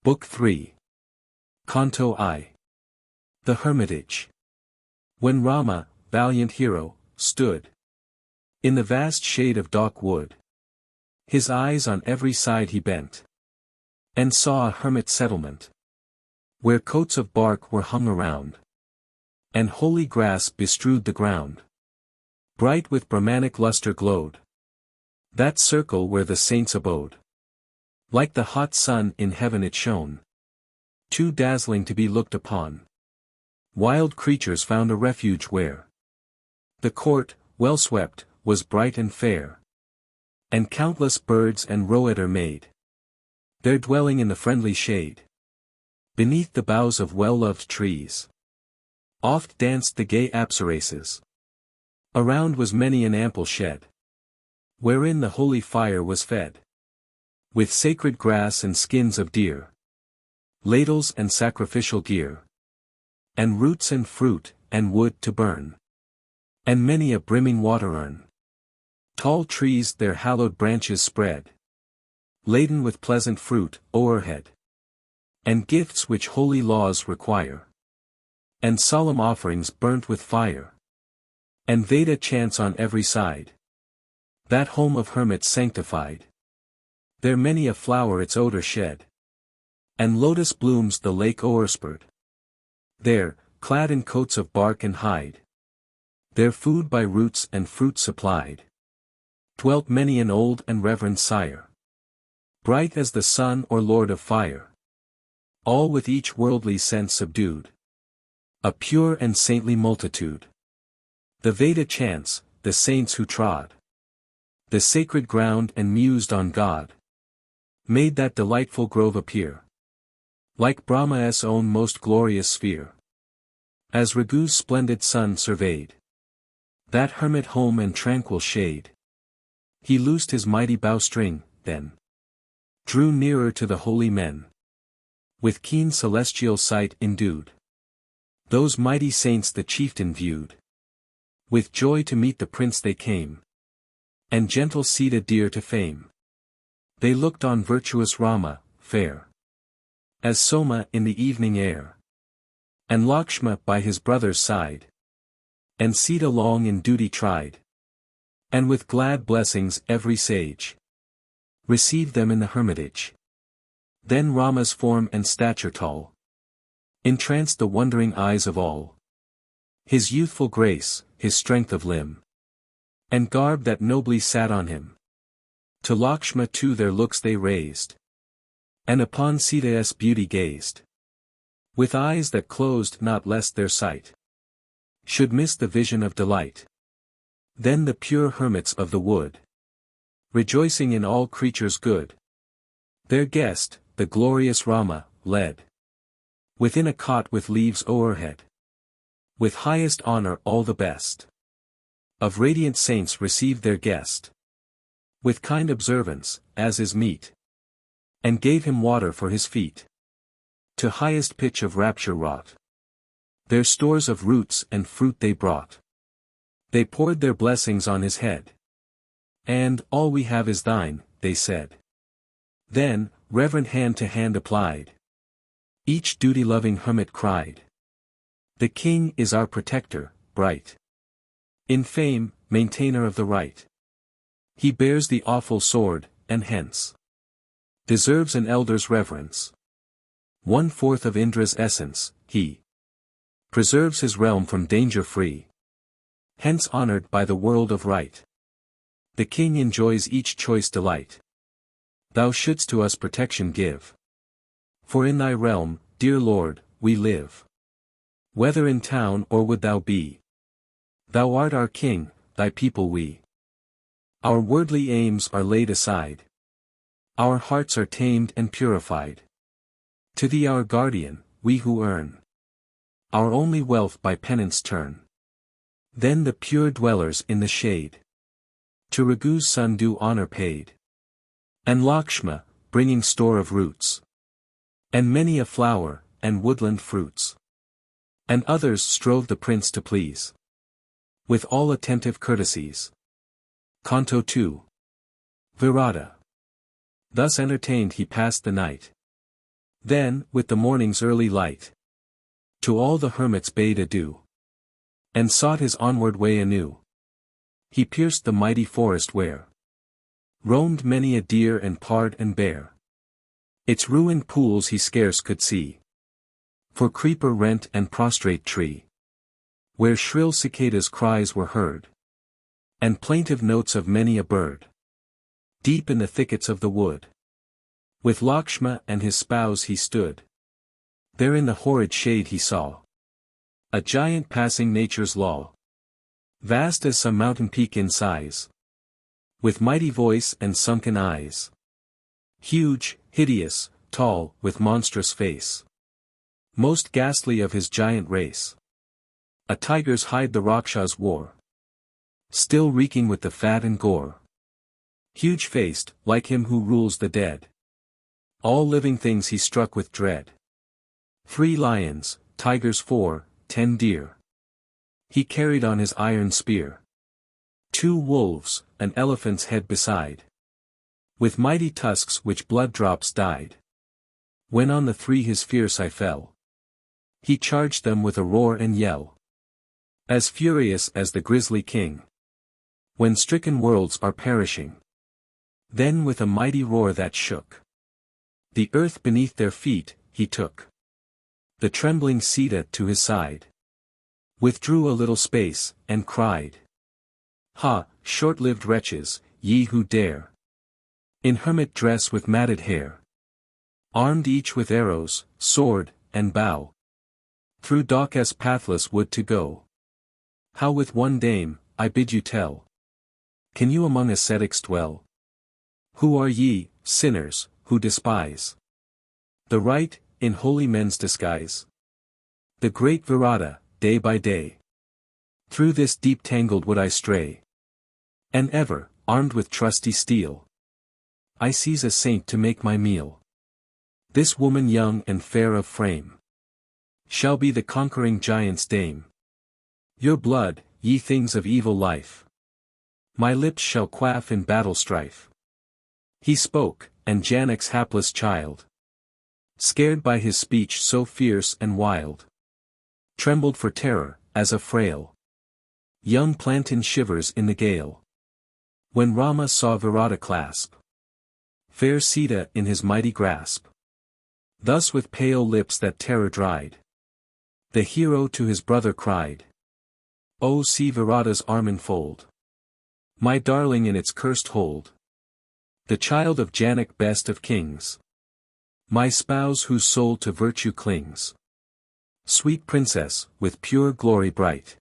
Book 3. Canto I. The Hermitage. When Rama, valiant hero, stood in the vast shade of dark wood, his eyes on every side he bent, and saw a hermit settlement, where coats of bark were hung around, and holy grass bestrewed the ground. Bright with Brahmanic luster glowed that circle where the saints abode. Like the hot sun in heaven it shone, too dazzling to be looked upon. Wild creatures found a refuge where the court, well swept, was bright and fair, and countless birds and roeder made their dwelling in the friendly shade. Beneath the boughs of well-loved trees oft danced the gay apsarases. Around was many an ample shed, wherein the holy fire was fed with sacred grass and skins of deer, ladles and sacrificial gear, and roots and fruit, and wood to burn, and many a brimming water urn. Tall trees their hallowed branches spread, laden with pleasant fruit, o'erhead, and gifts which holy laws require, and solemn offerings burnt with fire, and Veda chants on every side. That home of hermits sanctified, there many a flower its odor shed, and lotus blooms the lake o'erspurred. There, clad in coats of bark and hide, their food by roots and fruit supplied, dwelt many an old and reverend sire, bright as the sun or lord of fire, all with each worldly sense subdued, a pure and saintly multitude. The Veda chants, the saints who trod the sacred ground and mused on God, made that delightful grove appear like Brahma's own most glorious sphere. As Raghu's splendid sun surveyed that hermit home and tranquil shade, he loosed his mighty bowstring, then drew nearer to the holy men, with keen celestial sight endued. Those mighty saints the chieftain viewed, with joy to meet the prince they came, and gentle Sita dear to fame. They looked on virtuous Rama, fair as Soma in the evening air, and Lakshma by his brother's side, and Sita long in duty tried, and with glad blessings every sage received them in the hermitage. Then Rama's form and stature tall entranced the wondering eyes of all, his youthful grace, his strength of limb, and garb that nobly sat on him. To Lakshma too their looks they raised, and upon Sita's beauty gazed, with eyes that closed not lest their sight should miss the vision of delight. Then the pure hermits of the wood, rejoicing in all creatures good, their guest, the glorious Rama, led within a cot with leaves o'erhead. With highest honor all the best of radiant saints received their guest, with kind observance, as is meet, and gave him water for his feet. To highest pitch of rapture wrought, their stores of roots and fruit they brought. They poured their blessings on his head, and, all we have is thine, they said. Then, reverent hand to hand applied, each duty-loving hermit cried, the king is our protector, bright in fame, maintainer of the right. He bears the awful sword, and hence deserves an elder's reverence. 1/4 of Indra's essence, he preserves his realm from danger free, hence honored by the world of right. The king enjoys each choice delight. Thou shouldst to us protection give, for in thy realm, dear Lord, we live. Whether in town or would thou be, thou art our king, thy people we. Our worldly aims are laid aside, our hearts are tamed and purified. To thee our guardian, we who earn our only wealth by penance turn. Then the pure dwellers in the shade to Raghu's son due honor paid, and Lakshma, bringing store of roots, and many a flower, and woodland fruits. And others strove the prince to please, with all attentive courtesies. Canto II. Virata. Thus entertained he passed the night, Then, with the morning's early light, to all the hermits bade adieu, and sought his onward way anew. He pierced the mighty forest where roamed many a deer and pard and bear. Its ruined pools he scarce could see, for creeper rent and prostrate tree, where shrill cicadas' cries were heard, and plaintive notes of many a bird. Deep in the thickets of the wood, with Lakshma and his spouse he stood. There in the horrid shade he saw a giant passing nature's law, vast as some mountain peak in size, with mighty voice and sunken eyes, huge, hideous, tall, with monstrous face, most ghastly of his giant race. A tiger's hide the Rakshas wore, still reeking with the fat and gore. Huge-faced, like him who rules the dead, all living things he struck with dread. 3 lions, tigers 4, 10 deer, he carried on his iron spear. 2 wolves, an elephant's head beside, with mighty tusks which blood drops dyed. When on the 3 his fierce eye fell, he charged them with a roar and yell, as furious as the grisly king, when stricken worlds are perishing. Then with a mighty roar that shook the earth beneath their feet, he took the trembling Sita to his side, withdrew a little space, and cried, "Ha, short-lived wretches, ye who dare, in hermit dress with matted hair, armed each with arrows, sword, and bow, through darkest pathless wood to go. How with one dame, I bid you tell, can you among ascetics dwell? Who are ye, sinners, who despise the right, in holy men's disguise? The great Virata, day by day, through this deep tangled wood I stray, and ever, armed with trusty steel, I seize a saint to make my meal. This woman young and fair of frame shall be the conquering giant's dame. Your blood, ye things of evil life, my lips shall quaff in battle strife." He spoke, and Janak's hapless child, scared by his speech so fierce and wild, trembled for terror, as a frail young plantain shivers in the gale. When Rama saw Virata clasp fair Sita in his mighty grasp, thus with pale lips that terror dried, the hero to his brother cried, "Oh, see Virata's arm enfold my darling in its cursed hold, the child of Janak best of kings, my spouse whose soul to virtue clings, sweet princess, with pure glory bright,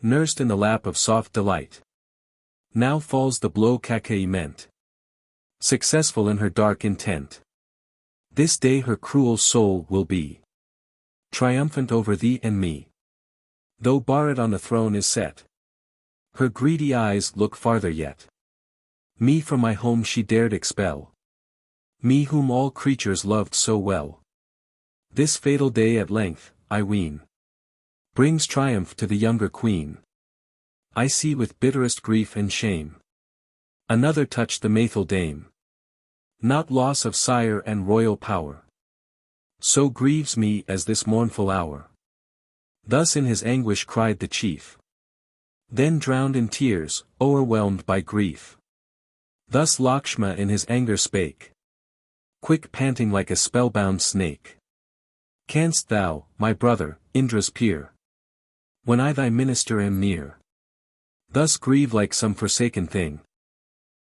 nursed in the lap of soft delight. Now falls the blow Kakeyi meant, successful in her dark intent. This day her cruel soul will be triumphant over thee and me. Though Bharat on the throne is set, her greedy eyes look farther yet. Me from my home she dared expel, me whom all creatures loved so well. This fatal day at length, I ween, brings triumph to the younger queen. I see with bitterest grief and shame another touch the Maithil dame. Not loss of sire and royal power so grieves me as this mournful hour." Thus in his anguish cried the chief, then drowned in tears, o'erwhelmed by grief. Thus Lakshma in his anger spake, quick panting like a spellbound snake. "Canst thou, my brother, Indra's peer, when I thy minister am near, thus grieve like some forsaken thing?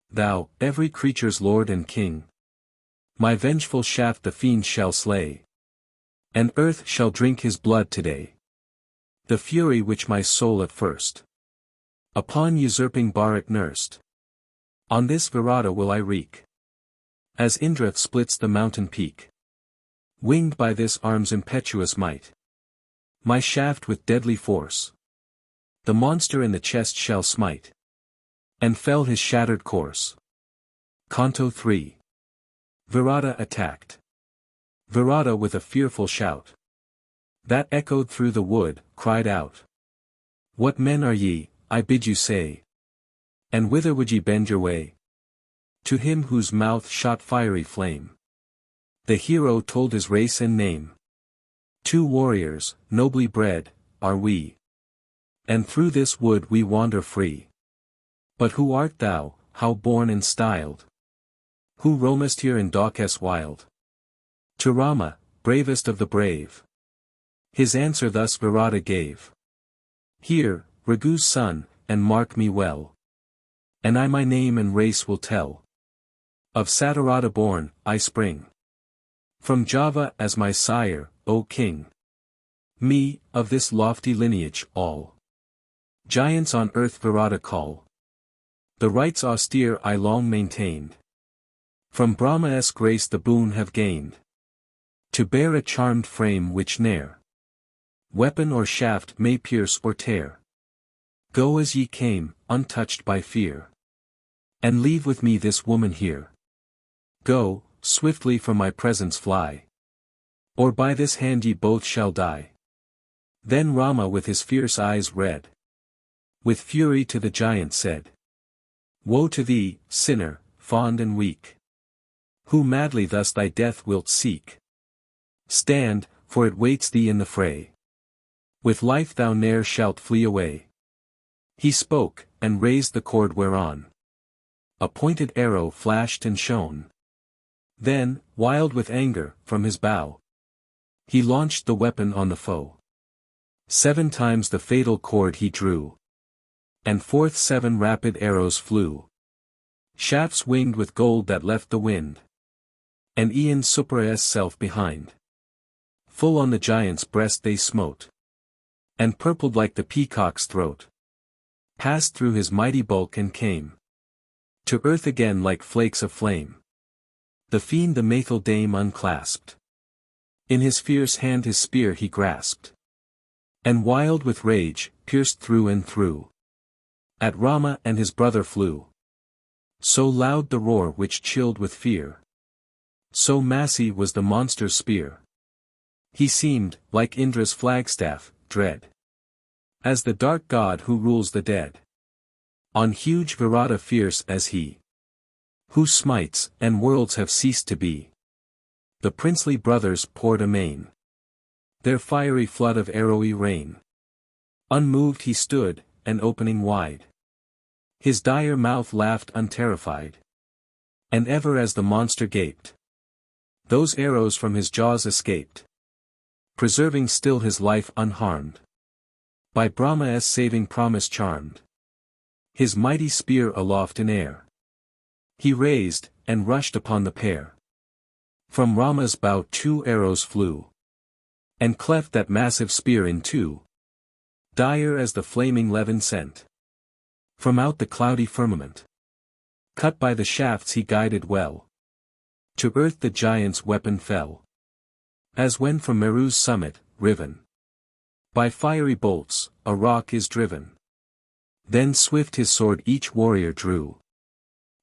Thou, every creature's lord and king, my vengeful shaft the fiend shall slay, and earth shall drink his blood today. The fury which my soul at first upon usurping Bharat nursed, on this Virata will I wreak, as Indra splits the mountain peak. Winged by this arm's impetuous might, my shaft with deadly force, the monster in the chest shall smite, and fell his shattered corse." Canto 3. Virata attacked. Virata with a fearful shout, that echoed through the wood, cried out, "What men are ye, I bid you say? And whither would ye bend your way? To him whose mouth shot fiery flame, The hero told his race and name. 2 warriors, nobly bred, are we. And through this wood we wander free. But who art thou, how born and styled? Who roamest here in Daucus wild? To Rama, bravest of the brave. His answer thus Virata gave. Hear, Raghu's son, and mark me well. And I my name and race will tell. Of Satyarata born, I spring. From Java as my sire, O king. Me, of this lofty lineage, all giants on earth Virata call. The rites austere I long maintained. From Brahma's grace the boon have gained. To bear a charmed frame which ne'er weapon or shaft may pierce or tear. Go as ye came, untouched by fear. And leave with me this woman here. Go, swiftly from my presence fly. Or by this hand ye both shall die. Then Rama with his fierce eyes red, with fury to the giant said. Woe to thee, sinner, fond and weak, who madly thus thy death wilt seek. Stand, for it waits thee in the fray. With life thou ne'er shalt flee away. He spoke, and raised the cord whereon a pointed arrow flashed and shone. Then, wild with anger, from his bow he launched the weapon on the foe. 7 times the fatal cord he drew, and forth 7 rapid arrows flew. Shafts winged with gold that left the wind, and e'en Supra's self behind. Full on the giant's breast they smote, and purpled like the peacock's throat. Passed through his mighty bulk and came to earth again like flakes of flame. The fiend the Maithil dame unclasped. In his fierce hand his spear he grasped, and wild with rage, pierced through and through. At Rama and his brother flew. So loud the roar which chilled with fear. So massy was the monster's spear. He seemed, like Indra's flagstaff, dread as the dark god who rules the dead. On huge Virata fierce as he, who smites, and worlds have ceased to be. The princely brothers poured amain their fiery flood of arrowy rain. Unmoved he stood, and opening wide his dire mouth laughed unterrified. And ever as the monster gaped, those arrows from his jaws escaped, preserving still his life unharmed. By Brahma's saving promise charmed, his mighty spear aloft in air he raised, and rushed upon the pair. From Rama's bow 2 arrows flew, and cleft that massive spear in 2. Dire as the flaming levin sent from out the cloudy firmament. Cut by the shafts he guided well. To earth the giant's weapon fell, as when from Meru's summit, riven by fiery bolts, a rock is driven. Then swift his sword each warrior drew,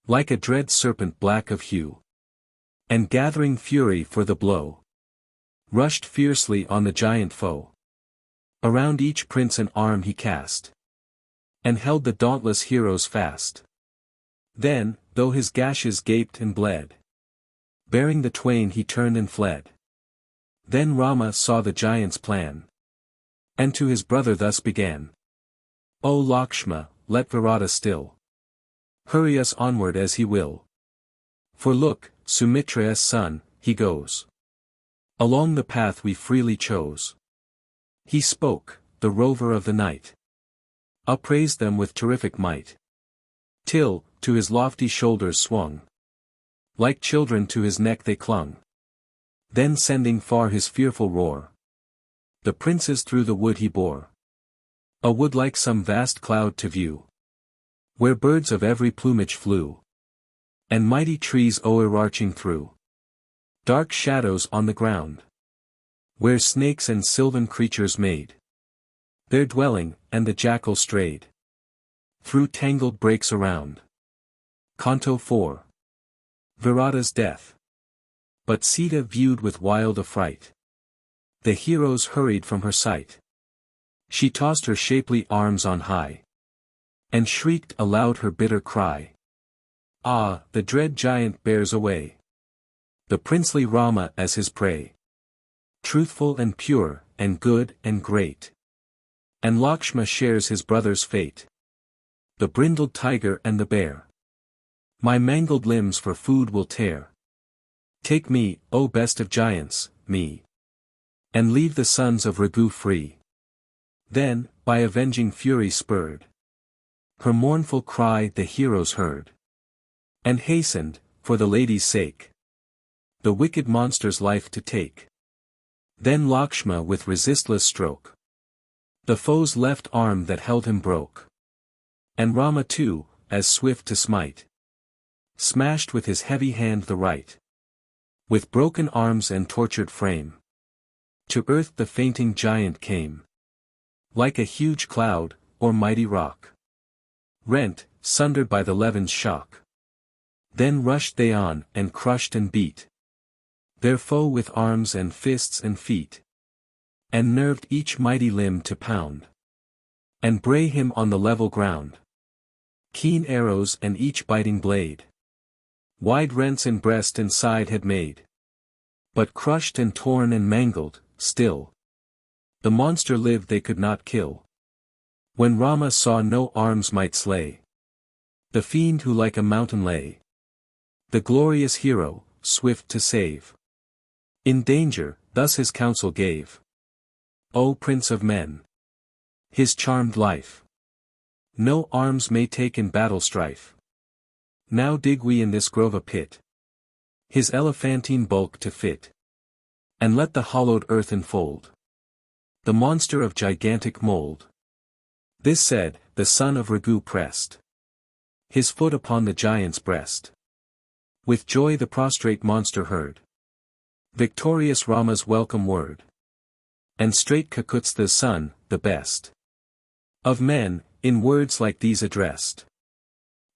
like a dread serpent black of hue, and gathering fury for the blow, rushed fiercely on the giant foe. Around each prince an arm he cast, and held the dauntless heroes fast. Then, though his gashes gaped and bled, bearing the twain he turned and fled. Then Rama saw the giant's plan, and to his brother thus began. O Lakshma, let Virata still hurry us onward as he will. For look, Sumitra's son, he goes along the path we freely chose. He spoke, the rover of the night upraised them with terrific might, till, to his lofty shoulders swung, like children to his neck they clung. Then sending far his fearful roar, the princes through the wood he bore. A wood like some vast cloud to view, where birds of every plumage flew, and mighty trees o'erarching threw dark shadows on the ground, where snakes and sylvan creatures made their dwelling, and the jackal strayed through tangled brakes around. Canto 4. Virata's death. But Sita viewed with wild affright the heroes hurried from her sight. She tossed her shapely arms on high, and shrieked aloud her bitter cry. Ah, the dread giant bears away the princely Rama as his prey. Truthful and pure, and good and great. And Lakshma shares his brother's fate. The brindled tiger and the bear. My mangled limbs for food will tear. Take me, O best of giants, me. And leave the sons of Raghu free. Then, by avenging fury spurred, her mournful cry the heroes heard. And hastened, for the lady's sake, the wicked monster's life to take. Then Lakshma with resistless stroke, the foe's left arm that held him broke. And Rama too, as swift to smite, smashed with his heavy hand the right. With broken arms and tortured frame, to earth the fainting giant came. Like a huge cloud, or mighty rock, rent, sundered by the levin's shock. Then rushed they on, and crushed and beat their foe with arms and fists and feet. And nerved each mighty limb to pound, and bray him on the level ground. Keen arrows and each biting blade, wide rents in breast and side had made. But crushed and torn and mangled, still, the monster lived they could not kill. When Rama saw no arms might slay the fiend who like a mountain lay, the glorious hero, swift to save. In danger, thus his counsel gave. O Prince of Men, his charmed life no arms may take in battle strife. Now dig we in this grove a pit, his elephantine bulk to fit. And let the hollowed earth enfold the monster of gigantic mold. This said, the son of Raghu pressed his foot upon the giant's breast. With joy the prostrate monster heard victorious Rama's welcome word. And straight Kakutstha's son, the best of men, in words like these addressed.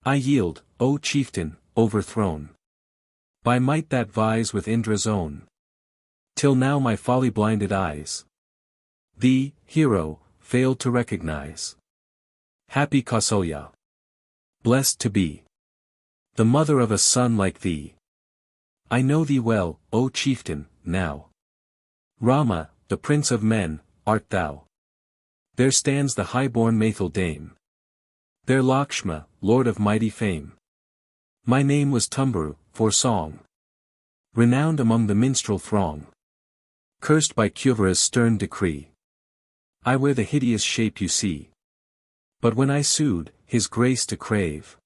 I yield, O chieftain, overthrown by might that vies with Indra's own. Till now my folly-blinded eyes thee, hero, failed to recognize. Happy Kausalya, blessed to be the mother of a son like thee. I know thee well, O chieftain, now. Rama, the prince of men, art thou. There stands the high-born Maithil dame. There Lakshma, lord of mighty fame. My name was Tumburu, for song, renowned among the minstrel throng. Cursed by Kuvara's stern decree, I wear the hideous shape you see. But when I sued, his grace to crave,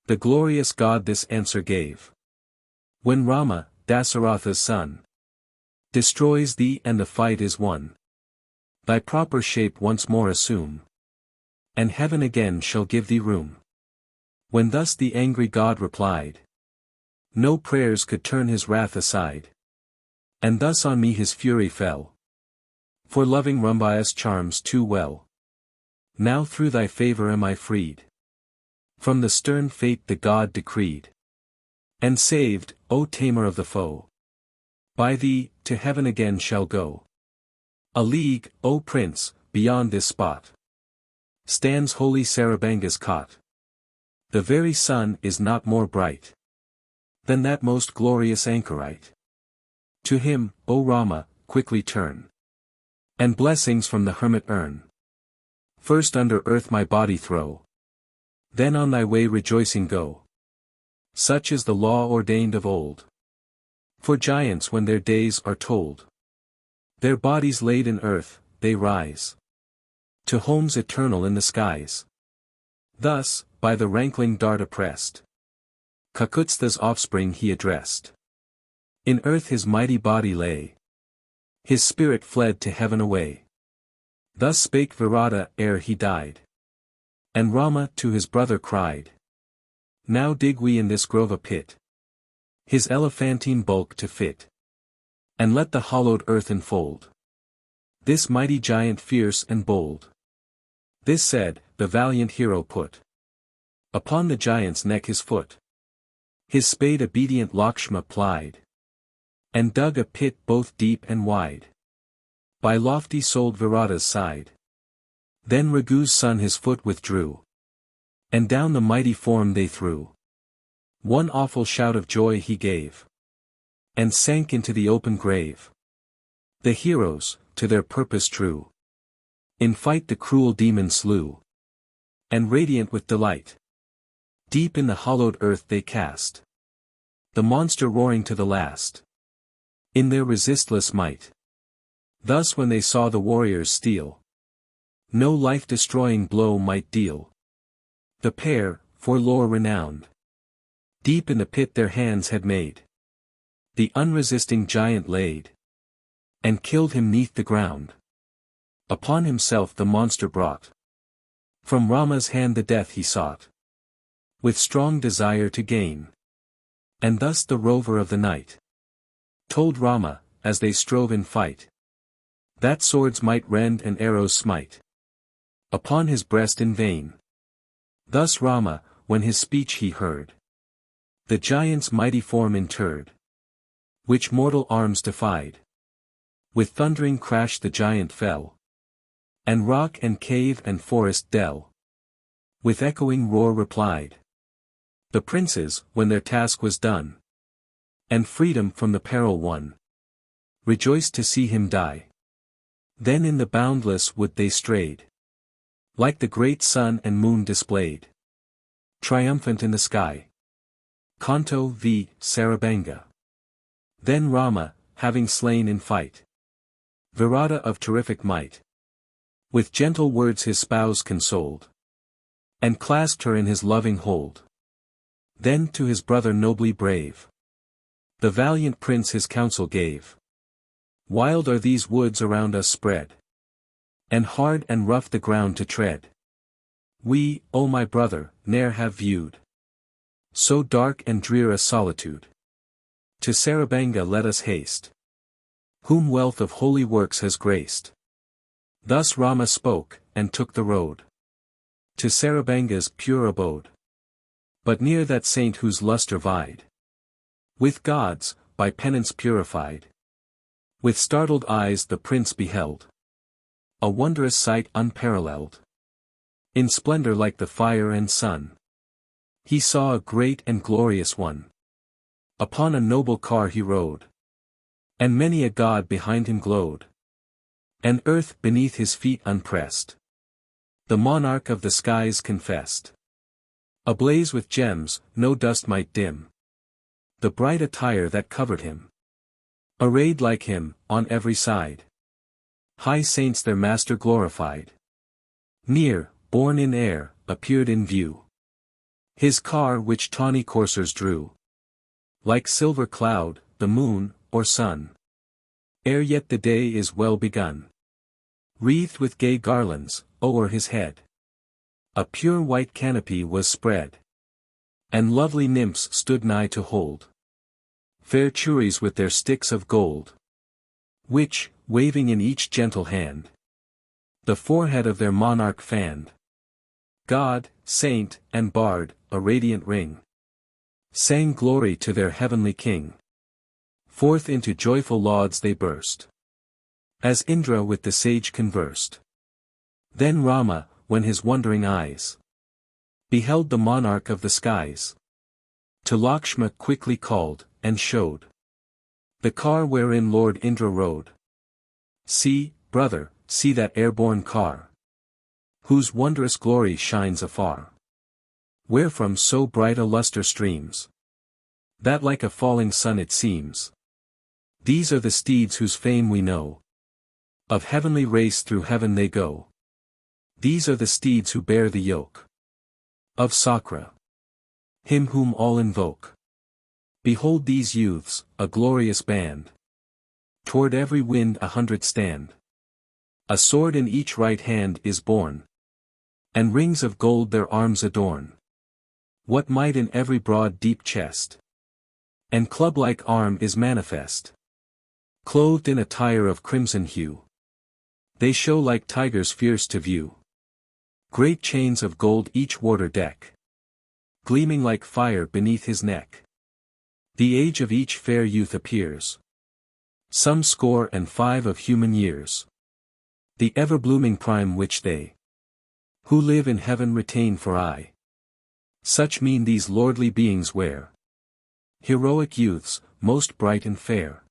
the glorious God this answer gave. When Rama, Dasaratha's son, destroys thee and the fight is won, thy proper shape once more assume, and heaven again shall give thee room. When thus the angry God replied, no prayers could turn his wrath aside. And thus on me his fury fell, for loving Ramaya's charms too well. Now through thy favor am I freed from the stern fate the God decreed, and saved, O tamer of the foe. By thee, to heaven again shall go. A league, O prince, beyond this spot, stands holy Sarabanga's cot. The very sun is not more bright than that most glorious anchorite. To him, O Rama, quickly turn, and blessings from the hermit earn. First under earth my body throw, then on thy way rejoicing go. Such is the law ordained of old, for giants when their days are told, their bodies laid in earth, they rise to homes eternal in the skies. Thus, by the rankling dart oppressed, Kakutstha's offspring he addressed. In earth his mighty body lay, his spirit fled to heaven away. Thus spake Virata ere he died. And Rama to his brother cried, now dig we in this grove a pit, his elephantine bulk to fit. And let the hollowed earth enfold this mighty giant fierce and bold. This said, the valiant hero put upon the giant's neck his foot. His spade obedient Lakshma plied, and dug a pit both deep and wide, by lofty soled Virata's side. Then Raghu's son his foot withdrew, and down the mighty form they threw. One awful shout of joy he gave, and sank into the open grave. The heroes, to their purpose true, in fight the cruel demon slew, and radiant with delight, deep in the hollowed earth they cast the monster roaring to the last, in their resistless might. Thus when they saw the warriors steal, no life-destroying blow might deal. The pair, for lore renowned, deep in the pit their hands had made, the unresisting giant laid, and killed him 'neath the ground. Upon himself the monster brought, from Rama's hand the death he sought, with strong desire to gain. And thus the rover of the night told Rama, as they strove in fight, that swords might rend and arrows smite upon his breast in vain. Thus Rama, when his speech he heard, the giant's mighty form interred, which mortal arms defied. With thundering crash the giant fell, and rock and cave and forest dell with echoing roar replied. The princes, when their task was done, and freedom from the peril won, rejoiced to see him die. Then in the boundless wood they strayed, like the great sun and moon displayed, triumphant in the sky. Canto v. Sarabanga. Then Rama, having slain in fight Virata of terrific might, with gentle words his spouse consoled, and clasped her in his loving hold. Then to his brother nobly brave, the valiant prince his counsel gave. Wild are these woods around us spread, and hard and rough the ground to tread. We, O my brother, ne'er have viewed so dark and drear a solitude. To Sarabanga let us haste, whom wealth of holy works has graced. Thus Rama spoke, and took the road to Sarabanga's pure abode. But near that saint whose lustre vied with God's, by penance purified, with startled eyes the prince beheld a wondrous sight unparalleled. In splendor like the fire and sun, he saw a great and glorious one. Upon a noble car he rode, and many a god behind him glowed, and earth beneath his feet unpressed, the monarch of the skies confessed. Ablaze with gems, no dust might dim the bright attire that covered him. Arrayed like him, on every side, high saints their master glorified. Near, borne in air, appeared in view his car which tawny coursers drew, like silver cloud, the moon, or sun, ere yet the day is well begun. Wreathed with gay garlands, o'er his head a pure white canopy was spread, and lovely nymphs stood nigh to hold fair churis with their sticks of gold, which, waving in each gentle hand, the forehead of their monarch fanned. God, saint, and bard, a radiant ring, sang glory to their heavenly king. Forth into joyful lauds they burst, as Indra with the sage conversed. Then Rama, when his wondering eyes beheld the monarch of the skies, to Lakshma quickly called, and showed the car wherein Lord Indra rode. See, brother, see that airborne car, whose wondrous glory shines afar, wherefrom so bright a lustre streams, that like a falling sun it seems. These are the steeds whose fame we know, of heavenly race through heaven they go. These are the steeds who bear the yoke of Sakra, him whom all invoke. Behold these youths, a glorious band, toward every wind 100 stand. A sword in each right hand is borne, and rings of gold their arms adorn. What might in every broad deep chest, and club-like arm is manifest. Clothed in attire of crimson hue, they show like tigers fierce to view. Great chains of gold each warder deck, gleaming like fire beneath his neck. The age of each fair youth appears, some 65 of human years. The ever-blooming prime which they who live in heaven retain for aye. Such mien these lordly beings wear. Heroic youths, most bright and fair.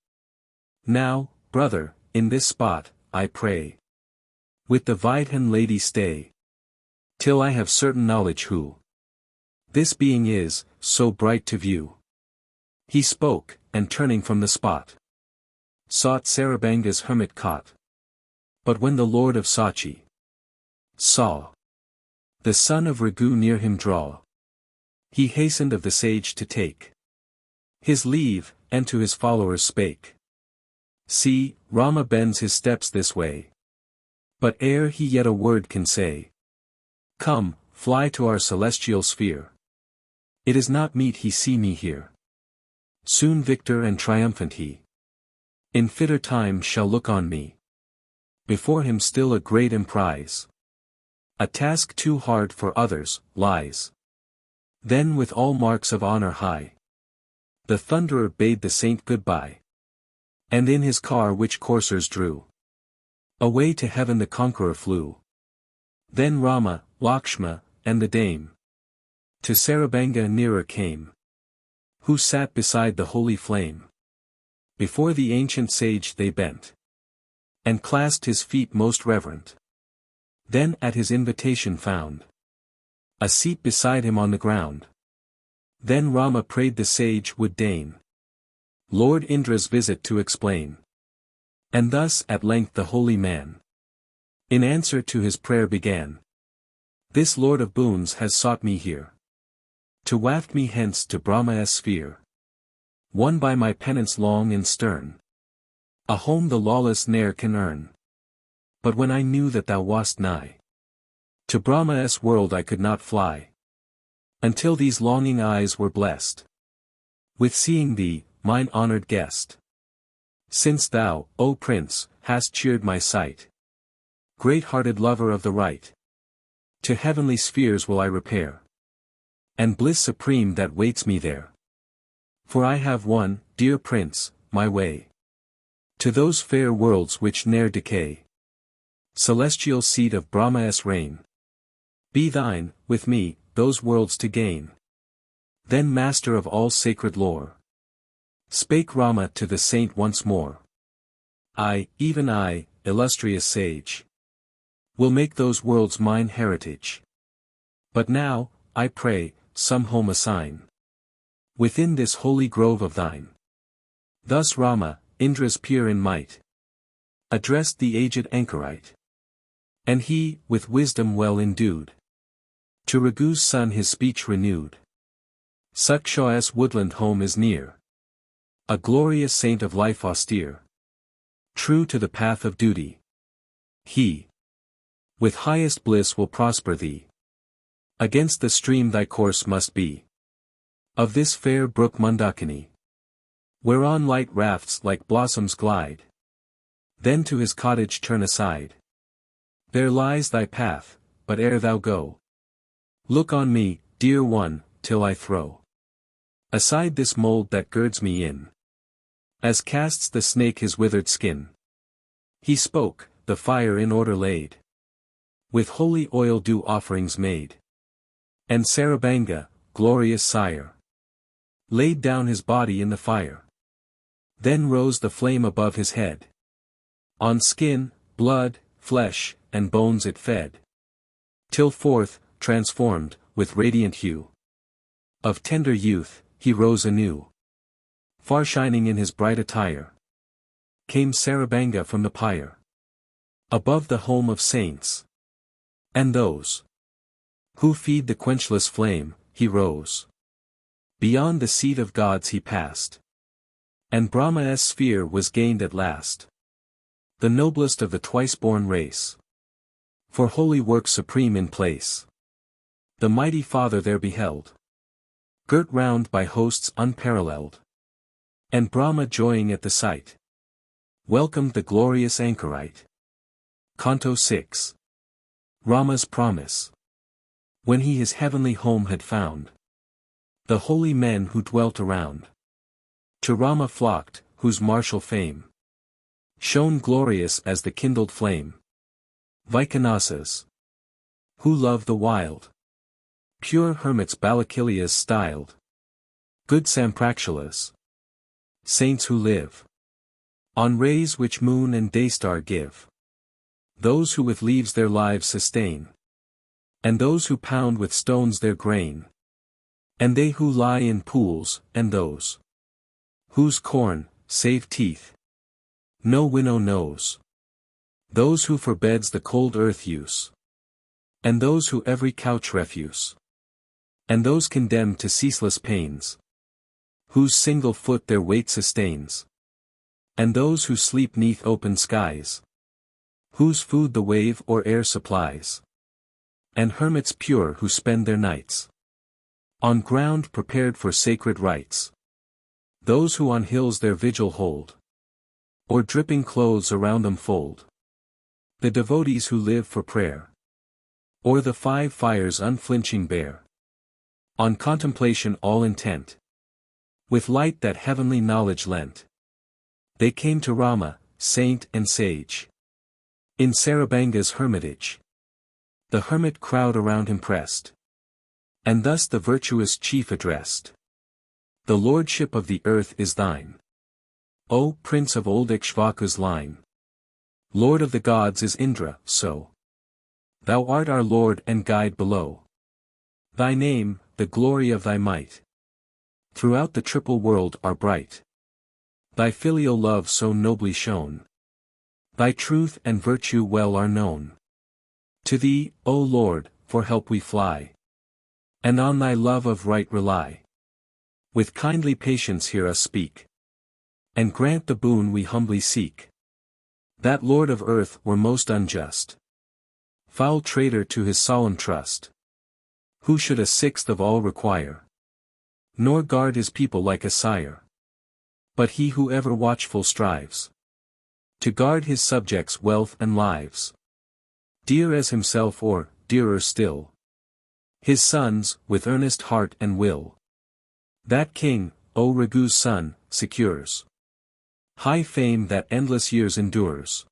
Now, brother, in this spot, I pray, with the Vidhan lady stay, till I have certain knowledge who this being is, so bright to view. He spoke, and turning from the spot, sought Sarabanga's hermit cot. But when the lord of Sachi saw the son of Raghu near him draw, he hastened of the sage to take his leave, and to his followers spake. See, Rama bends his steps this way, but ere he yet a word can say, come, fly to our celestial sphere. It is not meet he see me here. Soon victor and triumphant he in fitter time shall look on me. Before him still a great emprise, a task too hard for others, lies. Then with all marks of honor high, the thunderer bade the saint goodbye. And in his car which coursers drew, away to heaven the conqueror flew. Then Rama, Lakshma, and the dame to Sarabanga nearer came, who sat beside the holy flame. Before the ancient sage they bent, and clasped his feet most reverent. Then at his invitation found a seat beside him on the ground. Then Rama prayed the sage would deign Lord Indra's visit to explain. And thus at length the holy man, in answer to his prayer began. This Lord of boons has sought me here, to waft me hence to Brahma's sphere, won by my penance long and stern, a home the lawless ne'er can earn. But when I knew that thou wast nigh to Brahma's world I could not fly, until these longing eyes were blessed with seeing thee, mine honored guest. Since thou, O Prince, hast cheered my sight, great-hearted lover of the right, to heavenly spheres will I repair, and bliss supreme that waits me there. For I have won, dear Prince, my way to those fair worlds which ne'er decay. Celestial seat of Brahma's reign, be thine, with me, those worlds to gain. Then master of all sacred lore, spake Rama to the saint once more. I, even I, illustrious sage, will make those worlds mine heritage. But now, I pray, some home assign within this holy grove of thine. Thus Rama, Indra's peer in might, addressed the aged anchorite. And he, with wisdom well endued, to Raghu's son his speech renewed. Sakshaw's woodland home is near, a glorious saint of life austere, true to the path of duty. He, with highest bliss will prosper thee. Against the stream thy course must be, of this fair brook Mandakini, whereon light rafts like blossoms glide. Then to his cottage turn aside. There lies thy path, but ere thou go, look on me, dear one, till I throw aside this mold that girds me in, as casts the snake his withered skin. He spoke, the fire in order laid, with holy oil due offerings made. And Sarabanga, glorious sire, laid down his body in the fire. Then rose the flame above his head. On skin, blood, flesh, and bones it fed, till forth, transformed, with radiant hue of tender youth, he rose anew. Far shining in his bright attire, came Sarabanga from the pyre, above the home of saints, and those who feed the quenchless flame. He rose beyond the seat of gods he passed, and Brahma's sphere was gained at last, the noblest of the twice-born race, for holy work supreme in place. The mighty Father there beheld, girt round by hosts unparalleled, and Brahma joying at the sight, welcomed the glorious anchorite. Canto 6. Rama's promise. When he his heavenly home had found, the holy men who dwelt around to Rama flocked, whose martial fame shone glorious as the kindled flame. Vaikhanasas, who love the wild, pure hermits Balakilias styled, good Samprakshalas, saints who live on rays which moon and daystar give. Those who with leaves their lives sustain, and those who pound with stones their grain, and they who lie in pools, and those whose corn, save teeth, no winnow knows. Those who for beds the cold earth use, and those who every couch refuse, and those condemned to ceaseless pains, whose single foot their weight sustains, and those who sleep 'neath open skies, whose food the wave or air supplies, and hermits pure who spend their nights on ground prepared for sacred rites, those who on hills their vigil hold, or dripping clothes around them fold, the devotees who live for prayer, or the 5 fires unflinching bear, on contemplation all intent, with light that heavenly knowledge lent. They came to Rama, saint and sage, in Sarabanga's hermitage. The hermit crowd around him pressed, and thus the virtuous chief addressed. The lordship of the earth is thine, O prince of old Ikshvaku's line. Lord of the gods is Indra, so thou art our lord and guide below. Thy name, the glory of thy might, throughout the triple world are bright. Thy filial love so nobly shown, thy truth and virtue well are known. To thee, O Lord, for help we fly, and on thy love of right rely. With kindly patience hear us speak, and grant the boon we humbly seek. That Lord of earth were most unjust, foul traitor to his solemn trust, who should 1/6 of all require, nor guard his people like a sire. But he who ever watchful strives to guard his subjects' wealth and lives, dear as himself or, dearer still, his sons, with earnest heart and will. That king, O Raghu's son, secures high fame that endless years endures.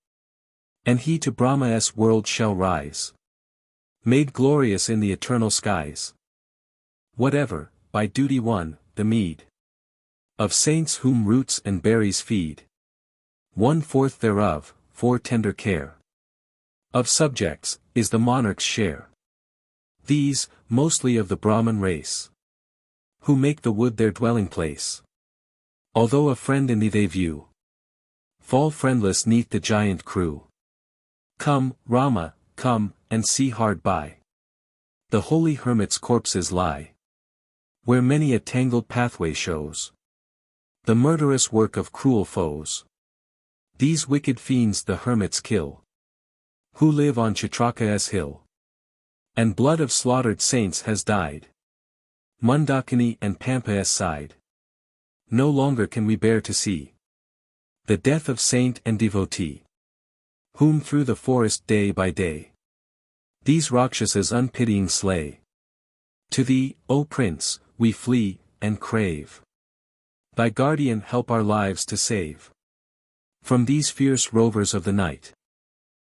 And he to Brahma's world shall rise, made glorious in the eternal skies. Whatever, by duty won, the meed of saints whom roots and berries feed, 1/4 thereof, for tender care of subjects, is the monarch's share. These, mostly of the Brahman race, who make the wood their dwelling place, although a friend in thee they view, fall friendless 'neath the giant crew. Come, Rama, come, and see hard by, the holy hermits' corpses lie, where many a tangled pathway shows the murderous work of cruel foes. These wicked fiends the hermits kill, who live on Chitraka's hill, and blood of slaughtered saints has died. Mandakini and Pampa's side, no longer can we bear to see the death of saint and devotee, whom through the forest day by day these Rakshasas unpitying slay. To thee, O Prince, we flee, and crave thy guardian help our lives to save from these fierce rovers of the night.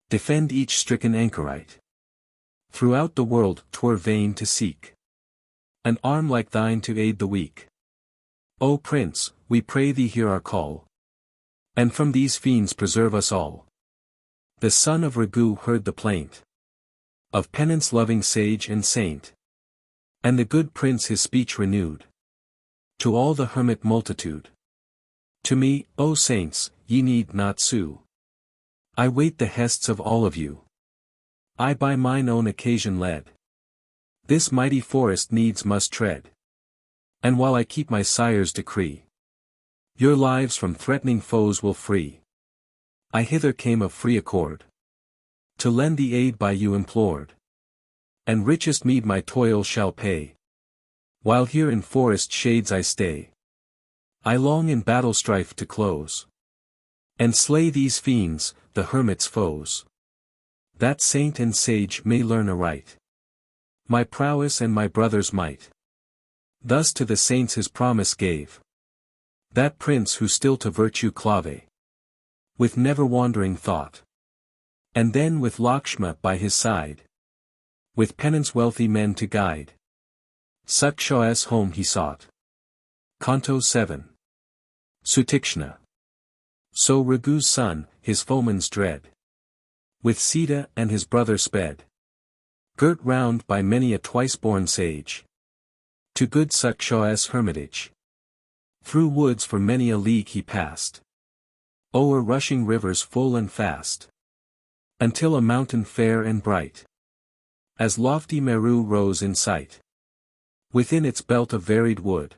Defend each stricken anchorite. Throughout the world 'twere vain to seek an arm like thine to aid the weak. O Prince, we pray thee hear our call, and from these fiends preserve us all. The son of Raghu heard the plaint of penance-loving sage and saint, and the good prince his speech renewed to all the hermit multitude. To me, O saints, ye need not sue. I wait the hests of all of you. I by mine own occasion led this mighty forest needs must tread. And while I keep my sire's decree, your lives from threatening foes will free. I hither came of free accord, to lend the aid by you implored, and richest meed my toil shall pay. While here in forest shades I stay, I long in battle strife to close, and slay these fiends, the hermit's foes, that saint and sage may learn aright my prowess and my brother's might. Thus to the saints his promise gave, that prince who still to virtue clave, with never wandering thought, and then with Lakshma by his side, with penance wealthy men to guide, Suksha's home he sought. Canto 7. Sutikshna. So Raghu's son, his foeman's dread, with Sita and his brother sped, girt round by many a twice-born sage, to good Suksha's hermitage. Through woods for many a league he passed, o'er rushing rivers full and fast, until a mountain fair and bright, as lofty Meru rose in sight. Within its belt of varied wood,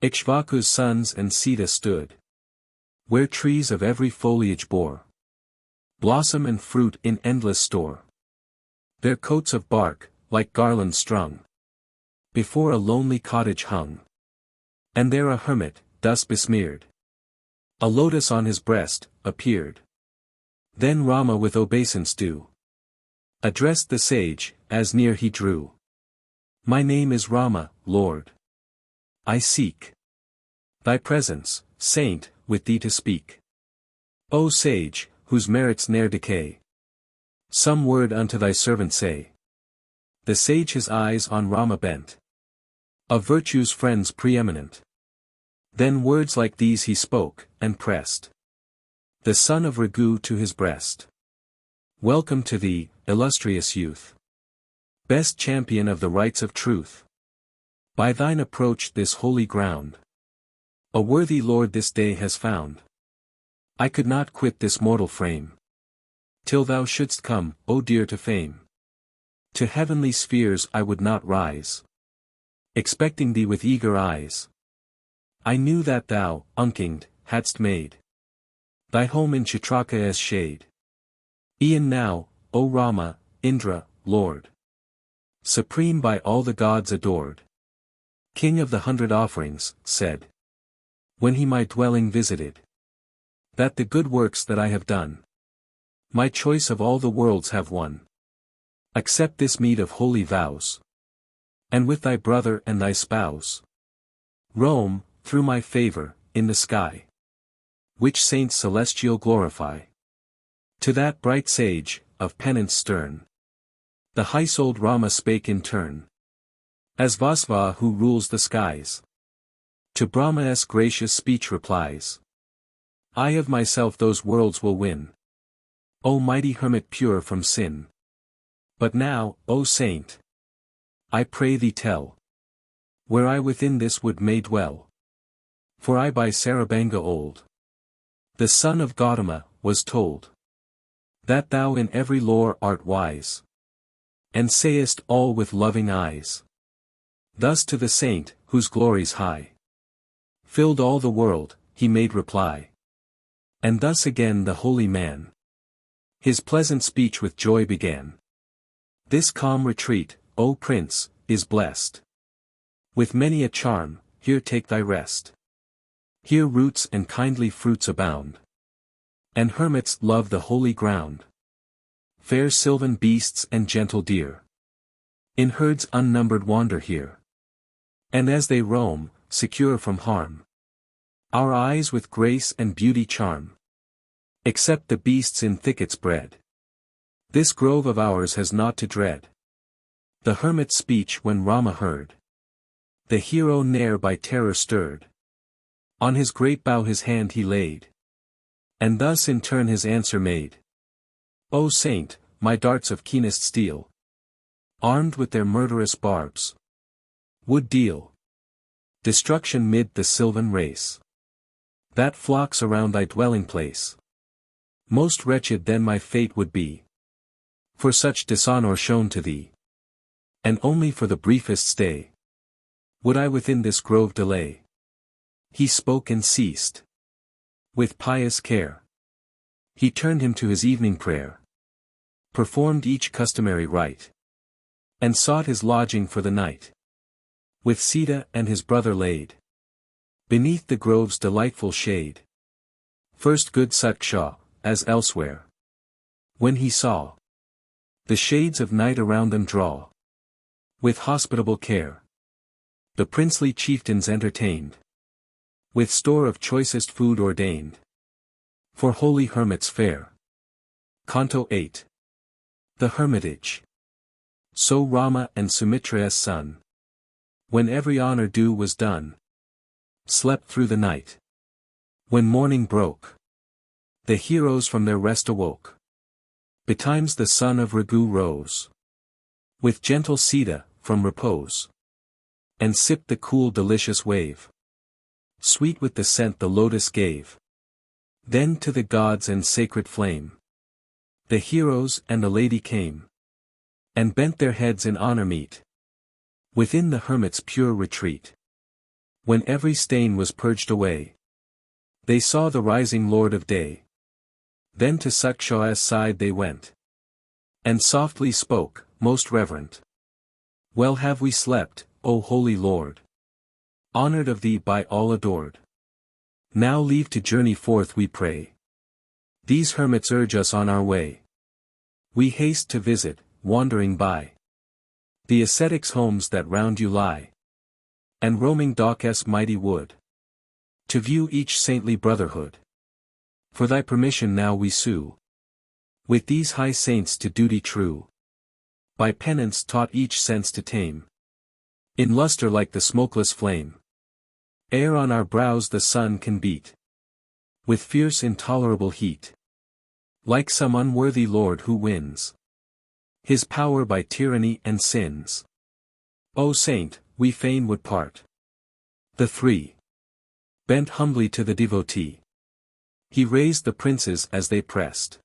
Ikshvaku's sons and Sita stood, where trees of every foliage bore blossom and fruit in endless store. Their coats of bark, like garlands strung, before a lonely cottage hung. And there a hermit, dust besmeared, a lotus on his breast, appeared. Then Rama with obeisance due addressed the sage, as near he drew. My name is Rama, Lord. I seek thy presence, saint, with thee to speak. O sage, whose merits ne'er decay, some word unto thy servant say. The sage his eyes on Rama bent, of virtue's friends preeminent. Then words like these he spoke, and pressed the son of Raghu to his breast. Welcome to thee, illustrious youth, best champion of the rights of truth. By thine approach this holy ground, a worthy Lord this day has found. I could not quit this mortal frame, till thou shouldst come, O dear to fame. To heavenly spheres I would not rise, expecting thee with eager eyes. I knew that thou, unkinged, hadst made thy home in Chitraka's shade. E'en now, O Rama, Indra, Lord, supreme by all the gods adored, King of the 100 offerings, said, when he my dwelling visited, that the good works that I have done, my choice of all the worlds have won. Accept this meed of holy vows, and with thy brother and thy spouse, roam, through my favor, in the sky, which saints celestial glorify. To that bright sage, of penance stern, the high-souled Rama spake in turn, as Vasva who rules the skies, to Brahma's gracious speech replies. I of myself those worlds will win, O mighty hermit pure from sin. But now, O saint, I pray thee tell, where I within this wood may dwell. For I by Sarabanga old, the son of Gautama, was told, that thou in every lore art wise, and sayest all with loving eyes. Thus to the saint, whose glories high filled all the world, he made reply. And thus again the holy man his pleasant speech with joy began. This calm retreat, O Prince, is blessed with many a charm. Here take thy rest. Here roots and kindly fruits abound, and hermits love the holy ground. Fair sylvan beasts and gentle deer, in herds unnumbered wander here. And as they roam, secure from harm, our eyes with grace and beauty charm. Except the beasts in thickets bred, this grove of ours has naught to dread. The hermit's speech when Rama heard, the hero ne'er by terror stirred. On his great bow his hand he laid, and thus in turn his answer made. O saint, my darts of keenest steel, armed with their murderous barbs, would deal destruction mid the sylvan race that flocks around thy dwelling place. Most wretched then my fate would be, for such dishonor shown to thee. And only for the briefest stay would I within this grove delay. He spoke and ceased. With pious care he turned him to his evening prayer, performed each customary rite, and sought his lodging for the night. With Sita and his brother laid beneath the grove's delightful shade. First good Suksha, as elsewhere, when he saw the shades of night around them draw, with hospitable care the princely chieftains entertained, with store of choicest food ordained, for holy hermits fair. Canto 8. The Hermitage. So Rama and Sumitra's son, when every honor due was done, slept through the night. When morning broke, the heroes from their rest awoke. Betimes the son of Ragu rose, with gentle Sita, from repose, and sipped the cool delicious wave. Sweet with the scent the lotus gave. Then to the gods and sacred flame, the heroes and the lady came, and bent their heads in honor meet, within the hermit's pure retreat. When every stain was purged away, they saw the rising Lord of Day. Then to Saksha's side they went, and softly spoke, most reverent. Well have we slept, O holy Lord, honored of thee by all adored. Now leave to journey forth we pray. These hermits urge us on our way. We haste to visit, wandering by the ascetics' homes that round you lie, and roaming Daucus' mighty wood, to view each saintly brotherhood. For thy permission now we sue, with these high saints to duty true, by penance taught each sense to tame, in luster like the smokeless flame, ere on our brows the sun can beat, with fierce intolerable heat, like some unworthy lord who wins his power by tyranny and sins. O saint, we fain would part. The three bent humbly to the devotee. He raised the princes as they pressed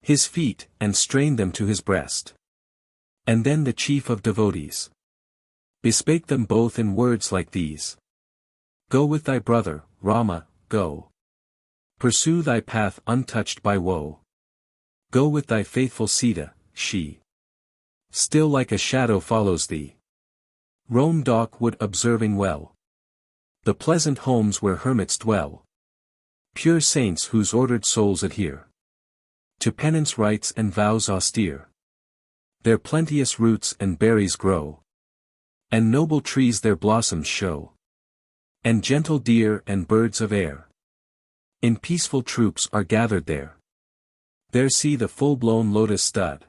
his feet, and strained them to his breast. And then the chief of devotees bespake them both in words like these. Go with thy brother, Rama, go. Pursue thy path untouched by woe. Go with thy faithful Sita, she still like a shadow follows thee. Roam dark wood observing well the pleasant homes where hermits dwell, pure saints whose ordered souls adhere to penance rites and vows austere. Their plenteous roots and berries grow, and noble trees their blossoms show, and gentle deer and birds of air in peaceful troops are gathered there. There see the full-blown lotus stud,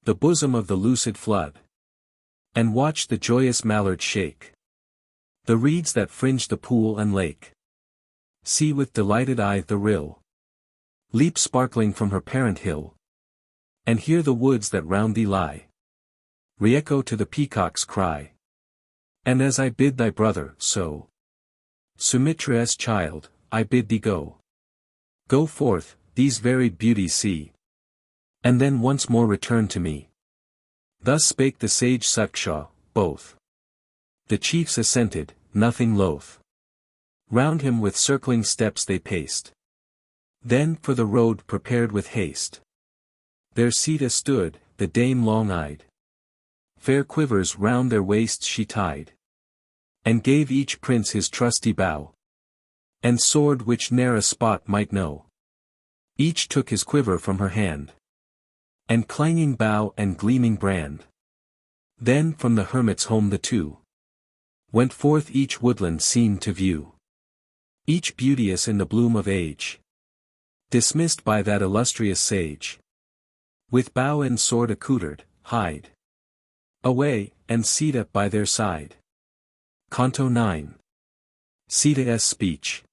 the bosom of the lucid flood, and watch the joyous mallard shake the reeds that fringe the pool and lake. See with delighted eye the rill leap sparkling from her parent hill, and hear the woods that round thee lie re-echo to the peacock's cry. And as I bid thy brother, so Sumitra's child, I bid thee go. Go forth, these varied beauties see, and then once more return to me. Thus spake the sage Saksha, both. The chiefs assented, nothing loath. Round him with circling steps they paced. Then for the road prepared with haste. There Sita stood, the dame long-eyed. Fair quivers round their waists she tied, and gave each prince his trusty bow, and sword which ne'er a spot might know. Each took his quiver from her hand, and clanging bow and gleaming brand. Then from the hermit's home the two went forth each woodland scene to view, each beauteous in the bloom of age, dismissed by that illustrious sage, with bow and sword accoutred, hied away, and Sita by their side. Canto 9. Sita's speech.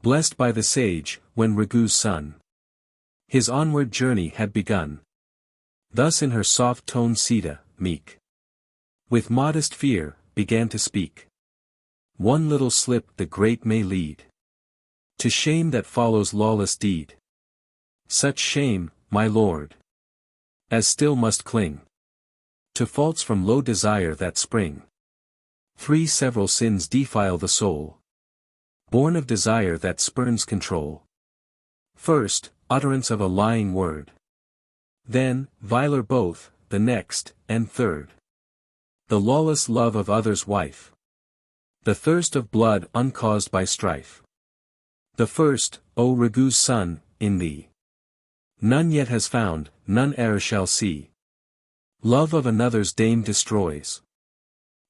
Blessed by the sage, when Ragu's son his onward journey had begun. Thus in her soft tone Sita, meek, with modest fear, began to speak. One little slip the great may lead to shame that follows lawless deed. Such shame, my lord, as still must cling to faults from low desire that spring. 3 several sins defile the soul, born of desire that spurns control. First, utterance of a lying word. Then, viler both, the next, and third, the lawless love of other's wife. The thirst of blood uncaused by strife. The first, O Ragu's son, in thee none yet has found, none e'er shall see. Love of another's dame destroys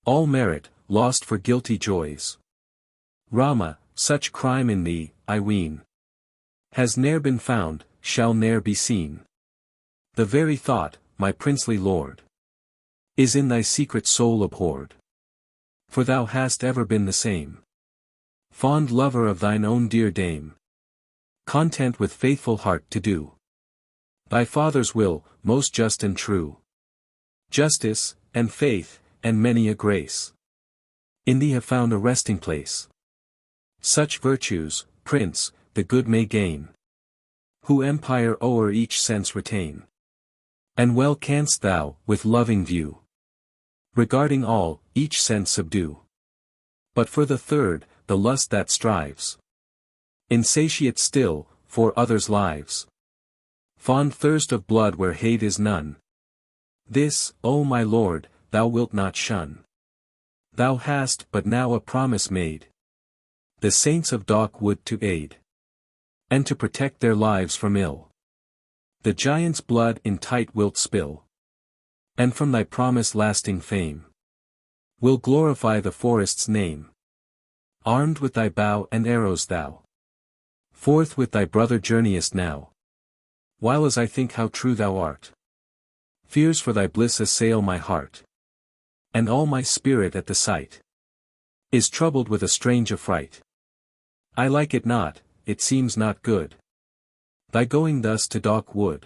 all merit, lost for guilty joys. Rama, such crime in thee, I ween, has ne'er been found, shall ne'er be seen. The very thought, my princely lord, is in thy secret soul abhorred. For thou hast ever been the same, fond lover of thine own dear dame, content with faithful heart to do thy Father's will, most just and true. Justice, and faith, and many a grace, in thee have found a resting place. Such virtues, Prince, the good may gain, who empire o'er each sense retain. And well canst thou, with loving view, regarding all, each sense subdue. But for the third, the lust that strives, insatiate still, for others' lives, fond thirst of blood where hate is none. This, O my Lord, thou wilt not shun. Thou hast but now a promise made, the saints of dark wood to aid, and to protect their lives from ill. The giant's blood in tight wilt spill, and from thy promise lasting fame, will glorify the forest's name. Armed with thy bow and arrows thou, forth with thy brother journeyest now. While as I think how true thou art, fears for thy bliss assail my heart, and all my spirit at the sight is troubled with a strange affright. I like it not, it seems not good, thy going thus to dark wood.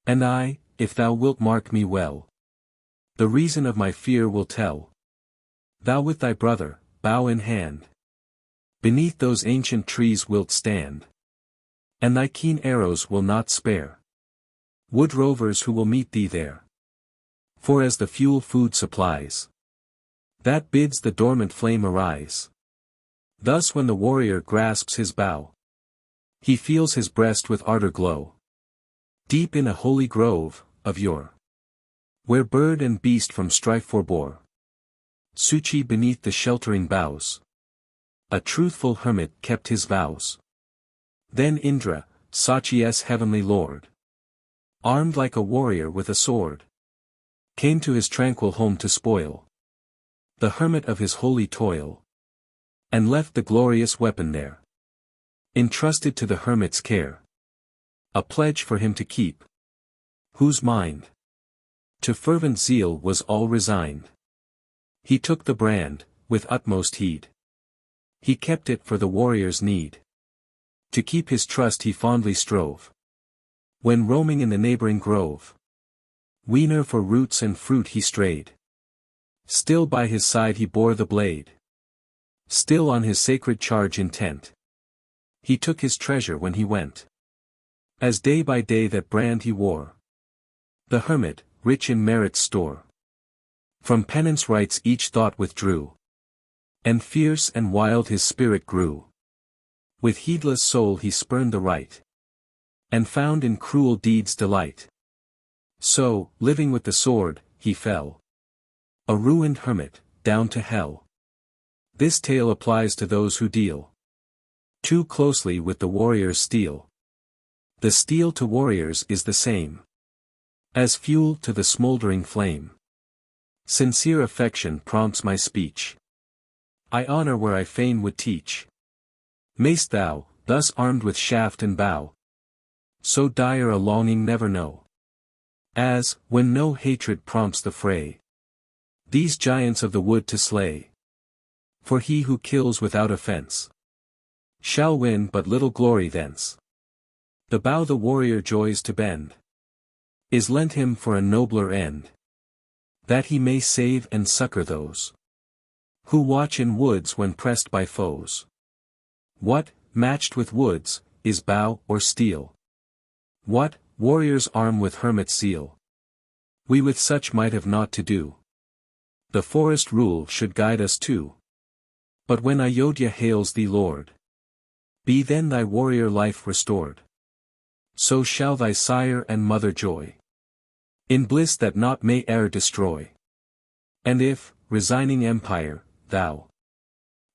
And I, if thou wilt mark me well, the reason of my fear will tell. Thou with thy brother, bow in hand, beneath those ancient trees wilt stand, and thy keen arrows will not spare wood rovers who will meet thee there. For as the fuel food supplies, that bids the dormant flame arise, thus when the warrior grasps his bow, he feels his breast with ardor glow. Deep in a holy grove, of yore, where bird and beast from strife forbore, Suchi beneath the sheltering boughs, a truthful hermit kept his vows. Then Indra, Sachi's heavenly lord, armed like a warrior with a sword, came to his tranquil home to spoil the hermit of his holy toil, and left the glorious weapon there, entrusted to the hermit's care, a pledge for him to keep, whose mind to fervent zeal was all resigned. He took the brand, with utmost heed, he kept it for the warrior's need. To keep his trust he fondly strove, when roaming in the neighboring grove, wiener for roots and fruit he strayed. Still by his side he bore the blade, still on his sacred charge intent. He took his treasure when he went, as day by day that brand he wore. The hermit, rich in merit's store, from penance rites each thought withdrew, and fierce and wild his spirit grew. With heedless soul he spurned the right, and found in cruel deeds delight. So, living with the sword, he fell, a ruined hermit, down to hell. This tale applies to those who deal too closely with the warrior's steel. The steel to warriors is the same as fuel to the smoldering flame. Sincere affection prompts my speech, I honor where I fain would teach. Mayst thou, thus armed with shaft and bow, so dire a longing never know, as, when no hatred prompts the fray, these giants of the wood to slay. For he who kills without offense shall win but little glory thence. The bow the warrior joys to bend is lent him for a nobler end, that he may save and succor those who watch in woods when pressed by foes. What, matched with woods, is bow or steel? What, warrior's arm with hermit's seal? We with such might have naught to do. The forest rule should guide us too. But when Ayodhya hails thee Lord, be then thy warrior life restored. So shall thy sire and mother joy in bliss that naught may e'er destroy. And if, resigning empire, thou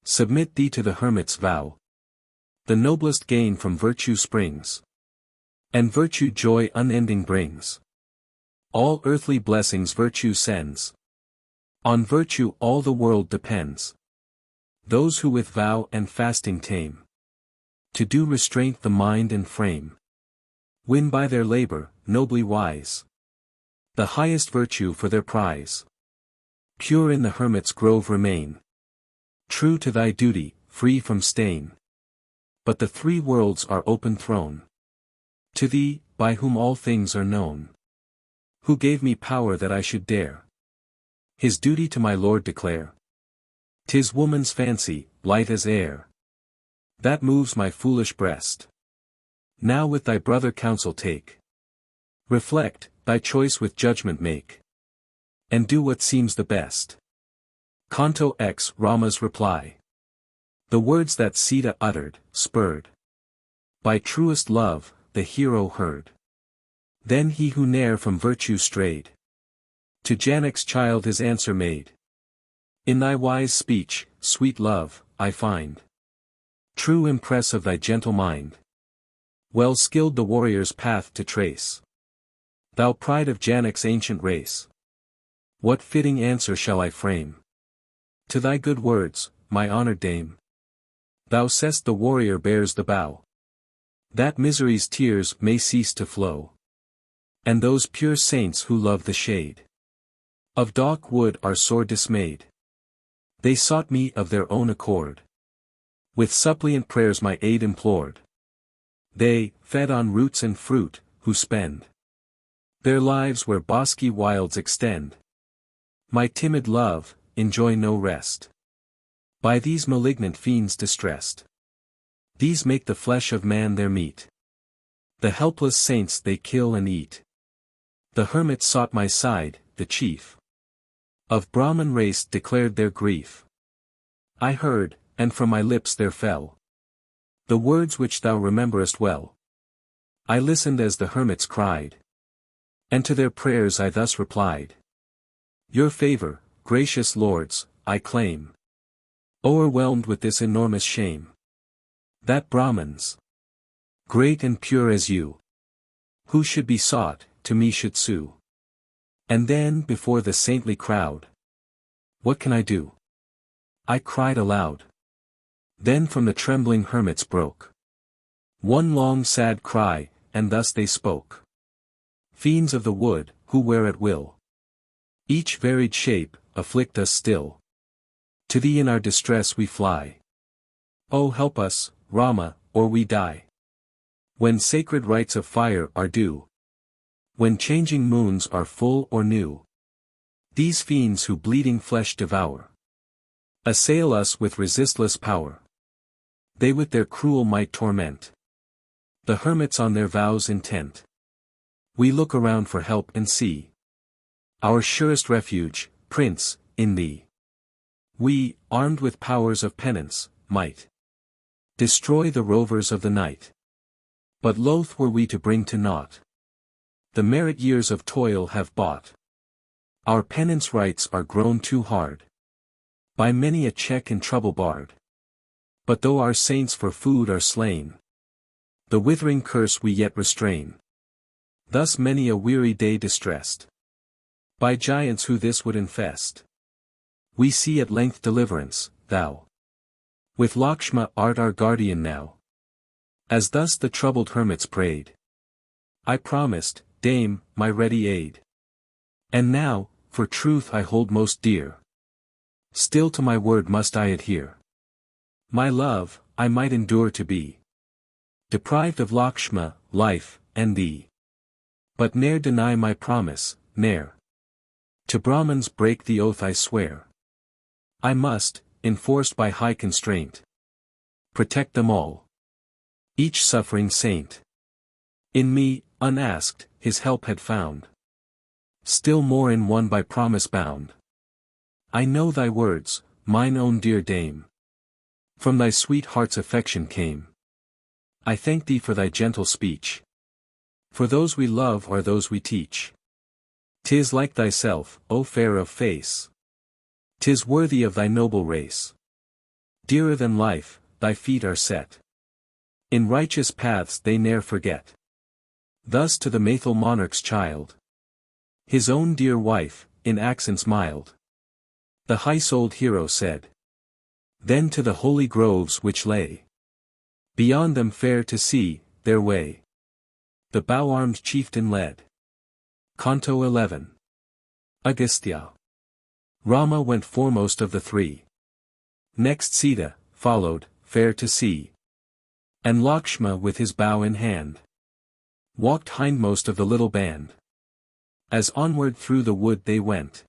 submit thee to the hermit's vow, the noblest gain from virtue springs, and virtue joy unending brings. All earthly blessings virtue sends, on virtue all the world depends. Those who with vow and fasting tame, to do restraint the mind and frame, win by their labor, nobly wise, the highest virtue for their prize. Pure in the hermit's grove remain, true to thy duty, free from stain. But the three worlds are open thrown to thee, by whom all things are known. Who gave me power that I should dare his duty to my Lord declare? 'Tis woman's fancy, light as air, that moves my foolish breast. Now with thy brother counsel take. Reflect, thy choice with judgment make. And do what seems the best. Canto X Rama's reply. The words that Sita uttered, spurred by truest love, the hero heard. Then he who ne'er from virtue strayed, to Janak's child his answer made. In thy wise speech, sweet love, I find true impress of thy gentle mind. Well skilled the warrior's path to trace. Thou pride of Janak's ancient race. What fitting answer shall I frame to thy good words, my honored dame? Thou say'st the warrior bears the bow, that misery's tears may cease to flow. And those pure saints who love the shade of dark wood are sore dismayed. They sought me of their own accord, with suppliant prayers my aid implored. They, fed on roots and fruit, who spend their lives where bosky wilds extend, my timid love, enjoy no rest by these malignant fiends distressed. These make the flesh of man their meat. The helpless saints they kill and eat. The hermit sought my side, the chief of Brahman race declared their grief. I heard, and from my lips there fell the words which thou rememberest well. I listened as the hermits cried, and to their prayers I thus replied. Your favor, gracious lords, I claim, o'erwhelmed with this enormous shame, that Brahmins, great and pure as you, who should be sought, to me should sue. And then before the saintly crowd, what can I do? I cried aloud. Then from the trembling hermits broke one long sad cry, and thus they spoke. Fiends of the wood, who wear at will each varied shape, afflict us still. To thee in our distress we fly. Oh help us, Rama, or we die. When sacred rites of fire are due, when changing moons are full or new, these fiends who bleeding flesh devour assail us with resistless power. They with their cruel might torment the hermits on their vows intent. We look around for help and see our surest refuge, Prince, in thee. We, armed with powers of penance, might destroy the rovers of the night. But loath were we to bring to naught the merit years of toil have bought. Our penance rites are grown too hard, by many a check and trouble barred. But though our saints for food are slain, the withering curse we yet restrain. Thus many a weary day distressed by giants who this would infest, we see at length deliverance, thou with Lakshma art our guardian now. As thus the troubled hermits prayed, I promised, Dame, my ready aid. And now, for truth I hold most dear, still to my word must I adhere. My love, I might endure to be deprived of Lakshma, life, and thee, but ne'er deny my promise, ne'er to Brahmans break the oath I swear. I must, enforced by high constraint, protect them all, each suffering saint. In me, unasked, his help had found, still more in one by promise bound. I know thy words, mine own dear dame, from thy sweet heart's affection came. I thank thee for thy gentle speech, for those we love are those we teach. 'Tis like thyself, O fair of face, 'tis worthy of thy noble race. Dearer than life, thy feet are set in righteous paths they ne'er forget. Thus to the Maithil monarch's child, his own dear wife, in accents mild, the high-souled hero said. Then to the holy groves which lay beyond them fair to see, their way, the bow-armed chieftain led. Canto 11. Agastya. Rama went foremost of the three. Next Sita, followed, fair to see. And Lakshma with his bow in hand walked hindmost of the little band. As onward through the wood they went,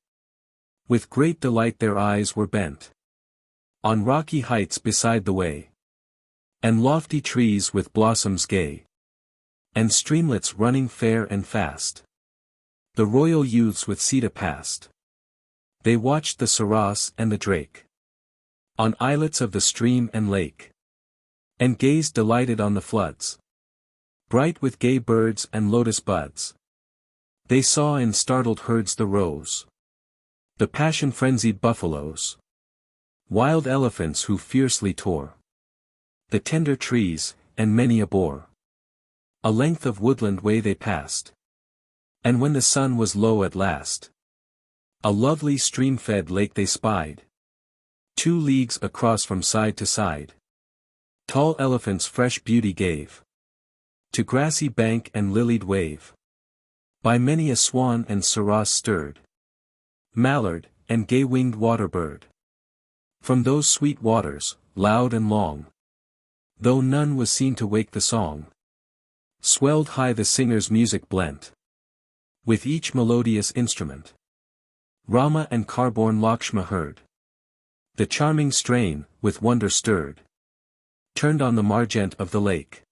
with great delight their eyes were bent on rocky heights beside the way, and lofty trees with blossoms gay, and streamlets running fair and fast. The royal youths with Sita passed. They watched the sarras and the drake on islets of the stream and lake, and gazed delighted on the floods, bright with gay birds and lotus buds. They saw in startled herds the roes, the passion-frenzied buffaloes, wild elephants who fiercely tore the tender trees, and many a boar. A length of woodland way they passed, and when the sun was low at last, a lovely stream-fed lake they spied, 2 leagues across from side to side. Tall elephants fresh beauty gave to grassy bank and lilied wave. By many a swan and sarras stirred, mallard, and gay-winged water-bird. From those sweet waters, loud and long, though none was seen to wake the song, swelled high the singer's music blent with each melodious instrument. Rama and car-born Lakshma heard the charming strain, with wonder stirred, turned on the margent of the lake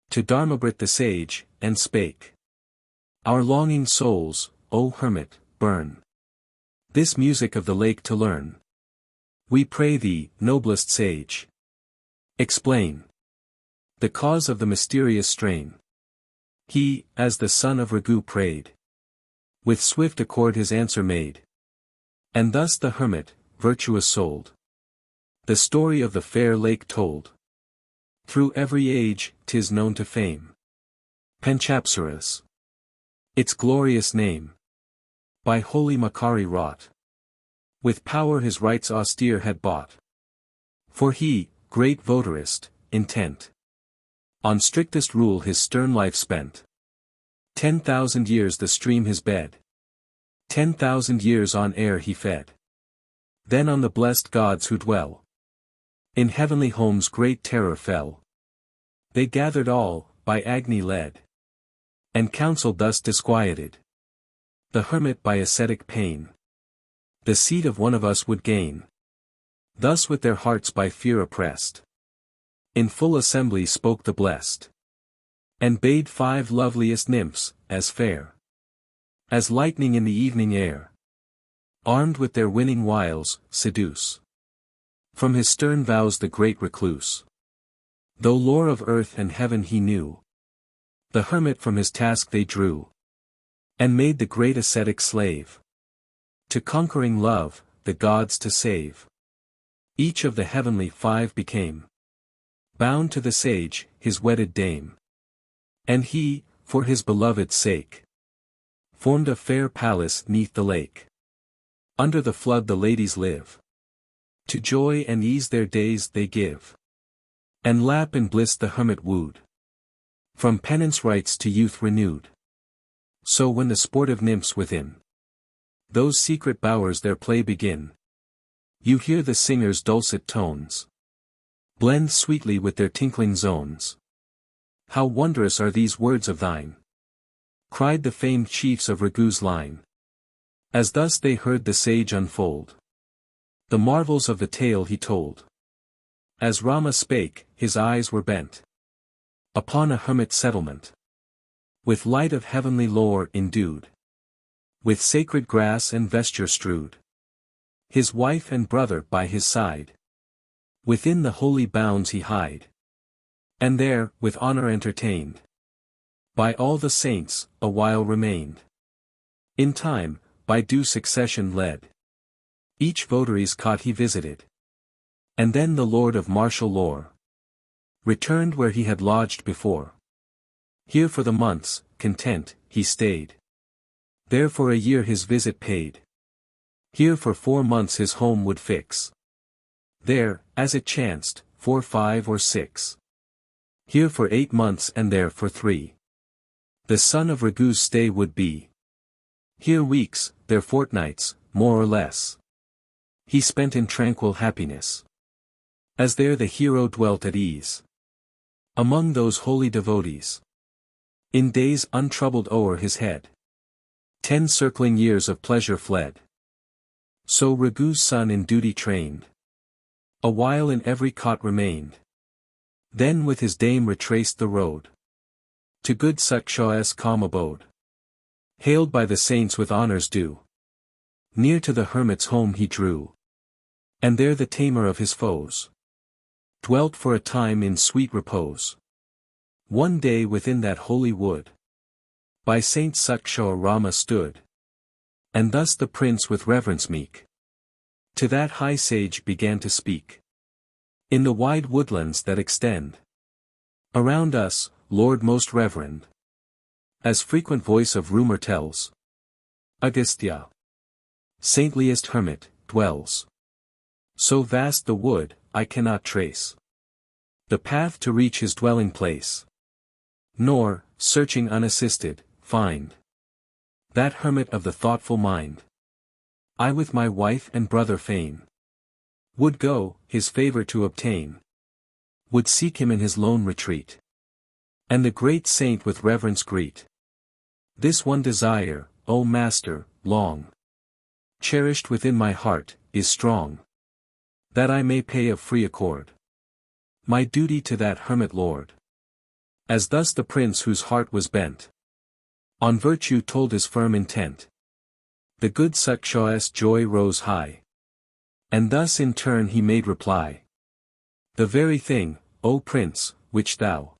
to Dharmabrit the sage, and spake. Our longing souls, O hermit, burn this music of the lake to learn. We pray thee, noblest sage, explain the cause of the mysterious strain. He, as the son of Raghu prayed, with swift accord his answer made. And thus the hermit, virtuous souled, the story of the fair lake told. Through every age, 'tis known to fame. Panchapsaras, its glorious name, by holy Makari wrought, with power his rights austere had bought. For he, great votarist, intent on strictest rule his stern life spent. 10,000 years the stream his bed, 10,000 years on air he fed. Then on the blessed gods who dwell in heavenly homes great terror fell. They gathered all, by Agni led, and counselled thus disquieted. The hermit by ascetic pain the seat of one of us would gain. Thus with their hearts by fear oppressed, in full assembly spoke the blessed, and bade 5 loveliest nymphs, as fair as lightning in the evening air, armed with their winning wiles, seduce from his stern vows the great recluse. Though lore of earth and heaven he knew, the hermit from his task they drew, and made the great ascetic slave to conquering love, the gods to save. Each of the heavenly 5 became bound to the sage, his wedded dame. And he, for his beloved's sake, formed a fair palace 'neath the lake. Under the flood the ladies live, to joy and ease their days they give, and lap in bliss the hermit wooed, from penance rites to youth renewed. So when the sportive nymphs within those secret bowers their play begin, you hear the singers' dulcet tones blend sweetly with their tinkling zones. How wondrous are these words of thine, cried the famed chiefs of Raghu's line, as thus they heard the sage unfold the marvels of the tale he told. As Rama spake, his eyes were bent upon a hermit settlement, with light of heavenly lore endued, with sacred grass and vesture strewed, his wife and brother by his side, within the holy bounds he hide, and there, with honor entertained by all the saints, a while remained. In time, by due succession led, each votary's cot he visited, and then the lord of martial lore returned where he had lodged before. Here for the months, content, he stayed. There for a year his visit paid. Here for 4 months his home would fix. There, as it chanced, for 5 or 6. Here for 8 months and there for 3. The son of Raghu's stay would be. Here weeks, there fortnights, more or less, he spent in tranquil happiness. As there the hero dwelt at ease among those holy devotees, in days untroubled o'er his head 10 circling years of pleasure fled. So Raghu's son in duty trained, a while in every cot remained. Then with his dame retraced the road to good Sakshaw's calm abode. Hailed by the saints with honors due, near to the hermit's home he drew. And there the tamer of his foes dwelt for a time in sweet repose. One day within that holy wood, by Saint Saksha Rama stood. And thus the prince with reverence meek to that high sage began to speak. In the wide woodlands that extend around us, Lord most reverend, as frequent voice of rumor tells, Agastya, saintliest hermit, dwells. So vast the wood, I cannot trace the path to reach his dwelling place, nor, searching unassisted, find that hermit of the thoughtful mind. I with my wife and brother fain would go, his favor to obtain, would seek him in his lone retreat, and the great saint with reverence greet. This one desire, O Master, long cherished within my heart, is strong, that I may pay of free accord my duty to that hermit lord. As thus the prince whose heart was bent on virtue told his firm intent, the good Saksha's joy rose high, and thus in turn he made reply. The very thing, O prince, which thou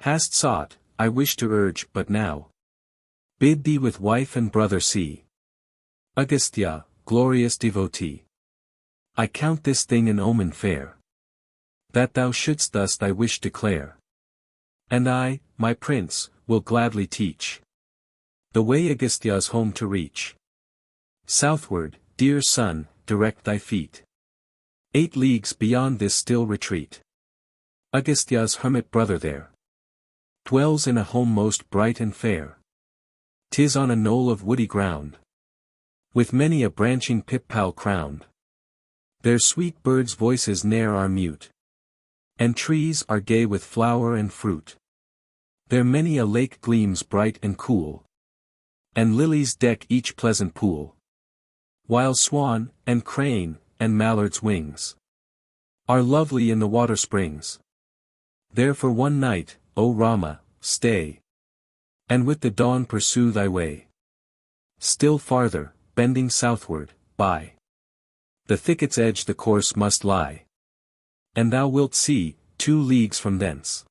hast sought, I wish to urge but now. Bid thee with wife and brother see Agastya, glorious devotee. I count this thing an omen fair, that thou shouldst thus thy wish declare. And I, my prince, will gladly teach the way Agastya's home to reach. Southward, dear son, direct thy feet 8 leagues beyond this still retreat. Agastya's hermit brother there dwells in a home most bright and fair. 'Tis on a knoll of woody ground, with many a branching pip-pal crowned. Their sweet birds' voices ne'er are mute, and trees are gay with flower and fruit. There many a lake gleams bright and cool, and lilies deck each pleasant pool. While swan, and crane, and mallard's wings are lovely in the water springs. There for one night, O Rama, stay, and with the dawn pursue thy way. Still farther, bending southward, by the thicket's edge the course must lie. And thou wilt see, 2 leagues from thence,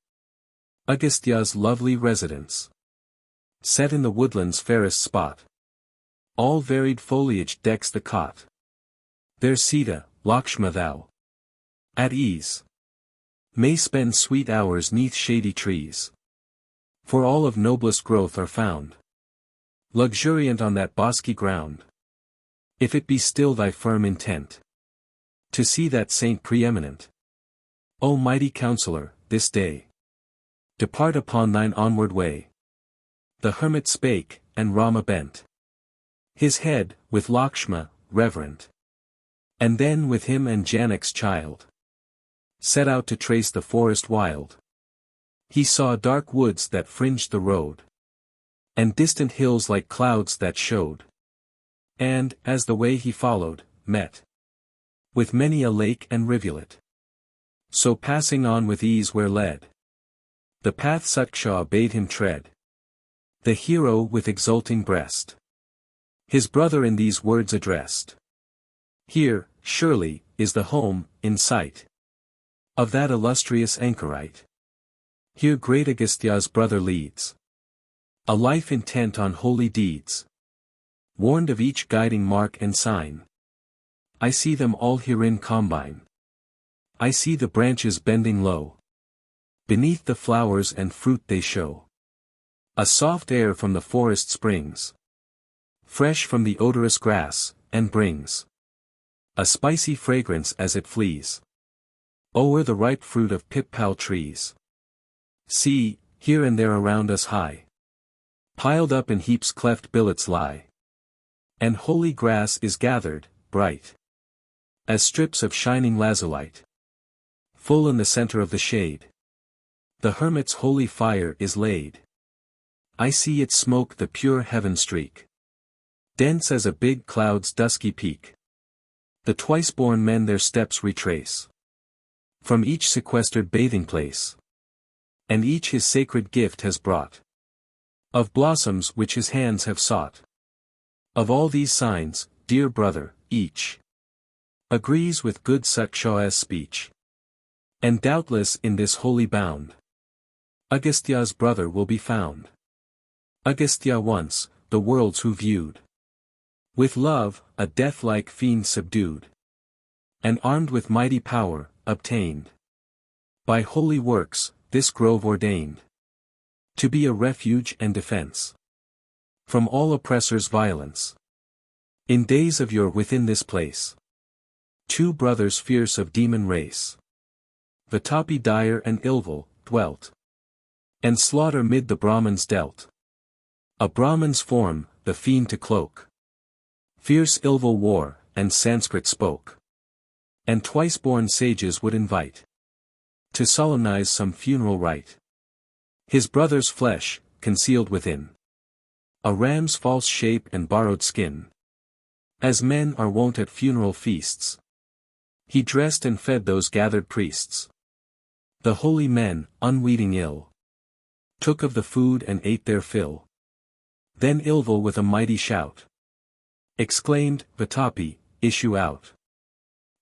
Agastya's lovely residence, set in the woodland's fairest spot. All varied foliage decks the cot. There Sita, Lakshma thou, at ease, may spend sweet hours 'neath shady trees. For all of noblest growth are found, luxuriant on that bosky ground. If it be still thy firm intent to see that saint preeminent, O mighty counselor, this day depart upon thine onward way. The hermit spake, and Rama bent his head, with Lakshma, reverent, and then with him and Janak's child set out to trace the forest wild. He saw dark woods that fringed the road, and distant hills like clouds that showed. And, as the way he followed, met with many a lake and rivulet. So passing on with ease where led the path Saksha bade him tread, the hero with exulting breast his brother in these words addressed. Here, surely, is the home, in sight, of that illustrious anchorite. Here great Agastya's brother leads a life intent on holy deeds, warned of each guiding mark and sign. I see them all herein combine. I see the branches bending low, beneath the flowers and fruit they show. A soft air from the forest springs, fresh from the odorous grass, and brings a spicy fragrance as it flees o'er the ripe fruit of pip-pal trees. See, here and there around us high, piled up in heaps cleft billets lie, and holy grass is gathered, bright as strips of shining lazulite. full in the center of the shade. The hermit's holy fire is laid. I see its smoke the pure heaven streak, dense as a big cloud's dusky peak. The twice-born men their steps retrace, from each sequestered bathing place. And each his sacred gift has brought, of blossoms which his hands have sought. Of all these signs, dear brother, each agrees with good Saksha's speech. And doubtless in this holy bound, Agastya's brother will be found. Agastya once, the worlds who viewed with love, a death-like fiend subdued, and armed with mighty power, obtained by holy works, this grove ordained to be a refuge and defense from all oppressors' violence. In days of yore within this place, two brothers fierce of demon race, Vatapi dire and Ilval, dwelt, and slaughter mid the Brahmins dealt. A Brahman's form, the fiend to cloak, fierce Ilval wore, and Sanskrit spoke, and twice-born sages would invite to solemnize some funeral rite. His brother's flesh, concealed within a ram's false shape and borrowed skin, as men are wont at funeral feasts, he dressed and fed those gathered priests. The holy men, unweeting ill, took of the food and ate their fill. Then Ilval with a mighty shout exclaimed, Vatapi, issue out.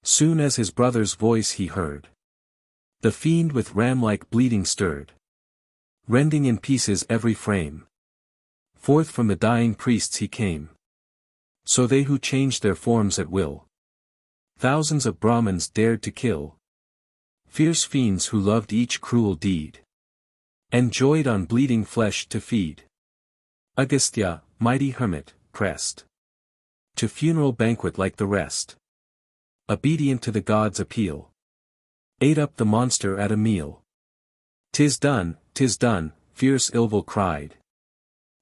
Soon as his brother's voice he heard, the fiend with ram-like bleeding stirred, rending in pieces every frame. Forth from the dying priests he came. So they who changed their forms at will, thousands of Brahmins dared to kill. Fierce fiends who loved each cruel deed, and joyed on bleeding flesh to feed. Agastya, mighty hermit, pressed to funeral banquet like the rest, obedient to the gods' appeal, ate up the monster at a meal. 'Tis done, fierce Ilval cried,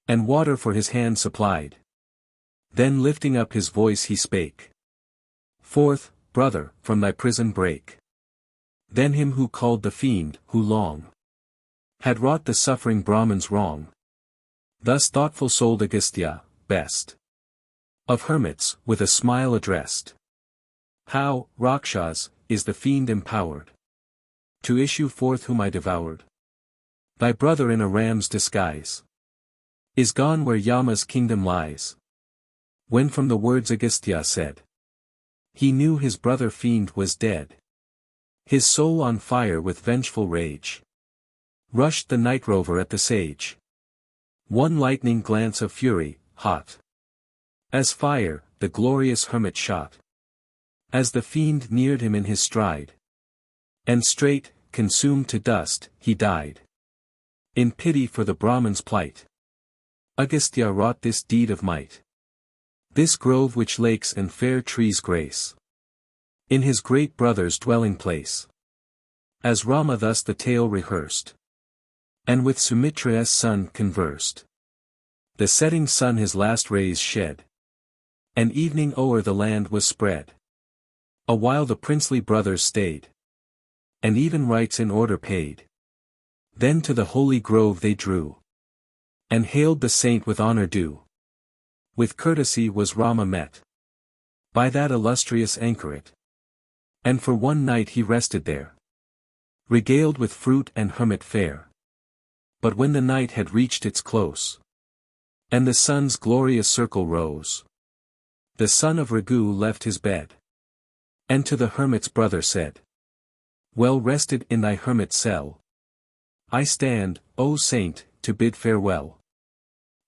and water for his hand supplied. Then lifting up his voice he spake, forth, brother, from thy prison break. Then him who called the fiend, who long had wrought the suffering Brahmins wrong. Thus thoughtful-souled Agastya, best of hermits, with a smile addressed. How, Rakshas, is the fiend empowered to issue forth whom I devoured? Thy brother in a ram's disguise is gone where Yama's kingdom lies. When from the words Agastya said, he knew his brother fiend was dead. His soul on fire with vengeful rage rushed the night rover at the sage. One lightning glance of fury, hot as fire, the glorious hermit shot, as the fiend neared him in his stride. And straight, consumed to dust, he died. In pity for the Brahman's plight, Agastya wrought this deed of might. This grove which lakes and fair trees grace, in his great brother's dwelling place. As Rama thus the tale rehearsed, and with Sumitra's son conversed, the setting sun his last rays shed, and evening o'er the land was spread. A while the princely brothers stayed, and even rites in order paid. Then to the holy grove they drew, and hailed the saint with honor due. With courtesy was Rama met by that illustrious anchoret, and for one night he rested there, regaled with fruit and hermit fare. But when the night had reached its close, and the sun's glorious circle rose, the son of Raghu left his bed, and to the hermit's brother said, well rested in thy hermit cell, I stand, O saint, to bid farewell.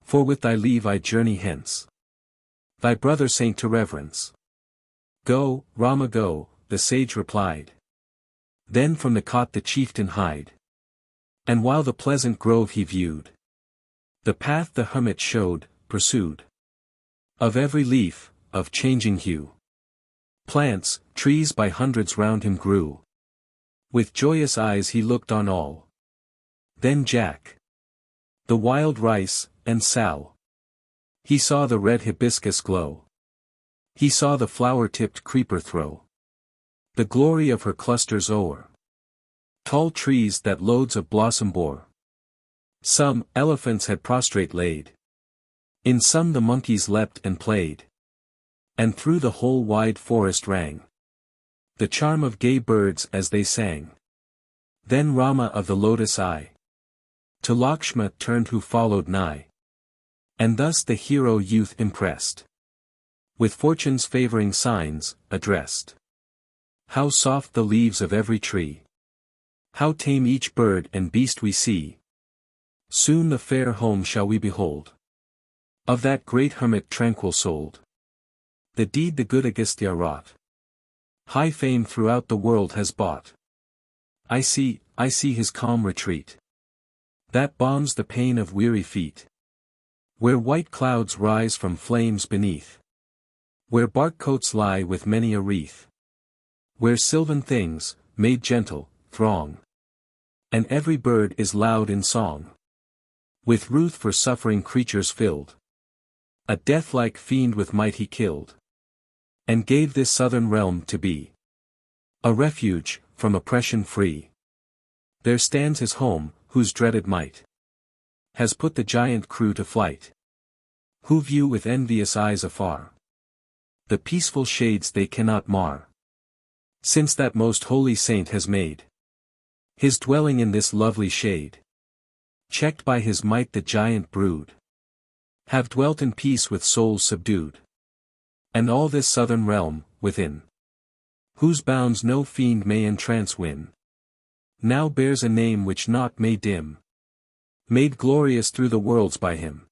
For with thy leave I journey hence, thy brother saint to reverence. Go, Rama go, the sage replied. Then from the cot the chieftain hied, and while the pleasant grove he viewed, the path the hermit showed, pursued, of every leaf, of changing hue. Plants, trees by hundreds round him grew. With joyous eyes he looked on all. Then Jack, the wild rice, and Sal. He saw the red hibiscus glow. He saw the flower-tipped creeper throw the glory of her clusters o'er. Tall trees that loads of blossom bore. Some, elephants had prostrate laid. In some the monkeys leapt and played. And through the whole wide forest rang the charm of gay birds as they sang. Then Rama of the lotus eye to Lakshma turned who followed nigh. And thus the hero youth impressed with fortune's favoring signs, addressed. How soft the leaves of every tree! How tame each bird and beast we see! Soon the fair home shall we behold of that great hermit tranquil-souled. The deed the good Agastya wrought, high fame throughout the world has bought. I see his calm retreat, that balms the pain of weary feet. Where white clouds rise from flames beneath, where bark coats lie with many a wreath, where sylvan things, made gentle, throng, and every bird is loud in song. With ruth for suffering creatures filled, a death-like fiend with might he killed, and gave this southern realm to be a refuge, from oppression free. There stands his home, whose dreaded might has put the giant crew to flight, who view with envious eyes afar the peaceful shades they cannot mar. Since that most holy saint has made his dwelling in this lovely shade, checked by his might the giant brood have dwelt in peace with souls subdued. And all this southern realm, within whose bounds no fiend may entrance win, now bears a name which naught may dim, made glorious through the worlds by him.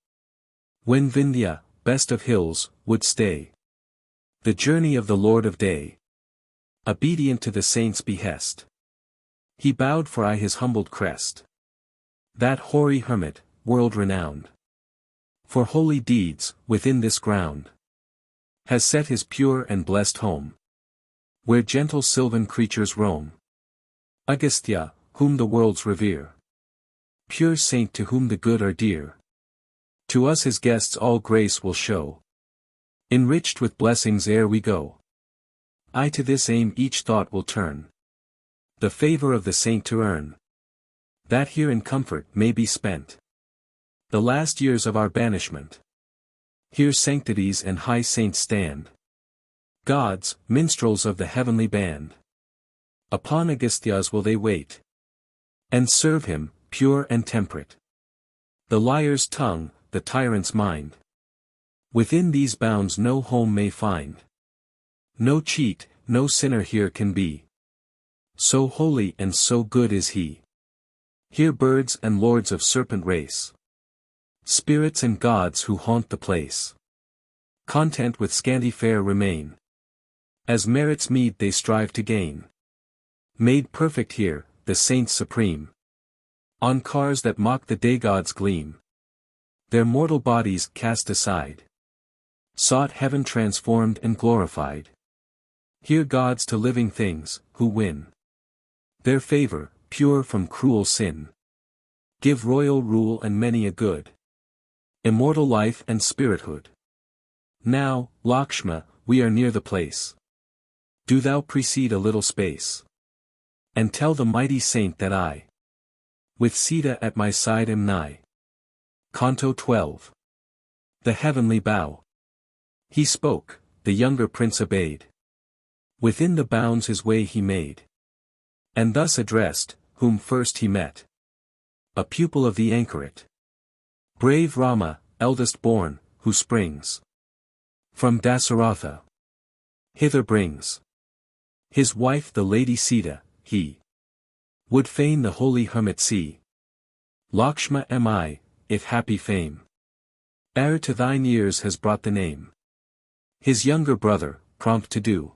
When Vindhya, best of hills, would stay the journey of the Lord of Day, obedient to the saint's behest, he bowed for aye his humbled crest. That hoary hermit, world-renowned for holy deeds, within this ground has set his pure and blessed home, where gentle sylvan creatures roam. Agastya, whom the worlds revere, pure saint to whom the good are dear, to us his guests all grace will show, enriched with blessings ere we go. I to this aim each thought will turn, the favor of the saint to earn, that here in comfort may be spent the last years of our banishment. Here sanctities and high saints stand, gods, minstrels of the heavenly band. Upon Agastya's will they wait, and serve him, pure and temperate. The liar's tongue, the tyrant's mind, within these bounds no home may find. No cheat, no sinner here can be, so holy and so good is he. Here birds and lords of serpent race, spirits and gods who haunt the place, content with scanty fare remain, as merits meet they strive to gain. Made perfect here, the saints supreme, on cars that mock the day gods gleam, their mortal bodies cast aside, sought heaven transformed and glorified. Here gods to living things, who win their favor, pure from cruel sin, give royal rule and many a good, immortal life and spirithood. Now, Lakshma, we are near the place. Do thou precede a little space, and tell the mighty saint that I, with Sita at my side am nigh. Canto 12. The Heavenly Bow. He spoke, the younger prince obeyed. Within the bounds his way he made, and thus addressed, whom first he met. A pupil of the anchoret. Brave Rama, eldest born, who springs from Dasaratha, hither brings his wife the lady Sita. He would fain the holy hermit see. Lakshma am I, if happy fame ere to thine ears has brought the name. His younger brother, prompt to do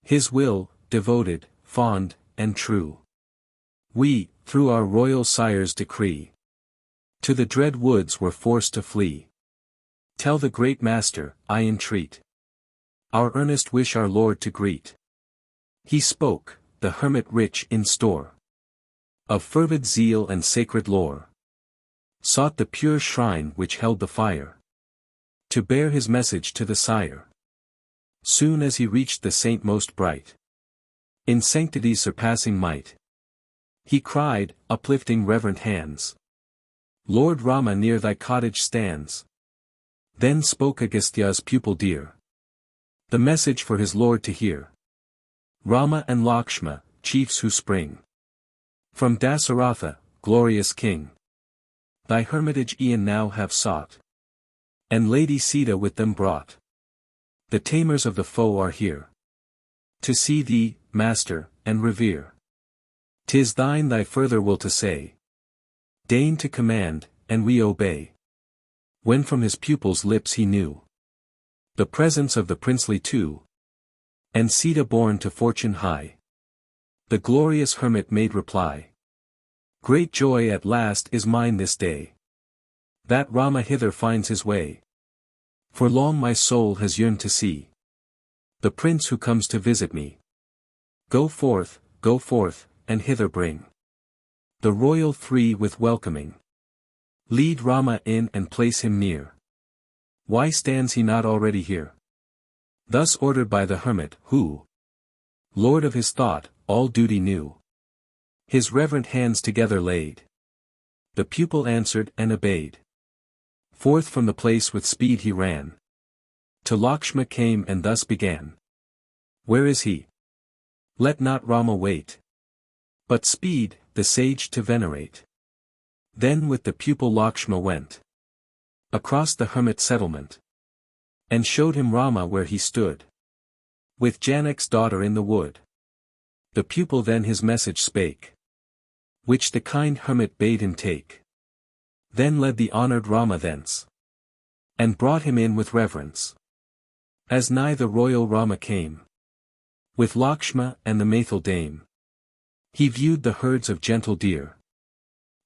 his will, devoted, fond, and true. We, through our royal sire's decree, to the dread woods were forced to flee. Tell the great master, I entreat, our earnest wish our lord to greet. He spoke, the hermit rich in store of fervid zeal and sacred lore, sought the pure shrine which held the fire, to bear his message to the sire. Soon as he reached the saint most bright, in sanctity surpassing might, He cried, uplifting reverent hands. Lord Rama near thy cottage stands. Then spoke Agastya's pupil dear. The message for his lord to hear. Rama and Lakshma, chiefs who spring from Dasaratha, glorious king. Thy hermitage e'en now have sought. And Lady Sita with them brought. The tamers of the foe are here. To see thee, master, and revere. 'Tis thine thy further will to say. Deign to command, and we obey. When from his pupil's lips he knew the presence of the princely two, and Sita born to fortune high, the glorious hermit made reply. Great joy at last is mine this day, that Rama hither finds his way. For long my soul has yearned to see the prince who comes to visit me. Go forth, and hither bring the royal three with welcoming. Lead Rama in and place him near. Why stands he not already here? Thus ordered by the hermit, who, lord of his thought, all duty knew. His reverent hands together laid. The pupil answered and obeyed. Forth from the place with speed he ran. To Lakshma came and thus began. Where is he? Let not Rama wait, but speed, the sage to venerate. Then with the pupil Lakshma went across the hermit settlement, and showed him Rama where he stood, with Janak's daughter in the wood. The pupil then his message spake, which the kind hermit bade him take. Then led the honored Rama thence, and brought him in with reverence. As nigh the royal Rama came, with Lakshma and the Maithil dame, he viewed the herds of gentle deer,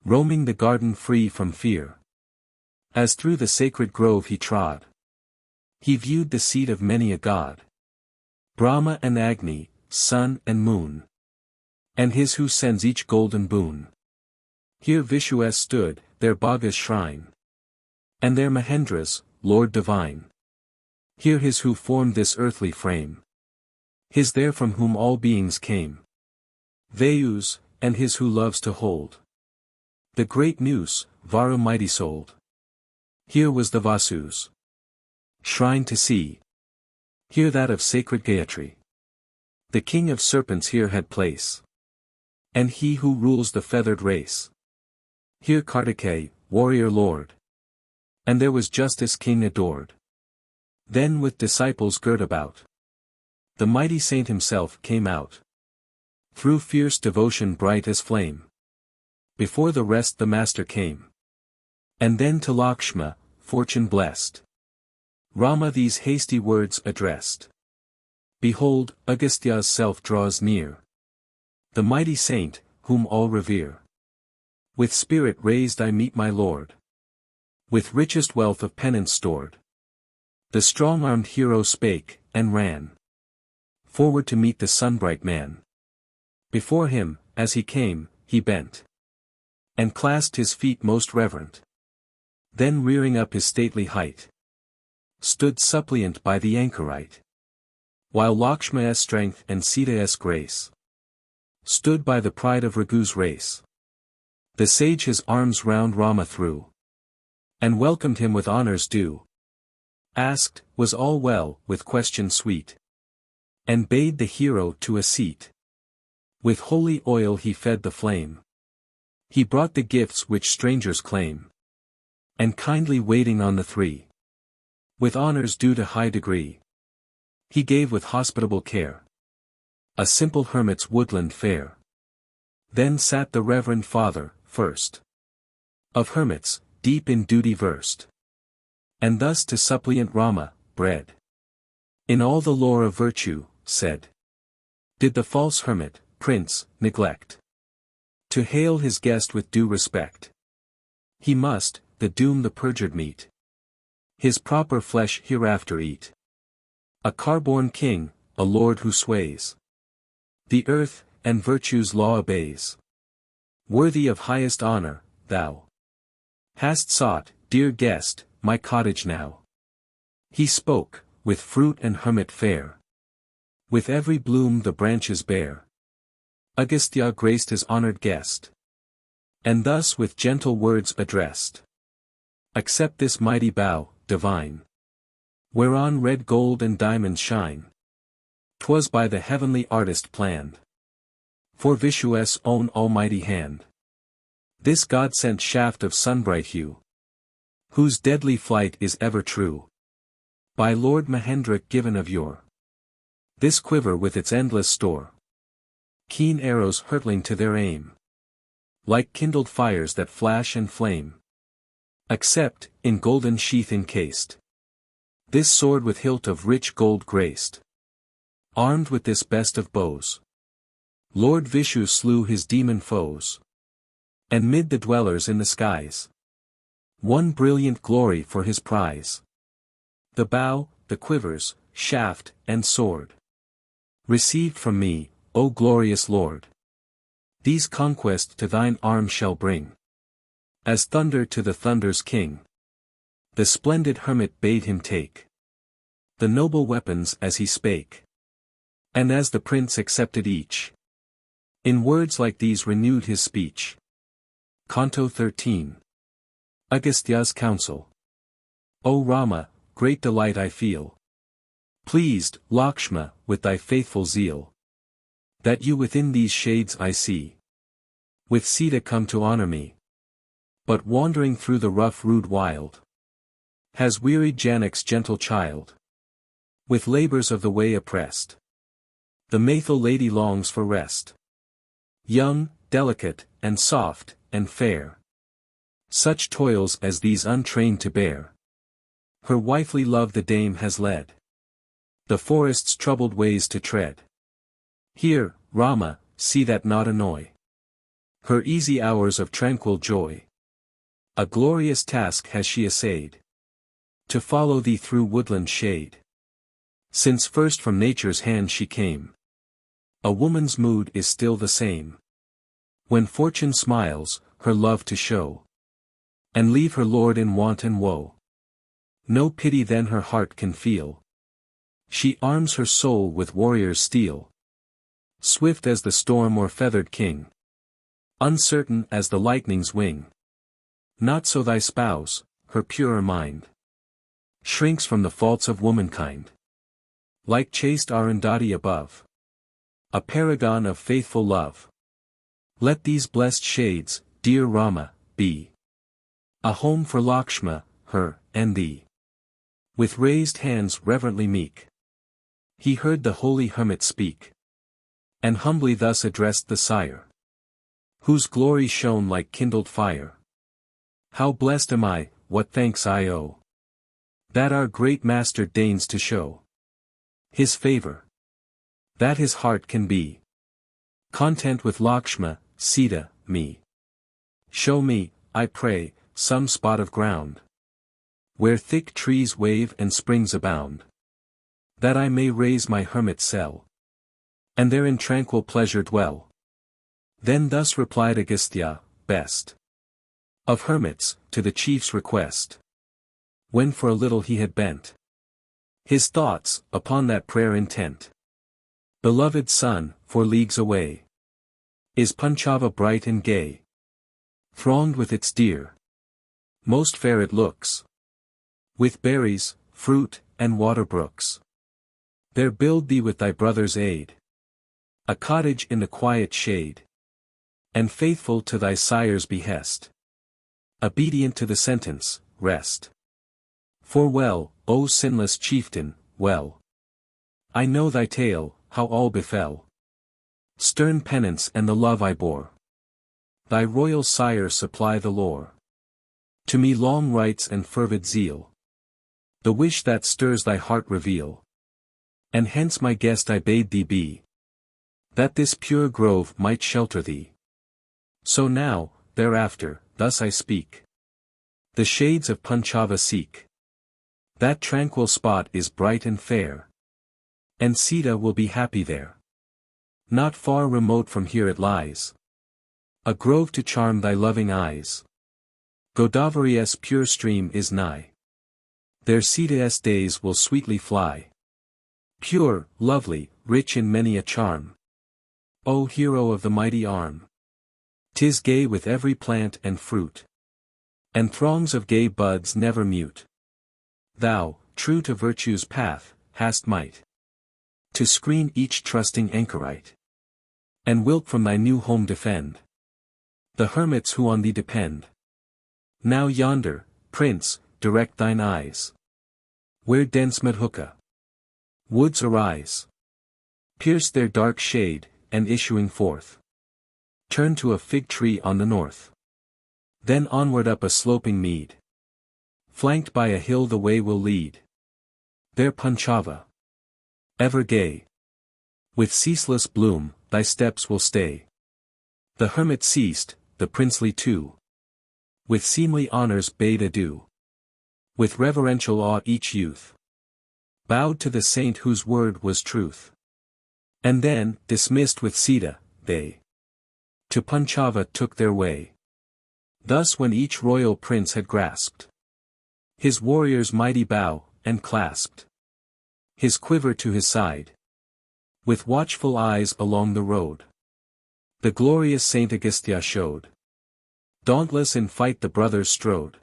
roaming the garden free from fear. As through the sacred grove he trod, he viewed the seat of many a god, Brahma and Agni, sun and moon, and his who sends each golden boon. Here Vishuas stood, there Bhaga's shrine, and there Mahendra's, Lord divine. Here his who formed this earthly frame, his there from whom all beings came, Vayus, and his who loves to hold the great noose, Varu mighty souled. Here was the Vasu's shrine to see, here that of sacred Gayatri. The king of serpents here had place, and he who rules the feathered race. Here Kartikeya, warrior lord, and there was justice king adored. Then with disciples girt about, the mighty saint himself came out, through fierce devotion bright as flame. Before the rest the master came, and then to Lakshma, fortune blessed, Rama these hasty words addressed. Behold, Agastya's self draws near, the mighty saint, whom all revere. With spirit raised I meet my lord, with richest wealth of penance stored. The strong-armed hero spake, and ran forward to meet the sunbright man. Before him, as he came, he bent, and clasped his feet most reverent. Then rearing up his stately height, stood suppliant by the anchorite. While Lakshma's strength and Sita's grace stood by the pride of Raghu's race. The sage his arms round Rama threw, and welcomed him with honors due. Asked, was all well, with question sweet, and bade the hero to a seat. With holy oil he fed the flame. He brought the gifts which strangers claim, and kindly waiting on the three, with honors due to high degree, he gave with hospitable care a simple hermit's woodland fare. Then sat the reverend father, first of hermits, deep in duty versed, and thus to suppliant Rama, bred in all the lore of virtue, said, did the false hermit, prince, neglect to hail his guest with due respect, he must, the doom the perjured meet, his proper flesh hereafter eat. A car-born king, a lord who sways the earth, and virtue's law obeys. Worthy of highest honor, thou hast sought, dear guest, my cottage now. He spoke, with fruit and hermit fair, with every bloom the branches bear. Agastya graced his honored guest. And thus with gentle words addressed. Accept this mighty bow, divine. Whereon red gold and diamonds shine. 'Twas by the heavenly artist planned. For Vishu's own almighty hand. This God-sent shaft of sunbright hue. Whose deadly flight is ever true. By Lord Mahendra given of yore. This quiver with its endless store. Keen arrows hurtling to their aim. Like kindled fires that flash and flame. Accept, in golden sheath encased. This sword with hilt of rich gold graced. Armed with this best of bows. Lord Vishu slew his demon foes. And mid the dwellers in the skies. Won brilliant glory for his prize. The bow, the quivers, shaft, and sword. Received from me, O glorious Lord. These conquests to thine arms shall bring. As thunder to the thunder's king. The splendid hermit bade him take. The noble weapons as he spake. And as the prince accepted each. In words like these renewed his speech. Canto 13. Agastya's Counsel. O Rama, great delight I feel. Pleased, Lakshma, with thy faithful zeal. That you within these shades I see. With Sita come to honor me. But wandering through the rough rude wild. Has wearied Janak's gentle child. With labors of the way oppressed. The Maithil lady longs for rest. Young, delicate, and soft, and fair. Such toils as these untrained to bear. Her wifely love the dame has led. The forest's troubled ways to tread. Here, Rama, see that not annoy. Her easy hours of tranquil joy. A glorious task has she essayed. To follow thee through woodland shade. Since first from nature's hand she came. A woman's mood is still the same. When fortune smiles, her love to show. And leave her lord in want and woe. No pity then her heart can feel. She arms her soul with warrior's steel. Swift as the storm or feathered king. Uncertain as the lightning's wing. Not so thy spouse, her purer mind. Shrinks from the faults of womankind. Like chaste Arundhati above. A paragon of faithful love. Let these blessed shades, dear Rama, be. A home for Lakshma, her, and thee. With raised hands reverently meek. He heard the holy hermit speak. And humbly thus addressed the sire. Whose glory shone like kindled fire. How blessed am I, what thanks I owe. That our great master deigns to show. His favor. That his heart can be. Content with Lakshma, Sita, me. Show me, I pray, some spot of ground. Where thick trees wave and springs abound. That I may raise my hermit cell. And there in tranquil pleasure dwell. Then thus replied Agastya, best of hermits, to the chief's request. When for a little he had bent his thoughts, upon that prayer intent. Beloved son, for leagues away. Is Panchava bright and gay. Thronged with its deer. Most fair it looks. With berries, fruit, and water brooks. There build thee with thy brother's aid. A cottage in the quiet shade. And faithful to thy sire's behest. Obedient to the sentence, rest. For well, O sinless chieftain, well. I know thy tale, how all befell. Stern penance and the love I bore. Thy royal sire supply the lore. To me long rites and fervid zeal. The wish that stirs thy heart reveal. And hence my guest I bade thee be. That this pure grove might shelter thee. So now, thereafter, thus I speak. The shades of Panchava seek. That tranquil spot is bright and fair. And Sita will be happy there. Not far remote from here it lies. A grove to charm thy loving eyes. Godavari's pure stream is nigh. There Sita's days will sweetly fly. Pure, lovely, rich in many a charm. O hero of the mighty arm! 'Tis gay with every plant and fruit, and throngs of gay buds never mute. Thou, true to virtue's path, hast might to screen each trusting anchorite, and wilt from thy new home defend the hermits who on thee depend. Now yonder, Prince, direct thine eyes, where dense Madhuka woods arise, pierce their dark shade, and issuing forth, turn to a fig tree on the north. Then onward up a sloping mead, flanked by a hill the way will lead. There Panchava, ever gay, with ceaseless bloom, thy steps will stay. The hermit ceased, the princely too, with seemly honors bade adieu. With reverential awe each youth bowed to the saint whose word was truth. And then, dismissed with Sita, they to Panchava took their way. Thus when each royal prince had grasped his warrior's mighty bow, and clasped his quiver to his side, with watchful eyes along the road, the glorious Saint Agastya showed. Dauntless in fight the brothers strode,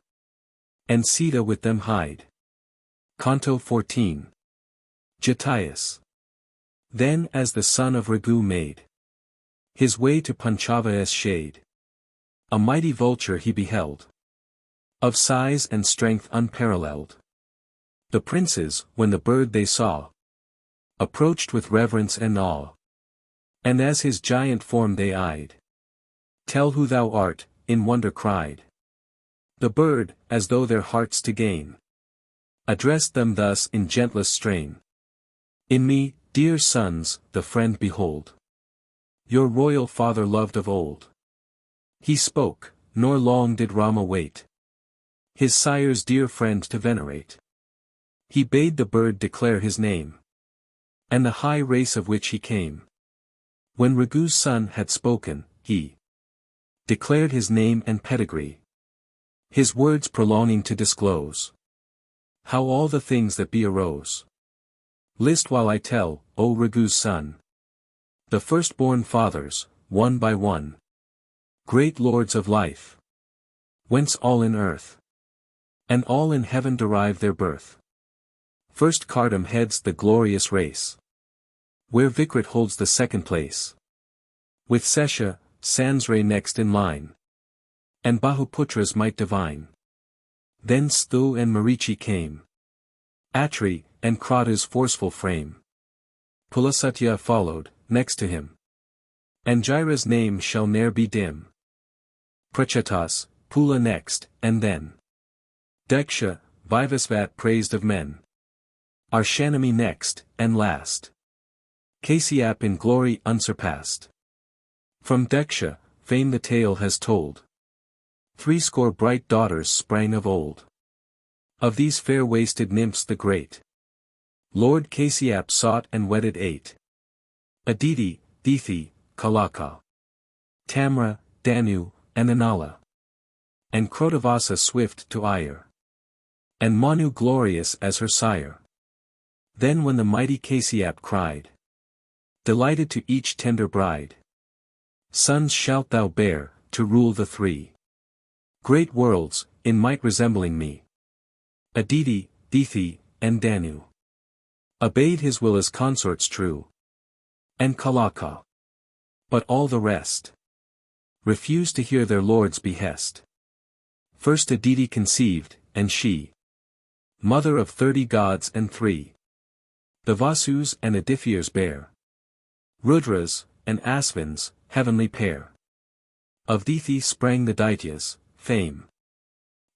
and Sita with them hied. Canto 14. Jatayus. Then as the son of Raghu made his way to Panchava's shade, a mighty vulture he beheld, of size and strength unparalleled. The princes, when the bird they saw, approached with reverence and awe, and as his giant form they eyed, "Tell who thou art," in wonder cried. The bird, as though their hearts to gain, addressed them thus in gentlest strain. "In me, dear sons, the friend behold, your royal father loved of old." He spoke, nor long did Rama wait his sire's dear friend to venerate. He bade the bird declare his name, and the high race of which he came. When Raghu's son had spoken, he declared his name and pedigree, his words prolonging to disclose how all the things that be arose. List while I tell, O Raghu's son, the firstborn fathers, one by one, great lords of life, whence all in earth and all in heaven derive their birth. First Kardam heads the glorious race, where Vikrat holds the second place, with Sesha, Sansray next in line, and Bahuputras might divine. Then Stu and Marichi came, Atri, and Krata's forceful frame. Pulasatya followed, next to him, and Jaira's name shall ne'er be dim. Prachetas, Pula next, and then Deksha, Vivasvat praised of men. Arshanami next, and last Kasyap in glory unsurpassed. From Deksha, fame the tale has told, 60 bright daughters sprang of old. Of these fair-waisted nymphs the great Lord Kasyap sought and wedded 8. Aditi, Dithi, Kalaka, Tamra, Danu, and Anala, and Krotavasa swift to ire, and Manu glorious as her sire. Then when the mighty Kasyap cried, delighted to each tender bride, sons shalt thou bear, to rule the 3 great worlds, in might resembling me. Aditi, Dithi, and Danu obeyed his will as consorts true, and Kalaka, but all the rest refused to hear their lord's behest. First Aditi conceived, and she, mother of 30 gods and 3 the Vasus and Adithyas bare, Rudras, and Asvins, heavenly pair. Of Dithi sprang the Daityas, fame,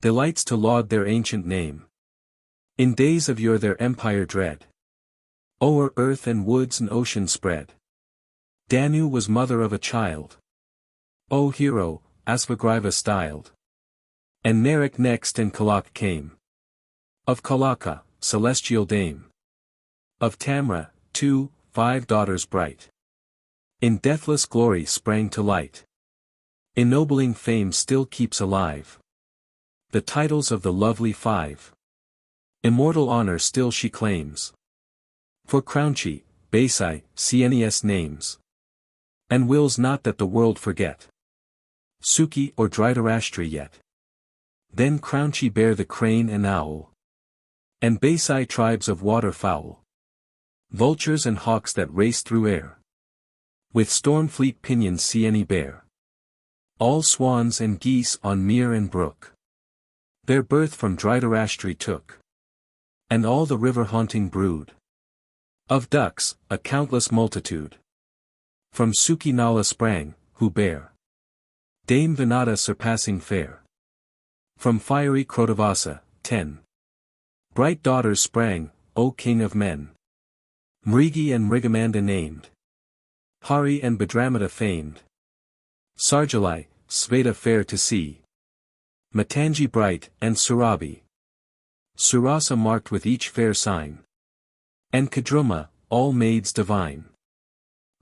delights to laud their ancient name. In days of yore their empire dread, o'er earth and woods and ocean spread. Danu was mother of a child, O hero, Asvagriva styled. And Narak next and Kalak came. Of Kalaka, celestial dame. Of Tamra, 5 daughters bright. In deathless glory sprang to light. Ennobling fame still keeps alive the titles of the lovely 5. Immortal honor still she claims. For Crownchi, Basai, CNES names. and wills not that the world forget Suki or Dhritarashtra yet. Then Crounchy bear the crane and owl, and Basai tribes of waterfowl, vultures and hawks that race through air, with storm-fleet pinions see any bear. All swans and geese on mere and brook, their birth from Dhritarashtra took, and all the river-haunting brood of ducks, a countless multitude, from Suki Nala sprang, who bear Dame Vinata surpassing fair. From fiery Krodavasa, 10 bright daughters sprang, O king of men. Mrigi and Mrigamanda named, Hari and Bhadramata famed, Sarjalai, Sveta fair to see, Matangi bright, and Surabhi, Surasa marked with each fair sign, and Kadruma, all maids divine.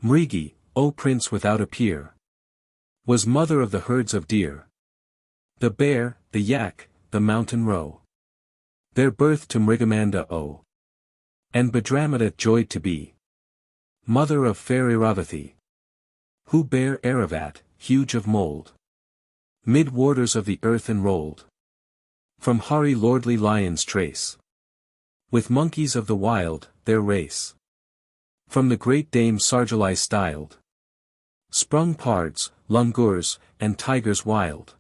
Mrigi, O prince without a peer, was mother of the herds of deer, the bear, the yak, the mountain roe, their birth to Mrigamanda owe, and Bhadramata joyed to be mother of fair Iravathi, who bare Aravat, huge of mould, mid warders of the earth enrolled, from Hari lordly lions trace, with monkeys of the wild, their race, from the great dame Sarjalai styled, sprung pards, langurs, and tigers wild.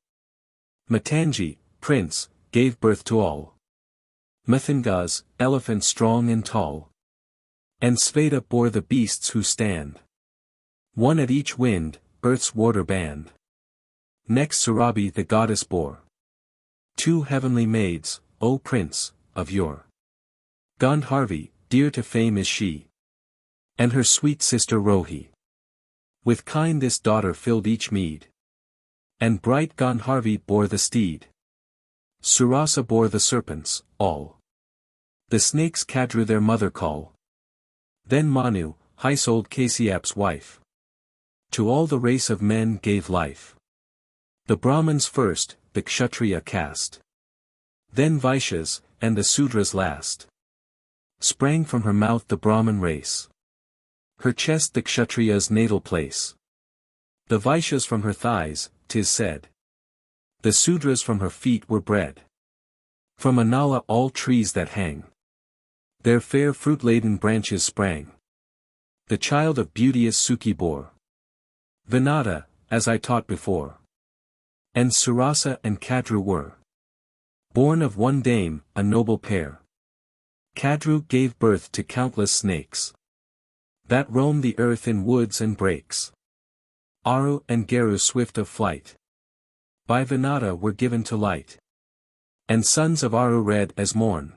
Matangi, prince, gave birth to all Mathangas, elephants strong and tall, and Sveta bore the beasts who stand, one at each wind, earth's water band. Next Surabhi the goddess bore two heavenly maids, O prince, of yore. Gandharvi, dear to fame is she, and her sweet sister Rohi. With kine this daughter filled each mead, and bright Gandharvi bore the steed. Surasa bore the serpents, all. The snakes Kadru their mother call. Then Manu, high-souled Kasyap's wife, to all the race of men gave life. The Brahmins first, the Kshatriya caste, then Vaishyas, and the Sudras last. Sprang from her mouth the Brahmin race, her chest the Kshatriya's natal place. The Vaishyas from her thighs, 'tis said, the Sudras from her feet were bred. From Anala all trees that hang, their fair fruit-laden branches sprang. The child of beauteous Suki bore Vinata, as I taught before, and Surasa and Kadru were born of one dame, a noble pair. Kadru gave birth to countless snakes that roam the earth in woods and brakes. Aru and Geru swift of flight, by Vinata were given to light, and sons of Aru red as morn.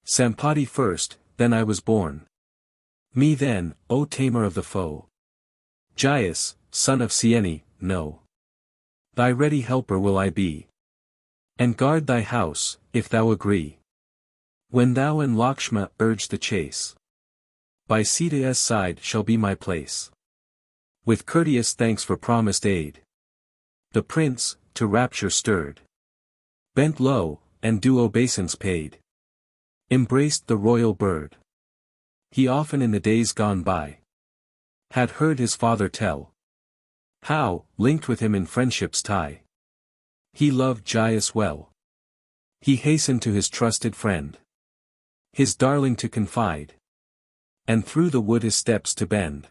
Sampati first, then I was born. Me then, O tamer of the foe. Jayas, son of Sieni, know. Thy ready helper will I be, and guard thy house, if thou agree. When thou and Lakshma urge the chase, by Sita's side shall be my place. With courteous thanks for promised aid, the prince, to rapture stirred, bent low, and due obeisance paid. Embraced the royal bird. He often in the days gone by had heard his father tell how, linked with him in friendship's tie, he loved Jayas well. He hastened to his trusted friend, his darling to confide, and through the wood his steps to bend.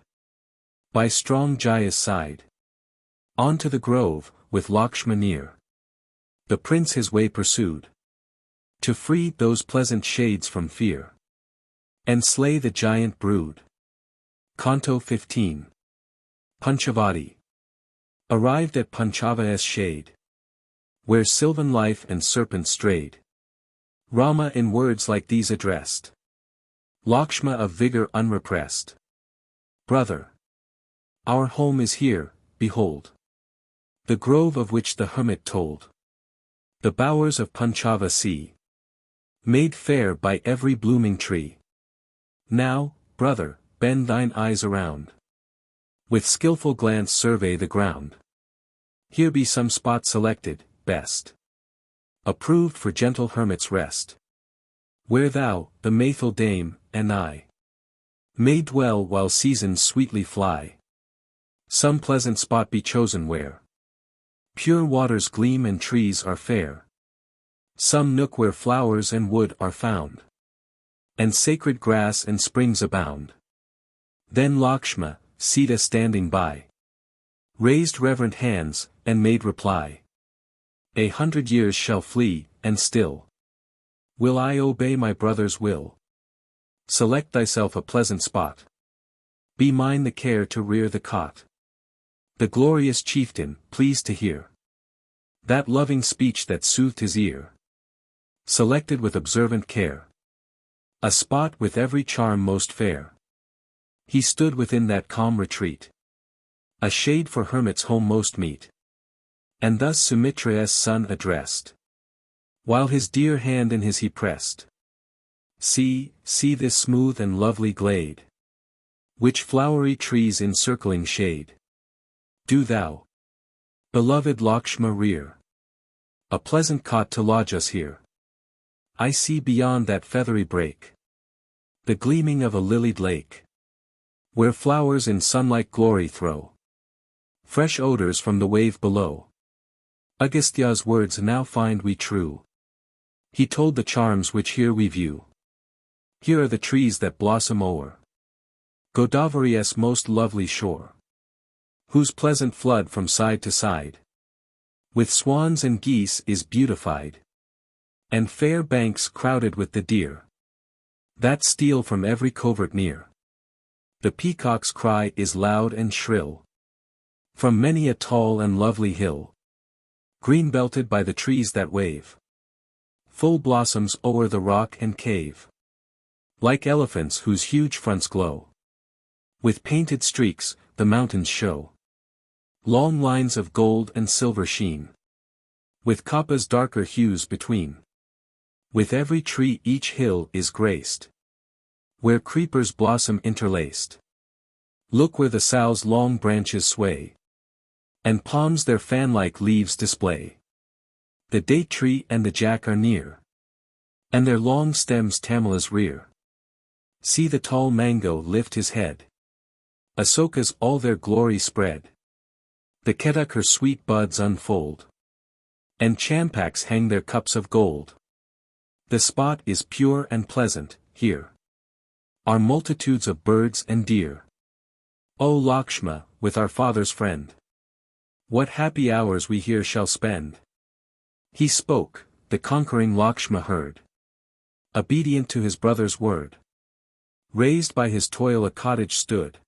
By strong Jayas' side, on to the grove, with Lakshma near, the prince his way pursued, to free those pleasant shades from fear, and slay the giant brood. Canto 15. Panchavati. Arrived at Panchava's shade, where sylvan life and serpent strayed, Rama in words like these addressed Lakshma of vigor unrepressed. Brother, our home is here, behold, the grove of which the hermit told, the bowers of Panchava see, made fair by every blooming tree. Now, brother, bend thine eyes around, with skillful glance survey the ground. Here be some spot selected, best, approved for gentle hermit's rest, where thou, the Maithil dame, and I may dwell while seasons sweetly fly. Some pleasant spot be chosen where pure waters gleam and trees are fair. Some nook where flowers and wood are found, and sacred grass and springs abound. Then Lakshma, Sita standing by, raised reverent hands, and made reply. 100 years shall flee, and still will I obey my brother's will. Select thyself a pleasant spot. Be mine the care to rear the cot. The glorious chieftain, pleased to hear that loving speech that soothed his ear, selected with observant care a spot with every charm most fair. He stood within that calm retreat, a shade for hermit's home most meet. And thus Sumitra's son addressed, while his dear hand in his he pressed. See this smooth and lovely glade, which flowery trees encircling shade. Do thou, beloved Lakshma, rear a pleasant cot to lodge us here. I see beyond that feathery brake the gleaming of a lilied lake, where flowers in sunlight glory throw fresh odors from the wave below. Agastya's words now find we true. He told the charms which here we view. Here are the trees that blossom o'er Godavari's most lovely shore, whose pleasant flood from side to side with swans and geese is beautified, and fair banks crowded with the deer that steal from every covert near. The peacock's cry is loud and shrill from many a tall and lovely hill, green-belted by the trees that wave full blossoms o'er the rock and cave, like elephants whose huge fronts glow with painted streaks. The mountains show long lines of gold and silver sheen, with coppa's darker hues between. With every tree each hill is graced, where creepers blossom interlaced. Look where the sow's long branches sway, and palms their fan-like leaves display. The date tree and the jack are near, and their long stems tamelas rear. See the tall mango lift his head. Asokas all their glory spread. The kedak her sweet buds unfold, and champaks hang their cups of gold. The spot is pure and pleasant, here are multitudes of birds and deer. O Lakshma, with our father's friend, what happy hours we here shall spend. He spoke, the conquering Lakshma heard, obedient to his brother's word. Raised by his toil a cottage stood,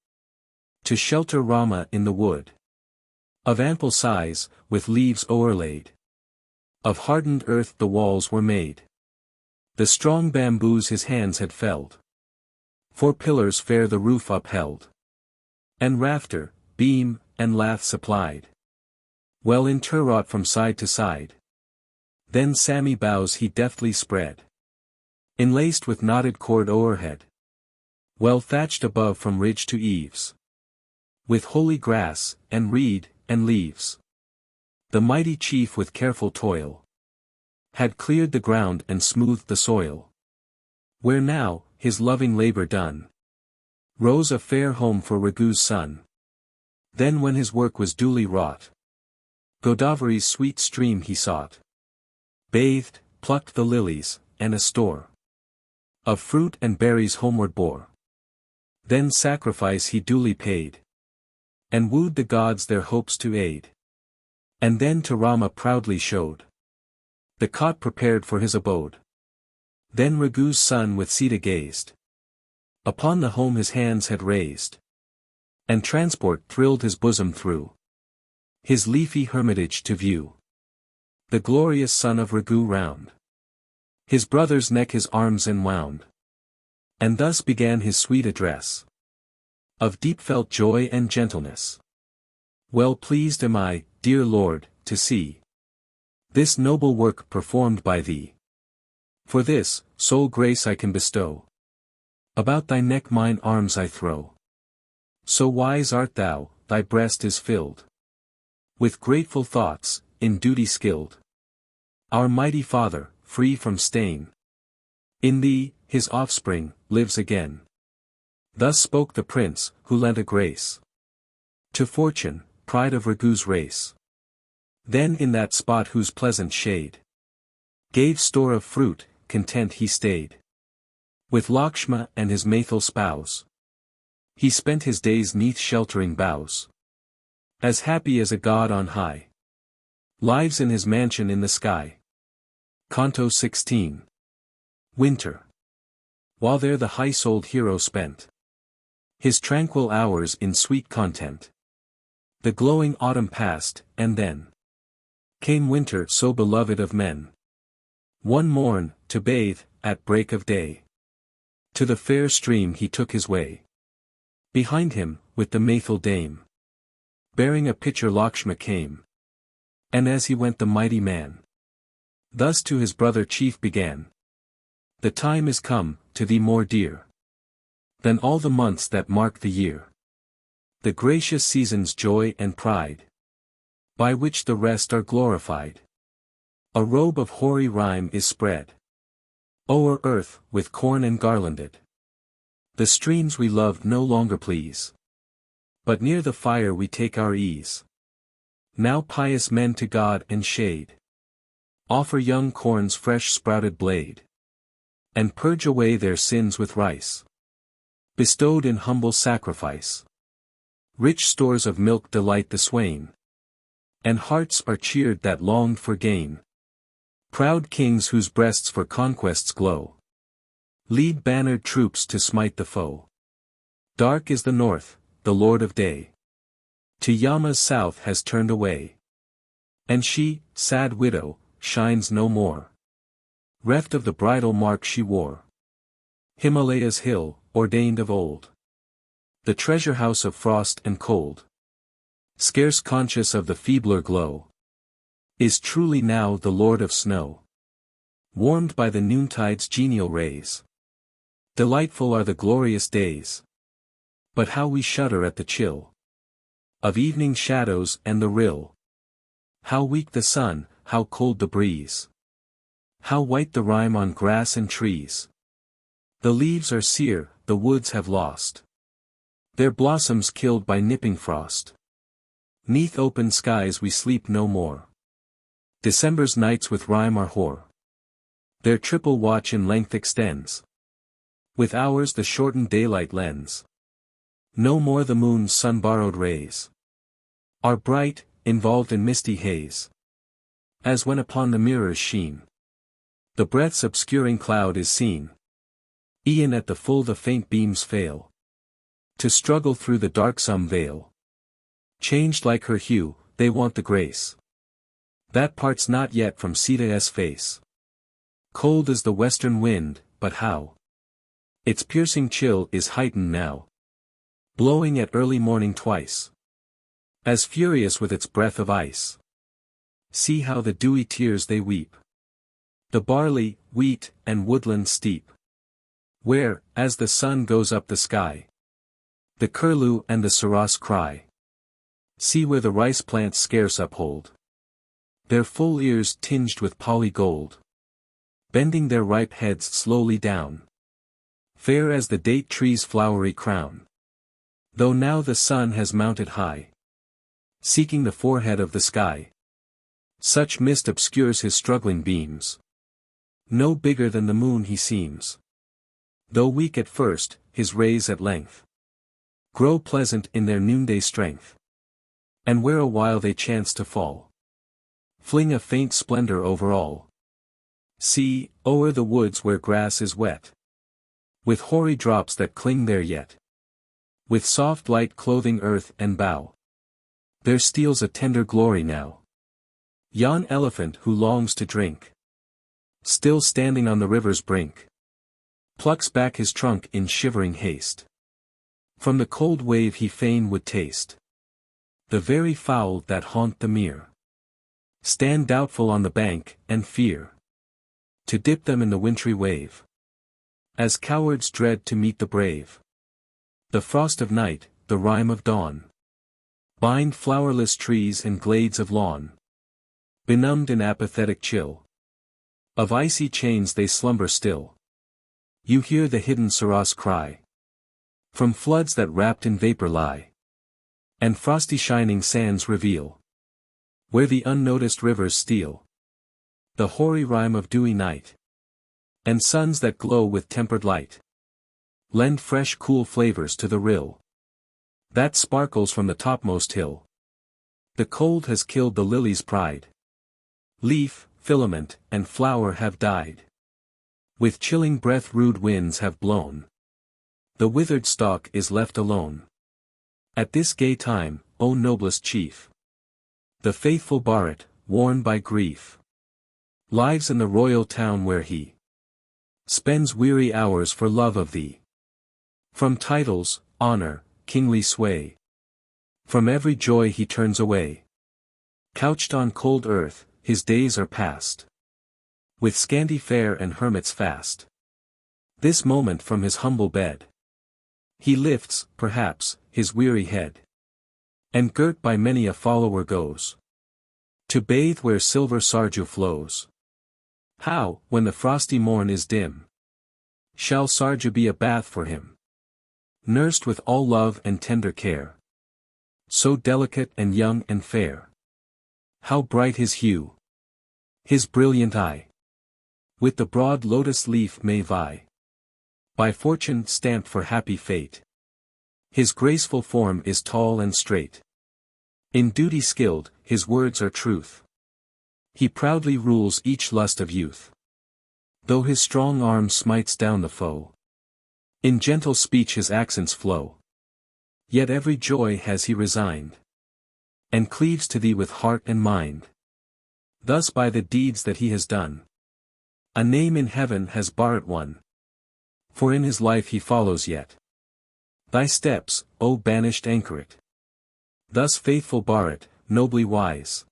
to shelter Rama in the wood. Of ample size, with leaves o'erlaid. Of hardened earth the walls were made. The strong bamboos his hands had felled. 4 pillars fair the roof upheld. And rafter, beam, and lath supplied. Well interwrought from side to side. Then sammy boughs he deftly spread, enlaced with knotted cord o'erhead. Well thatched above from ridge to eaves, with holy grass, and reed, and leaves. The mighty chief with careful toil had cleared the ground and smoothed the soil, where now, his loving labor done, rose a fair home for Raghu's son. Then when his work was duly wrought, Godavari's sweet stream he sought, bathed, plucked the lilies, and a store of fruit and berries homeward bore. Then sacrifice he duly paid, and wooed the gods their hopes to aid. And then to Rama proudly showed the cot prepared for his abode. Then Raghu's son with Sita gazed upon the home his hands had raised, and transport thrilled his bosom through his leafy hermitage to view the glorious son of Raghu round his brother's neck his arms enwound. And thus began his sweet address of deep-felt joy and gentleness. Well pleased am I, dear Lord, to see this noble work performed by thee. For this, sole grace I can bestow. About thy neck mine arms I throw. So wise art thou, thy breast is filled with grateful thoughts, in duty skilled. Our mighty Father, free from stain, in thee, his offspring, lives again. Thus spoke the prince, who lent a grace To fortune, pride of Raghu's race. Then in that spot whose pleasant shade gave store of fruit, content he stayed. With Lakshma and his Maithil spouse, he spent his days 'neath sheltering boughs. As happy as a god on high lives in his mansion in the sky. Canto 16. Winter. While there the high-souled hero spent his tranquil hours in sweet content. The glowing autumn passed, and then came winter so beloved of men. One morn, to bathe, at break of day, to the fair stream he took his way. Behind him, with the Maithil dame, bearing a pitcher Lakshma came. And as he went the mighty man thus to his brother chief began. The time is come, to thee more dear than all the months that mark the year. The gracious season's joy and pride, by which the rest are glorified. A robe of hoary rhyme is spread o'er earth, with corn and garlanded. The streams we loved no longer please, but near the fire we take our ease. Now pious men to God and shade offer young corn's fresh sprouted blade, and purge away their sins with rice bestowed in humble sacrifice. Rich stores of milk delight the swain, and hearts are cheered that longed for gain. Proud kings whose breasts for conquests glow lead bannered troops to smite the foe. Dark is the north, the lord of day to Yama's south has turned away. And she, sad widow, shines no more, reft of the bridal mark she wore. Himalaya's hill, ordained of old, the treasure house of frost and cold, scarce conscious of the feebler glow, is truly now the lord of snow. Warmed by the noontide's genial rays, delightful are the glorious days. But how we shudder at the chill of evening shadows and the rill. How weak the sun, how cold the breeze, how white the rime on grass and trees. The leaves are sere, the woods have lost their blossoms killed by nipping frost. 'Neath open skies we sleep no more. December's nights with rime are hoar. Their triple watch in length extends, with hours the shortened daylight lends. No more the moon's sun-borrowed rays are bright, involved in misty haze, as when upon the mirror's sheen the breath's obscuring cloud is seen. E'en at the full the faint beams fail to struggle through the darksome veil. Changed like her hue, they want the grace that parts not yet from Sita's face. Cold is the western wind, but how its piercing chill is heightened now, blowing at early morning twice, as furious with its breath of ice. See how the dewy tears they weep, the barley, wheat, and woodland steep, where, as the sun goes up the sky, the curlew and the sarus cry. See where the rice plants scarce uphold their full ears tinged with poly gold, bending their ripe heads slowly down, fair as the date tree's flowery crown. Though now the sun has mounted high, seeking the forehead of the sky, such mist obscures his struggling beams. No bigger than the moon he seems. Though weak at first, his rays at length grow pleasant in their noonday strength. And where a while they chance to fall, fling a faint splendor over all. See, o'er the woods where grass is wet, with hoary drops that cling there yet, with soft light clothing earth and bough, there steals a tender glory now. Yon elephant who longs to drink, still standing on the river's brink, plucks back his trunk in shivering haste. From the cold wave he fain would taste. The very fowl that haunt the mere stand doubtful on the bank, and fear to dip them in the wintry wave, as cowards dread to meet the brave. The frost of night, the rime of dawn, bind flowerless trees and glades of lawn. Benumbed in apathetic chill of icy chains they slumber still. You hear the hidden sarus cry from floods that wrapped in vapor lie. And frosty shining sands reveal where the unnoticed rivers steal. The hoary rime of dewy night. And suns that glow with tempered light. Lend fresh cool flavors to the rill that sparkles from the topmost hill. The cold has killed the lily's pride. Leaf, filament, and flower have died. With chilling breath rude winds have blown. The withered stalk is left alone. At this gay time, O noblest chief, the faithful Bharat, worn by grief, lives in the royal town where he spends weary hours for love of thee. From titles, honor, kingly sway, from every joy he turns away. Couched on cold earth, his days are past, with scanty fare and hermit's fast. This moment from his humble bed, he lifts, perhaps, his weary head. And girt by many a follower goes to bathe where silver Sarju flows. How, when the frosty morn is dim, shall Sarju be a bath for him? Nursed with all love and tender care. So delicate and young and fair. How bright his hue, his brilliant eye, with the broad lotus leaf may vie. By fortune stamped for happy fate. His graceful form is tall and straight. In duty skilled, his words are truth. He proudly rules each lust of youth. Though his strong arm smites down the foe, in gentle speech his accents flow. Yet every joy has he resigned, and cleaves to thee with heart and mind. Thus by the deeds that he has done, a name in heaven has Bharat won. For in his life he follows yet thy steps, O banished anchoret. Thus faithful Bharat, nobly wise,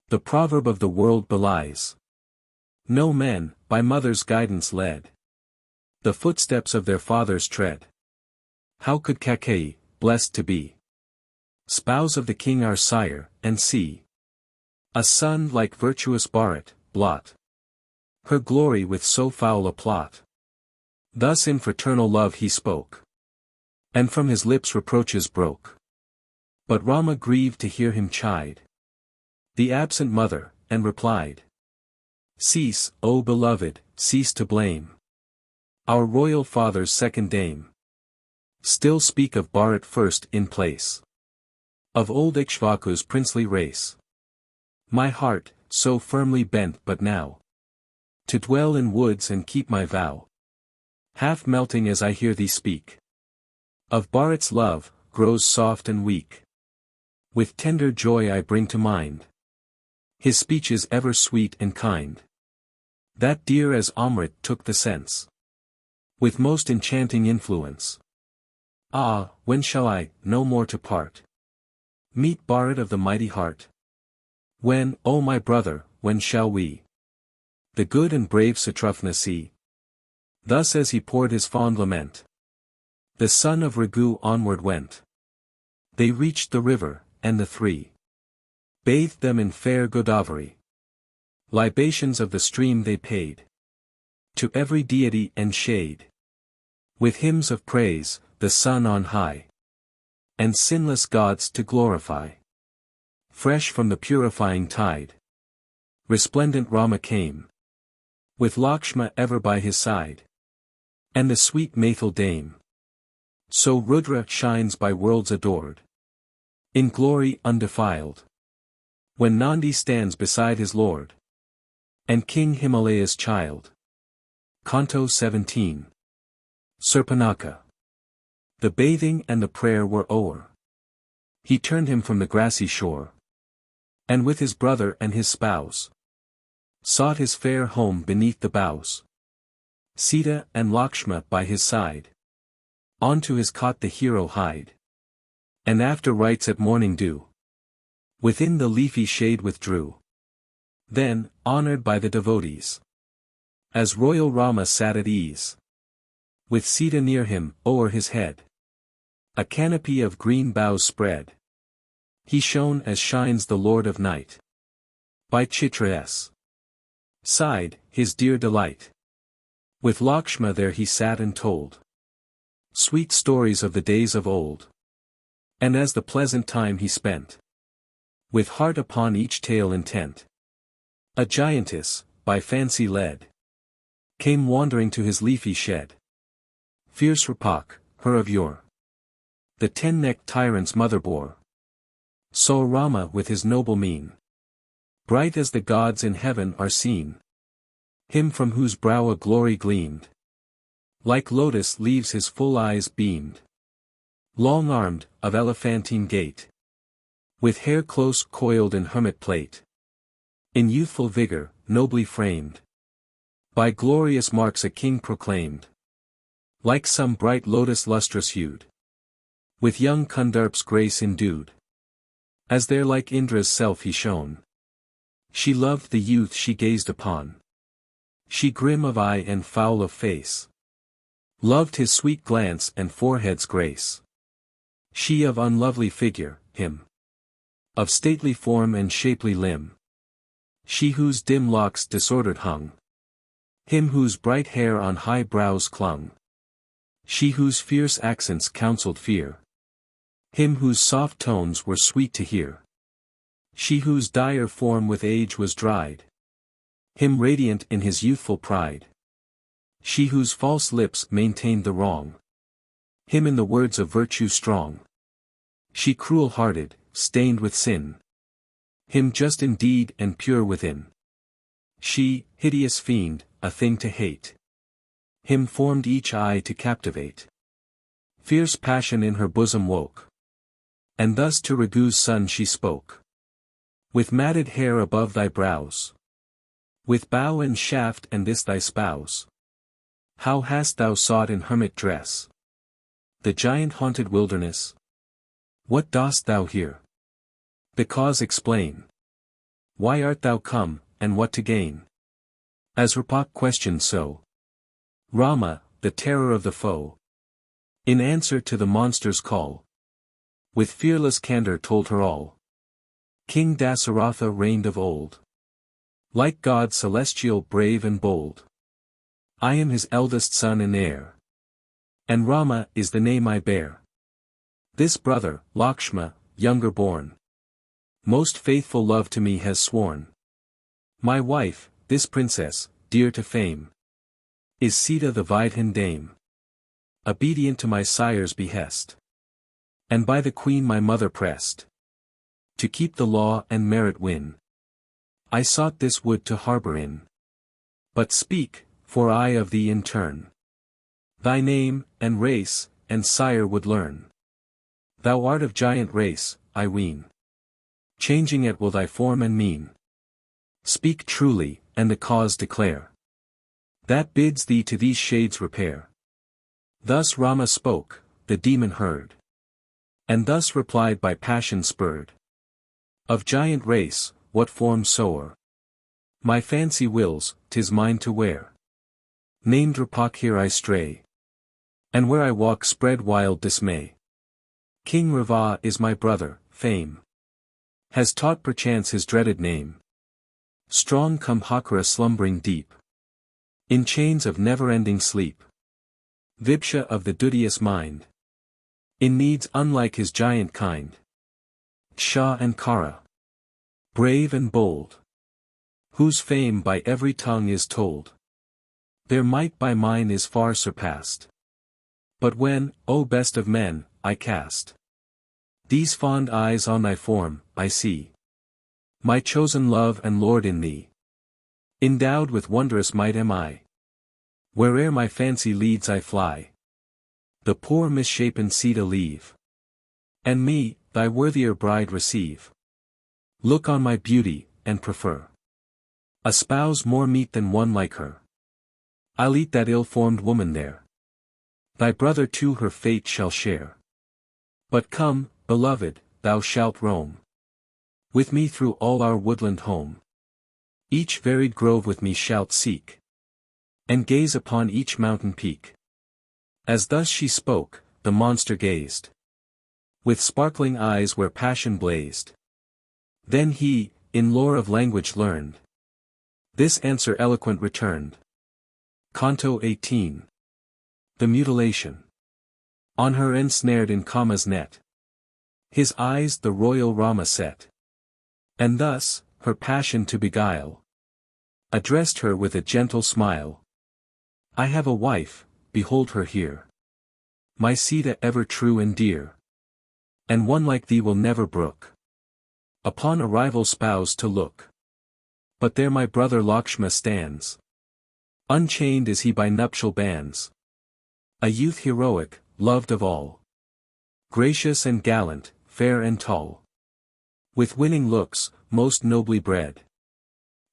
the proverb of the world belies. No men, by mother's guidance led, the footsteps of their fathers tread. How could Kakeyi, blessed to be spouse of the king our sire, and see a son like virtuous Bharat, blot her glory with so foul a plot? Thus in fraternal love he spoke, and from his lips reproaches broke. But Rama grieved to hear him chide the absent mother, and replied, Cease, O beloved, cease to blame our royal father's second dame. Still speak of Bharat first in place of old Ikshvaku's princely race. My heart, so firmly bent but now to dwell in woods and keep my vow, half melting as I hear thee speak of Bharat's love, grows soft and weak. With tender joy I bring to mind his speech is ever sweet and kind, that dear as Amrit took the sense, with most enchanting influence. Ah, when shall I, no more to part, meet Bharat of the mighty heart? When, O my brother, when shall we the good and brave Satrughna see? Thus as he poured his fond lament, the son of Raghu onward went. They reached the river, and the three bathed them in fair Godavari. Libations of the stream they paid to every deity and shade, with hymns of praise, the sun on high, and sinless gods to glorify. Fresh from the purifying tide, resplendent Rama came, with Lakshma ever by his side, and the sweet Maithil dame. So Rudra shines by worlds adored, in glory undefiled, when Nandi stands beside his lord, and King Himalaya's child. Canto 17. Surpanaka. The bathing and the prayer were o'er. He turned him from the grassy shore, and with his brother and his spouse sought his fair home beneath the boughs. Sita and Lakshma by his side, onto his cot the hero hied, and after rites at morning dew, within the leafy shade withdrew. Then, honored by the devotees, as royal Rama sat at ease, with Sita near him, o'er his head a canopy of green boughs spread. He shone as shines the Lord of Night, by Chitra's side, his dear delight. With Lakshma there he sat and told sweet stories of the days of old, And as the pleasant time he spent, with heart upon each tale intent, a giantess, by fancy led, came wandering to his leafy shed. Fierce Rapak, her of yore, the 10-necked tyrant's mother bore, saw Rama with his noble mien, bright as the gods in heaven are seen, him from whose brow a glory gleamed, like lotus leaves his full eyes beamed, long-armed, of elephantine gait, with hair close coiled in hermit plait, in youthful vigor, nobly framed, by glorious marks a king proclaimed, like some bright lotus lustrous-hued, with young Kundarp's grace endued, as there like Indra's self he shone. She loved the youth she gazed upon, she grim of eye and foul of face, loved his sweet glance and forehead's grace. She of unlovely figure, him of stately form and shapely limb, she whose dim locks disordered hung, him whose bright hair on high brows clung, she whose fierce accents counselled fear, him whose soft tones were sweet to hear, she whose dire form with age was dried, him radiant in his youthful pride, she whose false lips maintained the wrong, him in the words of virtue strong, she cruel-hearted, stained with sin, him just in deed and pure within, she, hideous fiend, a thing to hate, him formed each eye to captivate. Fierce passion in her bosom woke, and thus to Raghu's son she spoke. With matted hair above thy brows, with bow and shaft and this thy spouse, how hast thou sought in hermit dress the giant-haunted wilderness? What dost thou here? The cause explain. Why art thou come, and what to gain? As Rapak questioned so, Rama, the terror of the foe, in answer to the monster's call, with fearless candor told her all. King Dasaratha reigned of old, like God celestial, brave and bold. I am his eldest son and heir, and Rama is the name I bear. This brother, Lakshma, younger born, most faithful love to me has sworn. My wife, this princess, dear to fame, is Sita the Vaidhan dame, obedient to my sire's behest, and by the queen my mother pressed, to keep the law and merit win. I sought this wood to harbor in. But speak, for I of thee in turn thy name, and race, and sire would learn. Thou art of giant race, I ween, changing at will thy form and mien. Speak truly, and the cause declare, that bids thee to these shades repair. Thus Rama spoke, the demon heard, and thus replied by passion spurred. Of giant race, what form soe'er my fancy wills, 'tis mine to wear. Named Rapak here I stray, and where I walk spread wild dismay. King Rava is my brother, fame has taught perchance his dreaded name. Strong Kumbhakara slumbering deep, in chains of never-ending sleep. Vipsha of the duteous mind, in needs unlike his giant kind. Ksha and Kara, brave and bold, whose fame by every tongue is told. Their might by mine is far surpassed. But when, O best of men, I cast these fond eyes on thy form, I see my chosen love and Lord in thee. Endowed with wondrous might am I. Where'er my fancy leads I fly. The poor misshapen Sita leave, and me, thy worthier bride receive. Look on my beauty, and prefer a spouse more meet than one like her. I'll eat that ill-formed woman there. Thy brother too her fate shall share. But come, beloved, thou shalt roam with me through all our woodland home. Each varied grove with me shalt seek, and gaze upon each mountain peak. As thus she spoke, the monster gazed with sparkling eyes where passion blazed. Then he, in lore of language learned, this answer eloquent returned. Canto 18. The mutilation. On her ensnared in Kama's net, His eyes the royal Rama set. And thus, her passion to beguile, addressed her with a gentle smile. I have a wife, behold her here. My Sita ever true and dear. And one like thee will never brook upon a rival spouse to look. But there my brother Lakshma stands. Unchained is he by nuptial bands. A youth heroic, loved of all. Gracious and gallant, fair and tall. With winning looks, most nobly bred.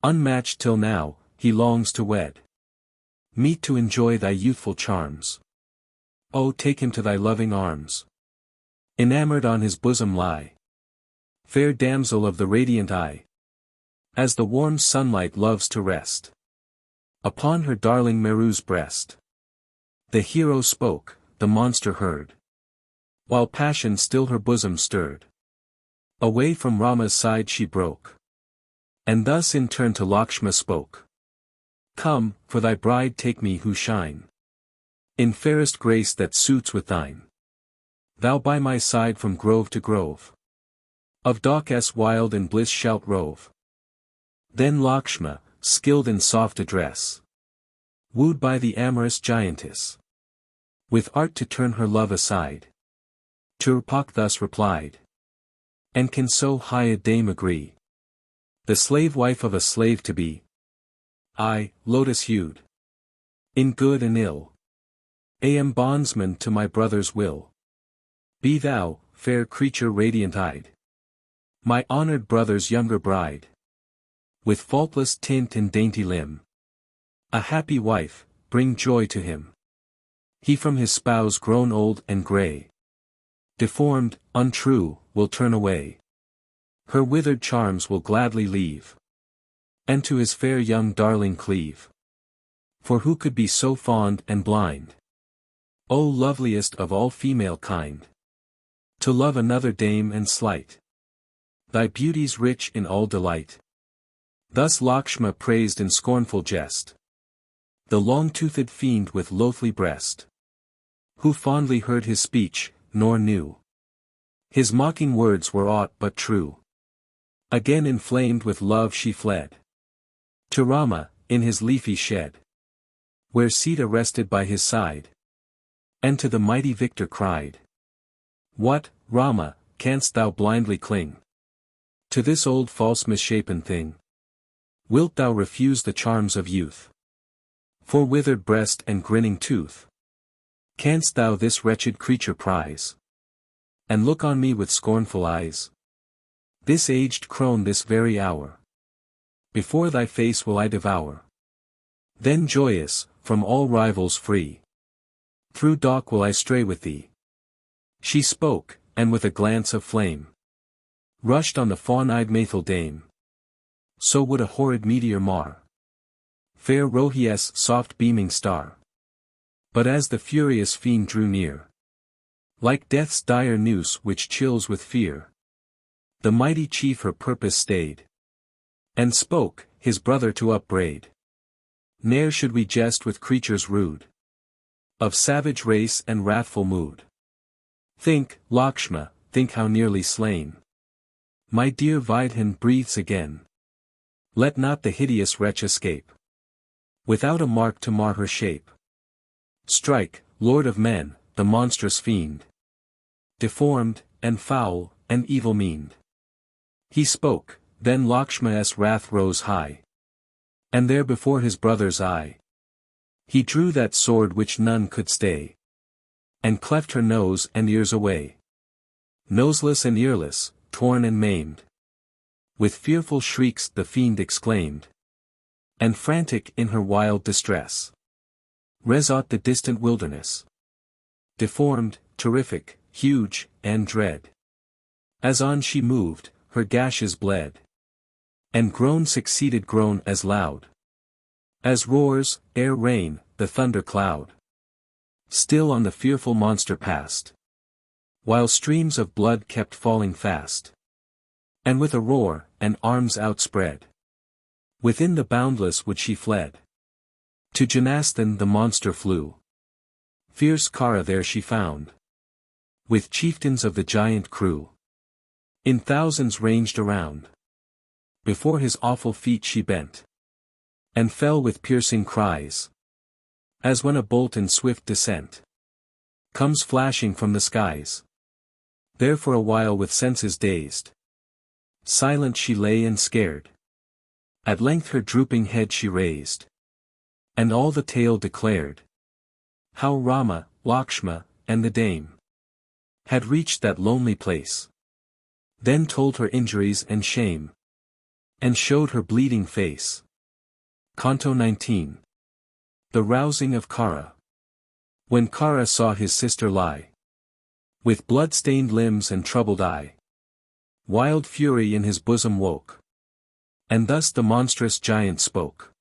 Unmatched till now, he longs to wed. Meet to enjoy thy youthful charms. Oh, take him to thy loving arms. Enamored on his bosom lie. Fair damsel of the radiant eye. As the warm sunlight loves to rest upon her darling Meru's breast. The hero spoke, the monster heard, while passion still her bosom stirred. Away from Rama's side she broke, and thus in turn to Lakshma spoke. Come, for thy bride take me who shine in fairest grace that suits with thine. Thou by my side from grove to grove of Daukas wild in bliss shalt rove. Then Lakshma, skilled in soft address, wooed by the amorous giantess, with art to turn her love aside, to Rupak thus replied. And can so high a dame agree, the slave wife of a slave to be? I, lotus-hued, in good and ill, am bondsman to my brother's will. Be thou, fair creature radiant-eyed, my honored brother's younger bride, with faultless tint and dainty limb. A happy wife, bring joy to him. He from his spouse grown old and grey, deformed, untrue, will turn away. Her withered charms will gladly leave, and to his fair young darling cleave. For who could be so fond and blind, O loveliest of all female kind, to love another dame and slight thy beauties rich in all delight? Thus Lakshma praised in scornful jest the long-toothed fiend with loathly breast, who fondly heard his speech, nor knew his mocking words were aught but true. Again inflamed with love she fled to Rama, in his leafy shed, where Sita rested by his side, and to the mighty victor cried. What, Rama, canst thou blindly cling to this old false misshapen thing? Wilt thou refuse the charms of youth? For withered breast and grinning tooth, canst thou this wretched creature prize, and look on me with scornful eyes? This aged crone this very hour, before thy face will I devour. Then joyous, from all rivals free, through Dauk will I stray with thee. She spoke, and with a glance of flame, rushed on the fawn-eyed Maithil dame. So would a horrid meteor mar fair Rohi's soft beaming star. But as the furious fiend drew near, like death's dire noose which chills with fear, the mighty chief her purpose stayed, and spoke, his brother to upbraid. Ne'er should we jest with creatures rude, of savage race and wrathful mood. Think, Lakshma, think how nearly slain my dear Vidhan breathes again. Let not the hideous wretch escape, without a mark to mar her shape. Strike, Lord of men, the monstrous fiend, deformed, and foul, and evil-meaned. He spoke, then Lakshma's wrath rose high, and there before his brother's eye, he drew that sword which none could stay, and cleft her nose and ears away. Noseless and earless, torn and maimed, with fearful shrieks the fiend exclaimed, and frantic in her wild distress, resought the distant wilderness. Deformed, terrific, huge, and dread, as on she moved, her gashes bled, and groan succeeded groan as loud as roars, ere rain, the thunder cloud. Still on the fearful monster passed, while streams of blood kept falling fast. And with a roar, and arms outspread, within the boundless wood she fled. To Janasthan the monster flew. Fierce Kara there she found, with chieftains of the giant crew. In thousands ranged around. Before his awful feet she bent. And fell with piercing cries. As when a bolt in swift descent comes flashing from the skies. There for a while with senses dazed. Silent she lay and scared. At length her drooping head she raised. And all the tale declared. How Rama, Lakshma, and the dame had reached that lonely place. Then told her injuries and shame. And showed her bleeding face. Canto 19. The rousing of Kara. When Kara saw his sister lie, with blood-stained limbs and troubled eye, wild fury in his bosom woke. And thus the monstrous giant spoke.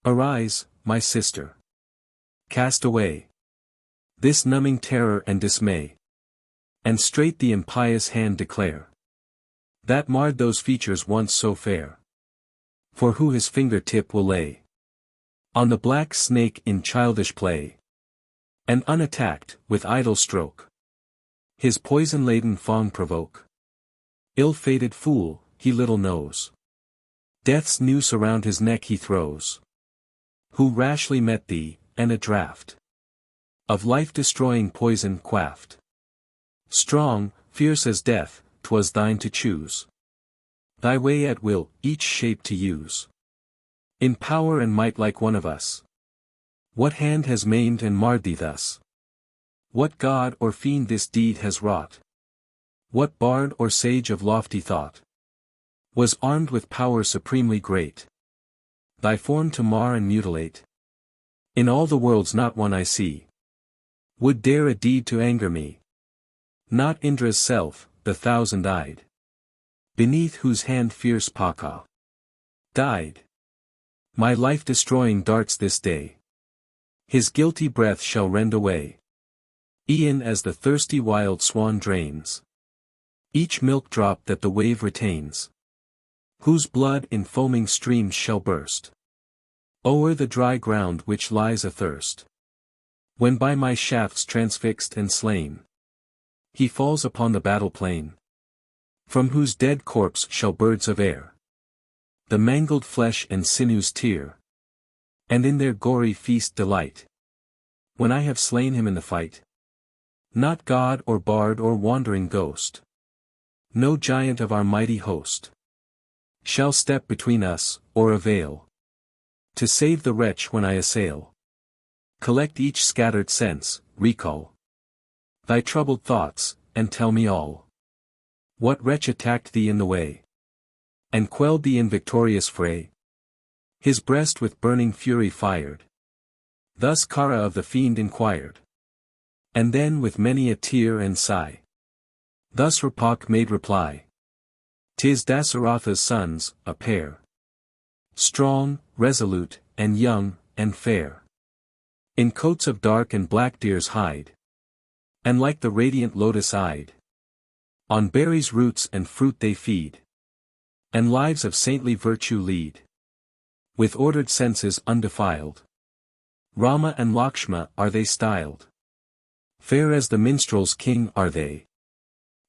Arise, my sister. Cast away this numbing terror and dismay. And straight the impious hand declare, that marred those features once so fair. For who his finger-tip will lay on the black snake in childish play, and unattacked, with idle stroke, his poison-laden fang provoke. Ill-fated fool, he little knows. Death's noose around his neck he throws. Who rashly met thee, and a draught of life-destroying poison quaffed. Strong, fierce as death, 'twas thine to choose thy way at will, each shape to use. In power and might like one of us. What hand has maimed and marred thee thus? What god or fiend this deed has wrought? What bard or sage of lofty thought was armed with power supremely great, thy form to mar and mutilate? In all the worlds not one I see would dare a deed to anger me. Not Indra's self, the thousand-eyed, beneath whose hand fierce Paka died. My life-destroying darts this day his guilty breath shall rend away. E'en as the thirsty wild swan drains each milk drop that the wave retains, whose blood in foaming streams shall burst o'er the dry ground which lies athirst. When by my shafts transfixed and slain, he falls upon the battle plain, from whose dead corpse shall birds of air the mangled flesh and sinews tear, and in their gory feast delight. When I have slain him in the fight, not god or bard or wandering ghost, no giant of our mighty host, shall step between us, or avail to save the wretch when I assail. Collect each scattered sense, recall thy troubled thoughts, and tell me all. What wretch attacked thee in the way, and quelled thee in victorious fray? His breast with burning fury fired. Thus Kara of the fiend inquired. And then with many a tear and sigh, thus Rapak made reply. 'Tis Dasaratha's sons, a pair, strong, resolute, and young, and fair, in coats of dark and black deer's hide, and like the radiant lotus-eyed, on berries, roots and fruit they feed, and lives of saintly virtue lead, with ordered senses undefiled. Rama and Lakshma are they styled. Fair as the minstrel's king are they,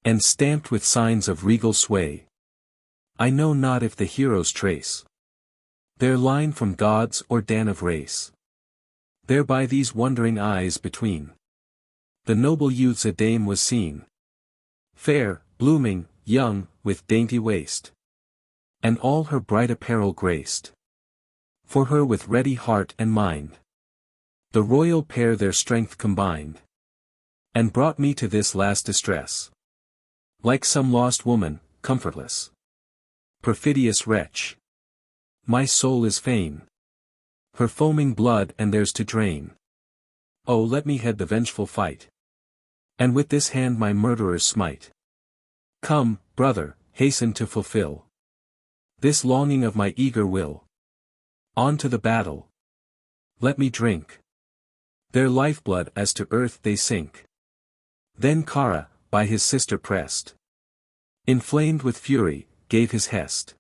and stamped with signs of regal sway. I know not if the heroes trace their line from gods or Danav race. There by these wondering eyes between the noble youths a dame was seen, fair, blooming, young, with dainty waist, and all her bright apparel graced. For her with ready heart and mind, the royal pair their strength combined, and brought me to this last distress. Like some lost woman, comfortless, perfidious wretch, my soul is fain her foaming blood and theirs to drain. Oh, let me head the vengeful fight, and with this hand my murderers smite. Come, brother, hasten to fulfill this longing of my eager will. On to the battle, let me drink their lifeblood as to earth they sink. Then Kara, by his sister pressed, inflamed with fury, gave his hest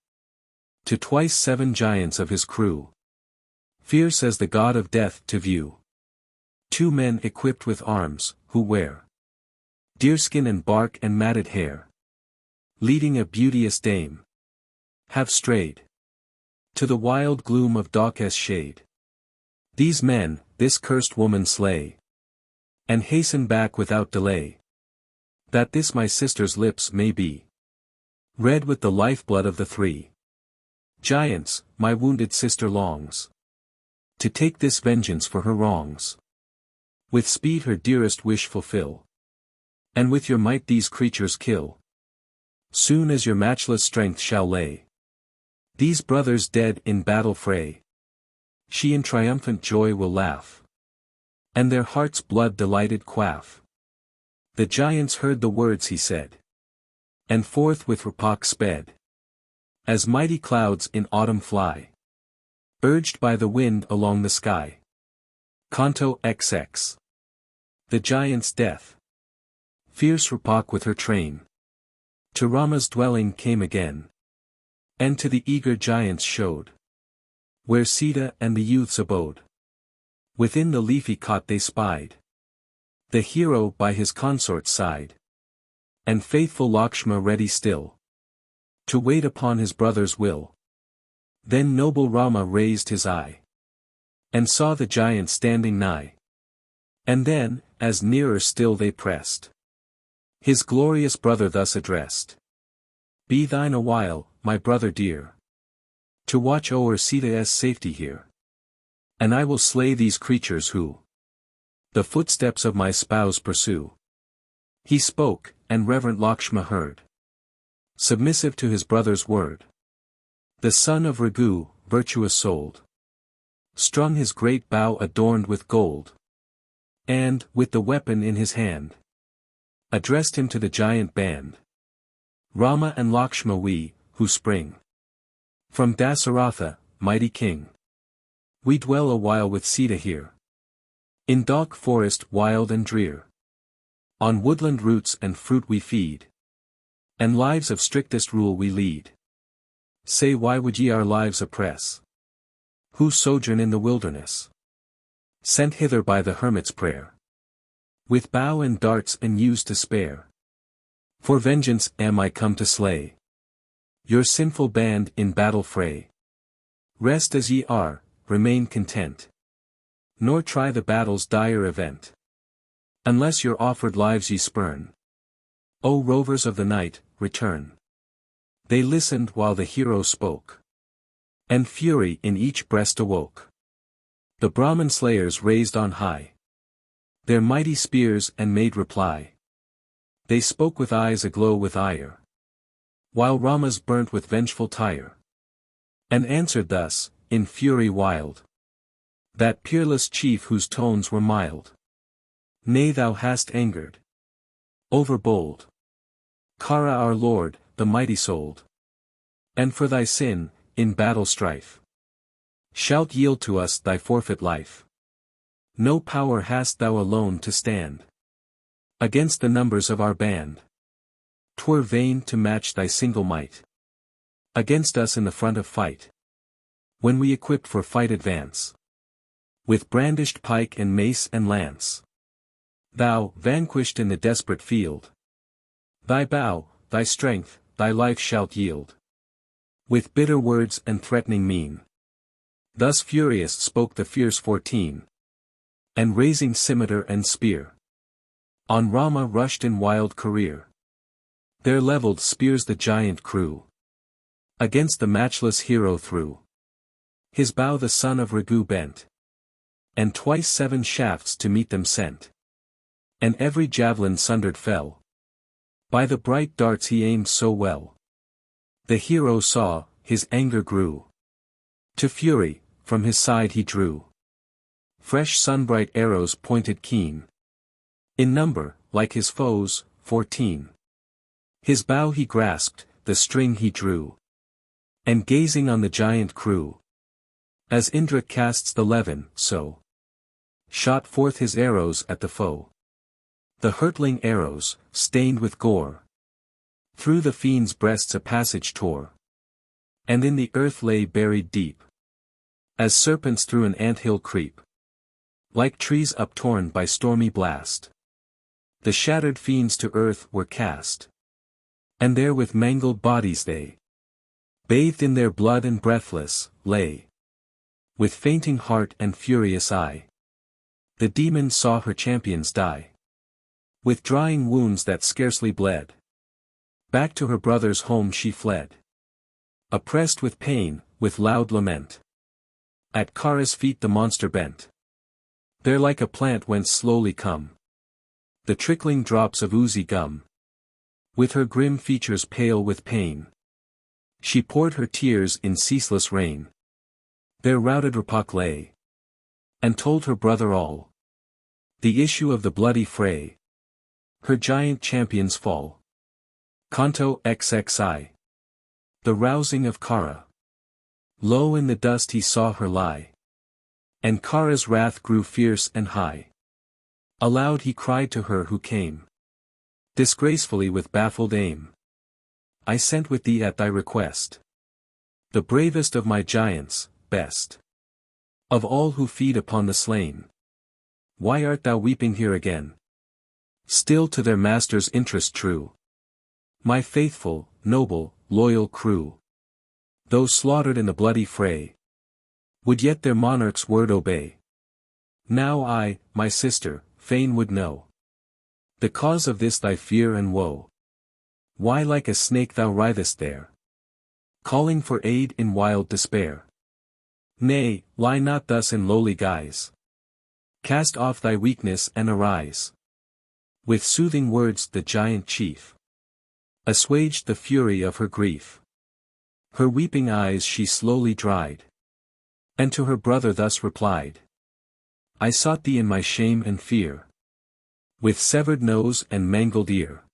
to twice 7 giants of his crew, fierce as the god of death to view. 2 men equipped with arms, who wear deerskin and bark and matted hair, leading a beauteous dame, have strayed to the wild gloom of darkest shade. These men, this cursed woman slay, and hasten back without delay, that this my sister's lips may be red with the lifeblood of the three giants. My wounded sister longs to take this vengeance for her wrongs. With speed her dearest wish fulfill, and with your might these creatures kill. Soon as your matchless strength shall lay these brothers dead in battle fray, she in triumphant joy will laugh, and their hearts' blood delighted quaff. The giants heard the words he said, and forth with Rapak sped, as mighty clouds in autumn fly, urged by the wind along the sky. Canto XX. The giant's death. Fierce Rapak with her train to Rama's dwelling came again, and to the eager giants showed where Sita and the youths abode. Within the leafy cot they spied the hero by his consort's side, and faithful Lakshma ready still to wait upon his brother's will. Then noble Rama raised his eye, and saw the giant standing nigh. And then, as nearer still they pressed, his glorious brother thus addressed. Be thine a while, my brother dear, to watch o'er Sita's safety here. And I will slay these creatures who the footsteps of my spouse pursue. He spoke, and reverent Lakshma heard, submissive to his brother's word. The son of Raghu, virtuous-souled, strung his great bow adorned with gold, and, with the weapon in his hand, addressed him to the giant band. Rama and Lakshma we, who spring from Dasaratha, mighty king, we dwell a while with Sita here, in dark forest wild and drear. On woodland roots and fruit we feed, and lives of strictest rule we lead. Say why would ye our lives oppress, who sojourn in the wilderness, sent hither by the hermit's prayer, with bow and darts and use to spare. For vengeance am I come to slay your sinful band in battle fray. Rest as ye are, remain content, nor try the battle's dire event, unless your offered lives ye spurn. O rovers of the night, return. They listened while the hero spoke, and fury in each breast awoke. The Brahmin slayers raised on high their mighty spears and made reply. They spoke with eyes aglow with ire, while Rama's burnt with vengeful tire, and answered thus, in fury wild, that peerless chief whose tones were mild. Nay, thou hast angered, overbold, Kara our lord, the mighty-souled, and for thy sin, in battle strife, shalt yield to us thy forfeit life. No power hast thou alone to stand against the numbers of our band. 'Twere vain to match thy single might against us in the front of fight, when we equipped for fight advance, with brandished pike and mace and lance. Thou, vanquished in the desperate field, thy bow, thy strength, thy life shalt yield. With bitter words and threatening mien, thus furious spoke the fierce 14, and raising scimitar and spear, on Rama rushed in wild career. Their levelled spears the giant crew against the matchless hero threw. His bow the son of Raghu bent, and twice 7 shafts to meet them sent, and every javelin sundered fell by the bright darts he aimed so well. The hero saw, his anger grew to fury, from his side he drew fresh sunbright arrows pointed keen, in number, like his foes, 14. His bow he grasped, the string he drew, and gazing on the giant crew, as Indra casts the levin, so shot forth his arrows at the foe. The hurtling arrows, stained with gore, through the fiend's breasts a passage tore, and in the earth lay buried deep, as serpents through an anthill creep, like trees uptorn by stormy blast. The shattered fiends to earth were cast, And there with mangled bodies they, bathed in their blood and breathless, lay. With fainting heart and furious eye, the demon saw her champions die. With drying wounds that scarcely bled, back to her brother's home she fled. Oppressed with pain, with loud lament, at Kara's feet the monster bent. There like a plant whence slowly come the trickling drops of oozy gum. With her grim features pale with pain, she poured her tears in ceaseless rain. There routed Rapak lay, and told her brother all the issue of the bloody fray, her giant champion's fall. Canto XXI. The rousing of Kara. Low in the dust he saw her lie, and Kara's wrath grew fierce and high. Aloud he cried to her who came disgracefully with baffled aim. I sent with thee at thy request the bravest of my giants, best of all who feed upon the slain. Why art thou weeping here again? Still to their master's interest true, my faithful, noble, loyal crew, though slaughtered in the bloody fray, would yet their monarch's word obey. Now I, my sister, fain would know the cause of this thy fear and woe. Why like a snake thou writhest there, calling for aid in wild despair? Nay, lie not thus in lowly guise. Cast off thy weakness and arise. With soothing words the giant chief assuaged the fury of her grief. Her weeping eyes she slowly dried, and to her brother thus replied. I sought thee in my shame and fear, with severed nose and mangled ear.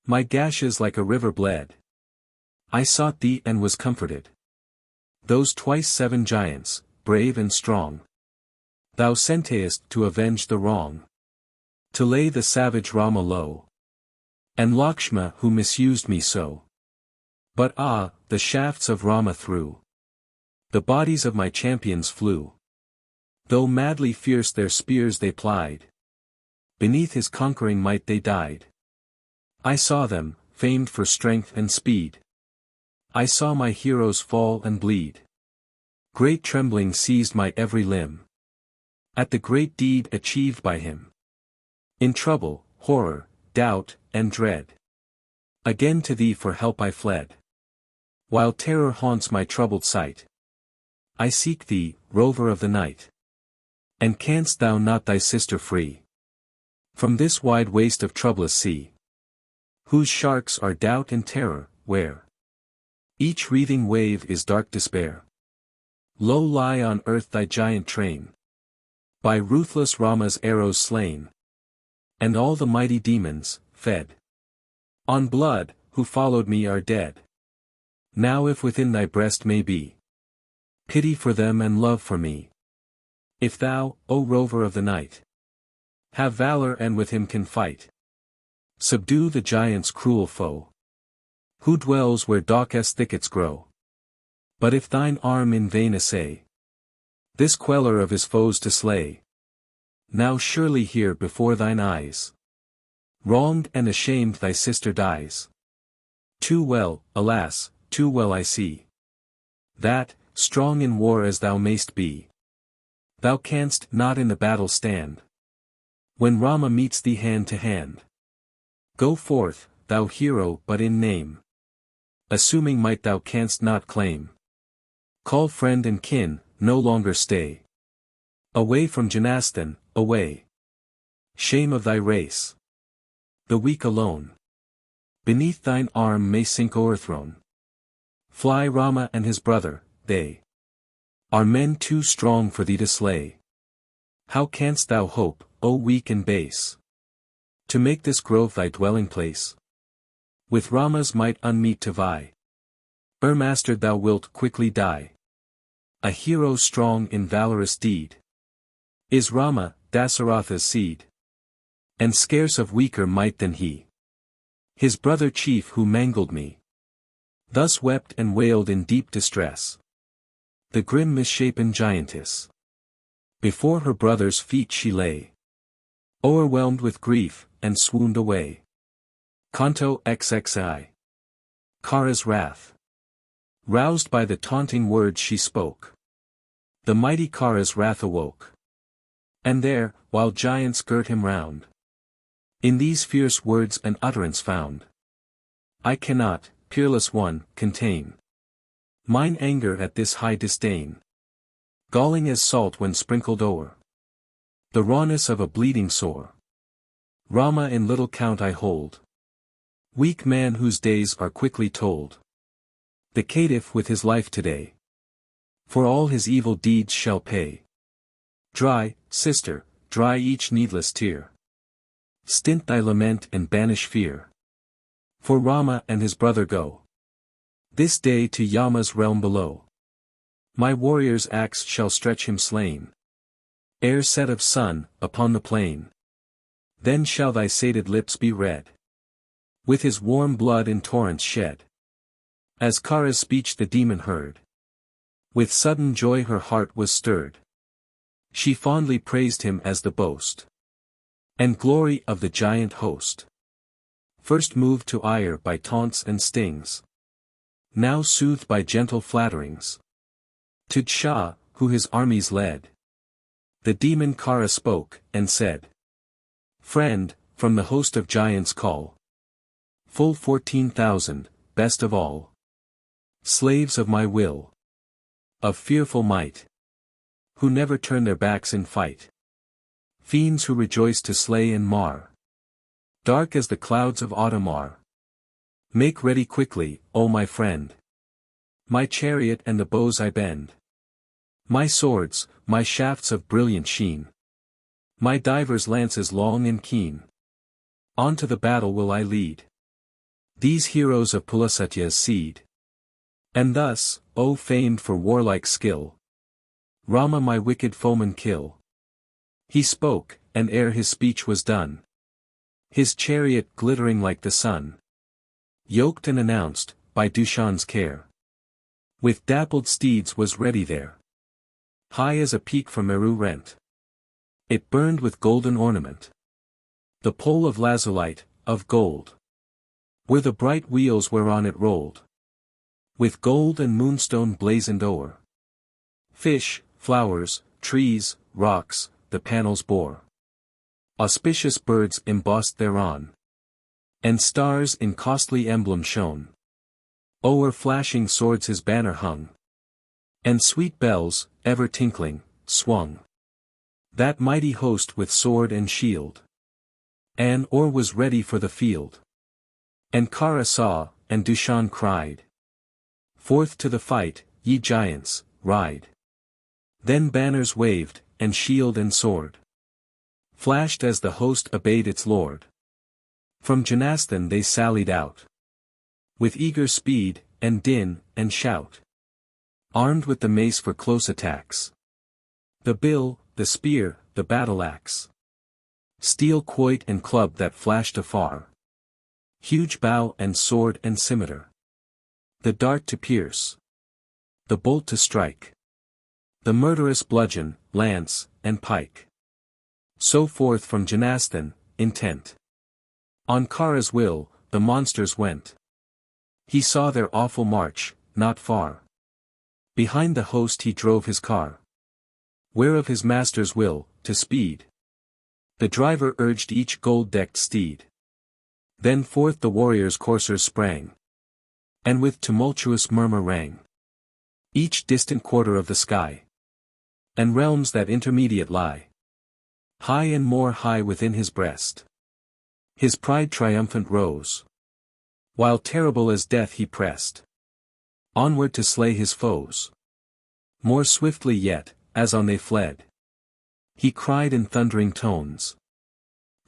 My gashes like a river bled. I sought thee and was comforted. Those twice 7 giants, brave and strong, thou sentest to avenge the wrong, to lay the savage Rama low, and Lakshma who misused me so. But ah, the shafts of Rama through the bodies of my champions flew. Though madly fierce their spears they plied, beneath his conquering might they died. I saw them, famed for strength and speed. I saw my heroes fall and bleed. Great trembling seized my every limb at the great deed achieved by him. In trouble, horror, doubt, and dread, again to thee for help I fled. While terror haunts my troubled sight, I seek thee, rover of the night. And canst thou not thy sister free from this wide waste of troublous sea, whose sharks are doubt and terror, where each wreathing wave is dark despair? Low lie on earth thy giant train, by ruthless Rama's arrows slain, and all the mighty demons, fed on blood, who followed me are dead. Now if within thy breast may be pity for them and love for me, if thou, O rover of the night, have valor and with him can fight, subdue the giant's cruel foe, who dwells where Daucus thickets grow. But if thine arm in vain essay this queller of his foes to slay, now surely here before thine eyes, wronged and ashamed thy sister dies. Too well, alas, too well I see, that, strong in war as thou mayst be, thou canst not in the battle stand, when Rama meets thee hand to hand. Go forth, thou hero but in name, assuming might thou canst not claim. Call friend and kin, no longer stay away from Janastan, away. Shame of thy race, the weak alone beneath thine arm may sink o'erthrown. Fly Rama and his brother, they are men too strong for thee to slay. How canst thou hope, O weak and base, to make this grove thy dwelling place? With Rama's might unmeet to vie, ere mastered thou wilt quickly die. A hero strong in valorous deed is Rama, Dasaratha's seed, and scarce of weaker might than he. His brother chief who mangled me, thus wept and wailed in deep distress. The grim misshapen giantess, before her brother's feet she lay, o'erwhelmed with grief, and swooned away. Canto XXI. Kara's wrath. Roused by the taunting words she spoke, the mighty Kara's wrath awoke. And there, while giants girt him round, in these fierce words an utterance found. I cannot, peerless one, contain mine anger at this high disdain, galling as salt when sprinkled o'er the rawness of a bleeding sore. Rama in little count I hold, weak man whose days are quickly told. The caitiff with his life today, for all his evil deeds shall pay. Dry, sister, dry each needless tear. Stint thy lament and banish fear. For Rama and his brother go this day to Yama's realm below. My warrior's axe shall stretch him slain, ere set of sun, upon the plain. Then shall thy sated lips be red with his warm blood in torrents shed. As Kara's speech the demon heard, with sudden joy her heart was stirred. She fondly praised him as the boast and glory of the giant host. First moved to ire by taunts and stings, now soothed by gentle flatterings. To Shah, who his armies led, the demon Kara spoke, and said, Friend, from the host of giants call full 14,000, best of all, slaves of my will, of fearful might, who never turn their backs in fight. Fiends who rejoice to slay and mar, dark as the clouds of autumn are. Make ready quickly, O my friend, my chariot and the bows I bend, my swords, my shafts of brilliant sheen, my divers' lances long and keen. On to the battle will I lead these heroes of Pulasatya's seed. And thus, O famed for warlike skill, Rama my wicked foeman kill. He spoke, and ere his speech was done, his chariot glittering like the sun, yoked and announced, by Dushan's care, with dappled steeds was ready there. High as a peak from Meru rent, it burned with golden ornament. The pole of lazulite, of gold, were the bright wheels whereon it rolled, with gold and moonstone blazoned o'er. Fish, flowers, trees, rocks, the panels bore auspicious birds embossed thereon, and stars in costly emblem shone. O'er flashing swords his banner hung, and sweet bells, ever tinkling, swung that mighty host with sword and shield. And or was ready for the field. And Kara saw, and Dushan cried, Forth to the fight, ye giants, ride. Then banners waved, and shield and sword flashed as the host obeyed its lord. From Janastan they sallied out, with eager speed, and din, and shout, armed with the mace for close attacks, the bill, the spear, the battle-axe, steel quoit and club that flashed afar, huge bow and sword and scimitar, the dart to pierce, the bolt to strike, the murderous bludgeon, lance, and pike. So forth from Janastan, intent on Kara's will, the monsters went. He saw their awful march, not far behind the host he drove his car, where of his master's will, to speed, the driver urged each gold-decked steed. Then forth the warriors' coursers sprang, and with tumultuous murmur rang each distant quarter of the sky, and realms that intermediate lie, high and more high within his breast. His pride triumphant rose, while terrible as death he pressed onward to slay his foes. More swiftly yet, as on they fled, he cried in thundering tones,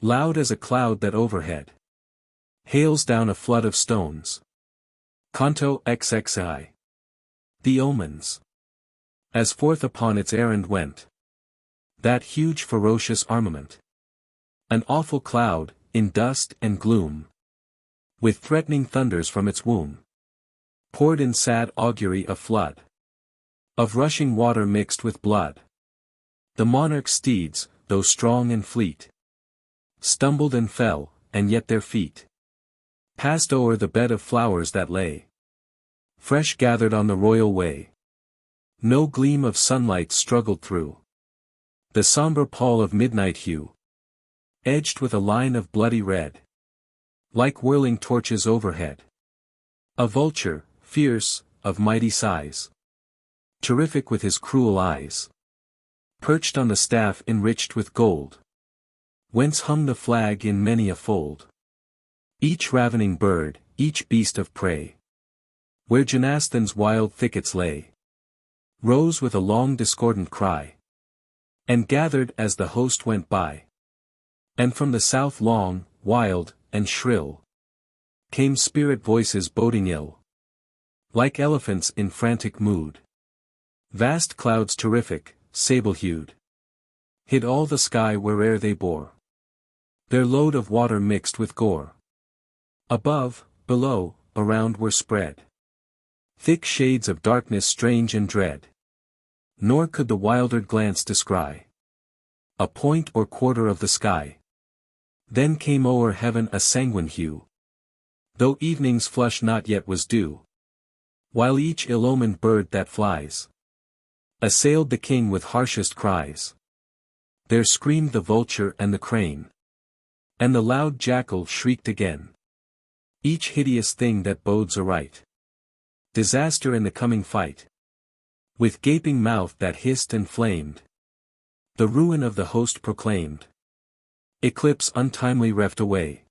loud as a cloud that overhead hails down a flood of stones. Canto XXI. The omens. As forth upon its errand went that huge ferocious armament, an awful cloud, in dust and gloom, with threatening thunders from its womb, poured in sad augury a flood of rushing water mixed with blood. The monarch's steeds, though strong and fleet, stumbled and fell, and yet their feet passed o'er the bed of flowers that lay fresh gathered on the royal way. No gleam of sunlight struggled through the somber pall of midnight hue, edged with a line of bloody red, like whirling torches overhead. A vulture, fierce, of mighty size, terrific with his cruel eyes, perched on the staff enriched with gold, whence hung the flag in many a fold. Each ravening bird, each beast of prey, where Jonasthon's wild thickets lay, rose with a long discordant cry, and gathered as the host went by. And from the south long, wild, and shrill, came spirit voices boding ill, like elephants in frantic mood. Vast clouds terrific, sable-hued, hid all the sky where'er they bore their load of water mixed with gore. Above, below, around were spread thick shades of darkness strange and dread, nor could the wilder glance descry a point or quarter of the sky. Then came o'er heaven a sanguine hue, though evening's flush not yet was due, while each ill-omened bird that flies assailed the king with harshest cries. There screamed the vulture and the crane, and the loud jackal shrieked again, each hideous thing that bodes aright disaster in the coming fight. With gaping mouth that hissed and flamed, the ruin of the host proclaimed. Eclipse untimely reft away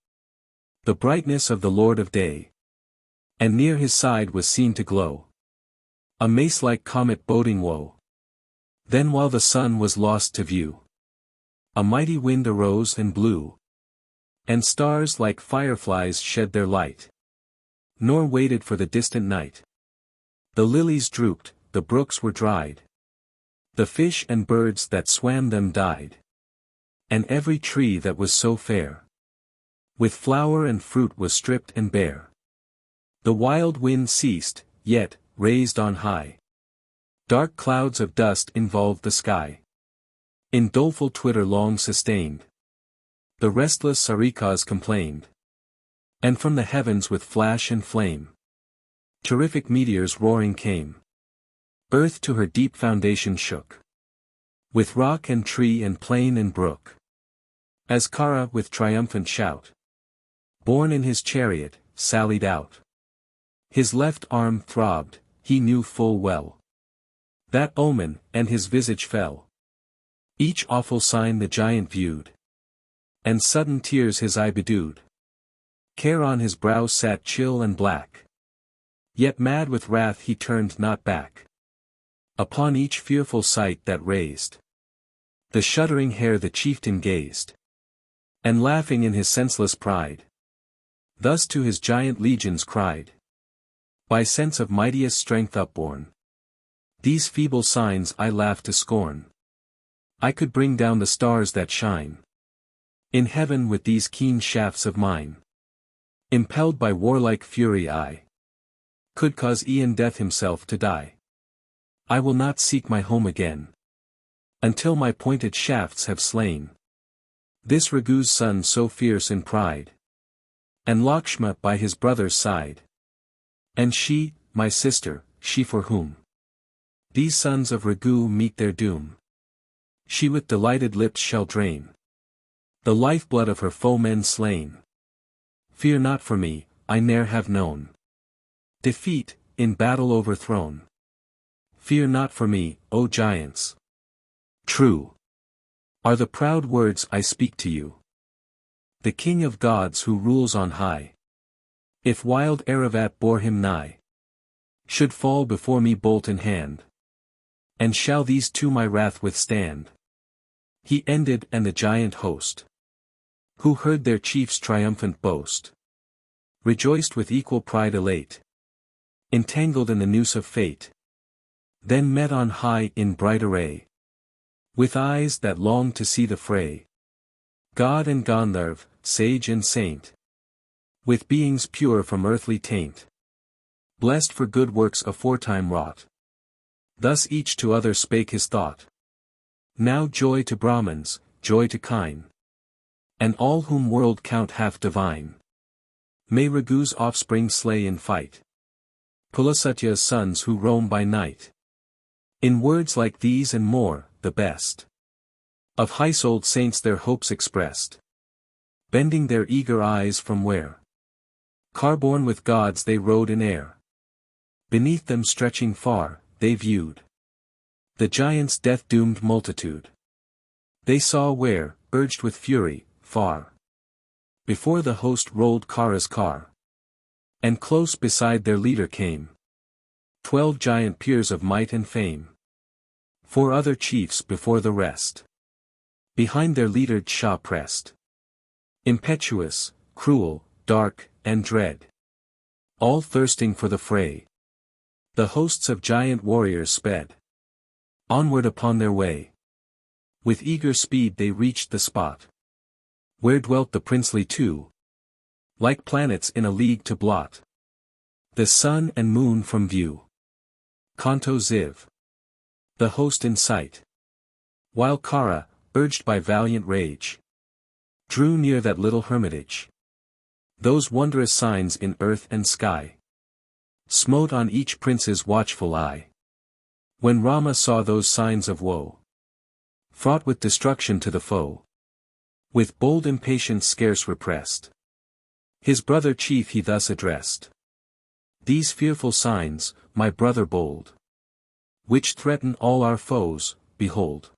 the brightness of the Lord of Day, and near his side was seen to glow a mace-like comet boding woe. Then while the sun was lost to view, a mighty wind arose and blew, and stars like fireflies shed their light, nor waited for the distant night. The lilies drooped, the brooks were dried, the fish and birds that swam them died, and every tree that was so fair with flower and fruit was stripped and bare. The wild wind ceased, yet, raised on high, dark clouds of dust involved the sky. In doleful twitter long sustained, the restless sarikas complained. And from the heavens with flash and flame, terrific meteors roaring came. Earth to her deep foundation shook, with rock and tree and plain and brook. As Kara with triumphant shout, borne in his chariot, sallied out. His left arm throbbed, he knew full well that omen, and his visage fell. Each awful sign the giant viewed, and sudden tears his eye bedewed. Care on his brow sat chill and black, yet mad with wrath he turned not back upon each fearful sight that raised the shuddering hair. The chieftain gazed, and laughing in his senseless pride, thus to his giant legions cried, by sense of mightiest strength upborne, these feeble signs I laugh to scorn. I could bring down the stars that shine in heaven with these keen shafts of mine. Impelled by warlike fury I could cause e'en death himself to die. I will not seek my home again until my pointed shafts have slain this Raghu's son so fierce in pride, and Lakshma by his brother's side. And she, my sister, she for whom these sons of Raghu meet their doom, she with delighted lips shall drain the lifeblood of her foemen slain. Fear not for me, I ne'er have known defeat, in battle overthrown. Fear not for me, O giants. True are the proud words I speak to you. The King of gods who rules on high, if wild Aravat bore him nigh, should fall before me bolt in hand. And shall these two my wrath withstand? He ended, and the giant host, who heard their chief's triumphant boast, rejoiced with equal pride elate, entangled in the noose of fate. Then met on high in bright array, with eyes that longed to see the fray, God and Gandharv, sage and saint, with beings pure from earthly taint, blessed for good works aforetime wrought. Thus each to other spake his thought. Now joy to Brahmins, joy to kine, and all whom world count half divine. May Ragu's offspring slay in fight. Pulasatya's sons who roam by night. In words like these and more, the best of high-souled saints their hopes expressed. Bending their eager eyes from where car-borne with gods they rode in air. Beneath them stretching far, they viewed the giants' death-doomed multitude. They saw where, urged with fury, far before the host rolled Kara's car. And close beside their leader came 12 giant peers of might and fame. 4 other chiefs before the rest. Behind their leader Shah pressed. Impetuous, cruel, dark, and dread. All thirsting for the fray. The hosts of giant warriors sped onward upon their way. With eager speed they reached the spot where dwelt the princely two, like planets in a league to blot the sun and moon from view. Kanto Ziv, the host in sight, while Kara, urged by valiant rage, drew near that little hermitage. Those wondrous signs in earth and sky smote on each prince's watchful eye. When Rama saw those signs of woe, fraught with destruction to the foe, with bold impatience scarce repressed, his brother chief he thus addressed. These fearful signs, my brother bold, which threaten all our foes, behold.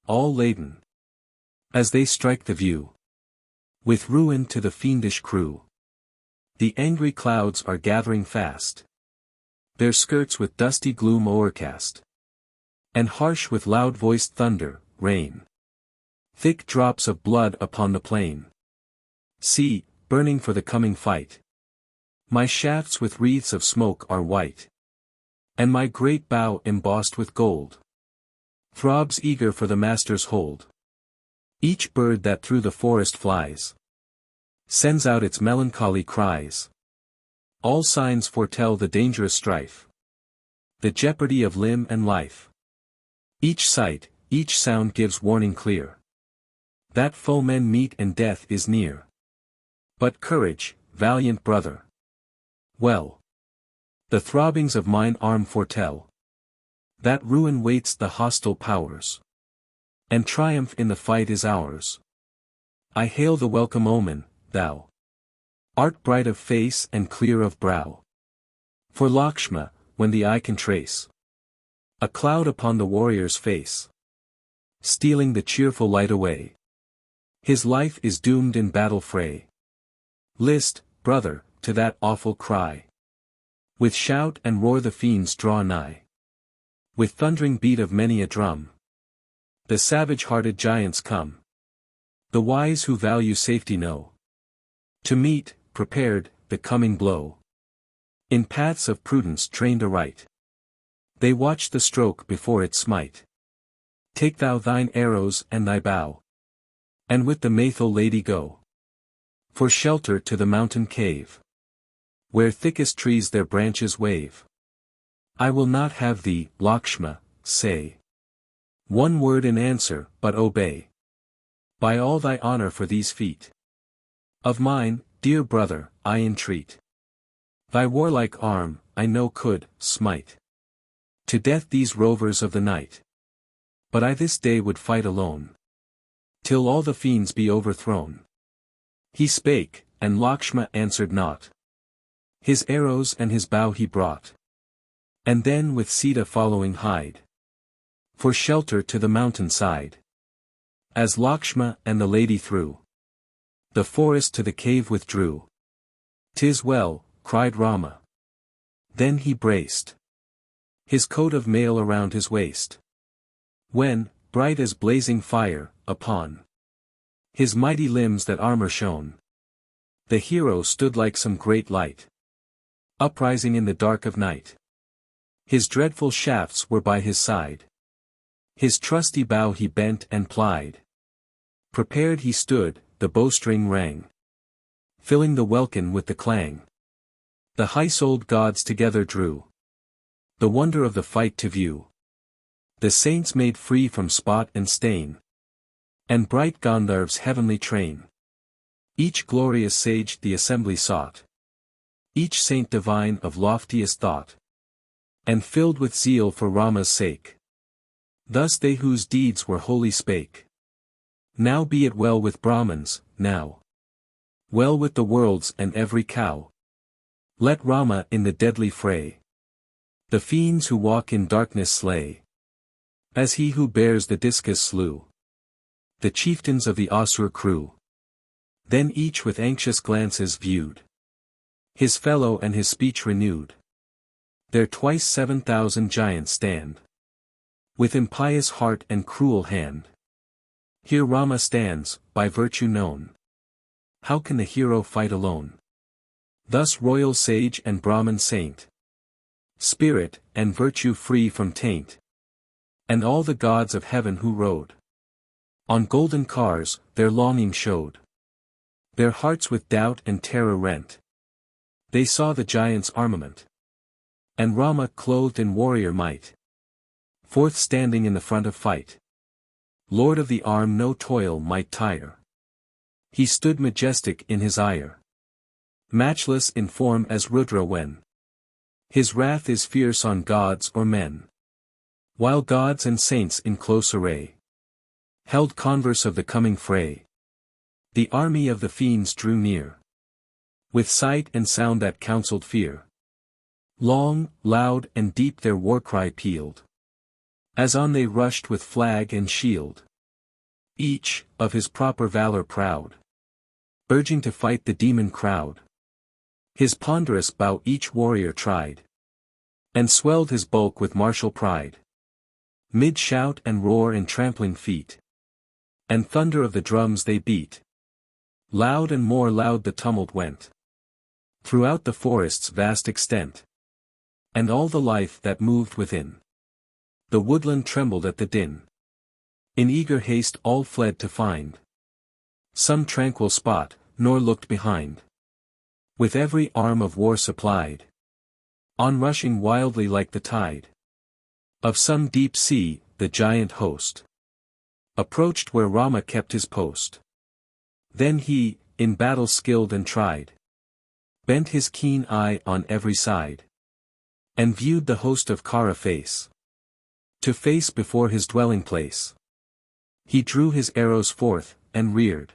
All laden, as they strike the view, with ruin to the fiendish crew. The angry clouds are gathering fast, their skirts with dusty gloom o'ercast, and harsh with loud-voiced thunder, rain thick drops of blood upon the plain. See, burning for the coming fight. My shafts with wreaths of smoke are white, and my great bow embossed with gold throbs eager for the master's hold. Each bird that through the forest flies sends out its melancholy cries. All signs foretell the dangerous strife, the jeopardy of limb and life. Each sight, each sound gives warning clear, that foemen meet and death is near. But courage, valiant brother. Well, the throbbings of mine arm foretell that ruin waits the hostile powers, and triumph in the fight is ours. I hail the welcome omen, thou art bright of face and clear of brow. For Lakshma, when the eye can trace a cloud upon the warrior's face, stealing the cheerful light away, his life is doomed in battle fray. List, brother, to that awful cry. With shout and roar the fiends draw nigh. With thundering beat of many a drum, the savage-hearted giants come. The wise who value safety know to meet, prepared, the coming blow. In paths of prudence trained aright, they watch the stroke before it smite. Take thou thine arrows and thy bow, and with the Maithil lady go for shelter to the mountain cave, where thickest trees their branches wave. I will not have thee, Lakshma, say one word in answer, but obey by all thy honor for these feet of mine, dear brother, I entreat. Thy warlike arm, I know could smite to death these rovers of the night. But I this day would fight alone, till all the fiends be overthrown. He spake, and Lakshma answered not. His arrows and his bow he brought, and then with Sita following hied for shelter to the mountain side. As Lakshma and the lady through the forest to the cave withdrew. "'Tis well," cried Rama. Then he braced his coat of mail around his waist, when, bright as blazing fire, upon his mighty limbs that armor shone, the hero stood like some great light, uprising in the dark of night. His dreadful shafts were by his side, his trusty bow he bent and plied. Prepared he stood, the bowstring rang, filling the welkin with the clang. The high-souled gods together drew the wonder of the fight to view. The saints made free from spot and stain, and bright Gandharv's heavenly train Each glorious sage the assembly sought. Each saint divine of loftiest thought. And filled with zeal for Rama's sake. Thus they whose deeds were holy spake. Now be it well with Brahmins, now. Well with the worlds and every cow. Let Rama in the deadly fray. The fiends who walk in darkness slay. As he who bears the discus slew. The chieftains of the Asur crew. Then each with anxious glances viewed his fellow and his speech renewed. There twice 7,000 giants stand. With impious heart and cruel hand. Here Rama stands, by virtue known. How can the hero fight alone? Thus royal sage and Brahmin saint. Spirit, and virtue free from taint. And all the gods of heaven who rode on golden cars, their longing showed. Their hearts with doubt and terror rent. They saw the giants' armament. And Rama clothed in warrior might. Forth standing in the front of fight. Lord of the arm no toil might tire. He stood majestic in his ire. Matchless in form as Rudra when his wrath is fierce on gods or men. While gods and saints in close array held converse of the coming fray. The army of the fiends drew near. With sight and sound that counselled fear. Long, loud and deep their war cry pealed. As on they rushed with flag and shield. Each, of his proper valor proud. Urging to fight the demon crowd. His ponderous bow each warrior tried. And swelled his bulk with martial pride. Mid shout and roar and trampling feet. And thunder of the drums they beat. Loud and more loud the tumult went. Throughout the forest's vast extent. And all the life that moved within. The woodland trembled at the din. In eager haste all fled to find some tranquil spot, nor looked behind. With every arm of war supplied. On rushing wildly like the tide. Of some deep sea, the giant host. Approached where Rama kept his post. Then he, in battle skilled and tried. Bent his keen eye on every side. And viewed the host of Kara face. To face before his dwelling place. He drew his arrows forth, and reared.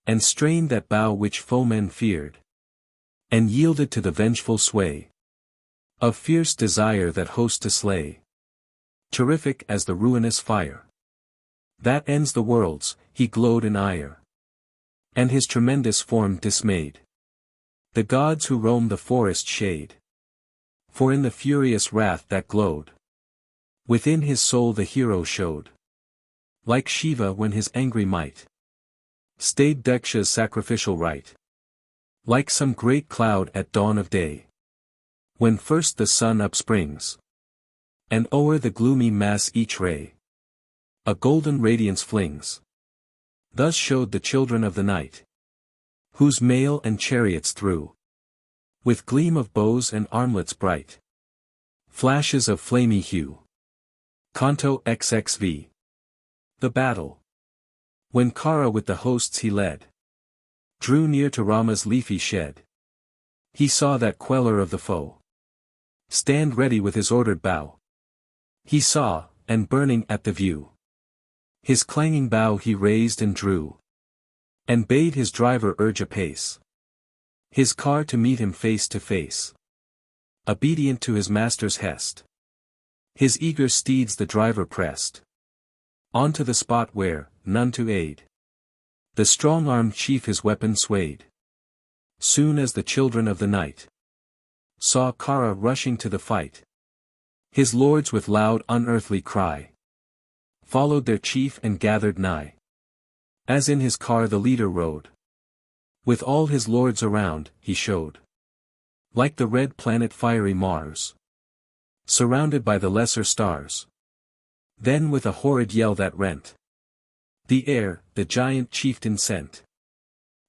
And strained that bow which foemen feared. And yielded to the vengeful sway. Of fierce desire that host to slay. Terrific as the ruinous fire. That ends the worlds, he glowed in ire. And his tremendous form dismayed. The gods who roam the forest shade. For in the furious wrath that glowed. Within his soul the hero showed. Like Shiva when his angry might. Stayed Daksha's sacrificial rite. Like some great cloud at dawn of day. When first the sun upsprings. And o'er the gloomy mass each ray. A golden radiance flings. Thus showed the children of the night. Whose mail and chariots threw. With gleam of bows and armlets bright. Flashes of flamy hue. Canto XXV. The battle. When Kara with the hosts he led. Drew near to Rama's leafy shed. He saw that queller of the foe. Stand ready with his ordered bow. He saw, and burning at the view. His clanging bow he raised and drew. And bade his driver urge apace. His car to meet him face to face. Obedient to his master's hest. His eager steeds the driver pressed. On to the spot where, none to aid. The strong-armed chief his weapon swayed. Soon as the children of the night saw Kara rushing to the fight. His lords with loud unearthly cry followed their chief and gathered nigh. As in his car the leader rode. With all his lords around, he showed. Like the red planet fiery Mars. Surrounded by the lesser stars. Then with a horrid yell that rent the air, the giant chieftain sent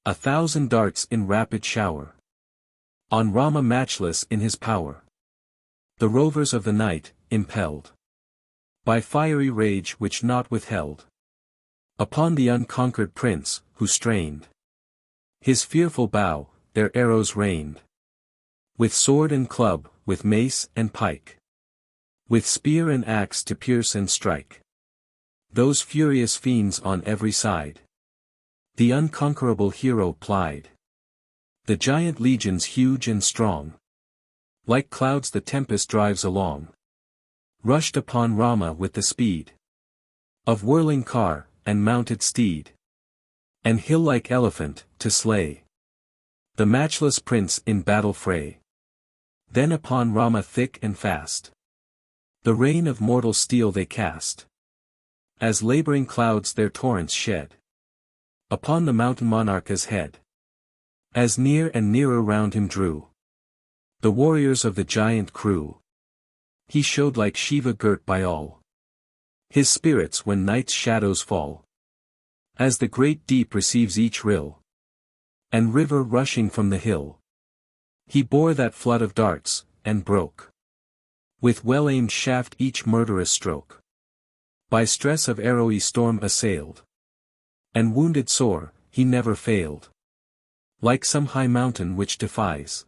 1,000 darts in rapid shower. On Rama matchless in his power. The rovers of the night, impelled by fiery rage which naught withheld. Upon the unconquered prince, who strained His fearful bow, their arrows rained. With sword and club, with mace and pike. With spear and axe to pierce and strike. Those furious fiends on every side. The unconquerable hero plied. The giant legions huge and strong. Like clouds the tempest drives along. Rushed upon Rama with the speed of whirling car, and mounted steed. And hill-like elephant, to slay the matchless prince in battle fray. Then upon Rama thick and fast the rain of mortal steel they cast. As laboring clouds their torrents shed upon the mountain monarch's head. As near and nearer round him drew the warriors of the giant crew. He showed like Shiva girt by all his spirits when night's shadows fall. As the great deep receives each rill and river rushing from the hill. He bore that flood of darts, and broke with well-aimed shaft each murderous stroke. By stress of arrowy storm assailed. And wounded sore, he never failed. Like some high mountain which defies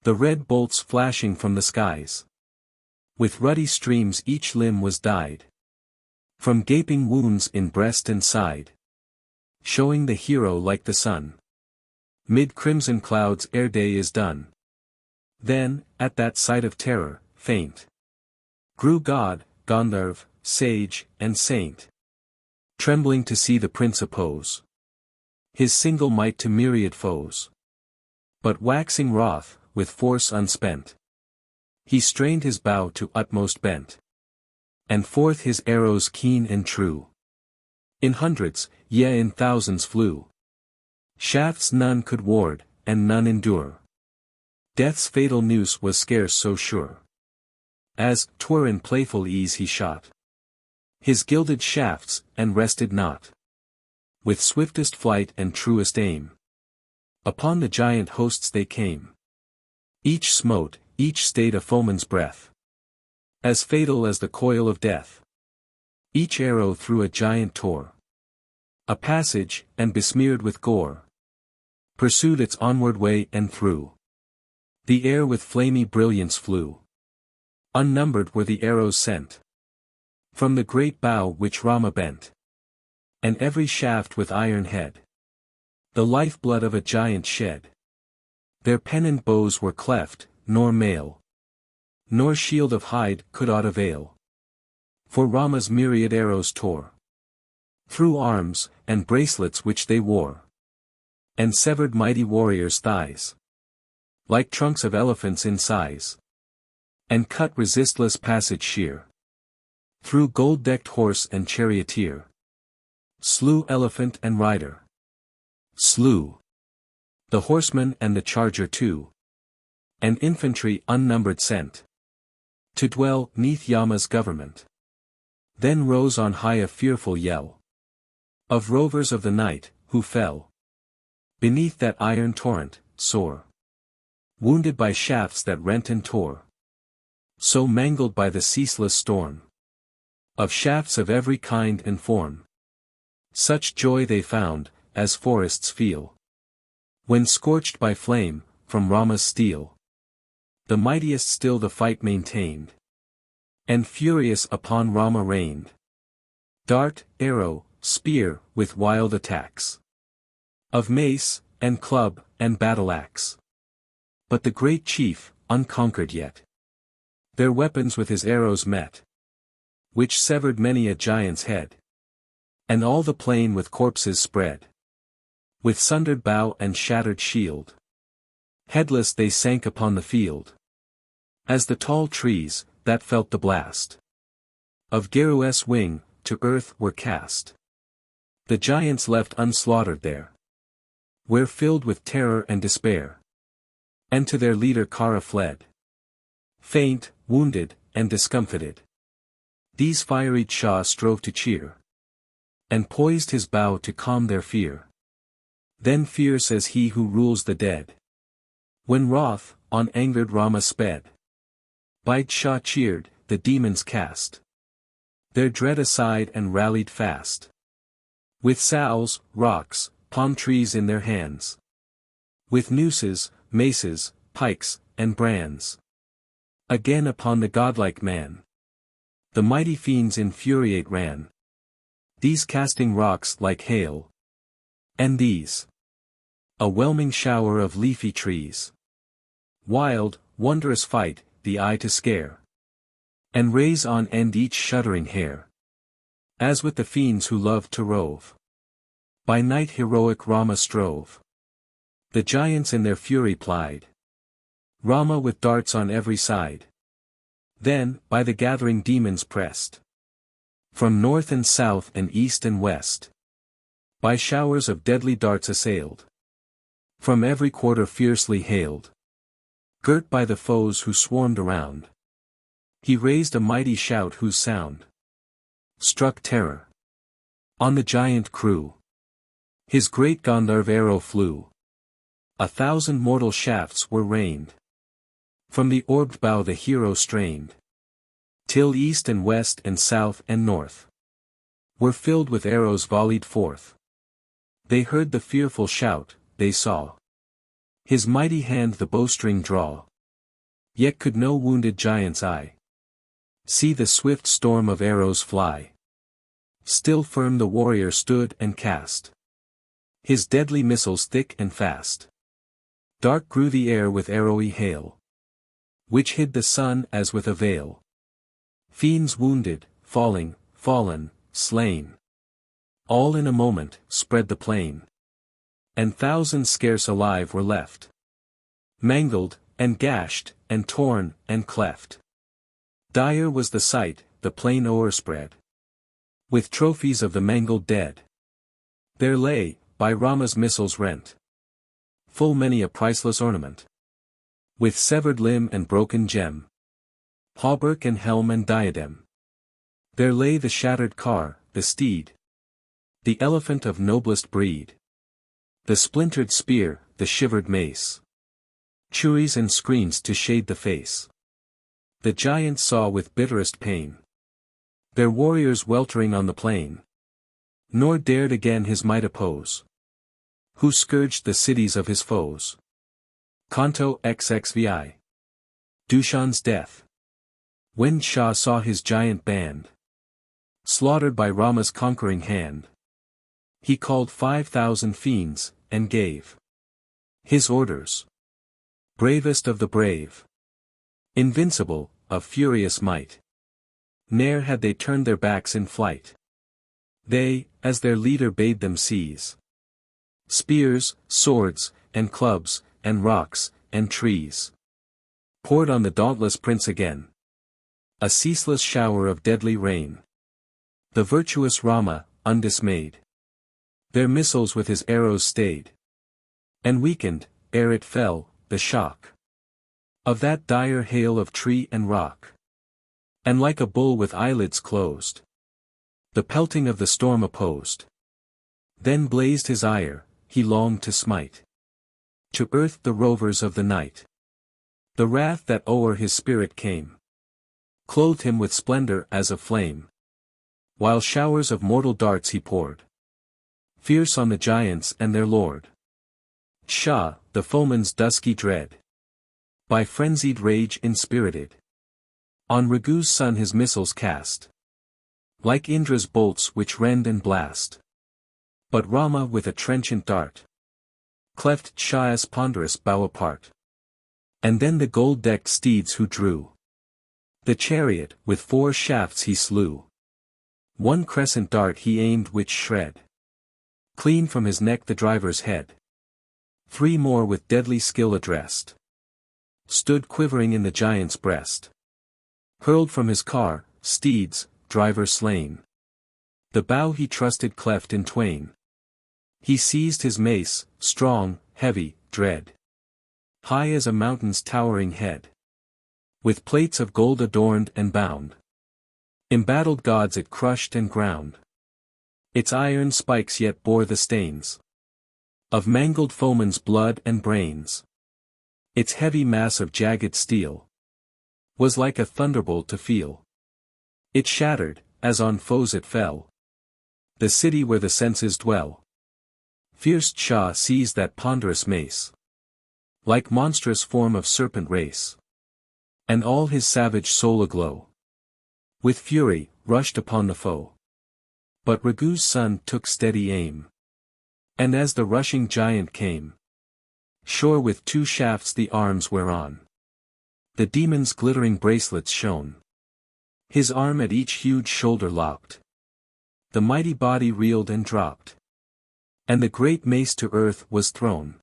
the red bolts flashing from the skies. With ruddy streams each limb was dyed. From gaping wounds in breast and side. Showing the hero like the sun. Mid crimson clouds ere day is done. Then, at that sight of terror, faint grew God, Gandharv, sage, and saint. Trembling to see the prince oppose his single might to myriad foes. But waxing wroth, with force unspent, he strained his bow to utmost bent. And forth his arrows keen and true. In hundreds, yea in thousands flew. Shafts none could ward, and none endure. Death's fatal noose was scarce so sure. As, 'twere in playful ease he shot his gilded shafts, and rested not. With swiftest flight and truest aim. Upon the giant hosts they came. Each smote, each stayed a foeman's breath. As fatal as the coil of death. Each arrow through a giant tore a passage, and besmeared with gore. Pursued its onward way and through the air with flamy brilliance flew. Unnumbered were the arrows sent from the great bow which Rama bent. And every shaft with iron head the lifeblood of a giant shed. Their pennant bows were cleft, nor mail nor shield of hide could aught avail. For Rama's myriad arrows tore through arms, and bracelets which they wore. And severed mighty warriors' thighs. Like trunks of elephants in size. And cut resistless passage sheer. Through gold-decked horse and charioteer. Slew elephant and rider. Slew the horseman and the charger too. And infantry unnumbered sent to dwell 'neath Yama's government. Then rose on high a fearful yell of rovers of the night, who fell beneath that iron torrent, sore wounded by shafts that rent and tore. So mangled by the ceaseless storm of shafts of every kind and form. Such joy they found, as forests feel when scorched by flame, from Rama's steel. The mightiest still the fight maintained. And furious upon Rama reigned. Dart, arrow, spear, with wild attacks. Of mace, and club, and battle-axe. But the great chief, unconquered yet. Their weapons with his arrows met. Which severed many a giant's head. And all the plain with corpses spread. With sundered bow and shattered shield. Headless they sank upon the field. As the tall trees, that felt the blast of Garu's wing, to earth were cast. The giants left unslaughtered there. Were filled with terror and despair. And to their leader Kara fled. Faint, wounded, and discomfited. These fiery Shah strove to cheer. And poised his bow to calm their fear. Then fierce as he who rules the dead. When wroth, on angered Rama sped. By Shah cheered, the demons cast their dread aside and rallied fast. With sowls, rocks, palm trees in their hands. With nooses, maces, pikes, and brands. Again upon the godlike man. The mighty fiends infuriate ran. These casting rocks like hail. And these. A whelming shower of leafy trees. Wild, wondrous fight, the eye to scare. And raise on end each shuddering hair. As with the fiends who loved to rove. By night heroic Rama strove. The giants in their fury plied. Rama with darts on every side. Then, by the gathering demons pressed. From north and south and east and west. By showers of deadly darts assailed. From every quarter fiercely hailed. Girt by the foes who swarmed around. He raised a mighty shout whose sound struck terror on the giant crew. His great Gandharv arrow flew. 1,000 mortal shafts were rained. From the orbed bow the hero strained. Till east and west and south and north were filled with arrows volleyed forth. They heard the fearful shout, they saw his mighty hand the bowstring draw. Yet could no wounded giant's eye see the swift storm of arrows fly. Still firm the warrior stood and cast his deadly missiles thick and fast. Dark grew the air with arrowy hail, which hid the sun as with a veil. Fiends wounded, falling, fallen, slain. All in a moment, spread the plain. And thousands scarce alive were left. Mangled, and gashed, and torn, and cleft. Dire was the sight, the plain o'erspread with trophies of the mangled dead. There lay, by Rama's missiles rent, full many a priceless ornament. With severed limb and broken gem. Hauberk and helm and diadem. There lay the shattered car, the steed. The elephant of noblest breed. The splintered spear, the shivered mace. Churis and screens to shade the face. The giant saw with bitterest pain their warriors weltering on the plain. Nor dared again his might oppose. Who scourged the cities of his foes. Canto XXVI. Dushan's death. When Shah saw his giant band slaughtered by Rama's conquering hand, he called 5,000 fiends, and gave his orders. Bravest of the brave. Invincible, of furious might. Ne'er had they turned their backs in flight. They, as their leader bade them seize spears, swords, and clubs, and rocks, and trees. Poured on the dauntless prince again a ceaseless shower of deadly rain. The virtuous Rama, undismayed, their missiles with his arrows stayed. And weakened, ere it fell, the shock of that dire hail of tree and rock. And like a bull with eyelids closed, the pelting of the storm opposed. Then blazed his ire, he longed to smite to earth the rovers of the night. The wrath that o'er his spirit came clothed him with splendor as of flame. While showers of mortal darts he poured, fierce on the giants and their lord. Shah, the foeman's dusky dread, by frenzied rage inspirited, on Raghu's son his missiles cast, like Indra's bolts which rend and blast. But Rama with a trenchant dart cleft Shah's ponderous bow apart. And then the gold-decked steeds who drew the chariot with 4 shafts he slew. One crescent dart he aimed which shred clean from his neck the driver's head. 3 more with deadly skill addressed stood quivering in the giant's breast. Hurled from his car, steeds, driver slain. The bow he trusted cleft in twain. He seized his mace, strong, heavy, dread, high as a mountain's towering head, with plates of gold adorned and bound. Embattled gods it crushed and ground. Its iron spikes yet bore the stains of mangled foemen's blood and brains. Its heavy mass of jagged steel was like a thunderbolt to feel. It shattered, as on foes it fell, the city where the senses dwell. Fierce Shah seized that ponderous mace, like monstrous form of serpent race, and all his savage soul aglow with fury, rushed upon the foe. But Ragu's son took steady aim, and as the rushing giant came, sure with 2 shafts the arms whereon the demon's glittering bracelets shone, his arm at each huge shoulder locked, the mighty body reeled and dropped, and the great mace to earth was thrown,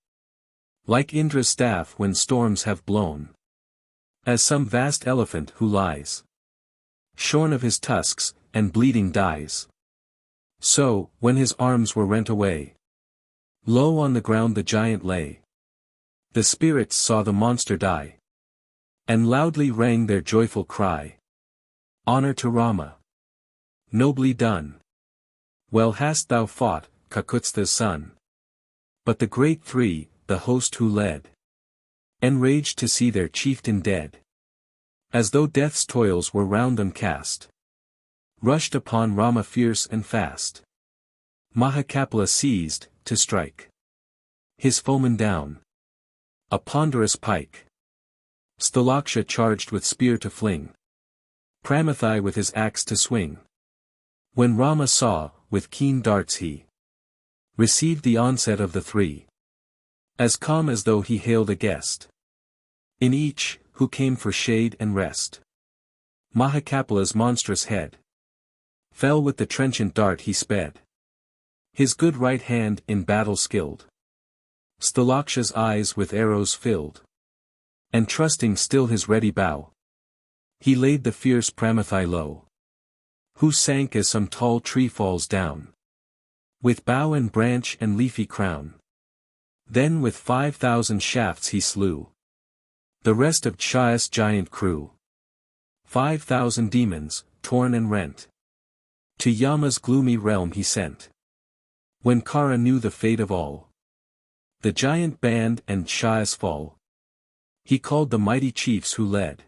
like Indra's staff when storms have blown, as some vast elephant who lies shorn of his tusks, and bleeding dies. So, when his arms were rent away, low on the ground the giant lay. The spirits saw the monster die, and loudly rang their joyful cry. Honor to Rama! Nobly done! Well hast thou fought, Kakutstha's son! But the great 3, the host who led, enraged to see their chieftain dead, as though death's toils were round them cast, rushed upon Rama fierce and fast. Mahakapala seized, to strike his foeman down, a ponderous pike. Stalaksha charged with spear to fling, Pramathi with his axe to swing. When Rama saw, with keen darts he received the onset of the 3, as calm as though he hailed a guest, in each, who came for shade and rest. Mahakapala's monstrous head fell with the trenchant dart he sped, his good right hand in battle skilled, Stalaksha's eyes with arrows filled, and trusting still his ready bow, he laid the fierce Pramathi low, who sank as some tall tree falls down, with bough and branch and leafy crown. Then with 5,000 shafts he slew the rest of Kshaya's giant crew. 5,000 demons, torn and rent, to Yama's gloomy realm he sent. When Kara knew the fate of all the giant band and Kshaya's fall, he called the mighty chiefs who led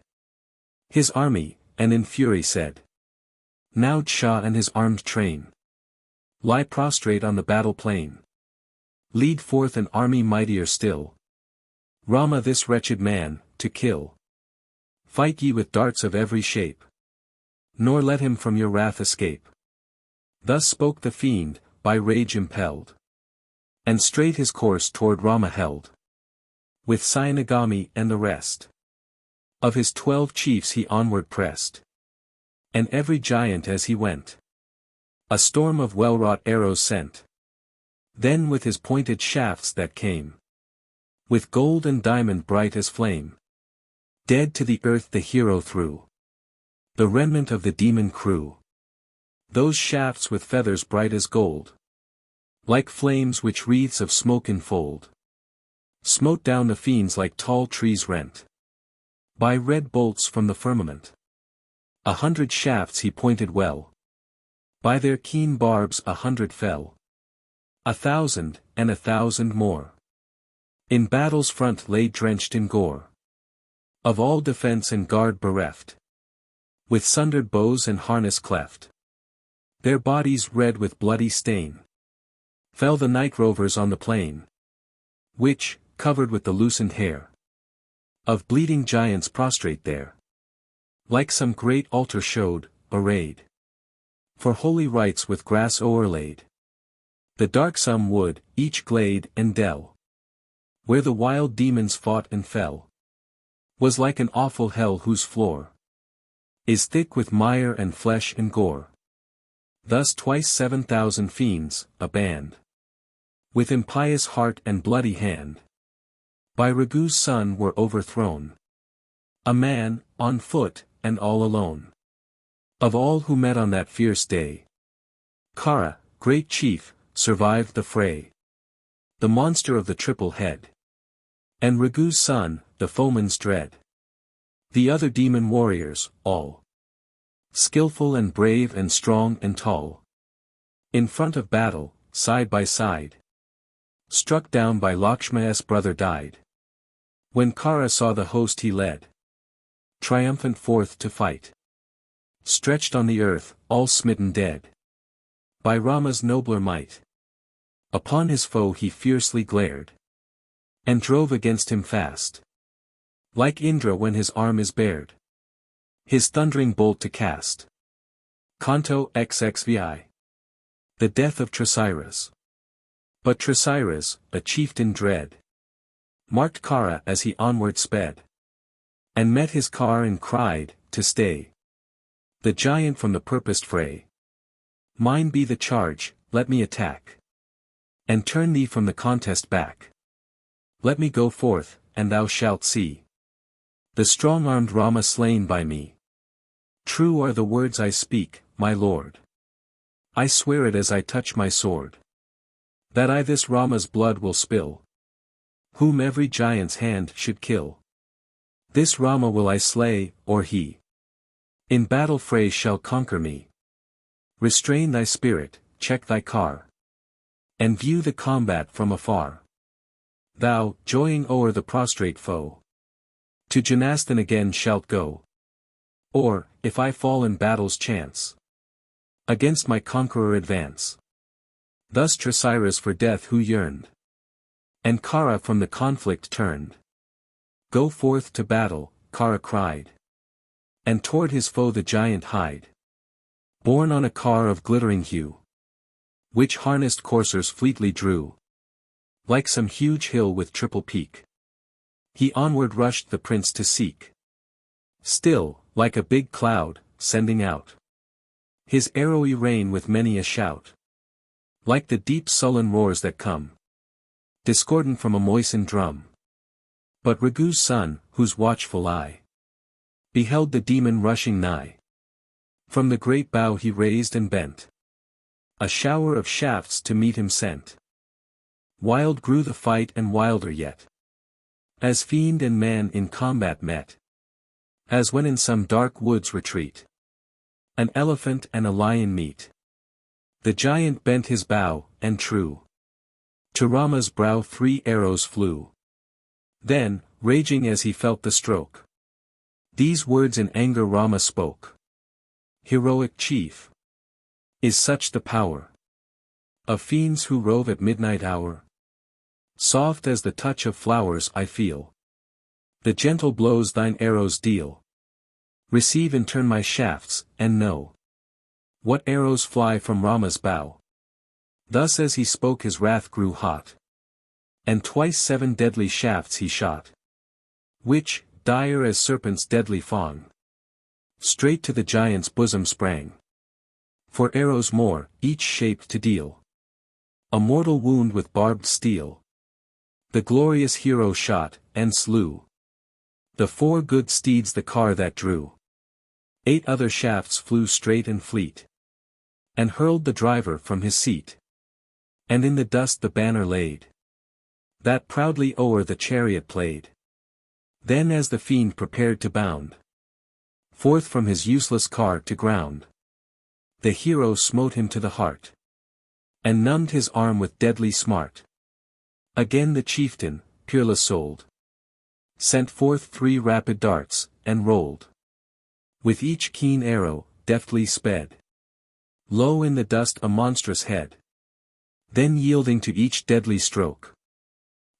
his army, and in fury said, Now Ksha and his armed train lie prostrate on the battle plain. Lead forth an army mightier still, Rama this wretched man, to kill. Fight ye with darts of every shape, nor let him from your wrath escape. Thus spoke the fiend, by rage impelled, and straight his course toward Rama held. With Sayanagami and the rest of his 12 chiefs he onward pressed, and every giant as he went a storm of well-wrought arrows sent. Then with his pointed shafts that came with gold and diamond bright as flame, dead to the earth the hero threw the remnant of the demon crew. Those shafts with feathers bright as gold, like flames which wreaths of smoke enfold, smote down the fiends like tall trees rent by red bolts from the firmament. 100 shafts he pointed well, by their keen barbs 100 fell, 1,000, and 1,000 more in battle's front lay drenched in gore, of all defense and guard bereft, with sundered bows and harness cleft, their bodies red with bloody stain, fell the night rovers on the plain, which, covered with the loosened hair of bleeding giants prostrate there, like some great altar showed, arrayed for holy rites with grass o'erlaid. The darksome wood, each glade and dell, where the wild demons fought and fell, was like an awful hell whose floor is thick with mire and flesh and gore. Thus twice 7,000 fiends, a band, with impious heart and bloody hand, by Ragu's son were overthrown. A man, on foot, and all alone, of all who met on that fierce day, Kara, great chief, survived the fray, the monster of the triple head, and Ragu's son, the foeman's dread. The other demon warriors, all skillful and brave and strong and tall, in front of battle, side by side, struck down by Lakshmaya's brother died. When Kara saw the host he led triumphant forth to fight, stretched on the earth, all smitten dead by Rama's nobler might. Upon his foe he fiercely glared, and drove against him fast. Like Indra when his arm is bared, his thundering bolt to cast. Canto XXVI. The death of Tresiras. But Tresiras, a chieftain dread, marked Kara as he onward sped, and met his car and cried, to stay the giant from the purposed fray. Mine be the charge, let me attack, and turn thee from the contest back. Let me go forth, and thou shalt see the strong-armed Rama slain by me. True are the words I speak, my lord. I swear it as I touch my sword, that I this Rama's blood will spill, whom every giant's hand should kill. This Rama will I slay, or he in battle fray shall conquer me. Restrain thy spirit, check thy car, and view the combat from afar. Thou, joying o'er the prostrate foe, to Janastan again shalt go. Or, if I fall in battle's chance, against my conqueror advance. Thus Tresiras for death who yearned, and Kara from the conflict turned. Go forth to battle, Kara cried, and toward his foe the giant hied. Borne on a car of glittering hue, which harnessed coursers fleetly drew. Like some huge hill with triple peak, he onward rushed the prince to seek. Still, like a big cloud, sending out his arrowy rain with many a shout. Like the deep sullen roars that come discordant from a moistened drum. But Raghu's son, whose watchful eye beheld the demon rushing nigh, from the great bow he raised and bent, a shower of shafts to meet him sent. Wild grew the fight and wilder yet, as fiend and man in combat met, as when in some dark woods retreat an elephant and a lion meet. The giant bent his bow, and true to Rama's brow 3 arrows flew. Then, raging as he felt the stroke, these words in anger Rama spoke. Heroic chief, is such the power of fiends who rove at midnight hour? Soft as the touch of flowers I feel the gentle blows thine arrows deal. Receive in turn my shafts, and know what arrows fly from Rama's bow. Thus as he spoke his wrath grew hot, and twice 7 deadly shafts he shot, which, dire as serpent's deadly fang, straight to the giant's bosom sprang. 4 arrows more, each shaped to deal a mortal wound with barbed steel. The glorious hero shot, and slew the 4 good steeds the car that drew. 8 other shafts flew straight and fleet, and hurled the driver from his seat. And in the dust the banner laid, that proudly o'er the chariot played. Then as the fiend prepared to bound forth from his useless car to ground, the hero smote him to the heart, and numbed his arm with deadly smart. Again the chieftain, peerless-souled, sent forth 3 rapid darts, and rolled with each keen arrow, deftly sped low in the dust a monstrous head. Then yielding to each deadly stroke,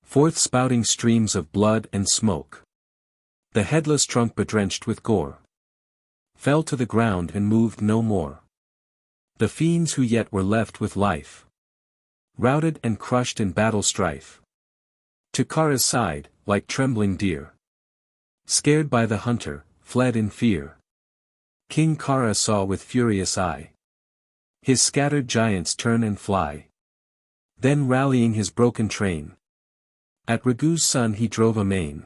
forth spouting streams of blood and smoke, the headless trunk bedrenched with gore fell to the ground and moved no more. The fiends who yet were left with life, routed and crushed in battle strife, to Kara's side, like trembling deer, scared by the hunter, fled in fear. King Kara saw with furious eye his scattered giants turn and fly. Then rallying his broken train, at Raghu's son he drove amain.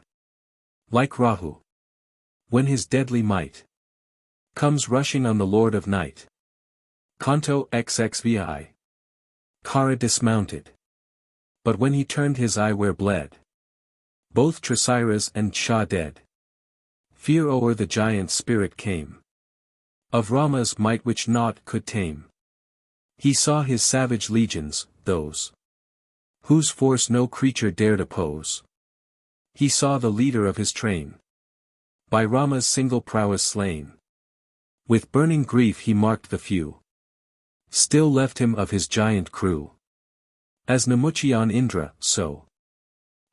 Like Rahu, when his deadly might comes rushing on the Lord of Night. Canto XXVI. Kara dismounted, but when he turned his eye where bled both Tresiras and Shah dead, fear o'er the giant's spirit came, of Rama's might which naught could tame. He saw his savage legions, those whose force no creature dared oppose. He saw the leader of his train, by Rama's single prowess slain. With burning grief he marked the few still left him of his giant crew, As Namuchi on Indra, so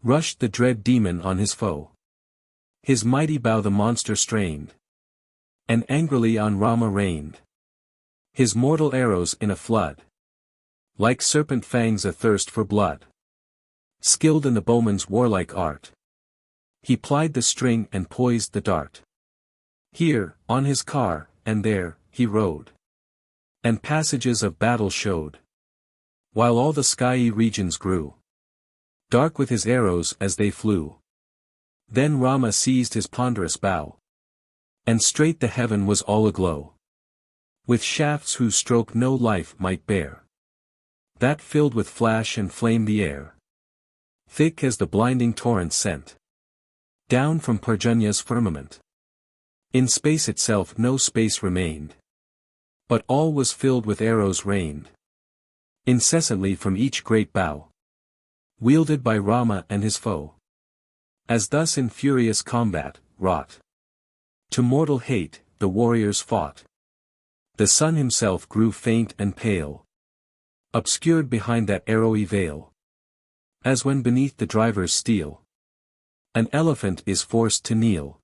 rushed the dread demon on his foe. His mighty bow the monster strained, and angrily on Rama rained his mortal arrows in a flood, like serpent fangs athirst for blood. Skilled in the bowman's warlike art, he plied the string and poised the dart. Here, on his car, and there, he rode, and passages of battle showed, while all the skiey regions grew dark with his arrows as they flew. Then Rama seized his ponderous bow, and straight the heaven was all aglow with shafts whose stroke no life might bear, that filled with flash and flame the air, thick as the blinding torrent sent down from Parjunya's firmament. In space itself no space remained, but all was filled with arrows rained incessantly from each great bow, wielded by Rama and his foe. As thus in furious combat, wrought to mortal hate, the warriors fought. The sun himself grew faint and pale, obscured behind that arrowy veil, as when beneath the driver's steel an elephant is forced to kneel.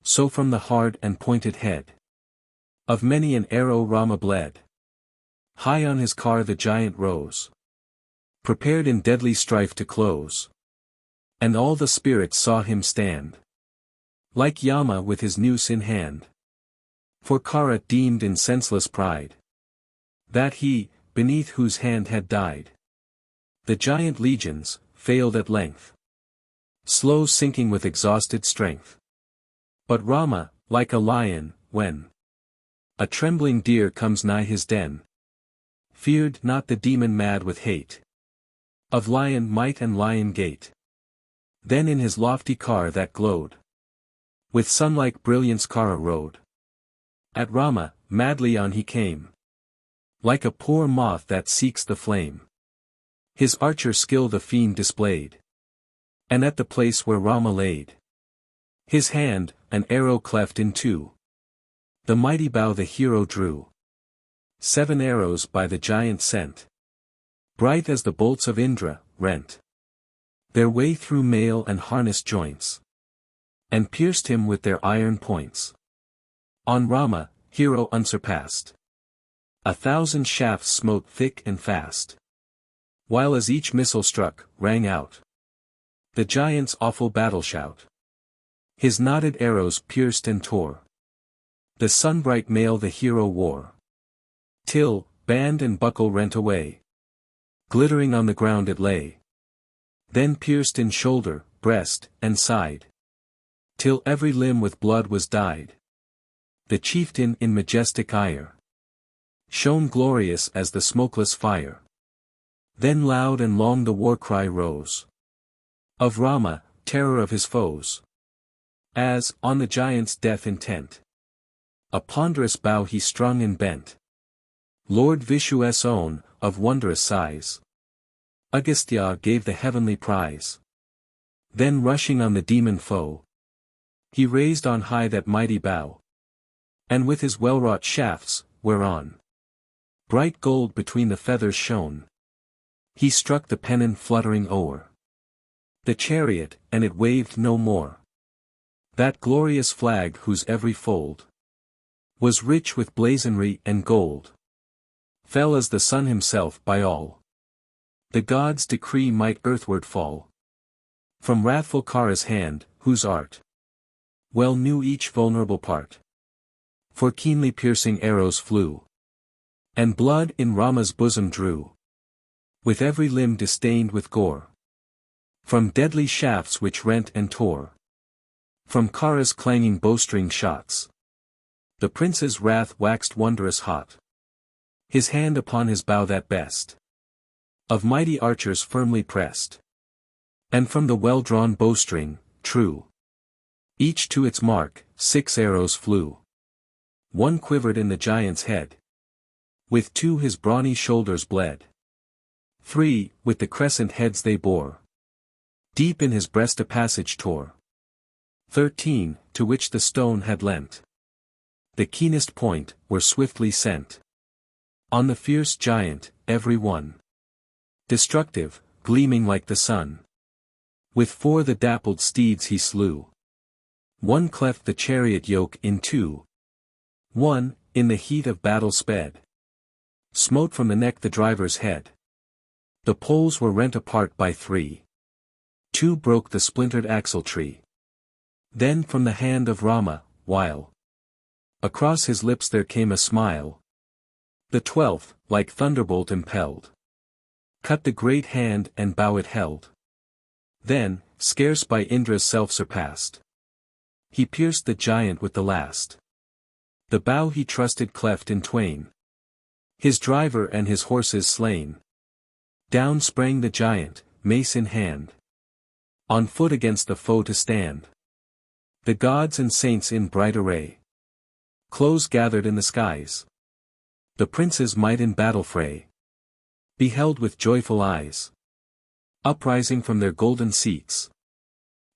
So from the hard and pointed head of many an arrow Rama bled. High on his car the giant rose, prepared in deadly strife to close. And all the spirits saw him stand, like Yama with his noose in hand. For Kara deemed in senseless pride that he, beneath whose hand had died, the giant legions, failed at length, slow sinking with exhausted strength. But Rama, like a lion, when a trembling deer comes nigh his den, feared not the demon mad with hate of lion might and lion gait. Then in his lofty car that glowed with sun-like brilliance Kara rode. At Rama, madly on he came, like a poor moth that seeks the flame. His archer skill the fiend displayed, and at the place where Rama laid his hand, an arrow cleft in two. The mighty bow the hero drew. 7 arrows by the giant sent, bright as the bolts of Indra, rent their way through mail and harness joints, and pierced him with their iron points. On Rama, hero unsurpassed, 1,000 shafts smote thick and fast, while as each missile struck, rang out the giant's awful battle shout. His knotted arrows pierced and tore the sun-bright mail the hero wore, till, band and buckle rent away, glittering on the ground it lay. Then pierced in shoulder, breast, and side, till every limb with blood was dyed. The chieftain in majestic ire shone glorious as the smokeless fire. Then loud and long the war cry rose of Rama, terror of his foes, as, on the giant's death intent, a ponderous bow he strung and bent. Lord Vishu's own, of wondrous size, Agastya gave the heavenly prize. Then rushing on the demon foe, he raised on high that mighty bow, and with his well-wrought shafts, whereon bright gold between the feathers shone, he struck the pennon fluttering o'er the chariot, and it waved no more. That glorious flag whose every fold was rich with blazonry and gold, fell as the sun himself by all the gods' decree might earthward fall. From wrathful Kara's hand, whose art well knew each vulnerable part, for keenly piercing arrows flew, and blood in Rama's bosom drew, with every limb distained with gore, from deadly shafts which rent and tore, from Kara's clanging bowstring shots. The prince's wrath waxed wondrous hot, his hand upon his bow that best of mighty archers firmly pressed, and from the well-drawn bowstring, true, each to its mark, 6 arrows flew. 1 quivered in the giant's head, with 2 his brawny shoulders bled. 3, with the crescent heads they bore, deep in his breast a passage tore. 13, to which the stone had lent the keenest point, were swiftly sent on the fierce giant, every one destructive, gleaming like the sun. With 4 the dappled steeds he slew. 1 cleft the chariot yoke in 2. 1, in the heat of battle sped, smote from the neck the driver's head. The poles were rent apart by 3. 2 broke the splintered axle-tree. Then from the hand of Rama, while across his lips there came a smile, the 12th, like thunderbolt impelled, cut the great hand and bow it held. Then, scarce by Indra's self surpassed, he pierced the giant with the last. The bow he trusted cleft in twain, his driver and his horses slain. Down sprang the giant, mace in hand, on foot against the foe to stand. The gods and saints in bright array, close gathered in the skies. The princes might in battle fray, beheld with joyful eyes. Uprising from their golden seats,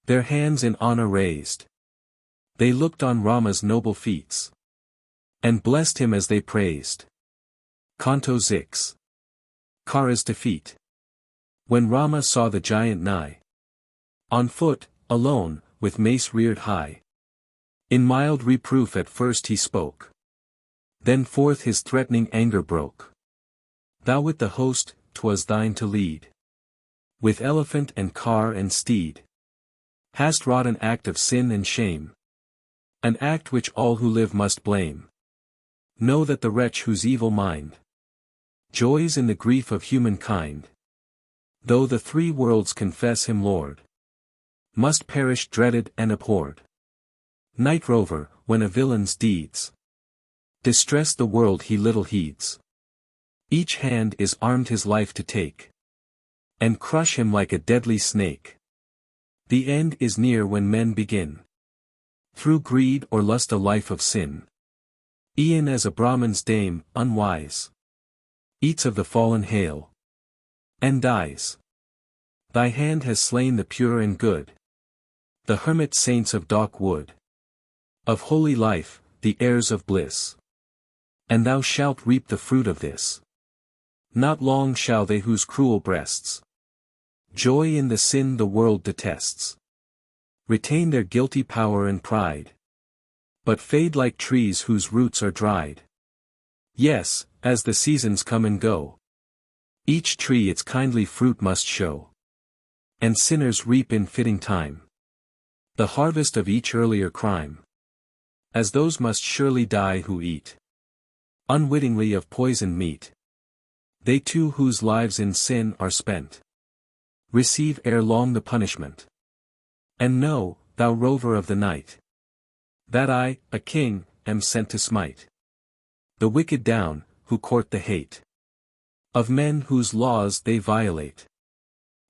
their hands in honor raised, they looked on Rama's noble feats, and blessed him as they praised. Canto 6. Kara's defeat. When Rama saw the giant nigh, on foot, alone, with mace reared high, in mild reproof at first he spoke, then forth his threatening anger broke. Thou with the host, 'twas thine to lead, with elephant and car and steed, hast wrought an act of sin and shame, an act which all who live must blame. Know that the wretch whose evil mind joys in the grief of humankind, though the 3 worlds confess him Lord, must perish dreaded and abhorred. Night rover, when a villain's deeds distress the world he little heeds, each hand is armed his life to take, and crush him like a deadly snake. The end is near when men begin, through greed or lust a life of sin. E'en as a Brahman's dame, unwise, eats of the fallen hail, and dies. Thy hand has slain the pure and good, the hermit saints of dark wood, of holy life, the heirs of bliss. And thou shalt reap the fruit of this. Not long shall they whose cruel breasts joy in the sin the world detests, retain their guilty power and pride, but fade like trees whose roots are dried. Yes, as the seasons come and go, each tree its kindly fruit must show, and sinners reap in fitting time the harvest of each earlier crime, as those must surely die who eat unwittingly of poisoned meat. They too whose lives in sin are spent receive ere long the punishment. And know, thou rover of the night, that I, a king, am sent to smite the wicked down, who court the hate of men whose laws they violate.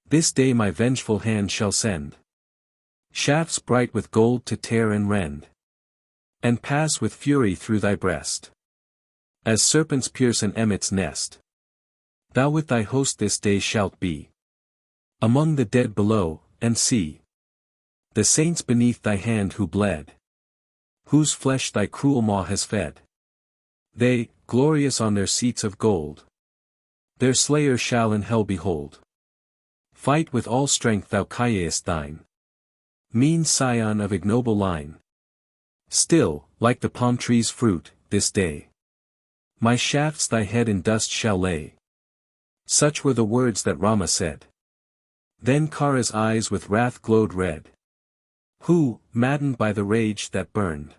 This day my vengeful hand shall send shafts bright with gold to tear and rend, and pass with fury through thy breast, as serpents pierce an emmet's nest. Thou with thy host this day shalt be among the dead below, and see the saints beneath thy hand who bled, whose flesh thy cruel maw has fed. They, glorious on their seats of gold, their slayer shall in hell behold. Fight with all strength thou Caius thine, mean scion of ignoble line. Still, like the palm tree's fruit, this day my shafts thy head in dust shall lay. Such were the words that Rama said. Then Kara's eyes with wrath glowed red, who, maddened by the rage that burned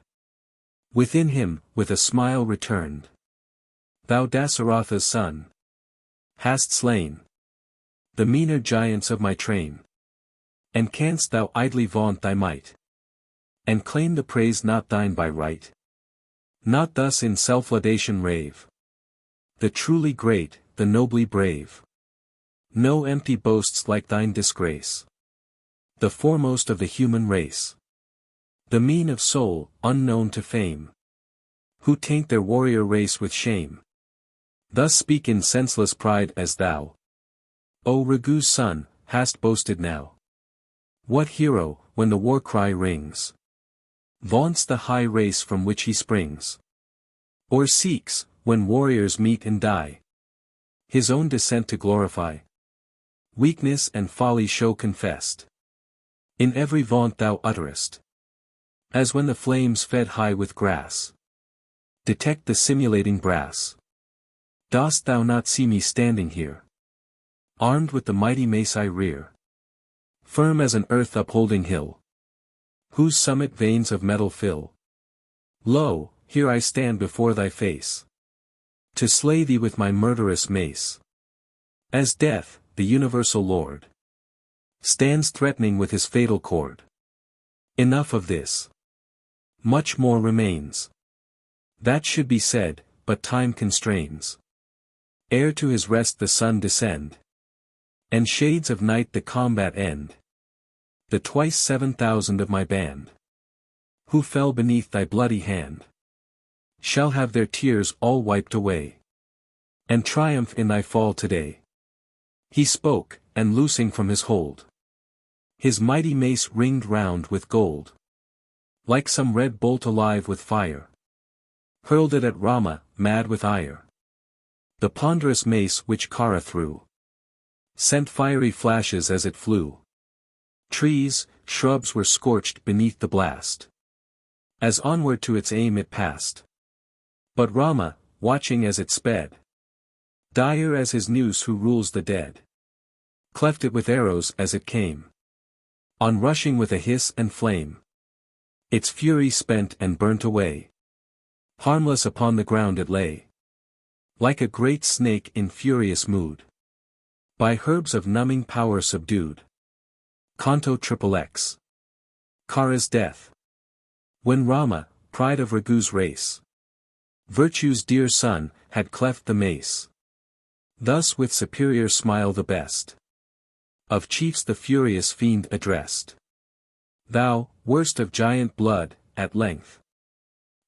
within him, with a smile returned. Thou Dasaratha's son, hast slain the meaner giants of my train, and canst thou idly vaunt thy might, and claim the praise not thine by right? Not thus in self-laudation rave, the truly great, the nobly brave. No empty boasts like thine disgrace, the foremost of the human race. The mean of soul, unknown to fame, who taint their warrior race with shame. Thus speak in senseless pride as thou, O Raghu's son, hast boasted now. What hero, when the war cry rings, vaunts the high race from which he springs? Or seeks, when warriors meet and die, his own descent to glorify? Weakness and folly show confessed. In every vaunt thou utterest. As when the flames fed high with grass detect the simulating brass. Dost thou not see me standing here? Armed with the mighty mace I rear. Firm as an earth-upholding hill, whose summit veins of metal fill. Lo, here I stand before thy face, to slay thee with my murderous mace. As death, the universal Lord, stands threatening with his fatal cord. Enough of this. Much more remains. That should be said, but time constrains. Ere to his rest the sun descend, and shades of night the combat end. The twice 7,000 of my band, who fell beneath thy bloody hand, shall have their tears all wiped away, and triumph in thy fall today. He spoke, and loosing from his hold, his mighty mace ringed round with gold, like some red bolt alive with fire, hurled it at Rāmā, mad with ire. The ponderous mace which Kāra threw sent fiery flashes as it flew. Trees, shrubs were scorched beneath the blast, as onward to its aim it passed. But Rāmā, watching as it sped, dire as his noose who rules the dead, cleft it with arrows as it came, on rushing with a hiss and flame. Its fury spent and burnt away. Harmless upon the ground it lay, like a great snake in furious mood, by herbs of numbing power subdued. Canto XXX. Kāra's death. When Rāmā, pride of Raghu's race, virtue's dear son, had cleft the mace, thus with superior smile the best of chiefs the furious fiend addressed. Thou, worst of giant blood, at length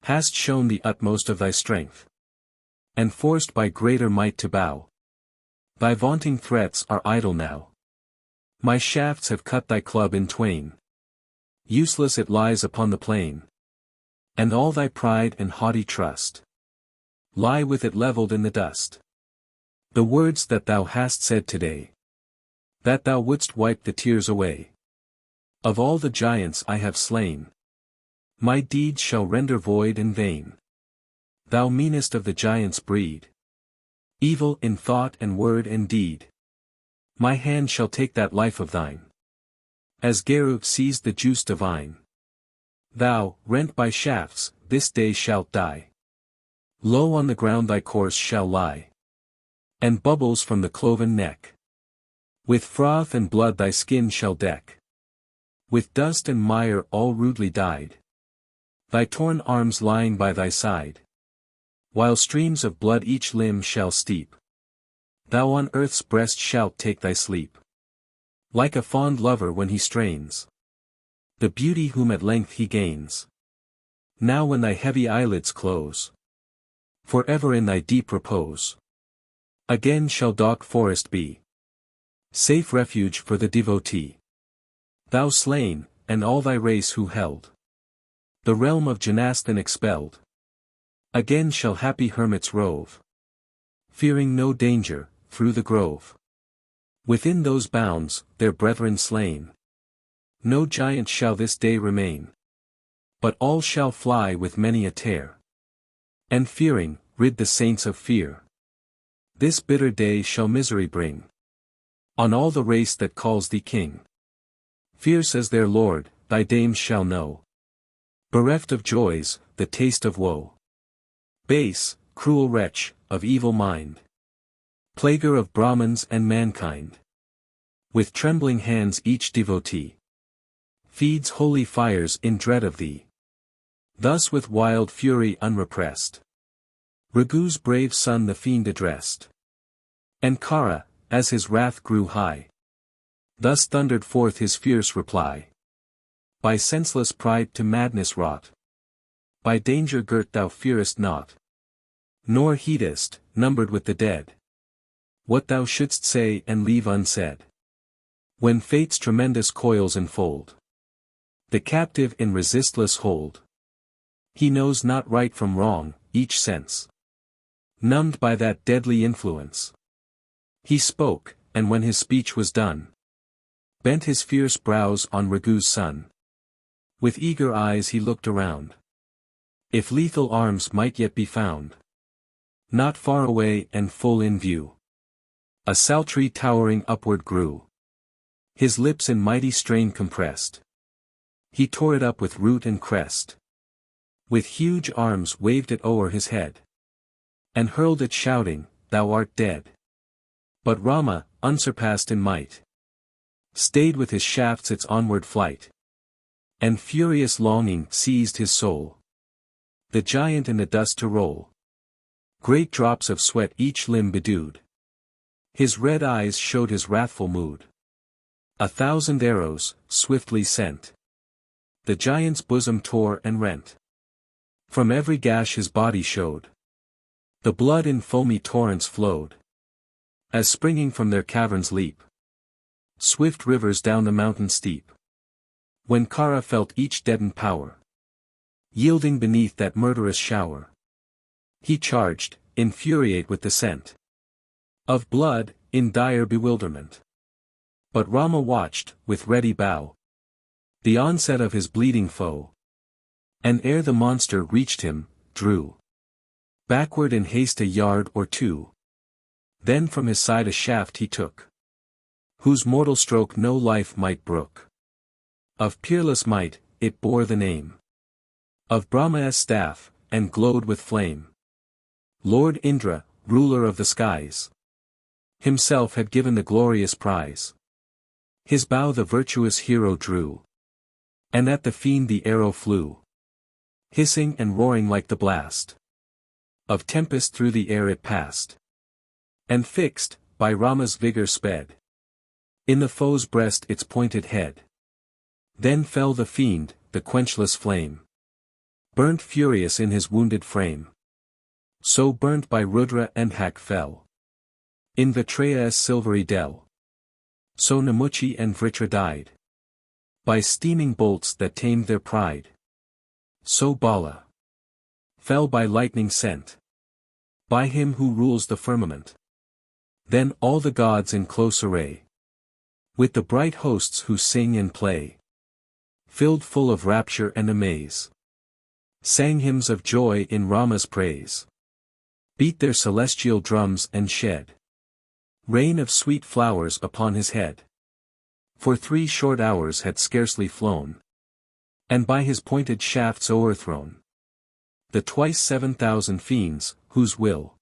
hast shown the utmost of thy strength, and forced by greater might to bow. Thy vaunting threats are idle now. My shafts have cut thy club in twain. Useless it lies upon the plain. And all thy pride and haughty trust lie with it levelled in the dust. The words that thou hast said today, that thou wouldst wipe the tears away of all the giants I have slain, my deeds shall render void and vain. Thou meanest of the giants' breed, evil in thought and word and deed, my hand shall take that life of thine, as Geru seized the juice divine. Thou, rent by shafts, this day shalt die. Low on the ground thy corse shall lie, and bubbles from the cloven neck with froth and blood thy skin shall deck. With dust and mire all rudely dyed, thy torn arms lying by thy side, while streams of blood each limb shall steep, thou on earth's breast shalt take thy sleep, like a fond lover when he strains the beauty whom at length he gains. Now when thy heavy eyelids close, forever in thy deep repose, again shall dark forest be safe refuge for the devotee. Thou slain, and all thy race who held the realm of Janastan expelled, again shall happy hermits rove, fearing no danger, through the grove. Within those bounds, their brethren slain, no giant shall this day remain, but all shall fly with many a tear, and fearing, rid the saints of fear. This bitter day shall misery bring on all the race that calls thee king. Fierce as their lord, thy dames shall know, bereft of joys, the taste of woe. Base, cruel wretch, of evil mind, plaguer of Brahmins and mankind, with trembling hands each devotee feeds holy fires in dread of thee. Thus with wild fury unrepressed, Raghu's brave son the fiend addressed. And Kāra, as his wrath grew high, thus thundered forth his fierce reply. By senseless pride to madness wrought, by danger girt thou fearest not, nor heedest, numbered with the dead, what thou shouldst say and leave unsaid. When fate's tremendous coils enfold the captive in resistless hold, he knows not right from wrong, each sense numbed by that deadly influence. He spoke, and when his speech was done, bent his fierce brows on Ragu's son. With eager eyes he looked around. If lethal arms might yet be found. Not far away and full in view. A saltry towering upward grew. His lips in mighty strain compressed. He tore it up with root and crest. With huge arms waved it o'er his head. And hurled it shouting, "Thou art dead." But Rama, unsurpassed in might, stayed with his shafts its onward flight. And furious longing seized his soul, the giant in the dust to roll. Great drops of sweat each limb bedewed. His red eyes showed his wrathful mood. 1,000 arrows, swiftly sent, the giant's bosom tore and rent. From every gash his body showed. The blood in foamy torrents flowed. As springing from their caverns leap swift rivers down the mountain steep. When Kara felt each deadened power yielding beneath that murderous shower, he charged, infuriate with the scent of blood, in dire bewilderment. But Rama watched, with ready bow, the onset of his bleeding foe. And ere the monster reached him, drew backward in haste a yard or two. Then from his side a shaft he took, whose mortal stroke no life might brook. Of peerless might, it bore the name of Brahma's staff, and glowed with flame. Lord Indra, ruler of the skies, himself had given the glorious prize. His bow the virtuous hero drew, and at the fiend the arrow flew. Hissing and roaring like the blast of tempest through the air it passed, and fixed, by Rama's vigor sped, in the foe's breast its pointed head. Then fell the fiend, the quenchless flame, burnt furious in his wounded frame. So burnt by Rudra and Hak fell, in Vatraya's silvery dell. So Namuchi and Vritra died, by steaming bolts that tamed their pride. So Bala fell by lightning sent, by him who rules the firmament. Then all the gods in close array, with the bright hosts who sing and play, filled full of rapture and amaze, sang hymns of joy in Rama's praise, beat their celestial drums and shed rain of sweet flowers upon his head. For 3 short hours had scarcely flown, and by his pointed shafts o'erthrown, the twice 7,000 fiends, whose will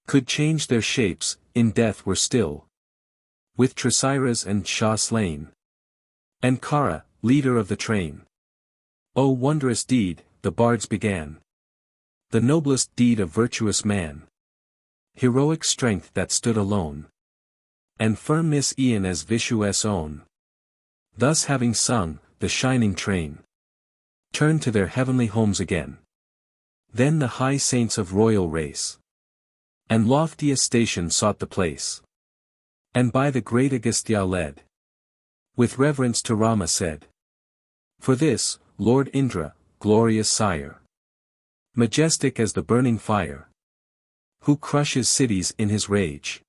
could change their shapes, in death were still, with Trisiras and Shah slain, and Kara, leader of the train. O wondrous deed, the bards began, the noblest deed of virtuous man, heroic strength that stood alone, and firmness e'en as Vishu's own. Thus having sung, the shining train turned to their heavenly homes again. Then the high saints of royal race and loftiest station sought the place, and by the great Agastya led, with reverence to Rama said, "For this, Lord Indra, glorious sire, majestic as the burning fire, who crushes cities in his rage,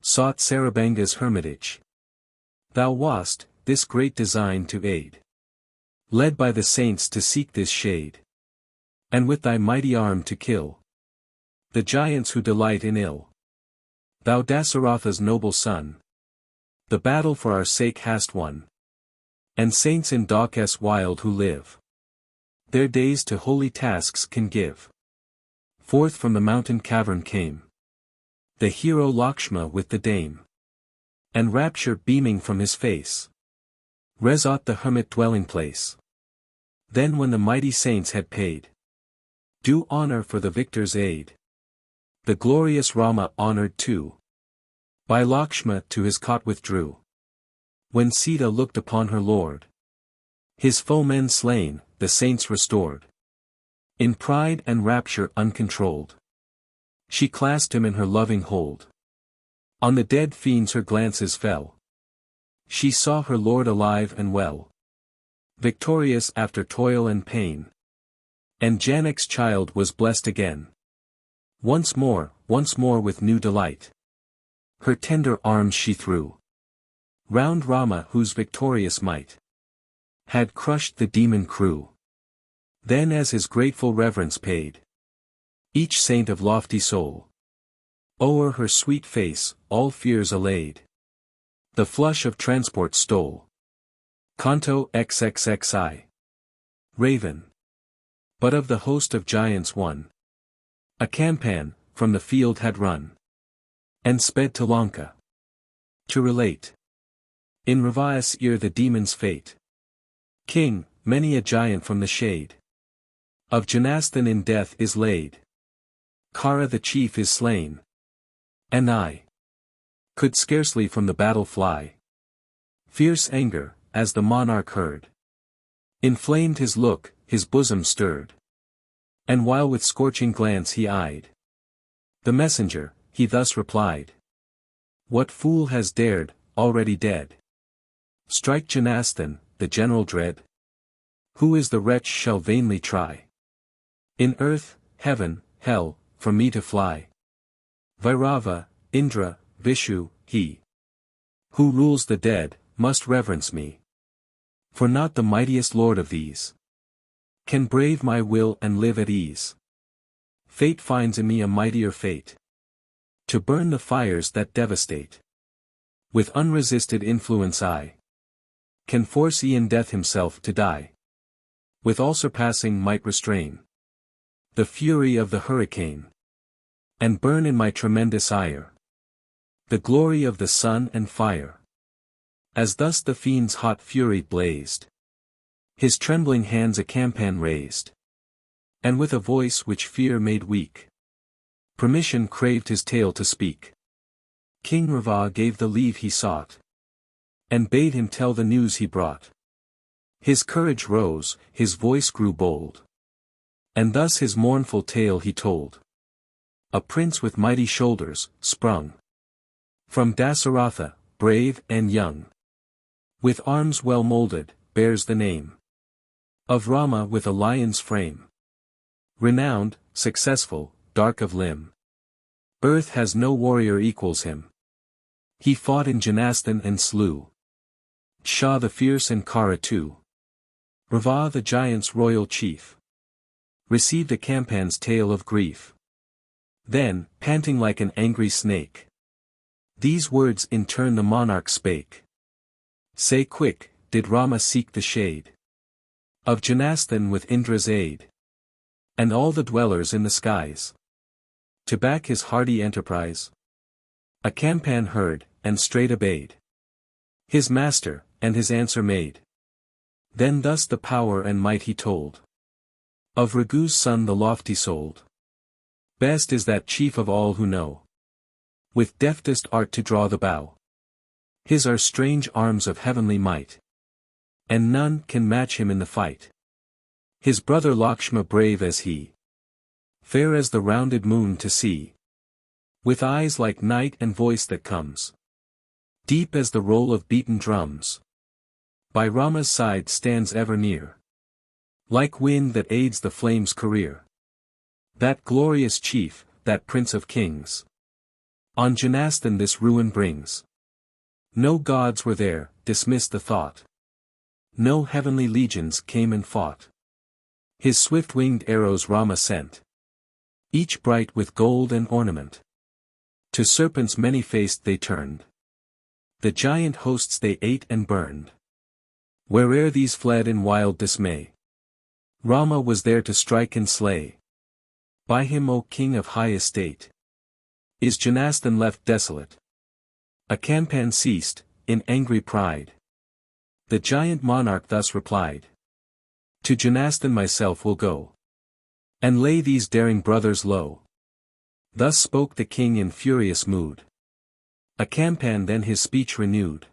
sought Sarabanga's hermitage. Thou wast, this great design to aid, led by the saints to seek this shade, and with thy mighty arm to kill the giants who delight in ill. Thou Dasaratha's noble son, the battle for our sake hast won, and saints in Daukas wild who live their days to holy tasks can give. Forth from the mountain cavern came the hero Lakshma with the dame, and rapture beaming from his face resought the hermit dwelling place. Then when the mighty saints had paid due honor for the victor's aid, the glorious Rama honored too, by Lakshma to his cot withdrew. When Sita looked upon her lord, his foemen slain, the saints restored, in pride and rapture uncontrolled, she clasped him in her loving hold. On the dead fiends her glances fell. She saw her lord alive and well, victorious after toil and pain. And Janak's child was blessed again. Once more with new delight. her tender arms she threw round Rama, whose victorious might had crushed the demon crew. Then as his grateful reverence paid each saint of lofty soul, o'er her sweet face, all fears allayed, the flush of transport stole. Canto XXXI. Raven. But of the host of giants one, a campan, from the field had run, and sped to Lanka, to relate in Rava's ear the demon's fate. King, many a giant from the shade of Janastan in death is laid. Kara the chief is slain, and I could scarcely from the battle fly. Fierce anger, as the monarch heard, inflamed his look, his bosom stirred. And while with scorching glance he eyed the messenger, he thus replied: What fool has dared, already dead, strike Janastan, the general dread? Who is the wretch shall vainly try in earth, heaven, hell, for me to fly? Vairava, Indra, Vishu, he who rules the dead, must reverence me. For not the mightiest lord of these can brave my will and live at ease. Fate finds in me a mightier fate, to burn the fires that devastate. With unresisted influence I can force e'en death himself to die. With all surpassing might restrain the fury of the hurricane, and burn in my tremendous ire the glory of the sun and fire. As thus the fiend's hot fury blazed, his trembling hands a campan raised, and with a voice which fear made weak, permission craved his tale to speak. King Rava gave the leave he sought, and bade him tell the news he brought. His courage rose, his voice grew bold, and thus his mournful tale he told. A prince with mighty shoulders, sprung from Dasaratha, brave and young, with arms well molded, bears the name of Rama with a lion's frame. Renowned, successful, dark of limb, earth has no warrior equals him. He fought in Janastan and slew Shah the fierce and Kara too. Rava the giant's royal chief received a campan's tale of grief. Then, panting like an angry snake, these words in turn the monarch spake. Say quick, did Rama seek the shade of Janastan with Indra's aid, and all the dwellers in the skies, to back his hardy enterprise? A campan heard, and straight obeyed his master, and his answer made. Then thus the power and might he told of Raghu's son the lofty-souled. Best is that chief of all who know with deftest art to draw the bow. His are strange arms of heavenly might, and none can match him in the fight. His brother Lakshma brave as he, fair as the rounded moon to see, with eyes like night and voice that comes deep as the roll of beaten drums. By Rama's side stands ever near, like wind that aids the flame's career. That glorious chief, that prince of kings, on Janastan this ruin brings. No gods were there, dismiss the thought. No heavenly legions came and fought. His swift-winged arrows Rama sent, each bright with gold and ornament. To serpents many-faced they turned, the giant hosts they ate and burned. Where'er these fled in wild dismay, Rama was there to strike and slay. By him, O king of high estate, is Janastan left desolate. A campan ceased, in angry pride. The giant monarch thus replied: To Janastan myself will go, and lay these daring brothers low. Thus spoke the king in furious mood. A campan then his speech renewed.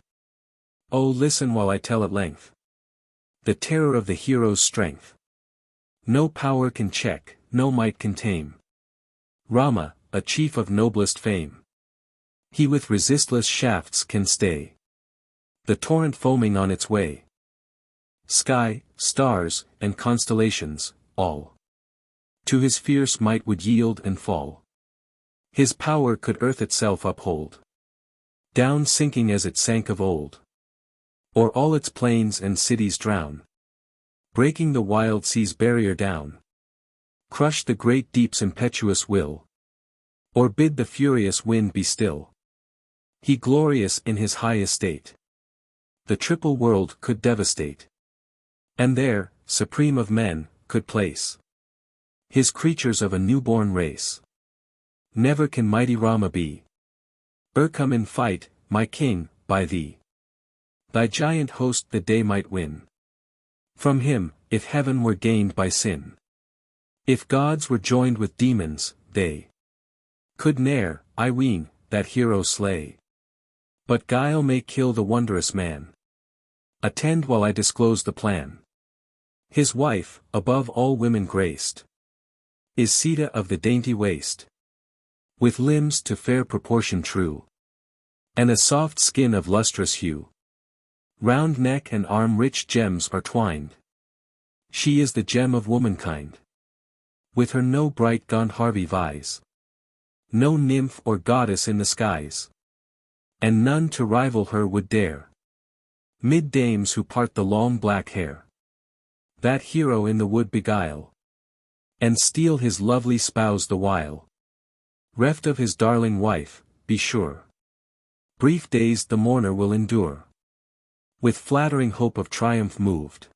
Oh, listen while I tell at length the terror of the hero's strength. No power can check, no might can tame Rama, a chief of noblest fame. He with resistless shafts can stay the torrent foaming on its way. Sky, stars, and constellations, all to his fierce might would yield and fall. His power could earth itself uphold. down sinking as it sank of old. Or all its plains and cities drown, breaking the wild sea's barrier down. Crush the great deep's impetuous will, or bid the furious wind be still. He glorious in his high estate, the triple world could devastate. And there, supreme of men, could place his creatures of a newborn race. Never can mighty Rama be come in fight, my king, by thee. Thy giant host the day might win from him, if heaven were gained by sin. If gods were joined with demons, they could ne'er, I ween, that hero slay. But guile may kill the wondrous man. Attend while I disclose the plan. His wife, above all women graced, is Sita of the dainty waist, with limbs to fair proportion true, and a soft skin of lustrous hue. Round neck and arm rich gems are twined. She is the gem of womankind. With her no bright Gandharvi vies, no nymph or goddess in the skies, and none to rival her would dare. Mid dames who part the long black hair, that hero in the wood beguile, and steal his lovely spouse the while. Reft of his darling wife, be sure, brief days the mourner will endure. With flattering hope of triumph moved,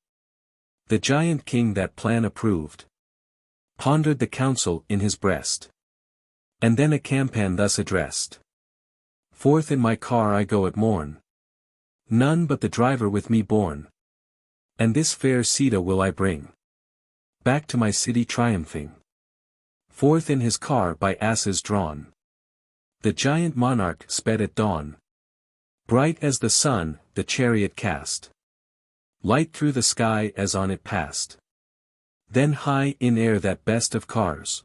the giant king that plan approved, pondered the counsel in his breast, and then a campan thus addressed. Forth in my car I go at morn, none but the driver with me borne, and this fair Sita will I bring back to my city triumphing. Forth in his car by asses drawn, the giant monarch sped at dawn. Bright as the sun, the chariot cast light through the sky as on it passed. Then high in air that best of cars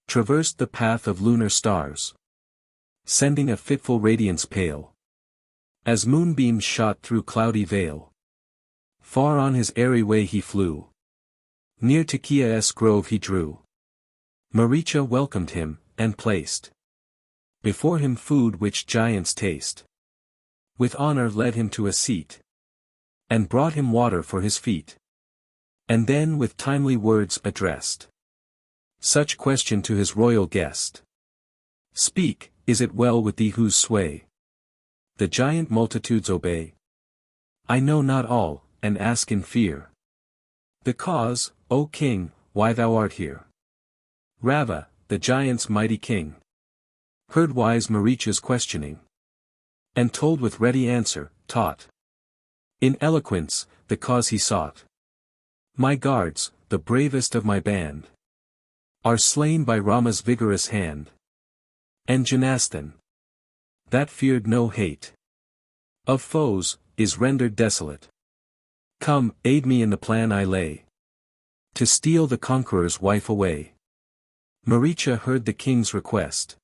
traversed the path of lunar stars, sending a fitful radiance pale, as moonbeams shot through cloudy veil. Far on his airy way he flew, near to Kia's grove he drew. Maricha welcomed him, and placed before him food which giants taste. With honor led him to a seat, and brought him water for his feet. And then with timely words addressed such question to his royal guest. Speak, is it well with thee whose sway the giant multitudes obey? I know not all, and ask in fear the cause, O king, why thou art here. Rava, the giant's mighty king, heard wise Maricha's questioning, and told with ready answer, taught in eloquence, the cause he sought. My guards, the bravest of my band, are slain by Rama's vigorous hand. And Janasthan, that feared no hate of foes, is rendered desolate. Come, aid me in the plan I lay, to steal the conqueror's wife away. Maricha heard the king's request,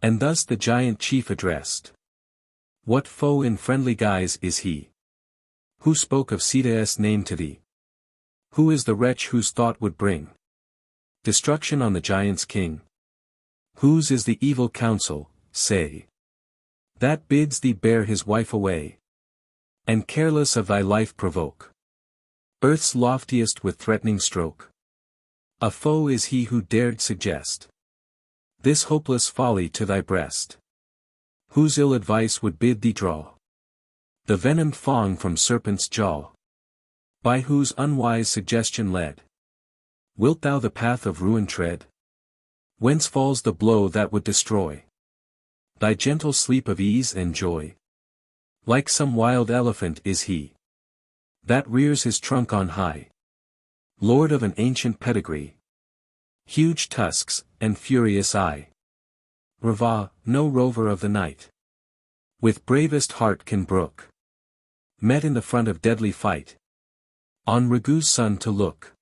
and thus the giant chief addressed. What foe in friendly guise is he who spoke of Sita's name to thee? Who is the wretch whose thought would bring destruction on the giant's king? Whose is the evil counsel, say, that bids thee bear his wife away, and careless of thy life provoke earth's loftiest with threatening stroke? A foe is he who dared suggest this hopeless folly to thy breast, whose ill advice would bid thee draw the venomed fang from serpent's jaw. By whose unwise suggestion led, wilt thou the path of ruin tread? Whence falls the blow that would destroy thy gentle sleep of ease and joy? Like some wild elephant is he that rears his trunk on high, lord of an ancient pedigree, huge tusks, and furious eye. Rava, no rover of the night, with bravest heart can brook, met in the front of deadly fight, on Raghu's son to look.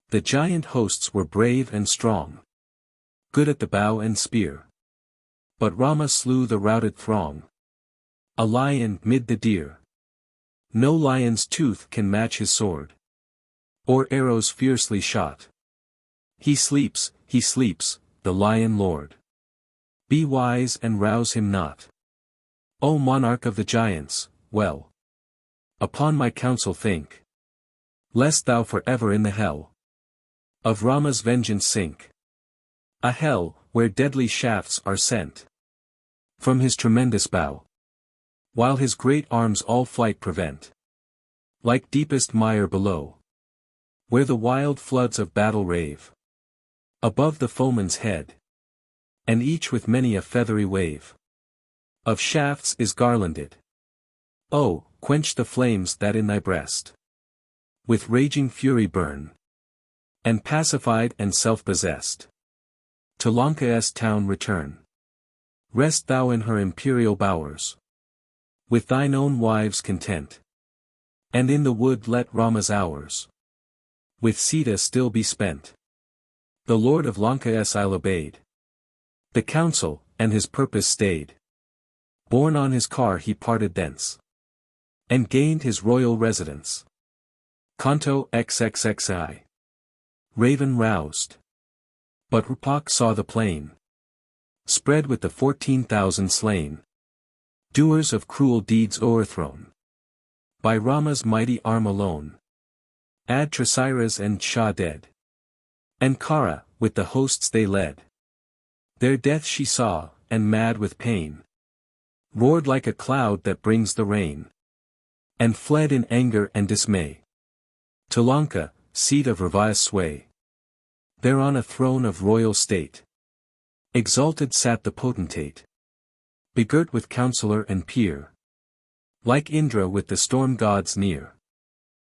The giant hosts were brave and strong, good at the bow and spear. But Rama slew the routed throng, a lion mid the deer. No lion's tooth can match his sword, or arrows fiercely shot. He sleeps, the lion lord. Be wise and rouse him not. O monarch of the giants, well. Upon my counsel think. Lest thou for ever in the hell of Rama's vengeance sink. A hell, where deadly shafts are sent from his tremendous bow, while his great arms all flight prevent. Like deepest mire below, where the wild floods of battle rave above the foeman's head, and each with many a feathery wave of shafts is garlanded. Oh, quench the flames that in thy breast with raging fury burn, and pacified and self-possessed to Lanka's town return. Rest thou in her imperial bowers, with thine own wives content, and in the wood let Rama's hours with Sita still be spent. The lord of Lanka's isle obeyed the counsel, and his purpose stayed. Borne on his car he parted thence, and gained his royal residence. Canto XXXI. Raven roused. But Rupak saw the plain spread with the 14,000 slain, doers of cruel deeds o'erthrown by Rama's mighty arm alone. Add Trasiras and Shah dead, and Kara, with the hosts they led. Their death she saw, and mad with pain, roared like a cloud that brings the rain, and fled in anger and dismay to Lanka, seat of Rava's sway. There on a throne of royal state exalted sat the potentate, begirt with counselor and peer, like Indra with the storm gods near.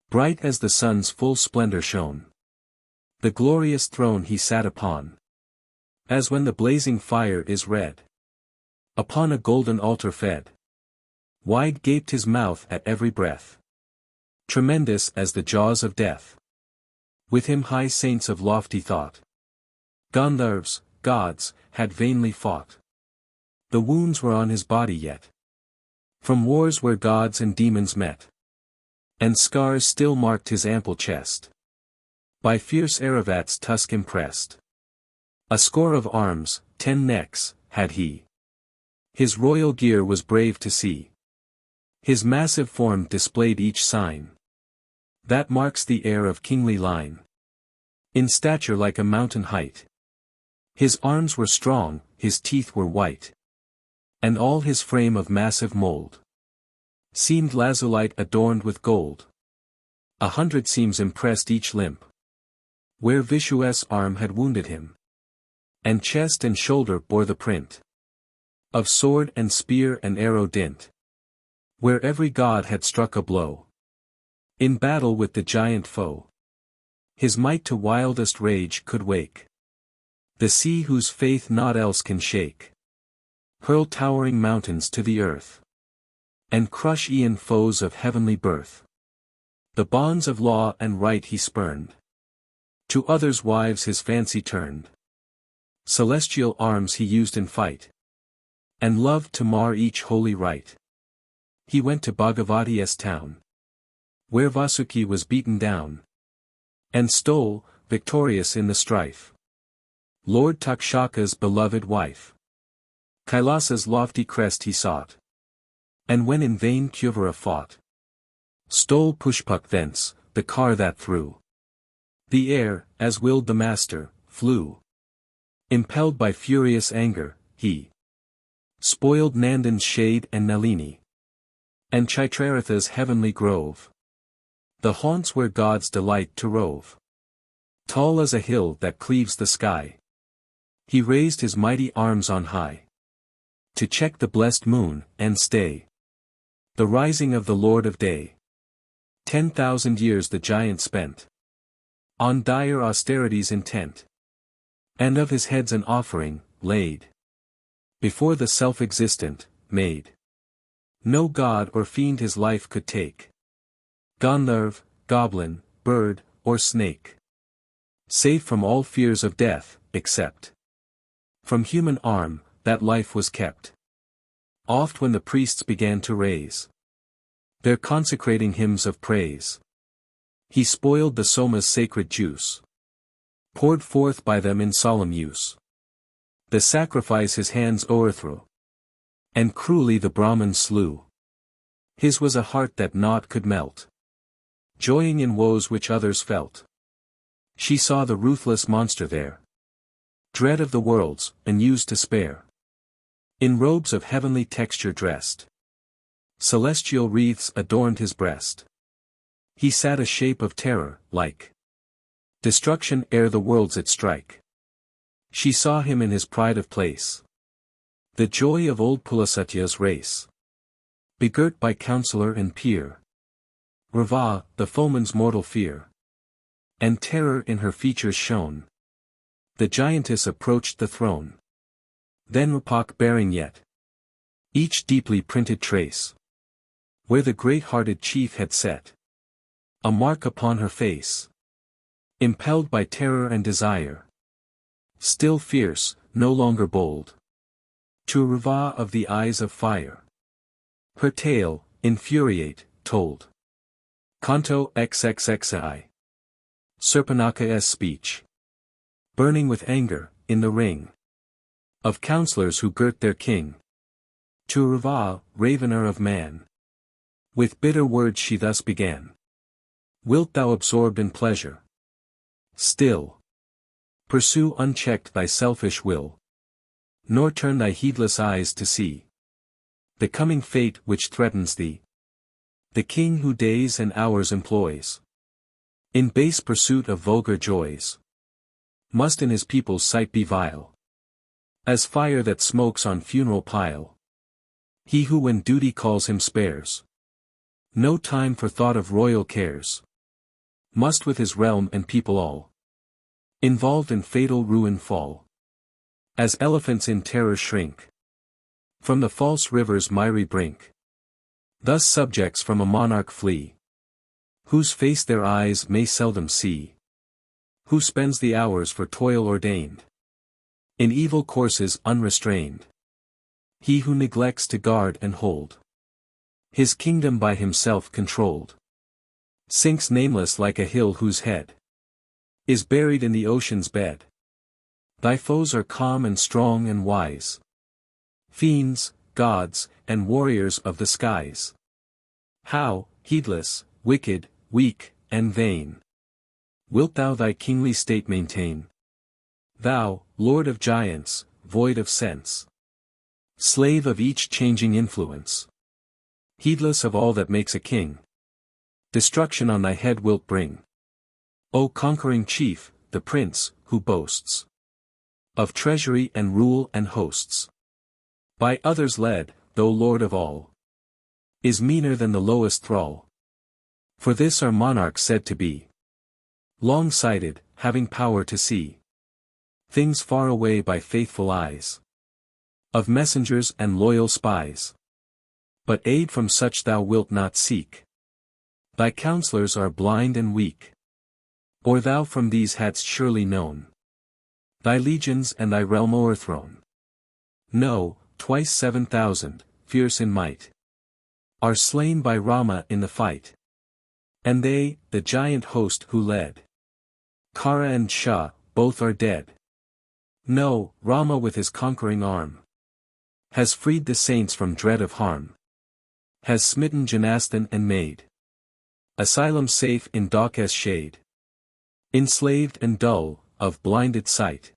Bright as the sun's full splendor shone, the glorious throne he sat upon, as when the blazing fire is red upon a golden altar fed. Wide gaped his mouth at every breath, tremendous as the jaws of death. With him high saints of lofty thought, Gandharvs, gods, had vainly fought. The wounds were on his body yet, from wars where gods and demons met, and scars still marked his ample chest, by fierce Aravat's tusk impressed. A score of arms, 10 necks, had he. His royal gear was brave to see. His massive form displayed each sign that marks the heir of kingly line. In stature like a mountain height, his arms were strong, his teeth were white, and all his frame of massive mold seemed lazulite adorned with gold. 100 seams impressed each limb, where Vishu's arm had wounded him, and chest and shoulder bore the print of sword and spear and arrow dint, where every god had struck a blow in battle with the giant foe. His might to wildest rage could wake the sea whose faith naught else can shake, hurl towering mountains to the earth, and crush e'en foes of heavenly birth. The bonds of law and right he spurned, to others' wives his fancy turned. Celestial arms he used in fight, and loved to mar each holy rite. He went to Bhagavati's town, where Vasuki was beaten down, and stole, victorious in the strife, Lord Takshaka's beloved wife. Kailasa's lofty crest he sought, and when in vain Kuvara fought, stole Pushpak thence, the car that through the air, as willed the master, flew. Impelled by furious anger, he spoiled Nandan's shade and Nalini, and Chitraratha's heavenly grove, the haunts where gods delight to rove. Tall as a hill that cleaves the sky, he raised his mighty arms on high, to check the blessed moon, and stay the rising of the Lord of Day. 10,000 years the giant spent on dire austerities intent, and of his heads an offering, laid before the self-existent, made. No god or fiend his life could take, Gandharv, goblin, bird, or snake, safe from all fears of death, except from human arm, that life was kept. Oft when the priests began to raise their consecrating hymns of praise, he spoiled the Soma's sacred juice, poured forth by them in solemn use. The sacrifice his hands o'erthrew, And cruelly the Brahmin slew. His was a heart that naught could melt, joying in woes which others felt. She saw the ruthless monster there, dread of the worlds, and used to spare. In robes of heavenly texture dressed, celestial wreaths adorned his breast. He sat a shape of terror, like destruction ere the worlds it strike. She saw him in his pride of place, the joy of old Pulasatya's race, begirt by counselor and peer. Rava, the foeman's mortal fear, and terror in her features shone. The giantess approached the throne. Then Rupak bearing yet each deeply printed trace, where the great-hearted chief had set a mark upon her face. Impelled by terror and desire, still fierce, no longer bold, to Rava of the eyes of fire, her tale, infuriate, told. Canto XXXI. Surpanaka's speech. Burning with anger, in the ring of counselors who girt their king. To Rava, ravener of man, with bitter words she thus began. Wilt thou absorbed in pleasure still pursue unchecked thy selfish will, nor turn thy heedless eyes to see the coming fate which threatens thee? The king who days and hours employs in base pursuit of vulgar joys, must in his people's sight be vile, as fire that smokes on funeral pile. He who when duty calls him spares no time for thought of royal cares, must with his realm and people all involved in fatal ruin fall. As elephants in terror shrink from the false river's miry brink, thus subjects from a monarch flee, whose face their eyes may seldom see, who spends the hours for toil ordained in evil courses unrestrained. He who neglects to guard and hold his kingdom by himself controlled, sinks nameless like a hill whose head is buried in the ocean's bed. Thy foes are calm and strong and wise, fiends, gods, and warriors of the skies. How, heedless, wicked, weak, and vain, wilt thou thy kingly state maintain? Thou, lord of giants, void of sense, slave of each changing influence, heedless of all that makes a king, destruction on thy head wilt bring. O conquering chief, the prince, who boasts of treasury and rule and hosts, by others led, though lord of all, is meaner than the lowest thrall. For this our monarch said to be long-sighted, having power to see things far away by faithful eyes of messengers and loyal spies. But aid from such thou wilt not seek. Thy counselors are blind and weak. Or thou from these hadst surely known thy legions and thy realm o'erthrown. No, twice 7,000, fierce in might, are slain by Rama in the fight. And they, the giant host who led Kara and Shah, both are dead. No, Rama with his conquering arm has freed the saints from dread of harm, has smitten Janastan and made asylum safe in Dwaka's shade. Enslaved and dull, of blinded sight,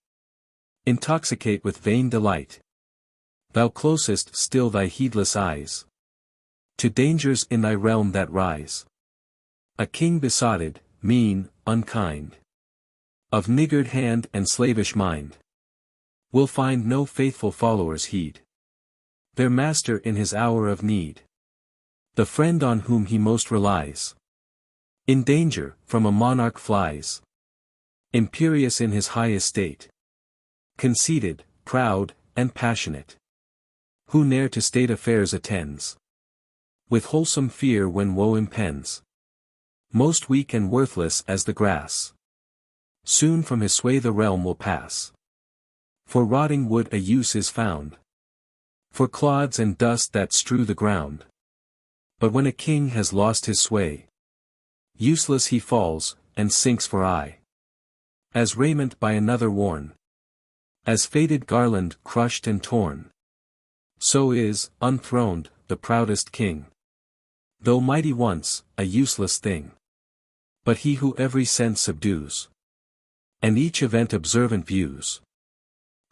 intoxicate with vain delight, thou closest still thy heedless eyes to dangers in thy realm that rise. A king besotted, mean, unkind, of niggard hand and slavish mind, will find no faithful followers heed their master in his hour of need, the friend on whom he most relies. In danger, from a monarch flies, imperious in his high estate, conceited, proud, and passionate, who ne'er to state affairs attends, with wholesome fear when woe impends. Most weak and worthless as the grass, soon from his sway the realm will pass. For rotting wood a use is found, for clods and dust that strew the ground. But when a king has lost his sway, useless he falls, and sinks for aye, as raiment by another worn, as faded garland crushed and torn. So is, unthroned, the proudest king. Though mighty once, a useless thing. But he who every sense subdues, and each event observant views,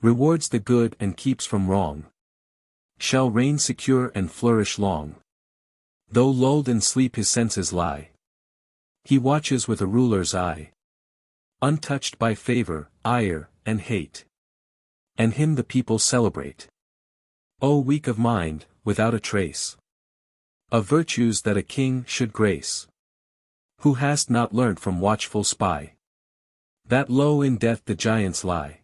rewards the good and keeps from wrong, shall reign secure and flourish long. Though lulled in sleep his senses lie, he watches with a ruler's eye, untouched by favor, ire, and hate. And him the people celebrate. O weak of mind, without a trace of virtues that a king should grace, who hast not learnt from watchful spy, that low in death the giants lie,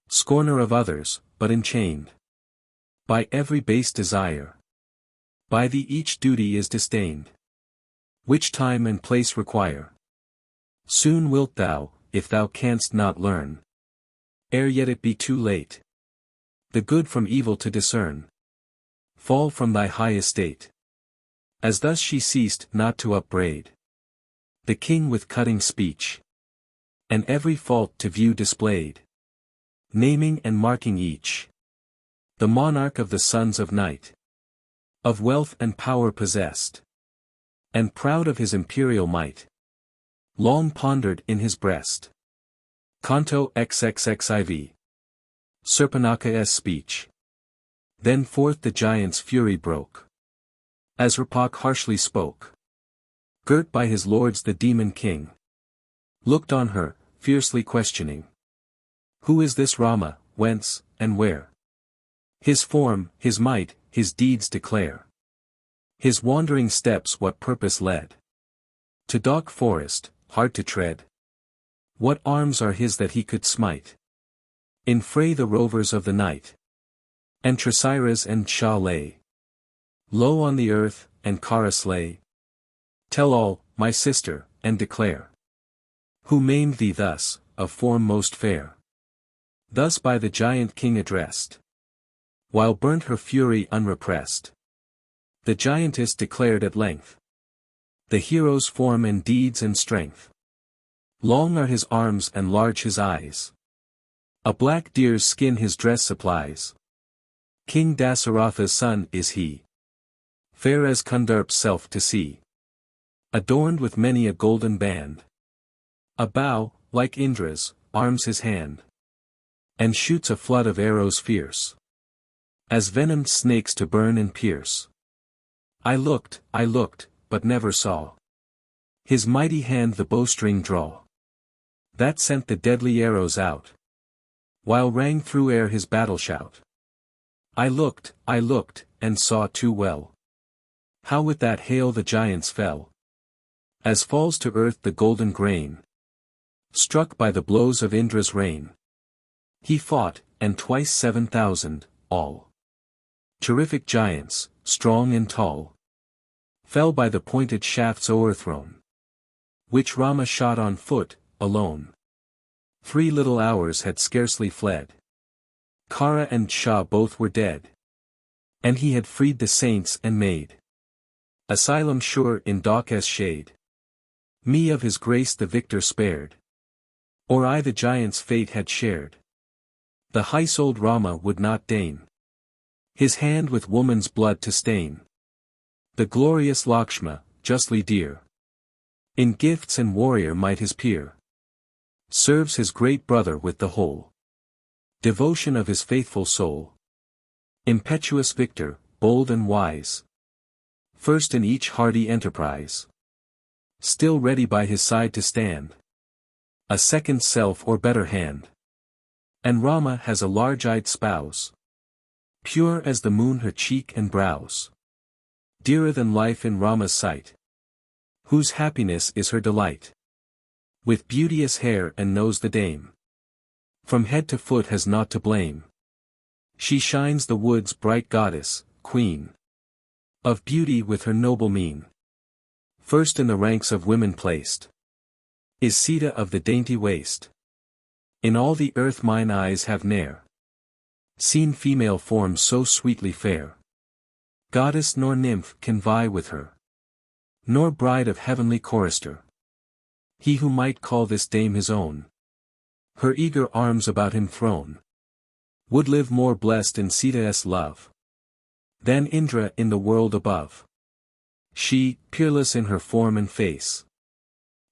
scorner of others, but enchained by every base desire. By thee each duty is disdained, which time and place require. Soon wilt thou, if thou canst not learn, ere yet it be too late, the good from evil to discern, fall from thy high estate. As thus she ceased not to upbraid the king with cutting speech, and every fault to view displayed, naming and marking each, the monarch of the sons of night, of wealth and power possessed, and proud of his imperial might, long pondered in his breast. Canto XXXIV. Surpanaka's speech. Then forth the giant's fury broke, as Rapak harshly spoke. Girt by his lords the demon king looked on her, fiercely questioning. Who is this Rama, whence, and where? His form, his might, his deeds declare. His wandering steps what purpose led? To dark forest, hard to tread. What arms are his that he could smite? In fray the rovers of the night. And Trasiras and Shah lay low on the earth, and Kara slay. Tell all, my sister, and declare, who maimed thee thus, of form most fair? Thus by the giant king addressed, while burnt her fury unrepressed, the giantess declared at length the hero's form and deeds and strength. Long are his arms and large his eyes. A black deer's skin his dress supplies. King Dasaratha's son is he, fair as Kundarp's self to see, adorned with many a golden band. A bow, like Indra's, arms his hand, and shoots a flood of arrows fierce, as venomed snakes to burn and pierce. I looked, but never saw his mighty hand the bowstring draw, that sent the deadly arrows out, while rang through air his battle shout. I looked, and saw too well how with that hail the giants fell, as falls to earth the golden grain, struck by the blows of Indra's rain. He fought, and twice 7,000, all terrific giants, strong and tall, fell by the pointed shafts o'erthrown, which Rama shot on foot, alone. 3 little hours had scarcely fled. Kara and Shah both were dead, and he had freed the saints and made asylum sure in Daka's shade. Me of his grace the victor spared, or I the giant's fate had shared. The high-souled Rama would not deign his hand with woman's blood to stain. The glorious Lakshma, justly dear in gifts and warrior might his peer, serves his great brother with the whole devotion of his faithful soul. Impetuous victor, bold and wise, first in each hardy enterprise, still ready by his side to stand, a second self or better hand. And Rama has a large-eyed spouse, pure as the moon her cheek and brows, dearer than life in Rama's sight, whose happiness is her delight. With beauteous hair and nose the dame, from head to foot has naught to blame. She shines the wood's bright goddess, queen of beauty with her noble mien. First in the ranks of women placed is Sita of the dainty waist. In all the earth mine eyes have ne'er seen female form so sweetly fair. Goddess nor nymph can vie with her, nor bride of heavenly chorister. He who might call this dame his own, her eager arms about him thrown, would live more blessed in Sita's love, than Indra in the world above. She, peerless in her form and face,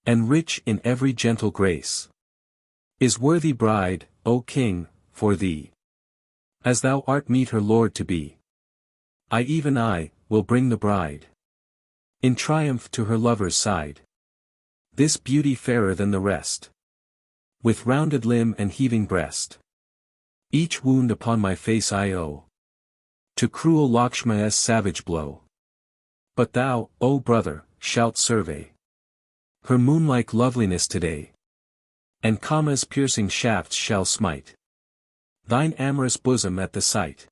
and rich in every gentle grace, is worthy bride, O king, for thee. As thou art meet her lord to be. Even I, will bring the bride in triumph to her lover's side. This beauty fairer than the rest, with rounded limb and heaving breast. Each wound upon my face I owe to cruel Lakshma's savage blow. But thou, O brother, shalt survey her moon-like loveliness today, and Kama's piercing shafts shall smite thine amorous bosom at the sight.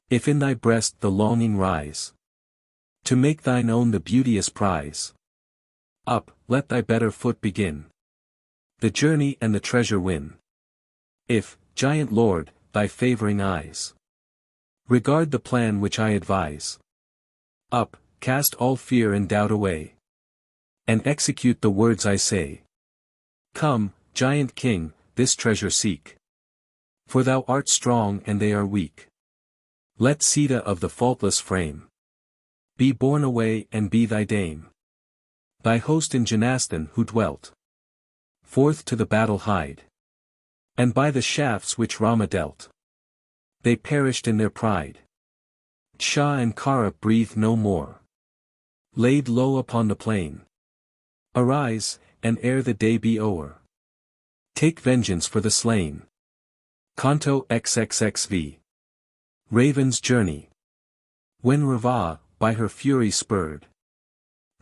If in thy breast the longing rise, to make thine own the beauteous prize, up, let thy better foot begin the journey and the treasure win. If, giant lord, thy favoring eyes regard the plan which I advise, up, cast all fear and doubt away, and execute the words I say. Come, giant king, this treasure seek, for thou art strong and they are weak. Let Sita of the faultless frame be borne away and be thy dame. Thy host in Janastan who dwelt forth to the battle hied, and by the shafts which Rama dealt, they perished in their pride. Shah and Kara breathe no more, laid low upon the plain. Arise, and ere the day be o'er, take vengeance for the slain. Canto XXXV. Raven's Journey. When Rava, by her fury spurred,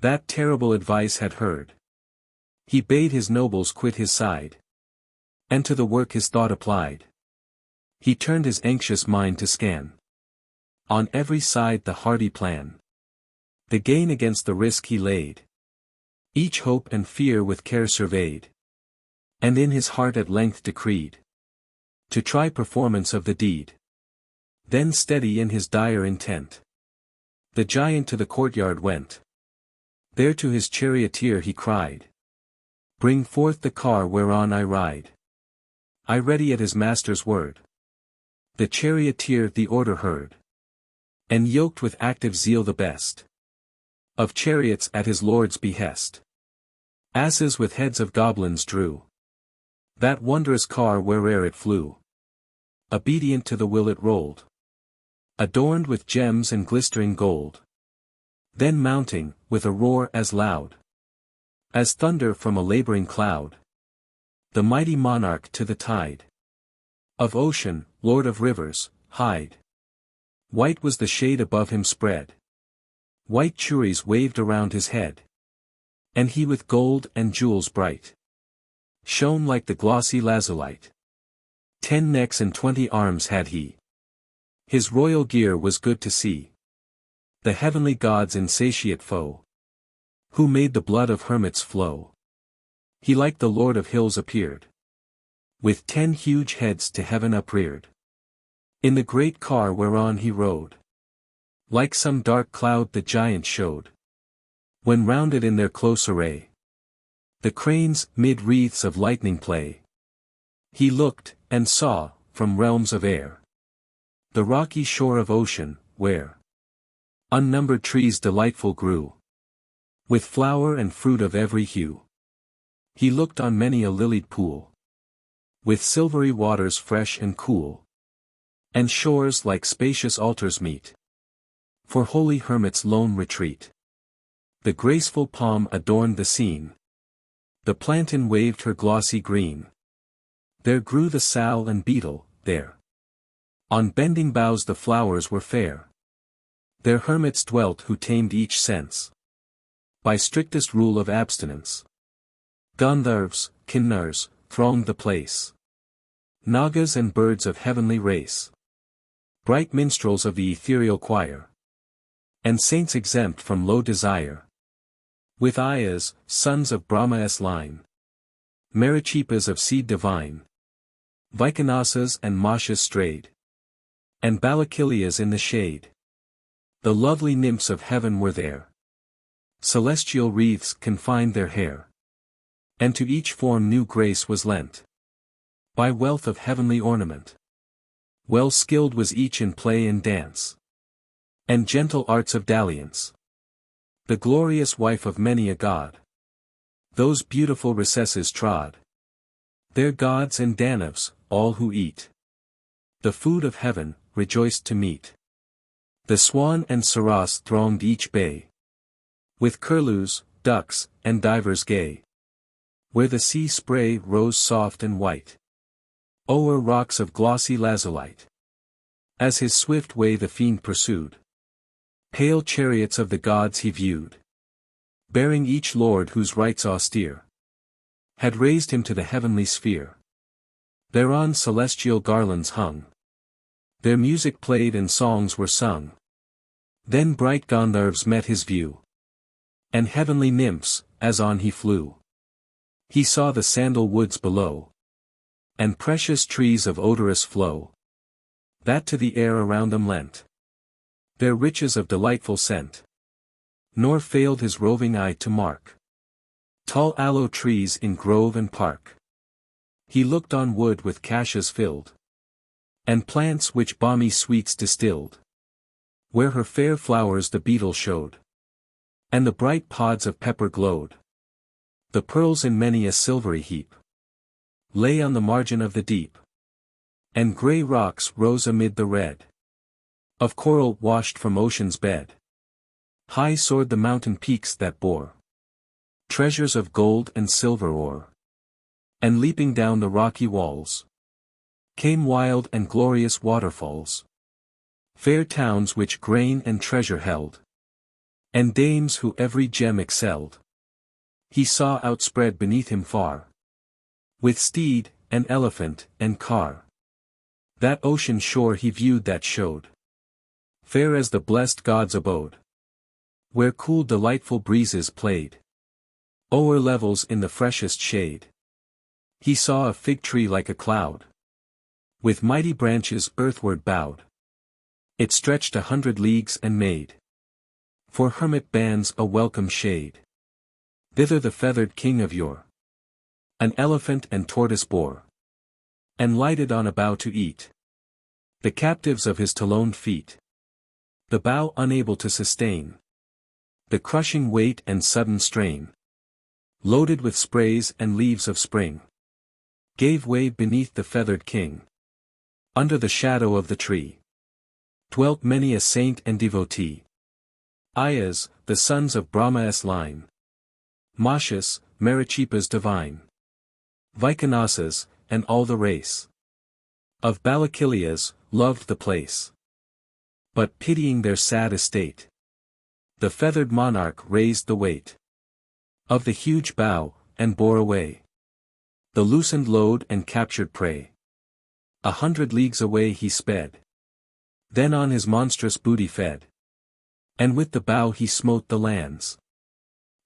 that terrible advice had heard, he bade his nobles quit his side, and to the work his thought applied. He turned his anxious mind to scan on every side the hardy plan, the gain against the risk he laid, each hope and fear with care surveyed, and in his heart at length decreed to try performance of the deed. Then steady in his dire intent, the giant to the courtyard went. There to his charioteer he cried, bring forth the car whereon I ride. I ready at his master's word. The charioteer the order heard, and yoked with active zeal the best of chariots at his lord's behest. Asses with heads of goblins drew that wondrous car where'er it flew. Obedient to the will it rolled, adorned with gems and glistering gold. Then mounting, with a roar as loud as thunder from a laboring cloud, the mighty monarch to the tide of ocean, lord of rivers, hied. White was the shade above him spread, white churis waved around his head, and he with gold and jewels bright shone like the glossy lazulite. 10 necks and 20 arms had he. His royal gear was good to see. The heavenly gods' insatiate foe, who made the blood of hermits flow. He like the Lord of hills appeared, with 10 huge heads to heaven upreared. In the great car whereon he rode, like some dark cloud the giant showed, when rounded in their close array, the cranes mid wreaths of lightning play. He looked, and saw, from realms of air, the rocky shore of ocean, where unnumbered trees delightful grew, with flower and fruit of every hue. He looked on many a lilied pool, with silvery waters fresh and cool, and shores like spacious altars meet, for holy hermits' lone retreat. The graceful palm adorned the scene, the plantain waved her glossy green. There grew the sal and beetle, there on bending boughs the flowers were fair. There hermits dwelt who tamed each sense by strictest rule of abstinence. Gandharvs, Kinnars, thronged the place, Nagas and birds of heavenly race, bright minstrels of the ethereal choir, and saints exempt from low desire. With Ayas, sons of Brahma's line, Marichipas of seed divine, Vaikanasas and Mashas strayed, and Balakilias in the shade. The lovely nymphs of heaven were there. Celestial wreaths confined their hair, and to each form new grace was lent by wealth of heavenly ornament. Well skilled was each in play and dance, and gentle arts of dalliance. The glorious wife of many a god. Those beautiful recesses trod. Their gods and Danavs, all who eat the food of heaven, rejoiced to meet. The swan and sarras thronged each bay, with curlews, ducks, and divers gay, where the sea spray rose soft and white o'er rocks of glossy lazulite. As his swift way the fiend pursued, pale chariots of the gods he viewed, bearing each lord whose rites austere had raised him to the heavenly sphere. Thereon celestial garlands hung, their music played and songs were sung. Then bright Gandharvs met his view, and heavenly nymphs, as on he flew. He saw the sandal woods below, and precious trees of odorous flow, that to the air around them lent their riches of delightful scent. Nor failed his roving eye to mark tall aloe trees in grove and park. He looked on wood with caches filled, and plants which balmy sweets distilled, where her fair flowers the beetle showed, and the bright pods of pepper glowed. The pearls in many a silvery heap lay on the margin of the deep, and grey rocks rose amid the red of coral washed from ocean's bed. High soared the mountain peaks that bore treasures of gold and silver ore, and leaping down the rocky walls came wild and glorious waterfalls, fair towns which grain and treasure held, and dames who every gem excelled. He saw outspread beneath him far, with steed, and elephant, and car, that ocean shore he viewed that showed fair as the blessed God's abode, where cool delightful breezes played o'er levels in the freshest shade. He saw a fig tree like a cloud, with mighty branches earthward bowed. It stretched 100 leagues and made for hermit bands a welcome shade. Thither the feathered king of yore an elephant and tortoise bore, and lighted on a bough to eat the captives of his taloned feet. The bough unable to sustain the crushing weight and sudden strain, loaded with sprays and leaves of spring, gave way beneath the feathered king. Under the shadow of the tree dwelt many a saint and devotee. Ayas, the sons of Brahma's line, Mashas, Marichipas divine, Vaikanasas, and all the race of Balakilias, loved the place. But pitying their sad estate, the feathered monarch raised the weight of the huge bough, and bore away the loosened load and captured prey. 100 leagues away he sped, then on his monstrous booty fed, and with the bough he smote the lands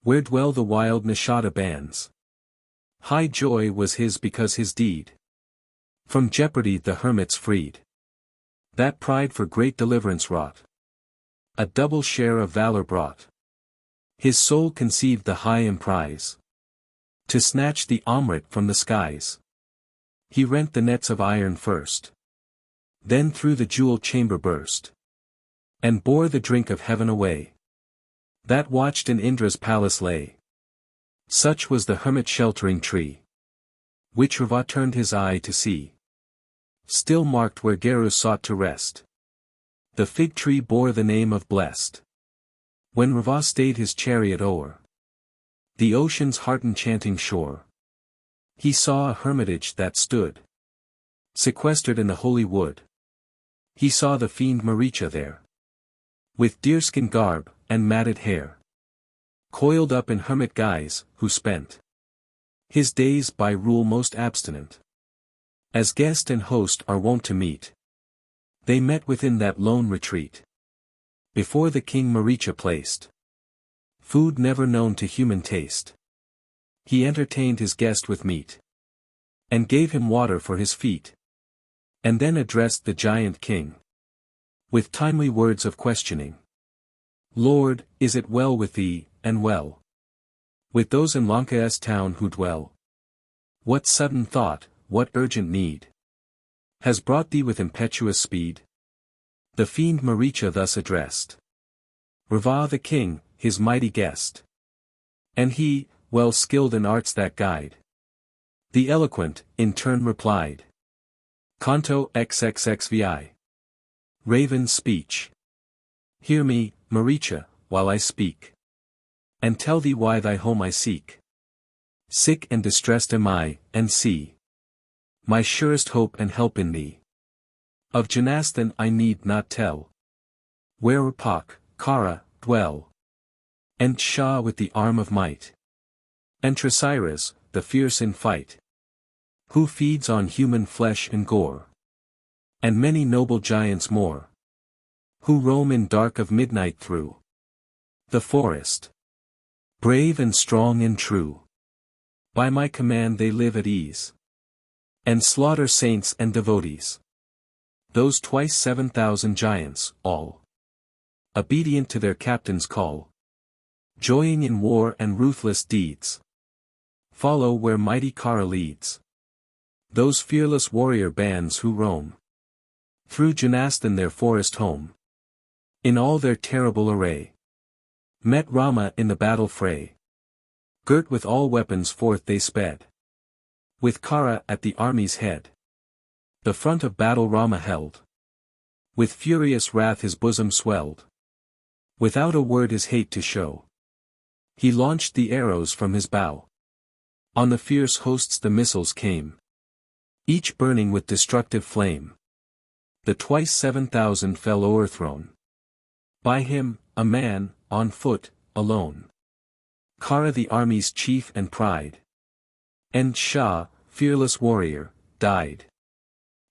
where dwell the wild Nishada bands. High joy was his because his deed from jeopardy the hermits freed. That pride for great deliverance wrought, a double share of valor brought. His soul conceived the high emprise, to snatch the Amrit from the skies. He rent the nets of iron first, then through the jewel chamber burst, and bore the drink of heaven away, that watched in Indra's palace lay. Such was the hermit sheltering tree, which Rava turned his eye to see. Still marked where Geru sought to rest. The fig tree bore the name of blessed. When Rava stayed his chariot o'er the ocean's heart-enchanting shore, he saw a hermitage that stood sequestered in the holy wood. He saw the fiend Maricha there, with deerskin garb, and matted hair, coiled up in hermit guise, who spent his days by rule most abstinent. As guest and host are wont to meet, they met within that lone retreat. Before the king Maricha placed food never known to human taste. He entertained his guest with meat, and gave him water for his feet, and then addressed the giant king with timely words of questioning. Lord, is it well with thee, and well with those in Lanka's town who dwell? What sudden thought, what urgent need has brought thee with impetuous speed The fiend Maricha thus addressed Rava the king, his mighty guest. And he, well skilled in arts that guide the eloquent, in turn replied. Canto XXXVI. Raven's speech. Hear me, Maricha, while I speak. And tell thee why thy home I seek. Sick and distressed am I, and see my surest hope and help in thee. Of Janastan I need not tell, where Rapak, Kara, dwell. And Shah with the arm of might. And Trasiras, the fierce in fight. Who feeds on human flesh and gore. And many noble giants more. Who roam in dark of midnight through the forest. Brave and strong and true. By my command they live at ease. And slaughter saints and devotees. Those twice 7,000 giants, all obedient to their captain's call. Joying in war and ruthless deeds. Follow where mighty Kara leads. Those fearless warrior bands who roam through Janastan their forest home. In all their terrible array. Met Rama in the battle fray. Girt with all weapons forth they sped. With Kara at the army's head. The front of battle Rama held. With furious wrath his bosom swelled. Without a word his hate to show. He launched the arrows from his bow. On the fierce hosts the missiles came. Each burning with destructive flame. The twice 7,000 fell o'erthrown. By him, a man, on foot, alone. Kara the army's chief and pride. And Shah, fearless warrior, died.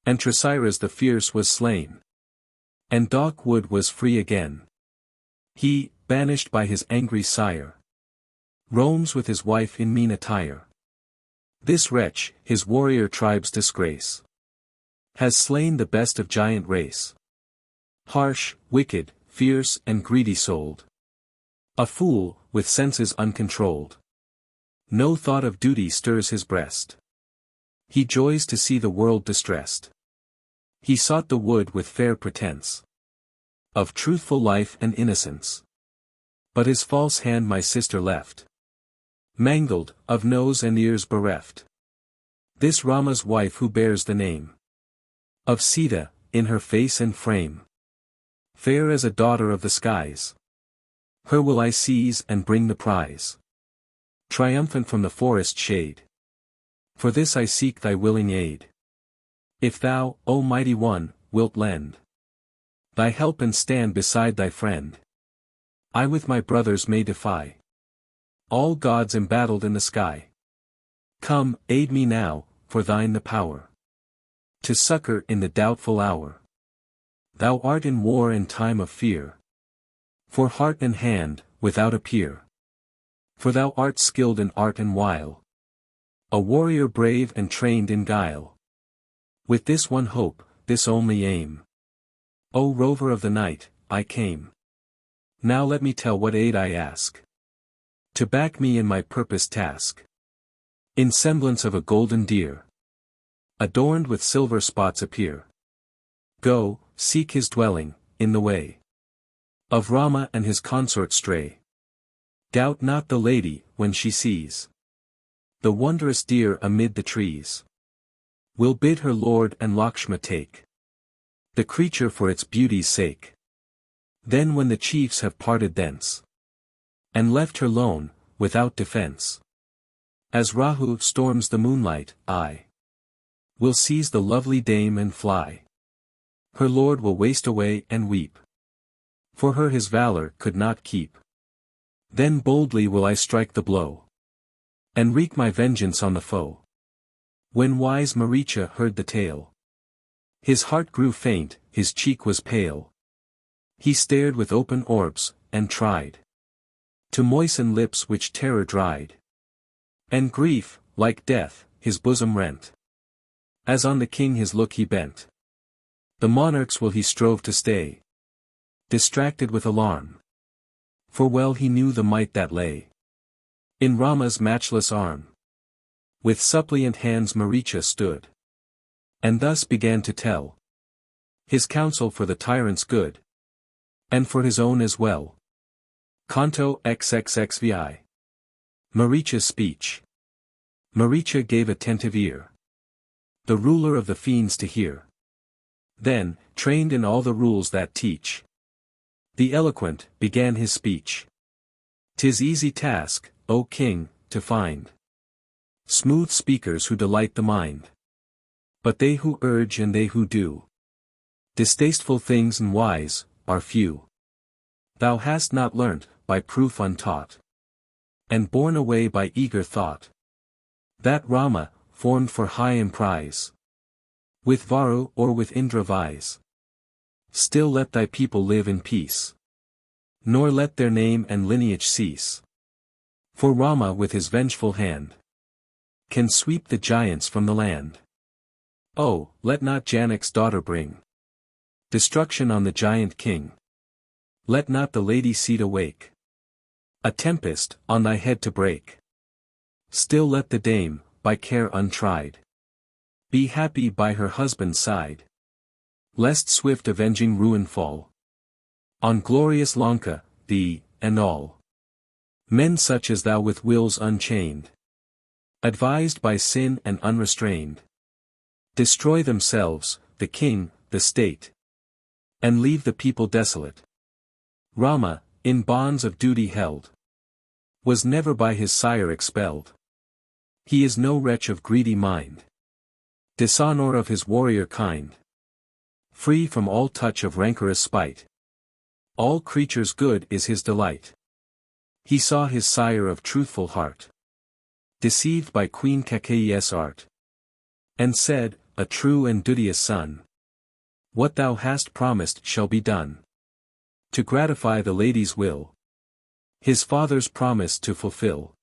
And Trasiras the fierce was slain. And Dogwood was free again. He, banished by his angry sire. Roams with his wife in mean attire. This wretch, his warrior tribe's disgrace. Has slain the best of giant race. Harsh, wicked, fierce and greedy-souled. A fool, with senses uncontrolled. No thought of duty stirs his breast. He joys to see the world distressed. He sought the wood with fair pretense. Of truthful life and innocence. But his false hand my sister left. Mangled, of nose and ears bereft. This Rama's wife who bears the name of Sita, in her face and frame. Fair as a daughter of the skies. Her will I seize and bring the prize. Triumphant from the forest shade. For this I seek thy willing aid. If thou, O mighty one, wilt lend thy help and stand beside thy friend, I with my brothers may defy all gods embattled in the sky. Come, aid me now, for thine the power to succor in the doubtful hour. Thou art in war and time of fear. For heart and hand, without a peer. For thou art skilled in art and wile. A warrior brave and trained in guile. With this one hope, this only aim. O rover of the night, I came. Now let me tell what aid I ask. To back me in my purposed task. In semblance of a golden deer. Adorned with silver spots appear. Go, seek his dwelling, in the way of Rama and his consort stray. Doubt not the lady, when she sees the wondrous deer amid the trees. Will bid her lord and Lakshma take the creature for its beauty's sake. Then when the chiefs have parted thence, and left her lone, without defense. As Rahu storms the moonlight, I will seize the lovely dame and fly. Her lord will waste away and weep. For her his valor could not keep. Then boldly will I strike the blow. And wreak my vengeance on the foe. When wise Maricha heard the tale. His heart grew faint, his cheek was pale. He stared with open orbs, and tried to moisten lips which terror dried. And grief, like death, his bosom rent. As on the king his look he bent. The monarch's will he strove to stay. Distracted with alarm. For well he knew the might that lay in Rama's matchless arm. With suppliant hands Maricha stood. And thus began to tell His counsel for the tyrant's good. And for his own as well. Canto XXXVI. Maricha's speech. Maricha gave attentive ear. The ruler of the fiends to hear. Then, trained in all the rules that teach. The eloquent, began his speech. "'Tis easy task, O king, to find smooth speakers who delight the mind. But they who urge and they who do distasteful things and wise, are few. Thou hast not learnt, by proof untaught, and borne away by eager thought, that Rama, formed for high emprise, with Varu or with Indra vies. Still let thy people live in peace, nor let their name and lineage cease. For Rama with his vengeful hand can sweep the giants from the land. Oh, let not Janak's daughter bring destruction on the giant king. Let not the lady seed awake a tempest on thy head to break. Still let the dame, by care untried, be happy by her husband's side. Lest swift avenging ruin fall on glorious Lanka, thee, and all men such as thou with wills unchained, advised by sin and unrestrained, destroy themselves, the king, the state, and leave the people desolate. Rama, in bonds of duty held, was never by his sire expelled. He is no wretch of greedy mind, dishonor of his warrior kind, free from all touch of rancorous spite. All creatures good is his delight. He saw his sire of truthful heart deceived by Queen Kakeyi's art, and said, a true and duteous son, what thou hast promised shall be done, to gratify the lady's will, his father's promise to fulfill.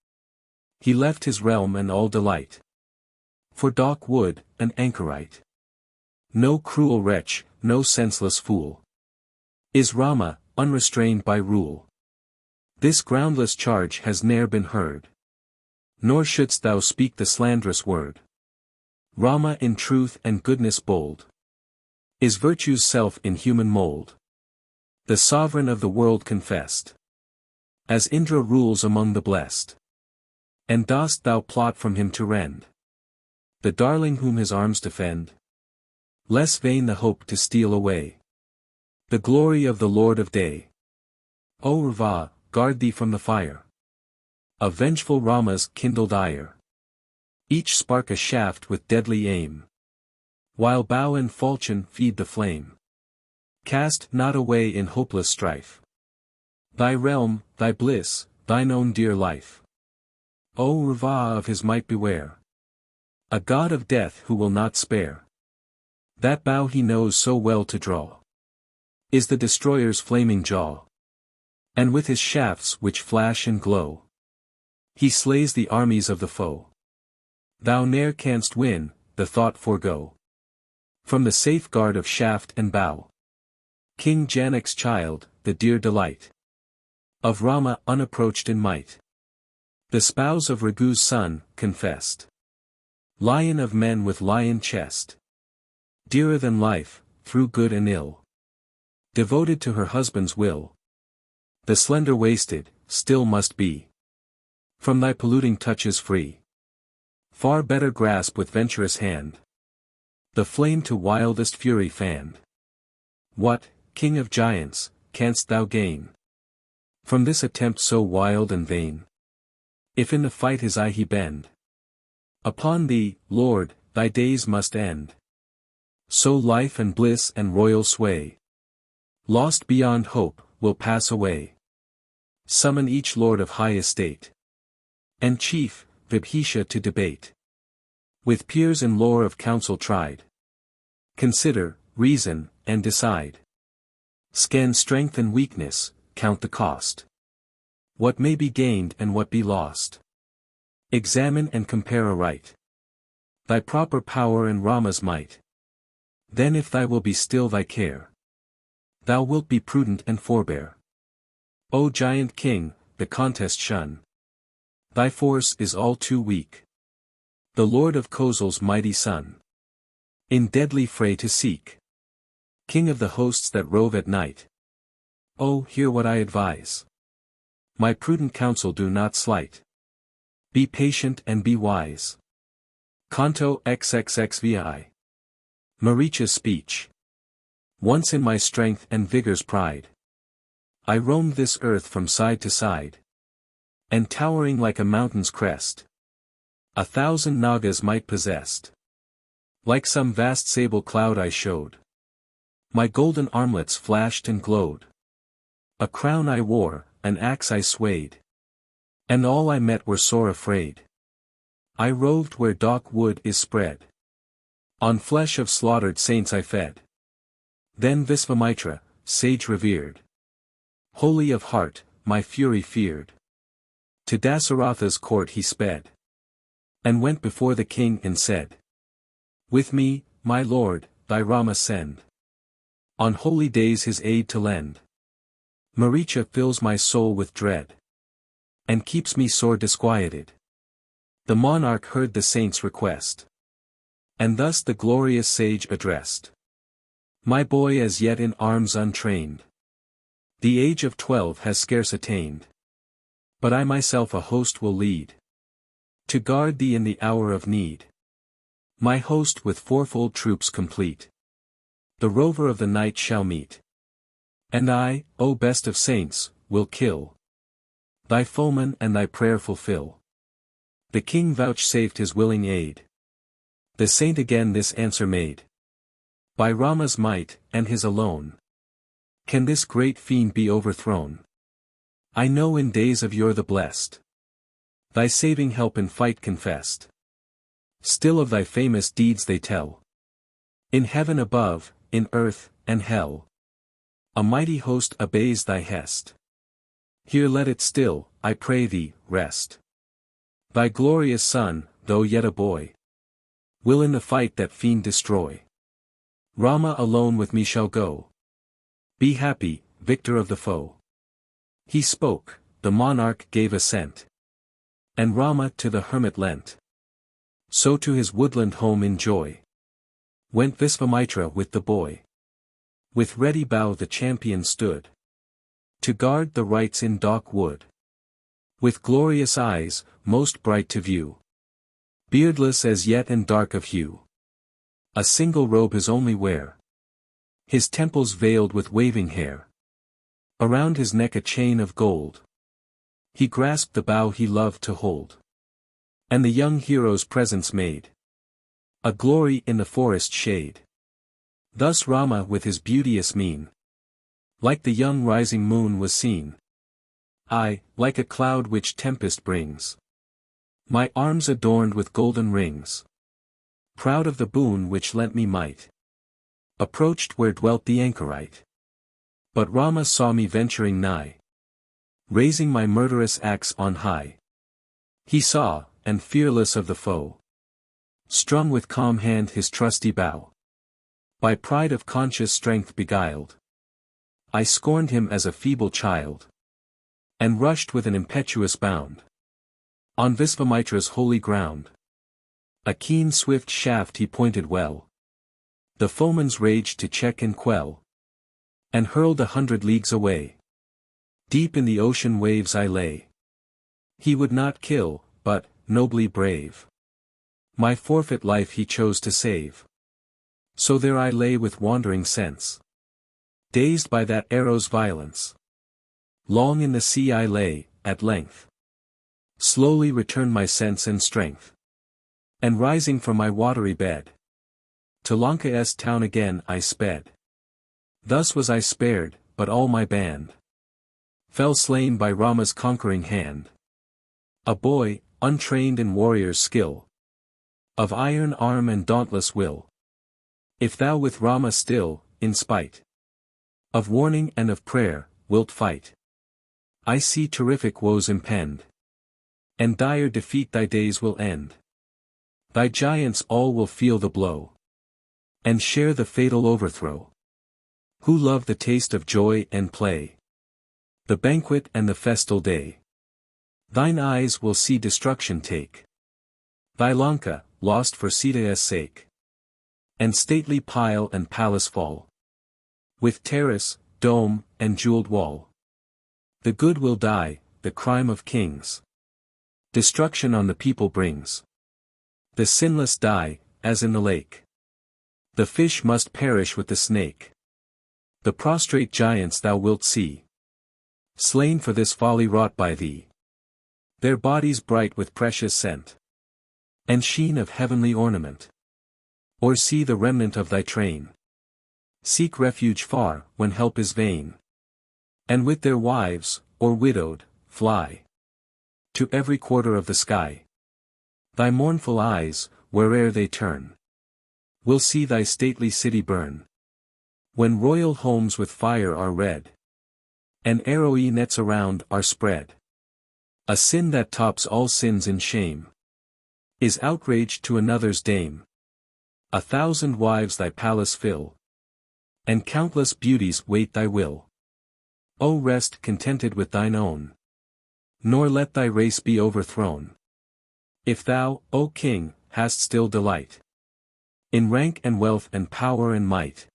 He left his realm and all delight for dark wood, an anchorite. No cruel wretch, no senseless fool, is Rama, unrestrained by rule. This groundless charge has ne'er been heard, nor shouldst thou speak the slanderous word. Rama in truth and goodness bold is virtue's self in human mold, the sovereign of the world confessed, as Indra rules among the blessed. And dost thou plot from him to rend the darling whom his arms defend? Less vain the hope to steal away the glory of the Lord of Day. O Rava, guard thee from the fire of vengeful Rama's kindled ire. Each spark a shaft with deadly aim, while bow and falchion feed the flame. Cast not away in hopeless strife thy realm, thy bliss, thine own dear life. O Rava, of his might beware, a god of death who will not spare. That bow he knows so well to draw is the destroyer's flaming jaw, and with his shafts which flash and glow, he slays the armies of the foe. Thou ne'er canst win, the thought forego, from the safeguard of shaft and bow. King Janak's child, the dear delight of Rama unapproached in might, the spouse of Raghu's son, confessed, lion of men with lion chest, dearer than life, through good and ill, devoted to her husband's will. The slender wasted, still must be from thy polluting touches free. Far better grasp with venturous hand the flame to wildest fury fanned. What, king of giants, canst thou gain from this attempt so wild and vain? If in the fight his eye he bend upon thee, Lord, thy days must end. So life and bliss and royal sway, lost beyond hope, will pass away. Summon each lord of high estate and chief, Vibhisha, to debate with peers in lore of counsel tried. Consider, reason, and decide. Scan strength and weakness, count the cost. What may be gained and what be lost. Examine and compare aright thy proper power and Rama's might. Then if thy will be still thy care, thou wilt be prudent and forbear. O giant king, the contest shun. Thy force is all too weak, the lord of Kosal's mighty son, in deadly fray to seek. King of the hosts that rove at night. Oh, hear what I advise. My prudent counsel do not slight. Be patient and be wise. Canto XXXVI. Maricha's speech. Once in my strength and vigor's pride, I roamed this earth from side to side, and towering like a mountain's crest, 1,000 Nagas might possessed. Like some vast sable cloud I showed. My golden armlets flashed and glowed. A crown I wore, an axe I swayed. And all I met were sore afraid. I roved where dark wood is spread. On flesh of slaughtered saints I fed. Then Visvamitra, sage revered, holy of heart, my fury feared. To Dasaratha's court he sped, and went before the king and said, with me, my lord, thy Rama send. On holy days his aid to lend. Maricha fills my soul with dread, and keeps me sore disquieted. The monarch heard the saint's request, and thus the glorious sage addressed. My boy as yet in arms untrained, the age of 12 has scarce attained. But I myself a host will lead, to guard thee in the hour of need. My host with fourfold troops complete, the rover of the night shall meet. And I, O best of saints, will kill thy foeman and thy prayer fulfill. The king vouchsafed his willing aid. The saint again this answer made. By Rama's might, and his alone, can this great fiend be overthrown. I know in days of yore the blessed, thy saving help in fight confessed. Still of thy famous deeds they tell. In heaven above, in earth, and hell, a mighty host obeys thy hest. Here let it still, I pray thee, rest. Thy glorious son, though yet a boy, will in the fight that fiend destroy. Rama alone with me shall go. Be happy, victor of the foe. He spoke, the monarch gave assent, and Rama to the hermit lent. So to his woodland home in joy went Visvamitra with the boy. With ready bow the champion stood, to guard the rights in dark wood. With glorious eyes, most bright to view, beardless as yet and dark of hue. A single robe his only wear, his temples veiled with waving hair. Around his neck a chain of gold. He grasped the bough he loved to hold, and the young hero's presence made a glory in the forest shade. Thus Rama with his beauteous mien, like the young rising moon was seen. I, like a cloud which tempest brings, my arms adorned with golden rings, proud of the boon which lent me might, approached where dwelt the anchorite. But Rama saw me venturing nigh, raising my murderous axe on high. He saw, and fearless of the foe, strung with calm hand his trusty bow, by pride of conscious strength beguiled, I scorned him as a feeble child, and rushed with an impetuous bound on Visvamitra's holy ground. A keen swift shaft he pointed well, the foeman's rage to check and quell, and hurled 100 leagues away. Deep in the ocean waves I lay. He would not kill, but, nobly brave, my forfeit life he chose to save. So there I lay with wandering sense, dazed by that arrow's violence. Long in the sea I lay, at length slowly returned my sense and strength, and rising from my watery bed, to Lanka's town again I sped. Thus was I spared, but all my band fell slain by Rama's conquering hand. A boy, untrained in warrior's skill, of iron arm and dauntless will. If thou with Rama still, in spite of warning and of prayer, wilt fight, I see terrific woes impend, and dire defeat thy days will end. Thy giants all will feel the blow, and share the fatal overthrow, who love the taste of joy and play, the banquet and the festal day. Thine eyes will see destruction take, thy Lanka, lost for Sita's sake, and stately pile and palace fall. With terrace, dome, and jeweled wall. The good will die, the crime of kings. Destruction on the people brings. The sinless die, as in the lake. The fish must perish with the snake. The prostrate giants thou wilt see. Slain for this folly wrought by thee. Their bodies bright with precious scent. And sheen of heavenly ornament. Or see the remnant of thy train. Seek refuge far, when help is vain. And with their wives, or widowed, fly. To every quarter of the sky. Thy mournful eyes, where'er they turn. Will see thy stately city burn. When royal homes with fire are red. And arrowy nets around are spread. A sin that tops all sins in shame. Is outrage to another's dame. 1,000 wives thy palace fill. And countless beauties wait thy will. O rest contented with thine own. Nor let thy race be overthrown. If thou, O king, hast still delight. In rank and wealth and power and might.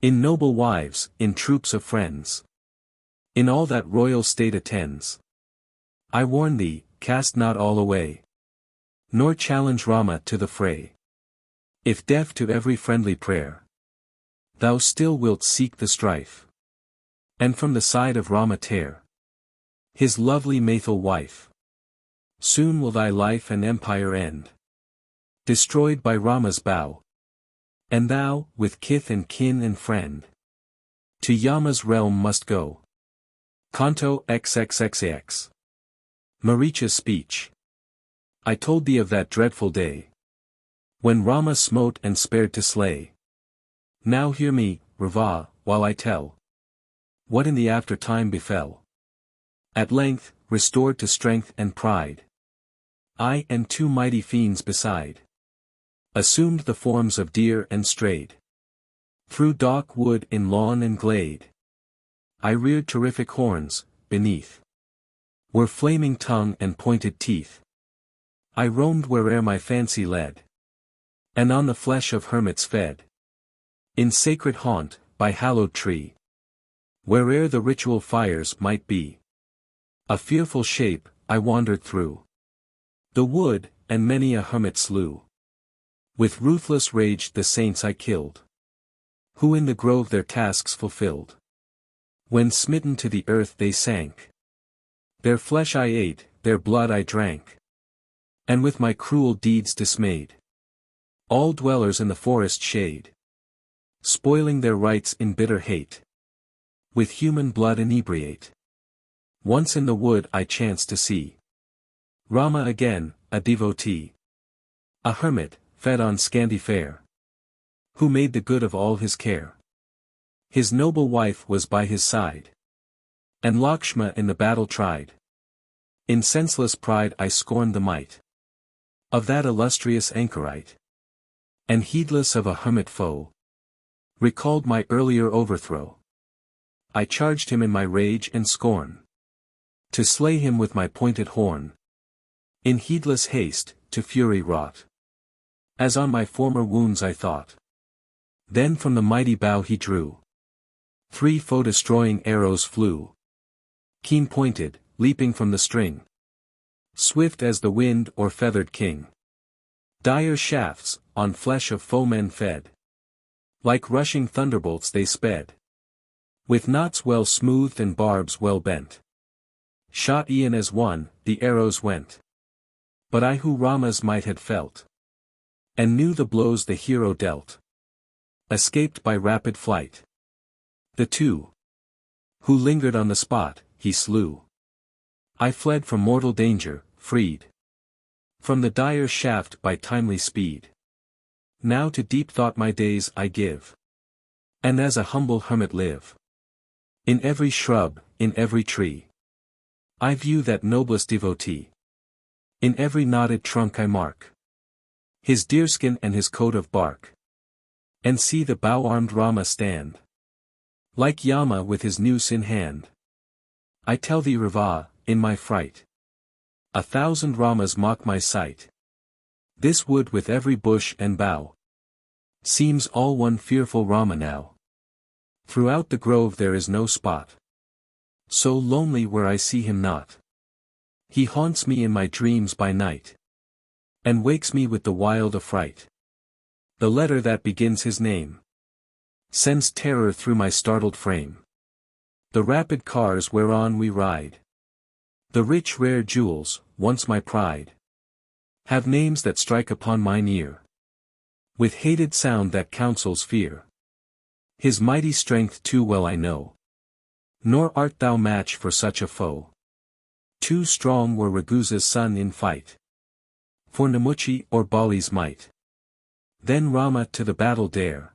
In noble wives, in troops of friends. In all that royal state attends. I warn thee, cast not all away. Nor challenge Rama to the fray. If deaf to every friendly prayer. Thou still wilt seek the strife. And from the side of Rama tear. His lovely Maithil wife. Soon will thy life and empire end. Destroyed by Rama's bow. And thou, with kith and kin and friend. To Yama's realm must go. Canto XXXAX. Maricha's speech. I told thee of that dreadful day. When Rama smote and spared to slay. Now hear me, Rava, while I tell. What in the after time befell. At length, restored to strength and pride. I and 2 mighty fiends beside. Assumed the forms of deer and strayed. Through dark wood in lawn and glade. I reared terrific horns, beneath. Were flaming tongue and pointed teeth. I roamed where'er my fancy led. And on the flesh of hermits fed. In sacred haunt, by hallowed tree. Where'er the ritual fires might be. A fearful shape, I wandered through. The wood, and many a hermit slew. With ruthless rage the saints I killed. Who in the grove their tasks fulfilled. When smitten to the earth they sank. Their flesh I ate, their blood I drank. And with my cruel deeds dismayed. All dwellers in the forest shade. Spoiling their rights in bitter hate. With human blood inebriate. Once in the wood I chanced to see. Rama again, a devotee. A hermit, fed on scanty fare. Who made the good of all his care. His noble wife was by his side. And Lakshma in the battle tried. In senseless pride I scorned the might. Of that illustrious anchorite. And heedless of a hermit foe. Recalled my earlier overthrow. I charged him in my rage and scorn. To slay him with my pointed horn. In heedless haste, to fury wrought. As on my former wounds I thought. Then from the mighty bow he drew. 3 foe-destroying arrows flew. Keen-pointed, leaping from the string. Swift as the wind or feathered king. Dire shafts, on flesh of foemen fed. Like rushing thunderbolts they sped. With knots well smoothed and barbs well bent. Shot e'en as one, the arrows went. But I who Rama's might had felt. And knew the blows the hero dealt. Escaped by rapid flight. The 2. Who lingered on the spot, he slew. I fled from mortal danger, freed. From the dire shaft by timely speed. Now to deep thought my days I give. And as a humble hermit live. In every shrub, in every tree. I view that noblest devotee. In every knotted trunk I mark. His deerskin and his coat of bark. And see the bow-armed Rama stand. Like Yama with his noose in hand. I tell thee Rava, in my fright. 1,000 Ramas mock my sight. This wood with every bush and bough. Seems all one fearful Rama now. Throughout the grove there is no spot so lonely where I see him not. He haunts me in my dreams by night, and wakes me with the wild affright. The letter that begins his name sends terror through my startled frame. The rapid cars whereon we ride, the rich rare jewels, once my pride, have names that strike upon mine ear, with hated sound that counsels fear. His mighty strength too well I know, nor art thou match for such a foe. Too strong were Ragusa's son in fight, for Namuchi or Bali's might. Then Rama to the battle dare,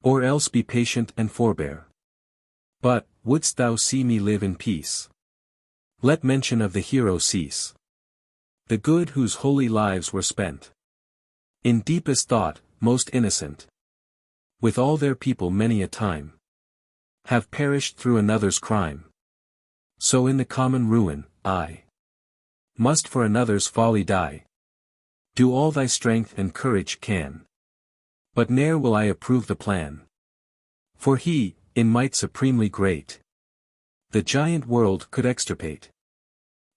or else be patient and forbear. But, wouldst thou see me live in peace, let mention of the hero cease. The good whose holy lives were spent in deepest thought, most innocent, with all their people many a time, have perished through another's crime. So in the common ruin, I must for another's folly die. Do all thy strength and courage can, but ne'er will I approve the plan. For he, in might supremely great, the giant world could extirpate.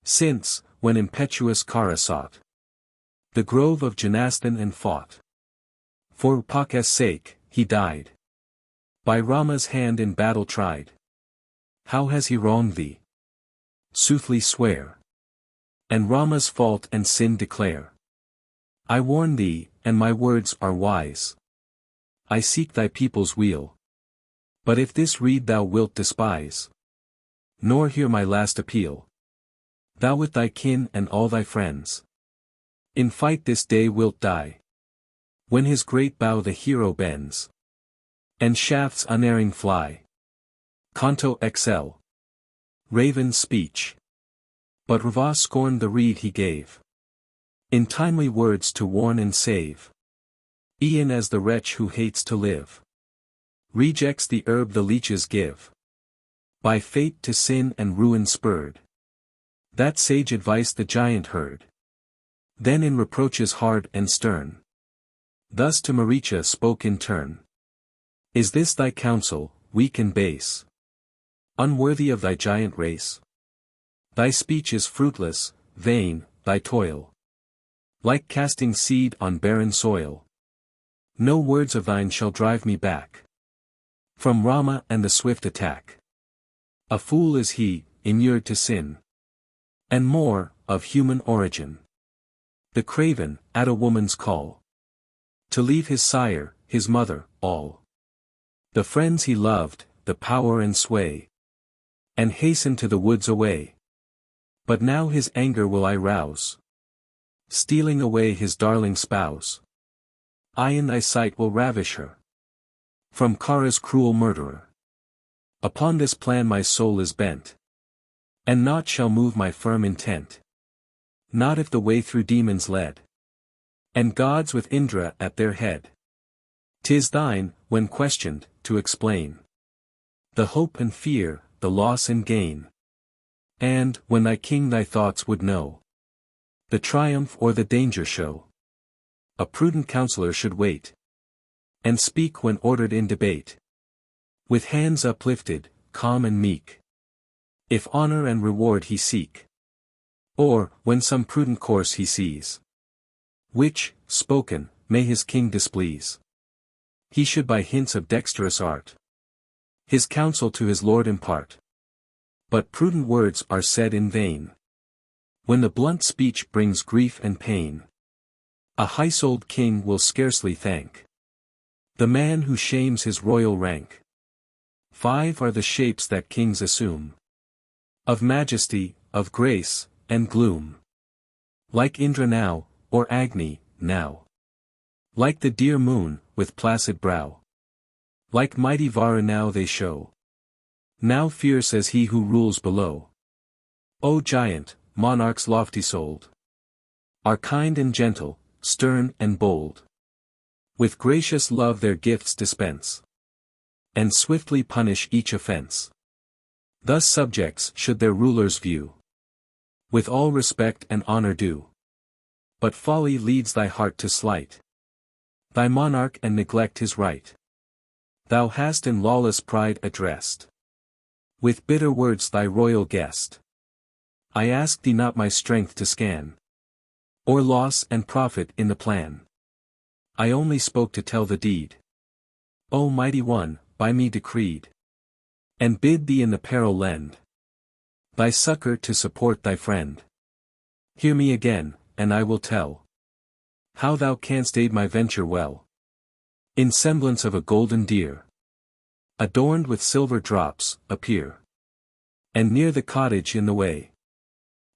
Since, when impetuous Kara sought the grove of Janastan and fought, for Upaka's sake, he died. By Rama's hand in battle tried. How has he wronged thee? Soothly swear, and Rama's fault and sin declare. I warn thee, and my words are wise. I seek thy people's weal. But if this reed thou wilt despise, nor hear my last appeal, thou with thy kin and all thy friends, in fight this day wilt die. When his great bow the hero bends, and shafts unerring fly. Canto XL. Raven's speech. But Rava scorned the reed he gave, in timely words to warn and save. E'en as the wretch who hates to live rejects the herb the leeches give, by fate to sin and ruin spurred. That sage advice the giant heard, then in reproaches hard and stern, thus to Maricha spoke in turn. Is this thy counsel, weak and base, unworthy of thy giant race? Thy speech is fruitless, vain, thy toil like casting seed on barren soil. No words of thine shall drive me back from Rama and the swift attack. A fool is he, inured to sin, and more, of human origin. The craven, at a woman's call, to leave his sire, his mother, all the friends he loved, the power and sway, and hasten to the woods away. But now his anger will I rouse, stealing away his darling spouse. I in thy sight will ravish her from Kara's cruel murderer. Upon this plan my soul is bent, and naught shall move my firm intent. Not if the way through demons led, and gods with Indra at their head. 'Tis thine, when questioned, to explain the hope and fear, the loss and gain. And, when thy king thy thoughts would know, the triumph or the danger show. A prudent counselor should wait, and speak when ordered in debate, with hands uplifted, calm and meek, if honor and reward he seek, or, when some prudent course he sees, which, spoken, may his king displease. He should by hints of dexterous art his counsel to his lord impart. But prudent words are said in vain, when the blunt speech brings grief and pain. A high-souled king will scarcely thank the man who shames his royal rank. 5 are the shapes that kings assume, of majesty, of grace, and gloom. Like Indra now, or Agni, now. Like the dear moon, with placid brow. Like mighty Vara now they show, now fierce as he who rules below. O giant, monarchs lofty-souled, are kind and gentle, stern and bold. With gracious love their gifts dispense, and swiftly punish each offense. Thus subjects should their rulers view, with all respect and honor due. But folly leads thy heart to slight thy monarch and neglect his right. thou hast in lawless pride addressed with bitter words thy royal guest. I ask thee not my strength to scan, or loss and profit in the plan. I only spoke to tell the deed, O mighty one, by me decreed, and bid thee in the peril lend thy succor to support thy friend. Hear me again, and I will tell how thou canst aid my venture well. In semblance of a golden deer, adorned with silver drops, appear, and near the cottage in the way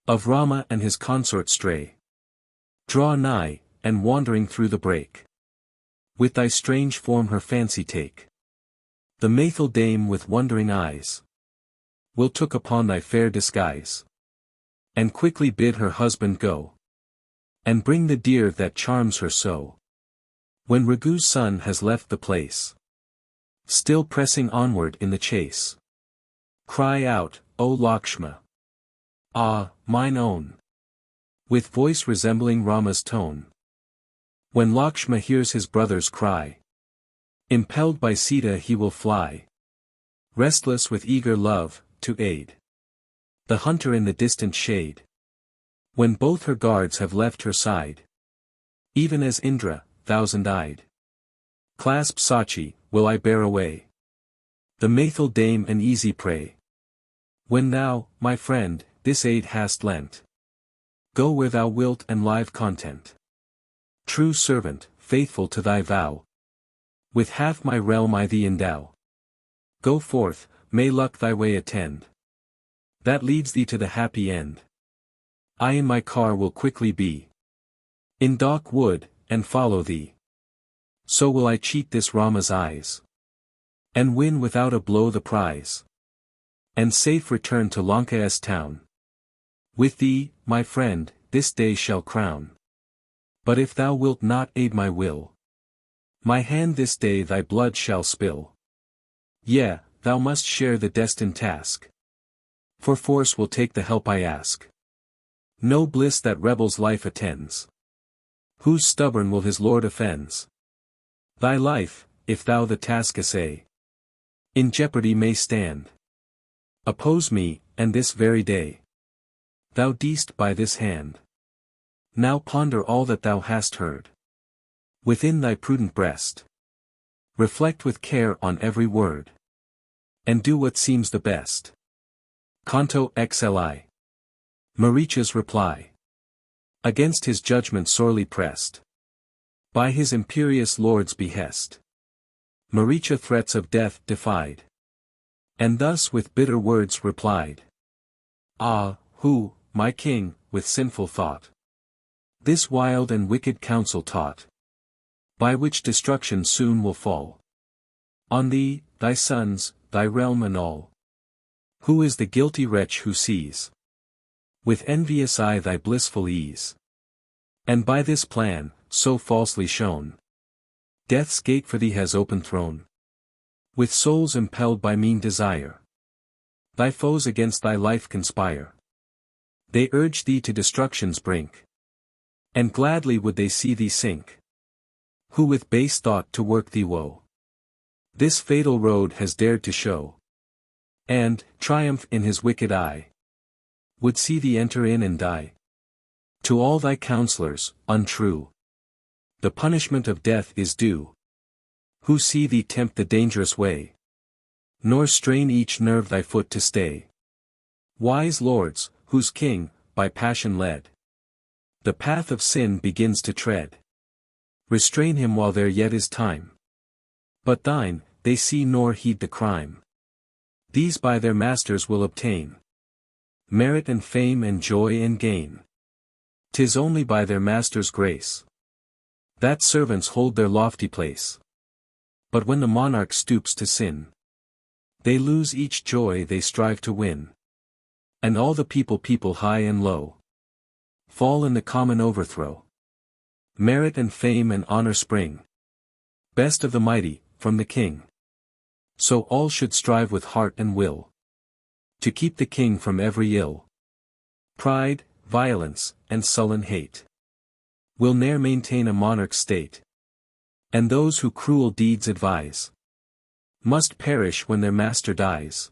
of Rama and his consort stray. Draw nigh, and wandering through the brake, with thy strange form her fancy take. The Maithil dame with wondering eyes will took upon thy fair disguise, and quickly bid her husband go, and bring the deer that charms her so. When Raghu's son has left the place, still pressing onward in the chase, cry out, O Lakshma! Ah, mine own! With voice resembling Rama's tone. When Lakshma hears his brother's cry, impelled by Sita he will fly, restless with eager love, to aid the hunter in the distant shade. When both her guards have left her side, even as Indra, thousand-eyed, clasp Sachi, will I bear away the Maithil dame an easy prey. When thou, my friend, this aid hast lent, go where thou wilt and live content. True servant, faithful to thy vow, with half my realm I thee endow. Go forth, may luck thy way attend, that leads thee to the happy end. I in my car will quickly be in dark wood, and follow thee. So will I cheat this Rama's eyes, and win without a blow the prize, and safe return to Lanka's town. With thee, my friend, this day shall crown. But if thou wilt not aid my will, my hand this day thy blood shall spill. Yea, thou must share the destined task, for force will take the help I ask. No bliss that rebel's life attends, whose stubborn will his lord offends. Thy life, if thou the task essay, in jeopardy may stand. Oppose me, and this very day thou deest by this hand. Now ponder all that thou hast heard within thy prudent breast. Reflect with care on every word, and do what seems the best. Canto XLI. Maricha's reply. Against his judgment sorely pressed by his imperious lord's behest, Maricha threats of death defied, and thus with bitter words replied. Ah, who, my king, with sinful thought, this wild and wicked counsel taught, by which destruction soon will fall on thee, thy sons, thy realm and all. Who is the guilty wretch who sees with envious eye thy blissful ease, and by this plan, so falsely shown, death's gate for thee has open thrown, with souls impelled by mean desire. Thy foes against thy life conspire, they urge thee to destruction's brink, and gladly would they see thee sink, who with base thought to work thee woe this fatal road has dared to show, and, triumph in his wicked eye, would see thee enter in and die. To all thy counselors, untrue, the punishment of death is due, who see thee tempt the dangerous way, nor strain each nerve thy foot to stay. Wise lords, whose king, by passion led, the path of sin begins to tread, restrain him while there yet is time. But thine, they see nor heed the crime. These by their masters will obtain merit and fame and joy and gain. 'Tis only by their master's grace that servants hold their lofty place. But when the monarch stoops to sin, they lose each joy they strive to win. And all the people high and low fall in the common overthrow. Merit and fame and honor spring, best of the mighty, from the king. So all should strive with heart and will to keep the king from every ill. Pride, violence, and sullen hate will ne'er maintain a monarch's state. And those who cruel deeds advise must perish when their master dies.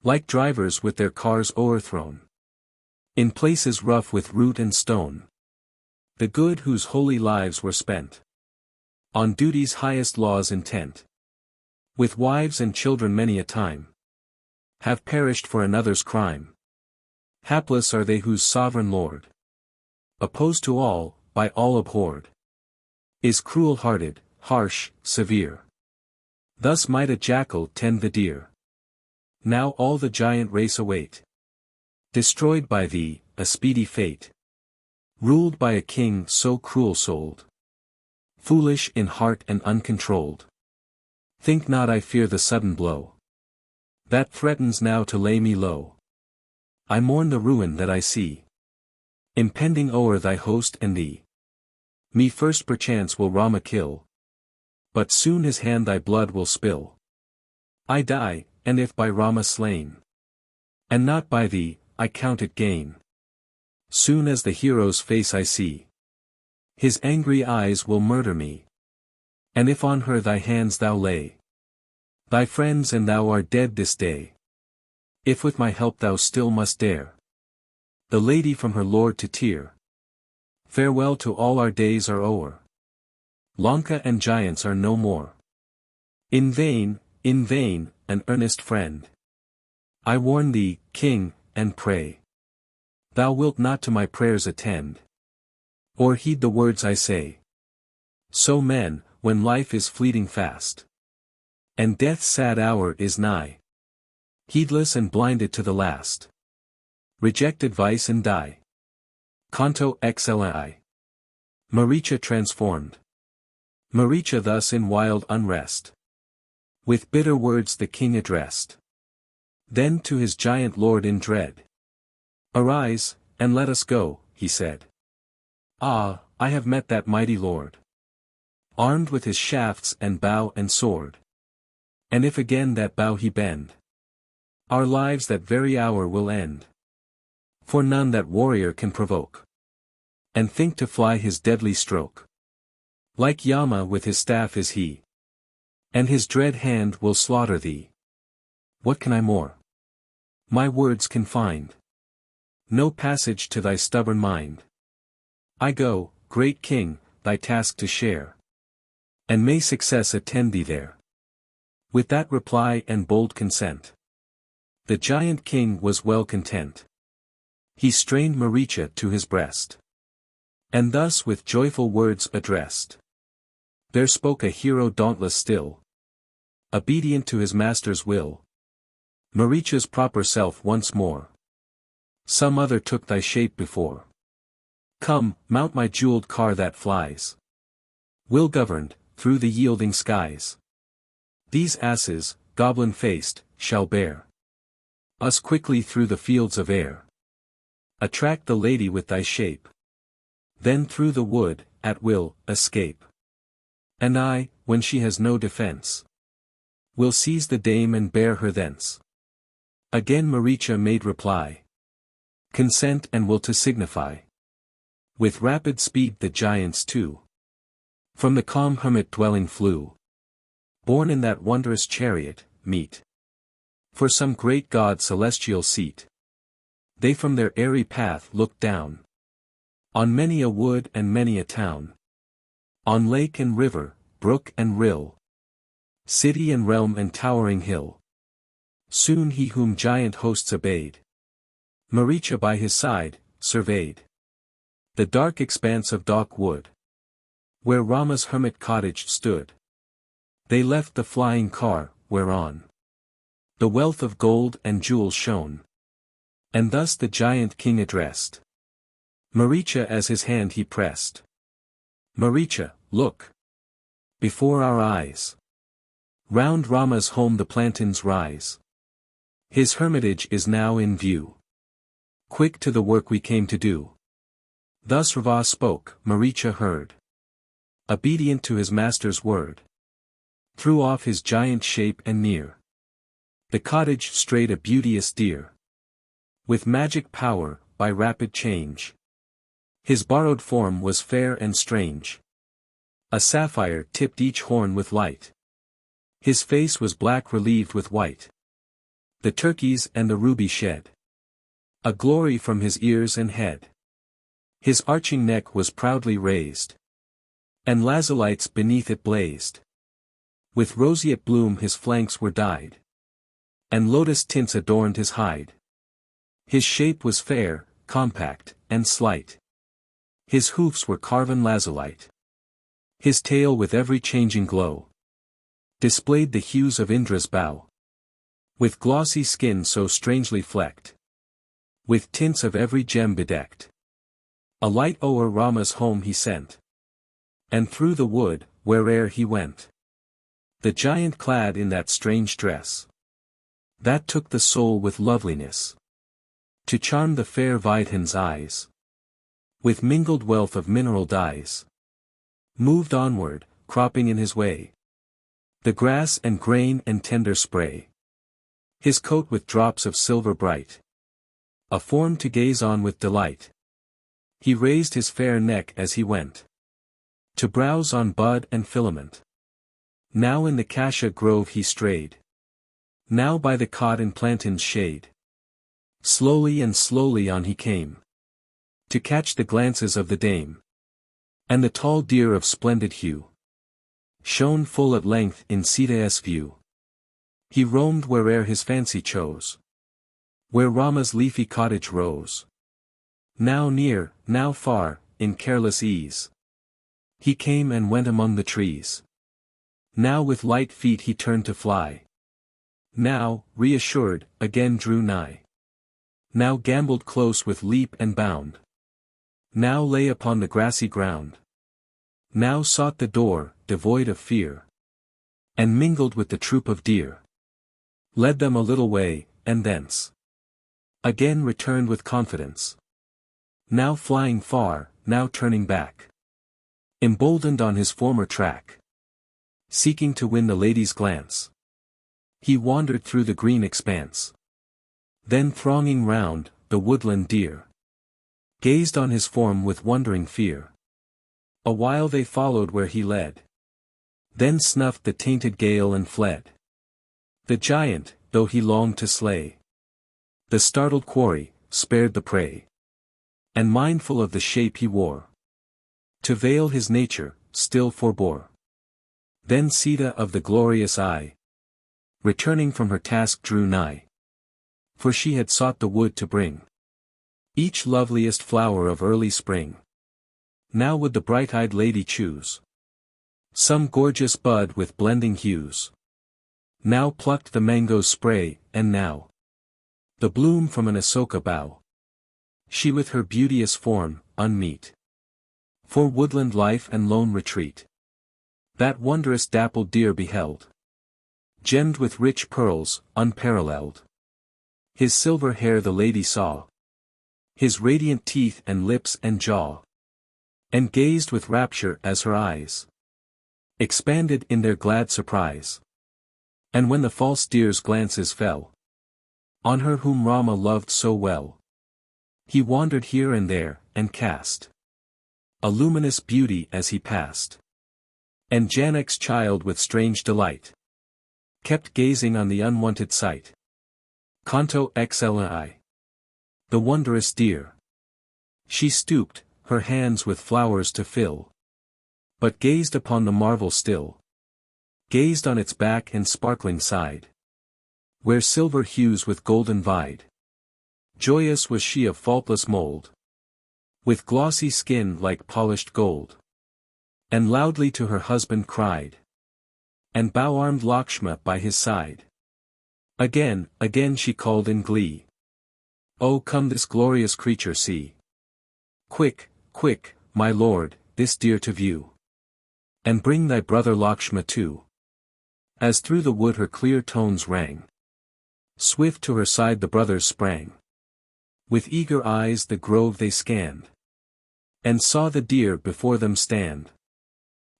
Like drivers with their cars o'erthrown. In places rough with root and stone. The good whose holy lives were spent on duty's highest laws intent. With wives and children many a time have perished for another's crime. Hapless are they whose sovereign lord, opposed to all, by all abhorred, is cruel-hearted, harsh, severe. Thus might a jackal tend the deer. Now all the giant race await, destroyed by thee, a speedy fate. Ruled by a king so cruel-souled, foolish in heart and uncontrolled. Think not I fear the sudden blow that threatens now to lay me low. I mourn the ruin that I see impending o'er thy host and thee. Me first perchance will Rama kill, but soon his hand thy blood will spill. I die, and if by Rama slain, and not by thee, I count it gain. Soon as the hero's face I see, his angry eyes will murder me. And if on her thy hands thou lay, thy friends and thou are dead this day. If with my help thou still must dare the lady from her lord to tear. Farewell to all our days are o'er. Lanka and giants are no more. In vain, an earnest friend, I warn thee, king, and pray thou wilt not to my prayers attend, or heed the words I say. So men, when life is fleeting fast, and death's sad hour is nigh, heedless and blinded to the last, reject advice and die. Canto XLI. Maricha transformed. Maricha thus in wild unrest, with bitter words the king addressed. Then to his giant lord in dread, arise, and let us go, he said. Ah, I have met that mighty lord, armed with his shafts and bow and sword. And if again that bow he bend, our lives that very hour will end. For none that warrior can provoke, and think to fly his deadly stroke. Like Yama with his staff is he, and his dread hand will slaughter thee. What can I more? My words can find no passage to thy stubborn mind. I go, great king, thy task to share, and may success attend thee there. With that reply and bold consent, the giant king was well content. He strained Maricha to his breast, and thus with joyful words addressed. There spoke a hero dauntless still, obedient to his master's will. Maricha's proper self once more, some other took thy shape before. Come, mount my jeweled car that flies, will-governed, through the yielding skies. These asses, goblin-faced, shall bear us quickly through the fields of air. Attract the lady with thy shape, then through the wood, at will, escape. And I, when she has no defense, will seize the dame and bear her thence. Again Maricha made reply, consent and will to signify. With rapid speed the giants too from the calm hermit dwelling flew, borne in that wondrous chariot, meet for some great god celestial seat. They from their airy path looked down on many a wood and many a town, on lake and river, brook and rill, city and realm and towering hill. Soon he whom giant hosts obeyed, Maricha by his side, surveyed the dark expanse of dark wood, where Rama's hermit cottage stood. They left the flying car, whereon the wealth of gold and jewels shone. And thus the giant king addressed Maricha as his hand he pressed. Maricha, look before our eyes, round Rama's home the plantains rise. His hermitage is now in view. Quick to the work we came to do. Thus Rava spoke, Maricha heard, obedient to his master's word, threw off his giant shape and near the cottage strayed a beauteous deer. With magic power, by rapid change, his borrowed form was fair and strange. A sapphire tipped each horn with light. His face was black relieved with white. The turquoise and the ruby shed a glory from his ears and head. His arching neck was proudly raised, and lazulites beneath it blazed. With roseate bloom his flanks were dyed, and lotus tints adorned his hide. His shape was fair, compact, and slight. His hoofs were carven lazulite. His tail with every changing glow displayed the hues of Indra's bow. With glossy skin so strangely flecked, with tints of every gem bedecked, a light o'er Rama's home he sent, and through the wood, where'er he went, the giant clad in that strange dress that took the soul with loveliness, to charm the fair Vaidhan's eyes, with mingled wealth of mineral dyes, moved onward, cropping in his way the grass and grain and tender spray. His coat with drops of silver bright, a form to gaze on with delight. He raised his fair neck as he went to browse on bud and filament. Now in the cassia grove he strayed, now by the cot and plantain's shade. Slowly and slowly on he came, to catch the glances of the dame. And the tall deer of splendid hue shone full at length in Sita's view. He roamed where'er his fancy chose, where Rama's leafy cottage rose. Now near, now far, in careless ease, he came and went among the trees. Now with light feet he turned to fly, now, reassured, again drew nigh. Now gamboled close with leap and bound, now lay upon the grassy ground. Now sought the door, devoid of fear, and mingled with the troop of deer. Led them a little way, and thence again returned with confidence. Now flying far, now turning back, emboldened on his former track, seeking to win the lady's glance. He wandered through the green expanse. Then thronging round, the woodland deer gazed on his form with wondering fear. A while they followed where he led, then snuffed the tainted gale and fled. The giant, though he longed to slay the startled quarry, spared the prey, and mindful of the shape he wore, to veil his nature, still forbore. Then Sita of the glorious eye, returning from her task drew nigh, for she had sought the wood to bring each loveliest flower of early spring. Now would the bright-eyed lady choose some gorgeous bud with blending hues. Now plucked the mango's spray, and now the bloom from an asoka bough. She with her beauteous form, unmeet for woodland life and lone retreat. That wondrous dappled deer beheld, gemmed with rich pearls, unparalleled. His silver hair the lady saw, his radiant teeth and lips and jaw, and gazed with rapture as her eyes expanded in their glad surprise. And when the false deer's glances fell on her whom Rama loved so well, he wandered here and there, and cast a luminous beauty as he passed. And Janak's child with strange delight kept gazing on the unwanted sight. Canto XLI. The wondrous deer. She stooped, her hands with flowers to fill, but gazed upon the marvel still. Gazed on its back and sparkling side, where silver hues with golden vied. Joyous was she of faultless mold, with glossy skin like polished gold. And loudly to her husband cried, and bow-armed Lakshma by his side. Again, again she called in glee, "Oh, come this glorious creature see! Quick, quick, my lord, this deer to view, and bring thy brother Lakshma too." As through the wood her clear tones rang, swift to her side the brothers sprang. With eager eyes the grove they scanned, and saw the deer before them stand.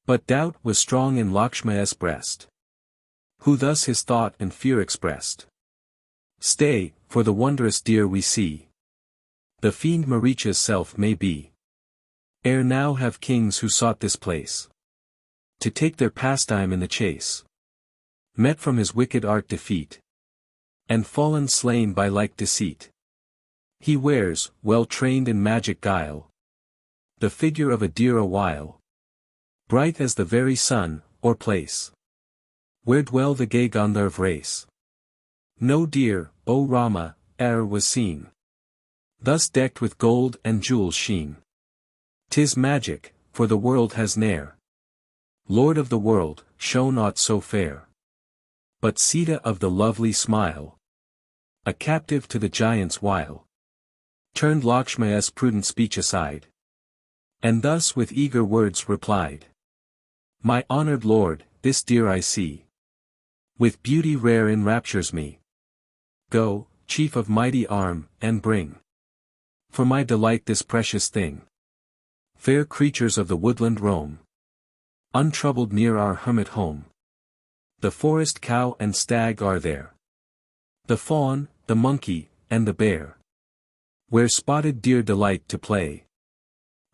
But doubt was strong in Lakshma's breast, who thus his thought and fear expressed. "Stay, for the wondrous deer we see, the fiend Maricha's self may be. Ere now have kings who sought this place, to take their pastime in the chase. met from his wicked art defeat, and fallen slain by like deceit. He wears, well trained in magic guile, the figure of a deer awhile, bright as the very sun, or place, where dwell the gay Gandharv race. No deer, O Rama, e'er was seen, thus decked with gold and jewels sheen. 'Tis magic, for the world has ne'er, Lord of the world, shown aught so fair. But Sita of the lovely smile, a captive to the giant's wile, turned Lakshmaya's prudent speech aside, and thus with eager words replied. My honored lord, this deer I see, with beauty rare enraptures me. Go, chief of mighty arm, and bring, for my delight this precious thing. Fair creatures of the woodland roam, untroubled near our hermit home. The forest cow and stag are there, the fawn, the monkey, and the bear, where spotted deer delight to play,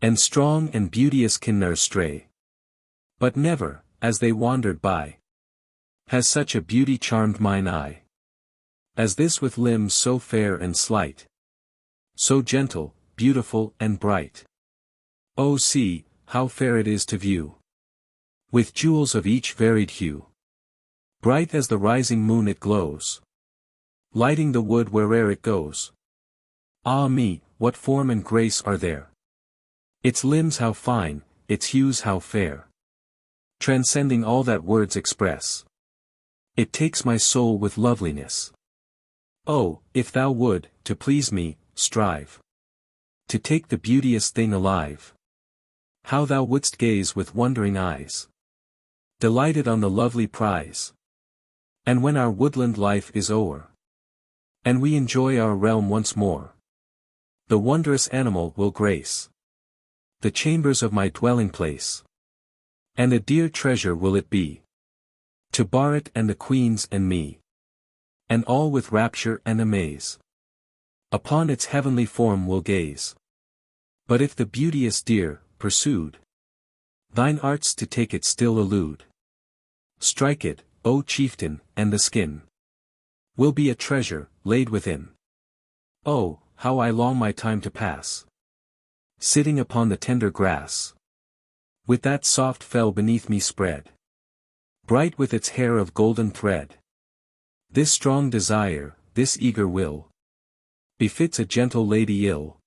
and strong and beauteous can ne'er stray. But never, as they wandered by, has such a beauty charmed mine eye, as this with limbs so fair and slight, so gentle, beautiful and bright. Oh see, how fair it is to view, with jewels of each varied hue. Bright as the rising moon it glows, lighting the wood where'er it goes. Ah me, what form and grace are there! Its limbs how fine, its hues how fair, transcending all that words express. It takes my soul with loveliness. Oh, if thou would, to please me, strive to take the beauteous thing alive, how thou wouldst gaze with wondering eyes, delighted on the lovely prize. And when our woodland life is o'er, and we enjoy our realm once more, the wondrous animal will grace the chambers of my dwelling place. And a dear treasure will it be to Bharat and the queens and me, and all with rapture and amaze upon its heavenly form will gaze. But if the beauteous deer, pursued, thine arts to take it still elude, strike it, O chieftain, and the skin will be a treasure, laid within. Oh, how I long my time to pass, sitting upon the tender grass, with that soft fell beneath me spread, bright with its hair of golden thread. This strong desire, this eager will, befits a gentle lady ill.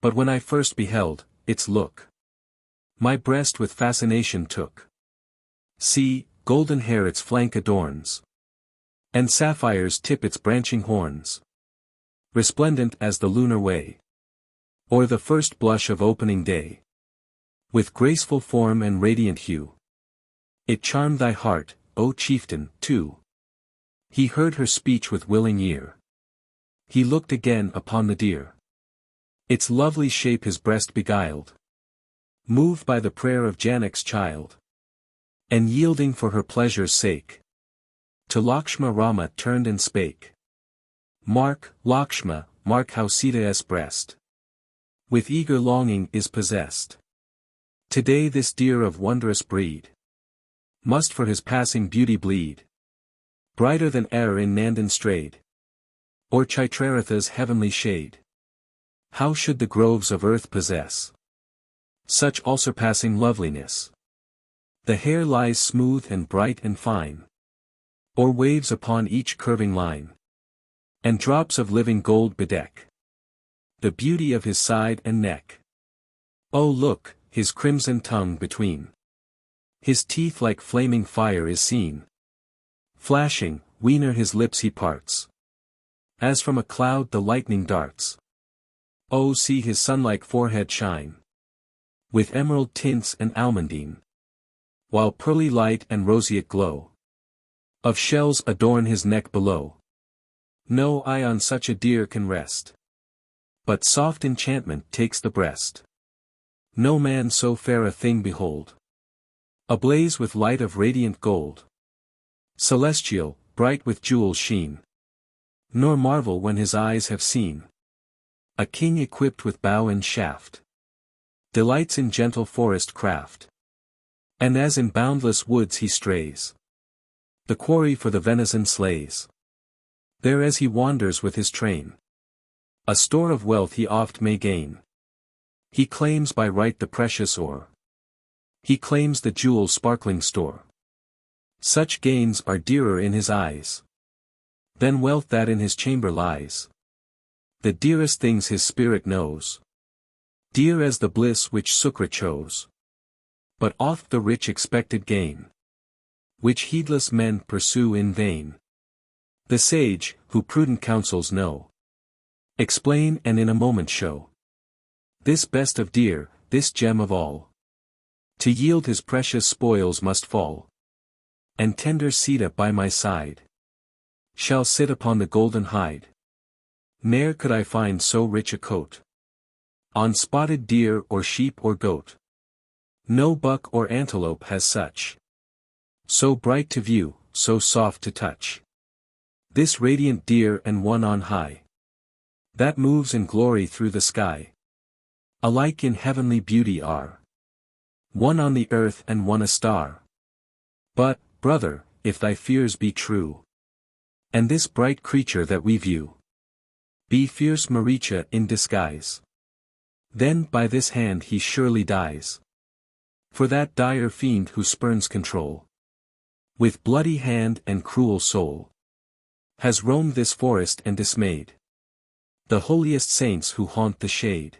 But when I first beheld its look, my breast with fascination took. See, golden hair its flank adorns, and sapphires tip its branching horns, resplendent as the lunar way, or the first blush of opening day. With graceful form and radiant hue, it charmed thy heart, O chieftain, too. He heard her speech with willing ear. He looked again upon the deer. Its lovely shape his breast beguiled, moved by the prayer of Janak's child, and yielding for her pleasure's sake, to Lakshma Rama turned and spake. Mark, Lakshma, mark how Sita's breast with eager longing is possessed. Today this deer of wondrous breed must for his passing beauty bleed, brighter than e'er in Nandan strayed, or Chitraratha's heavenly shade. How should the groves of earth possess such all-surpassing loveliness? The hair lies smooth and bright and fine, or waves upon each curving line, and drops of living gold bedeck the beauty of his side and neck. Oh look, his crimson tongue between his teeth like flaming fire is seen, flashing, whene'er his lips he parts, as from a cloud the lightning darts. Oh see his sun-like forehead shine, with emerald tints and almandine, while pearly light and roseate glow of shells adorn his neck below. No eye on such a deer can rest, but soft enchantment takes the breast. No man so fair a thing behold, ablaze with light of radiant gold, celestial, bright with jewels sheen, nor marvel when his eyes have seen a king equipped with bow and shaft, delights in gentle forest craft, and as in boundless woods he strays, the quarry for the venison slays. There as he wanders with his train, a store of wealth he oft may gain. He claims by right the precious ore. He claims the jewel's sparkling store. Such gains are dearer in his eyes than wealth that in his chamber lies. The dearest things his spirit knows, dear as the bliss which Sukra chose. But oft the rich expected gain, which heedless men pursue in vain. The sage, who prudent counsels know, explain and in a moment show. This best of dear, this gem of all, to yield his precious spoils must fall. And tender Sita by my side shall sit upon the golden hide. Ne'er could I find so rich a coat on spotted deer or sheep or goat. No buck or antelope has such, so bright to view, so soft to touch. This radiant deer and one on high, that moves in glory through the sky. Alike in heavenly beauty are, one on the earth and one a star. But, brother, if thy fears be true, and this bright creature that we view be fierce Maricha in disguise, then by this hand he surely dies. For that dire fiend who spurns control, with bloody hand and cruel soul, has roamed this forest and dismayed the holiest saints who haunt the shade.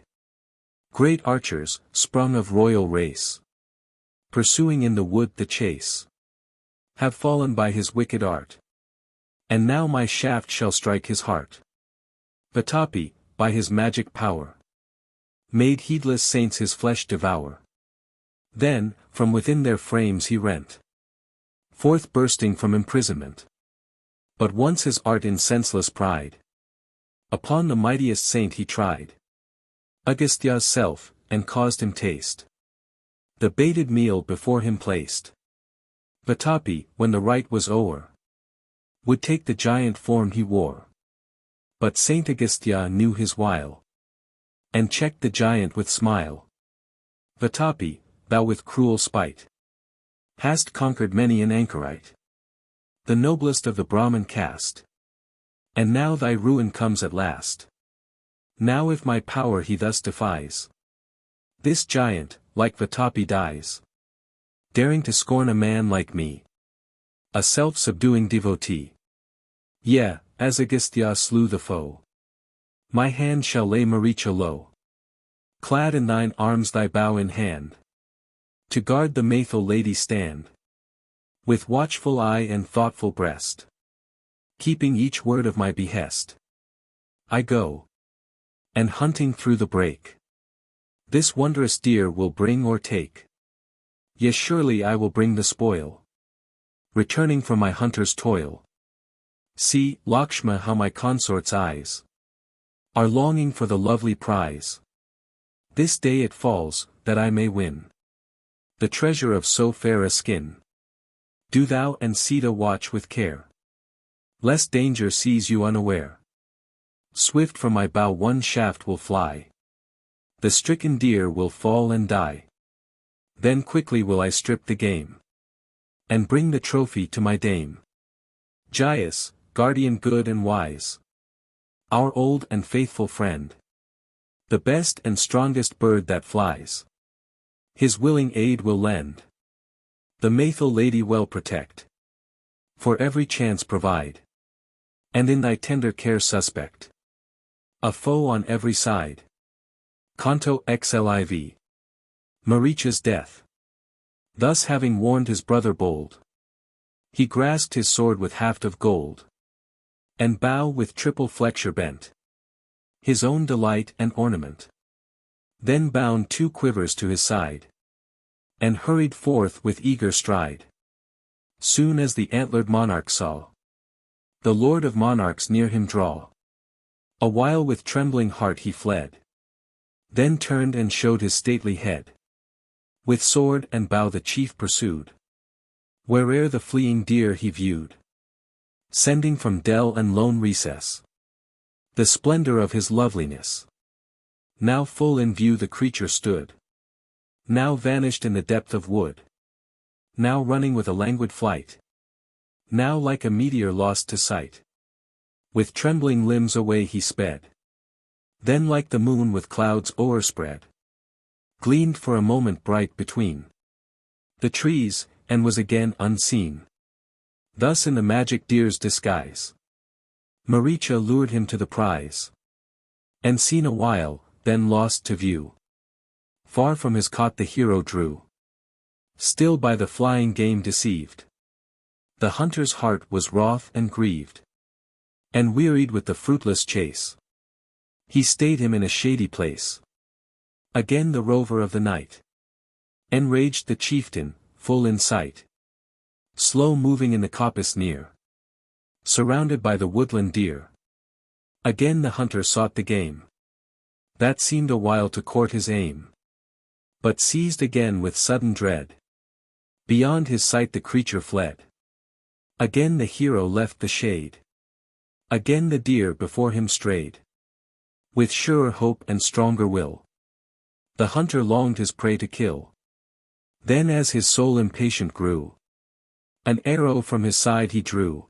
Great archers, sprung of royal race, pursuing in the wood the chase, have fallen by his wicked art. And now my shaft shall strike his heart. Vatapi, by his magic power, made heedless saints his flesh devour. Then, from within their frames he rent forth bursting from imprisonment. But once his art in senseless pride upon the mightiest saint he tried, Agastya's self, and caused him taste the baited meal before him placed. Vatapi, when the rite was o'er, would take the giant form he wore. But Saint Agastya knew his wile, and checked the giant with smile. Vatapi, thou with cruel spite hast conquered many an anchorite, the noblest of the Brahmin caste. And now thy ruin comes at last. Now if my power he thus defies, this giant, like Vatapi dies, daring to scorn a man like me, a self-subduing devotee. Yea, as Agastya slew the foe, my hand shall lay Maricha low. Clad in thine arms thy bow in hand, to guard the Maithil lady stand, with watchful eye and thoughtful breast, keeping each word of my behest. I go, and hunting through the brake, this wondrous deer will bring or take. Yes, surely I will bring the spoil, returning from my hunter's toil. See, Lakshma, how my consort's eyes are longing for the lovely prize. This day it falls, that I may win the treasure of so fair a skin. Do thou and Sita watch with care, lest danger seize you unaware. Swift from my bow one shaft will fly, the stricken deer will fall and die. Then quickly will I strip the game, and bring the trophy to my dame. Jayas, guardian good and wise, our old and faithful friend, the best and strongest bird that flies, his willing aid will lend. The Maithil lady well protect, for every chance provide, and in thy tender care suspect a foe on every side. Canto XLIV. Maricha's death. Thus having warned his brother bold, he grasped his sword with haft of gold, and bow with triple flexure bent, his own delight and ornament. Then bound 2 quivers to his side, and hurried forth with eager stride. Soon as the antlered monarch saw the lord of monarchs near him draw, a while with trembling heart he fled, then turned and showed his stately head. With sword and bow the chief pursued, where'er the fleeing deer he viewed, sending from dell and lone recess the splendor of his loveliness. Now full in view the creature stood, now vanished in the depth of wood, now running with a languid flight, Now like a meteor lost to sight. With trembling limbs away he sped. Then like the moon with clouds o'erspread. Gleamed for a moment bright between the trees, and was again unseen. Thus in the magic deer's disguise, Maricha lured him to the prize. And seen a while, then lost to view. Far from his cot the hero drew. Still by the flying game deceived. The hunter's heart was wroth and grieved. And wearied with the fruitless chase, he stayed him in a shady place. Again the rover of the night enraged the chieftain, full in sight. Slow moving in the coppice near, surrounded by the woodland deer. Again the hunter sought the game that seemed a while to court his aim, but seized again with sudden dread. Beyond his sight the creature fled. Again the hero left the shade. Again the deer before him strayed. With surer hope and stronger will, the hunter longed his prey to kill. Then as his soul impatient grew, an arrow from his side he drew,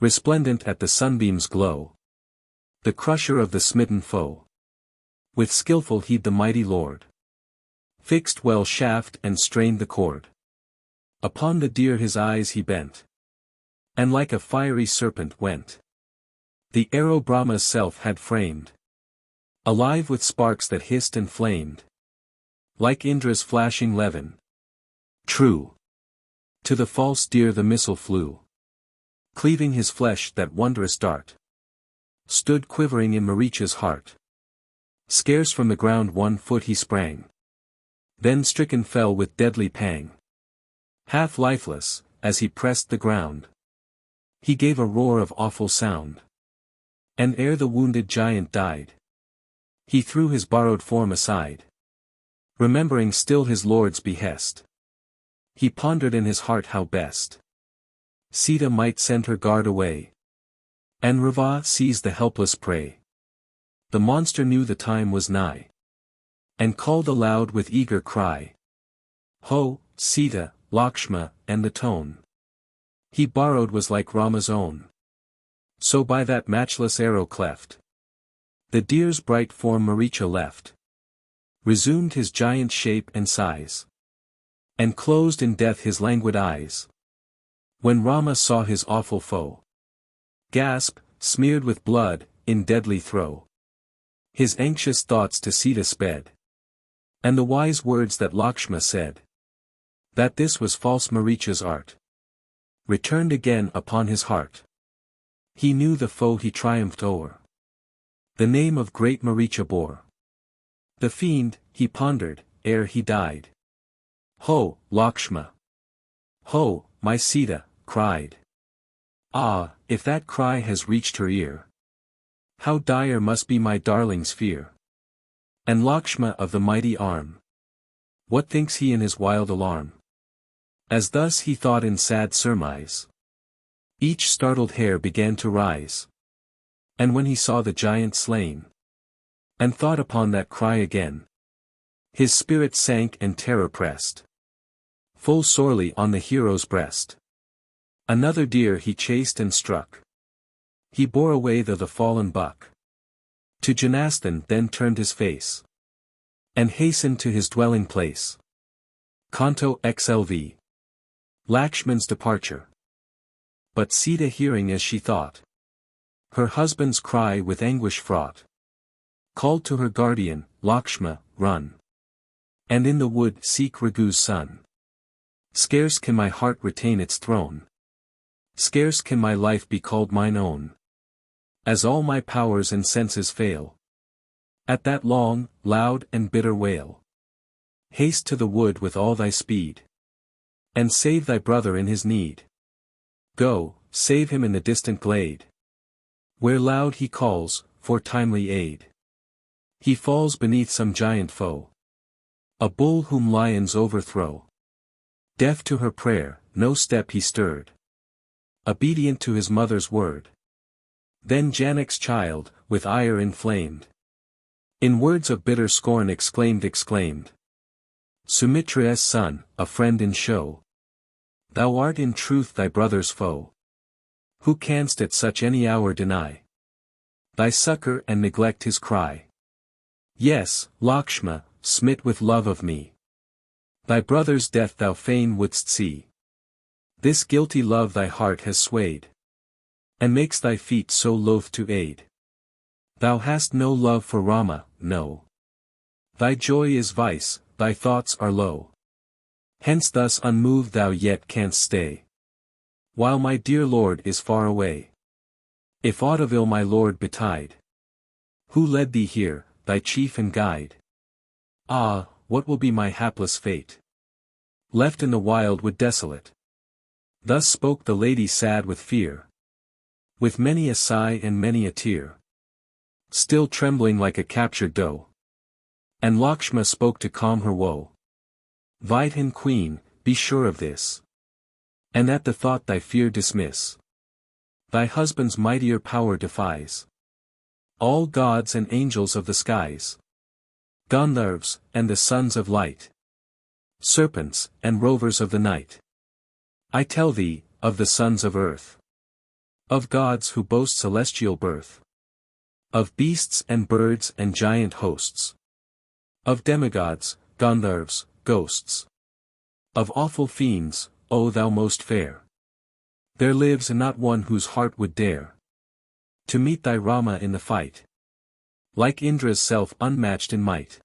resplendent at the sunbeam's glow. The crusher of the smitten foe, with skillful heed the mighty lord, fixed well shaft and strained the cord. Upon the deer his eyes he bent, and like a fiery serpent went. The arrow Brahma's self had framed, alive with sparks that hissed and flamed, like Indra's flashing levin. True to the false deer the missile flew, cleaving his flesh. That wondrous dart stood quivering in Maricha's heart. Scarce from the ground 1 foot he sprang, then stricken fell with deadly pang. Half lifeless, as he pressed the ground, he gave a roar of awful sound. And ere the wounded giant died, he threw his borrowed form aside. Remembering still his lord's behest, he pondered in his heart how best Sita might send her guard away, and Rava seize the helpless prey. The monster knew the time was nigh, and called aloud with eager cry, Ho, Sita, Lakshma, and the tone he borrowed was like Rama's own. So by that matchless arrow cleft, the deer's bright form Maricha left, resumed his giant shape and size, and closed in death his languid eyes. When Rama saw his awful foe gasp, smeared with blood, in deadly throe, his anxious thoughts to Sita sped, and the wise words that Lakshma said, that this was false Maricha's art, returned again upon his heart. He knew the foe he triumphed o'er, the name of great Maricha bore. The fiend, he pondered, ere he died. Ho, Lakshma! Ho, my Sita, cried. Ah, if that cry has reached her ear, how dire must be my darling's fear. And Lakshma of the mighty arm, what thinks he in his wild alarm? As thus he thought in sad surmise, each startled hair began to rise. And when he saw the giant slain, and thought upon that cry again, his spirit sank and terror pressed full sorely on the hero's breast. Another deer he chased and struck. He bore away the fallen buck. To Janastan then turned his face, and hastened to his dwelling place. Canto XLV. Lakshman's departure. But Sita hearing as she thought, her husband's cry with anguish fraught, called to her guardian, Lakshma, run, and in the wood seek Raghu's son. Scarce can my heart retain its throne, scarce can my life be called mine own, as all my powers and senses fail. At that long, loud and bitter wail, haste to the wood with all thy speed, and save thy brother in his need. Go, save him in the distant glade, where loud he calls, for timely aid. He falls beneath some giant foe, a bull whom lions overthrow. Deaf to her prayer, no step he stirred, obedient to his mother's word. Then Janak's child, with ire inflamed, in words of bitter scorn exclaimed, Sumitra's son, a friend in show, Thou art in truth thy brother's foe. Who canst at such any hour deny thy succor and neglect his cry? Yes, Lakshma, smit with love of me, thy brother's death thou fain wouldst see. This guilty love thy heart has swayed, and makes thy feet so loath to aid. Thou hast no love for Rama, no. Thy joy is vice, thy thoughts are low. Hence thus unmoved thou yet canst stay, while my dear Lord is far away. If aught of ill my Lord betide, who led thee here, thy chief and guide? Ah, what will be my hapless fate, left in the wild wood desolate? Thus spoke the lady sad with fear, with many a sigh and many a tear, still trembling like a captured doe. And Lakshma spoke to calm her woe. Vaidhan queen, be sure of this, and at the thought thy fear dismiss. Thy husband's mightier power defies all gods and angels of the skies, Gandharvas, and the sons of light, serpents, and rovers of the night. I tell thee, of the sons of earth, of gods who boast celestial birth, of beasts and birds and giant hosts, of demigods, Gandharvas, ghosts, of awful fiends, O thou most fair. There lives not one whose heart would dare to meet thy Rama in the fight, like Indra's self unmatched in might.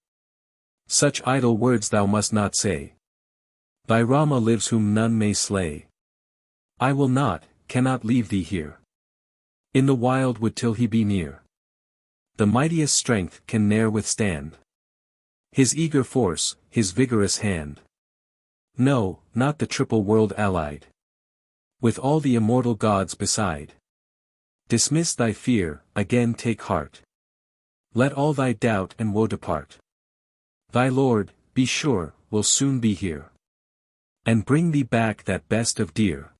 Such idle words thou must not say. Thy Rama lives whom none may slay. I will not, cannot leave thee here in the wild wood till he be near. The mightiest strength can ne'er withstand his eager force, his vigorous hand. No, not the triple world allied with all the immortal gods beside. Dismiss thy fear, again take heart. Let all thy doubt and woe depart. Thy Lord, be sure, will soon be here, and bring thee back that best of dear.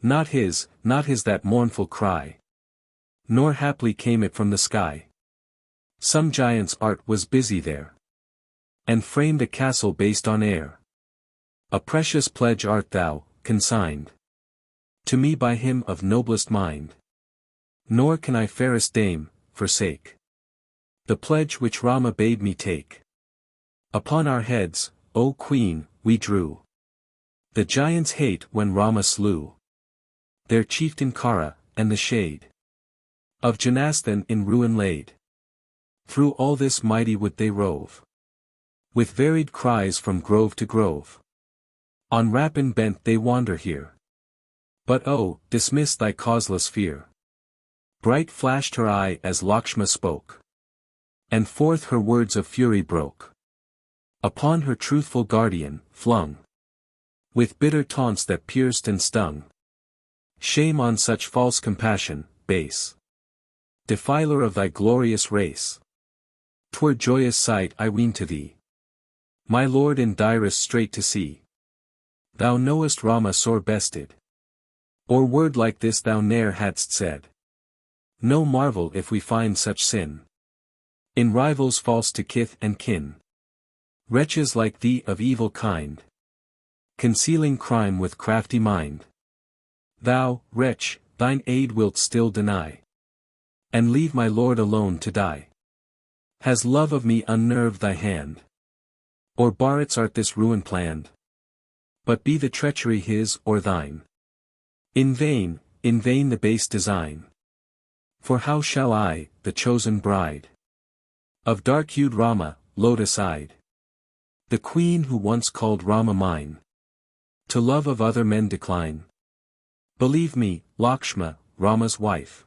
Not his that mournful cry, nor haply came it from the sky. Some giant's art was busy there, and framed a castle based on air. A precious pledge art thou, consigned to me by him of noblest mind. Nor can I, fairest dame, forsake the pledge which Rama bade me take. Upon our heads, O Queen, we drew the giant's hate when Rama slew their chieftain Kara, and the shade of Janastan in ruin laid. Through all this mighty wood they rove, with varied cries from grove to grove. On rapine bent they wander here. But oh, dismiss thy causeless fear. Bright flashed her eye as Lakshma spoke, and forth her words of fury broke upon her truthful guardian, flung with bitter taunts that pierced and stung. Shame on such false compassion, base defiler of thy glorious race. 'Twere joyous sight I ween to thee, my lord in direst strait to see. Thou knowest Rama sore bested, or word like this thou ne'er hadst said. No marvel if we find such sin in rivals false to kith and kin. Wretches like thee of evil kind, concealing crime with crafty mind. Thou, wretch, thine aid wilt still deny, and leave my lord alone to die. Has love of me unnerved thy hand, or Bharat's art this ruin planned? But be the treachery his or thine, in vain the base design. For how shall I, the chosen bride of dark-hued Rama, lotus-eyed, the queen who once called Rama mine, to love of other men decline? Believe me, Lakshma, Rama's wife,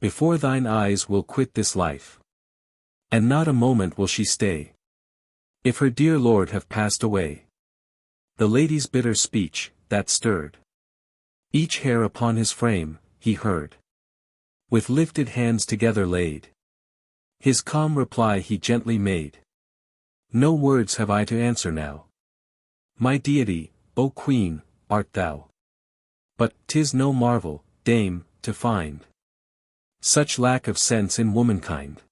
before thine eyes will quit this life, and not a moment will she stay, if her dear lord have passed away. The lady's bitter speech, that stirred each hair upon his frame, he heard, with lifted hands together laid. His calm reply he gently made. No words have I to answer now. My deity, O Queen, art thou. But 'tis no marvel, dame, to find such lack of sense in womankind.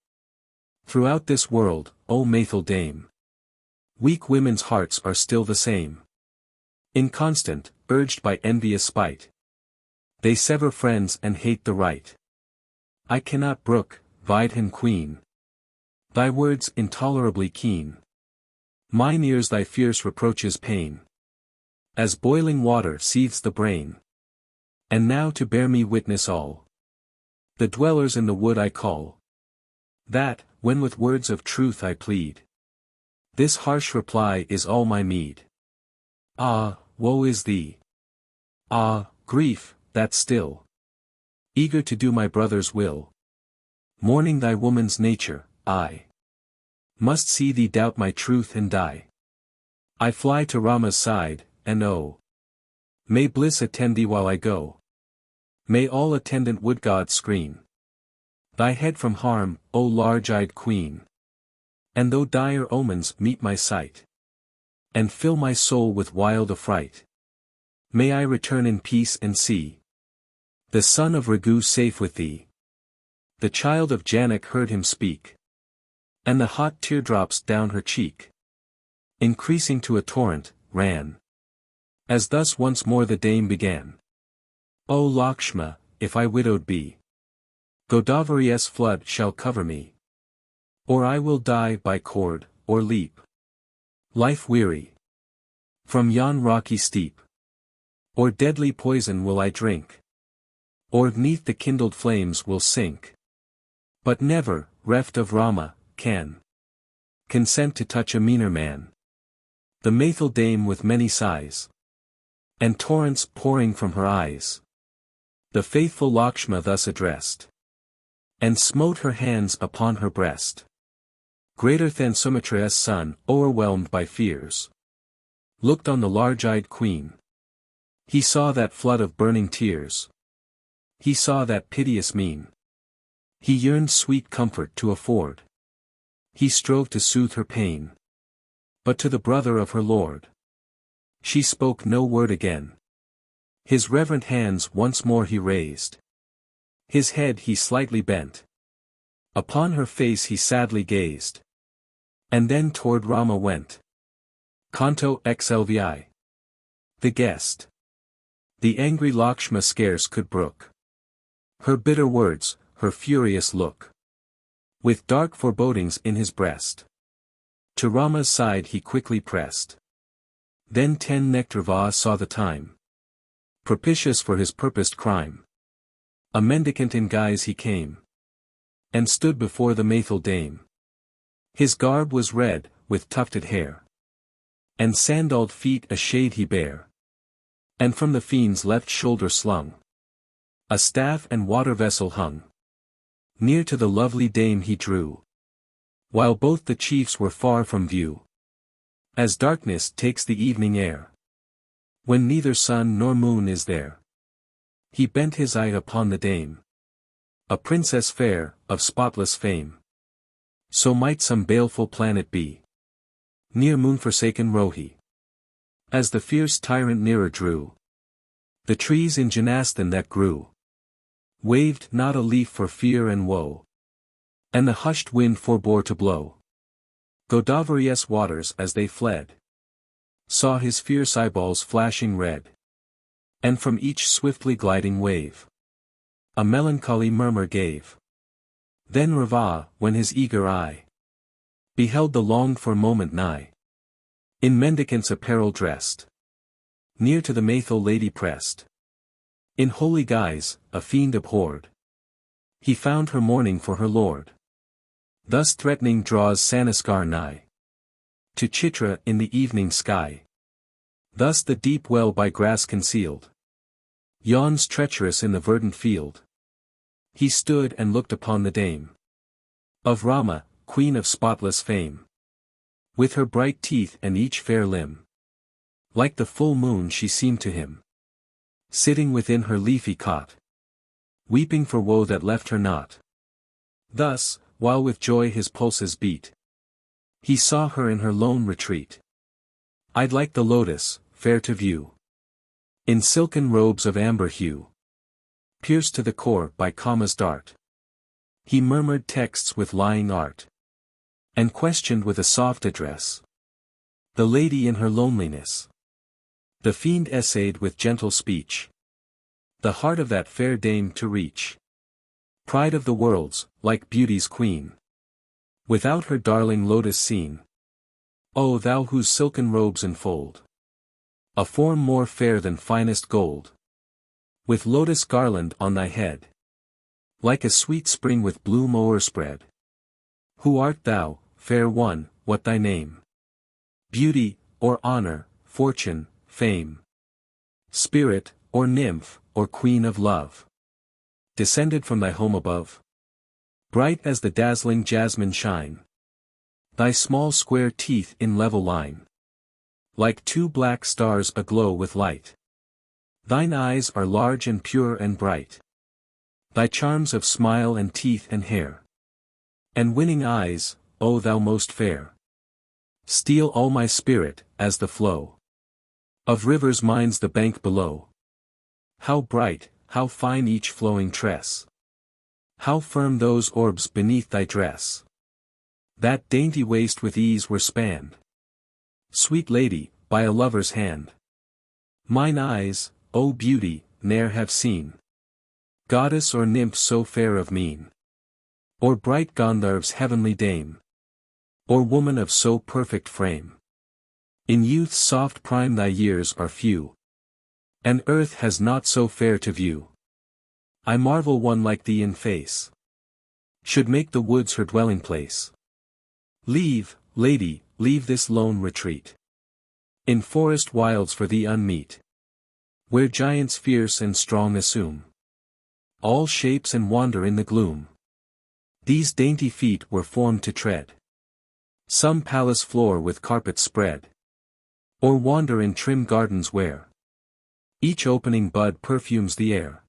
Throughout this world, O Maithil dame, weak women's hearts are still the same. Inconstant, urged by envious spite. They sever friends and hate the right. I cannot brook, Vidhan queen. Thy words intolerably keen. Mine ears thy fierce reproaches pain. As boiling water seethes the brain. And now to bear me witness all. The dwellers in the wood I call. That, when with words of truth I plead. This harsh reply is all my meed. Ah, woe is thee! Ah, grief, that still, eager to do my brother's will, mourning thy woman's nature, I must see thee doubt my truth and die. I fly to Rama's side, and oh, may bliss attend thee while I go. May all attendant wood gods screen thy head from harm, O large-eyed queen. And though dire omens meet my sight, and fill my soul with wild affright, may I return in peace and see the son of Raghu safe with thee. The child of Janak heard him speak, and the hot teardrops down her cheek, increasing to a torrent, ran. As thus once more the dame began. O Lakshma, if I widowed be, Godavari's flood shall cover me. Or I will die by cord, or leap, life weary, from yon rocky steep. Or deadly poison will I drink, or 'neath the kindled flames will sink. But never, reft of Rama, can consent to touch a meaner man. The Maithil dame with many sighs, and torrents pouring from her eyes, the faithful Lakshma thus addressed, and smote her hands upon her breast. Greater than Sumitra's son, o'erwhelmed by fears, looked on the large-eyed queen. He saw that flood of burning tears. He saw that piteous mien. He yearned sweet comfort to afford. He strove to soothe her pain. But to the brother of her lord, she spoke no word again. His reverent hands once more he raised. His head he slightly bent. Upon her face he sadly gazed. And then toward Rama went. Canto XLVI. The guest. The angry Lakshma scarce could brook her bitter words, her furious look. With dark forebodings in his breast, to Rama's side he quickly pressed. Then 10 Nectarva saw the time propitious for his purposed crime. A mendicant in guise he came, and stood before the Maithil dame. His garb was red, with tufted hair, and sandalled feet a shade he bare. And from the fiend's left shoulder slung a staff and water vessel hung. Near to the lovely dame he drew, while both the chiefs were far from view. As darkness takes the evening air, when neither sun nor moon is there, he bent his eye upon the dame, a princess fair, of spotless fame. So might some baleful planet be, near moon-forsaken Rohi. As the fierce tyrant nearer drew, the trees in Janastan that grew waved not a leaf for fear and woe, and the hushed wind forbore to blow. Godavari's waters as they fled saw his fierce eyeballs flashing red, and from each swiftly gliding wave a melancholy murmur gave. Then Rava, when his eager eye beheld the longed-for moment nigh, in mendicant's apparel dressed, near to the Maithil lady pressed. In holy guise, a fiend abhorred, he found her mourning for her lord. Thus threatening draws Sanaskar nigh to Chitra in the evening sky. Thus the deep well by grass concealed yawns treacherous in the verdant field. He stood and looked upon the dame of Rama, queen of spotless fame. With her bright teeth and each fair limb, like the full moon she seemed to him, sitting within her leafy cot, weeping for woe that left her not. Thus, while with joy his pulses beat, he saw her in her lone retreat. I'd like the lotus, fair to view, in silken robes of amber hue, pierced to the core by Kama's dart. He murmured texts with lying art, and questioned with a soft address the lady in her loneliness. The fiend essayed with gentle speech the heart of that fair dame to reach. Pride of the worlds, like beauty's queen, without her darling lotus seen. O thou whose silken robes enfold a form more fair than finest gold, with lotus garland on thy head, like a sweet spring with bloom o'erspread. Who art thou, fair one, what thy name? Beauty, or honor, fortune, fame? Spirit, or nymph, or queen of love? Descended from thy home above? Bright as the dazzling jasmine shine thy small square teeth in level line, like two black stars aglow with light. Thine eyes are large and pure and bright, thy charms of smile and teeth and hair, and winning eyes, O thou most fair, steal all my spirit, as the flow of rivers mines the bank below. How bright, how fine each flowing tress! How firm those orbs beneath thy dress! That dainty waist with ease were spanned, sweet lady, by a lover's hand. Mine eyes, O beauty, ne'er have seen goddess or nymph so fair of mien, or bright Gandharv's heavenly dame, or woman of so perfect frame. In youth's soft prime thy years are few, and earth has not so fair to view. I marvel one like thee in face should make the woods her dwelling place. Leave, lady, leave this lone retreat in forest wilds for thee unmeet, where giants fierce and strong assume all shapes and wander in the gloom. These dainty feet were formed to tread some palace floor with carpets spread, or wander in trim gardens where each opening bud perfumes the air.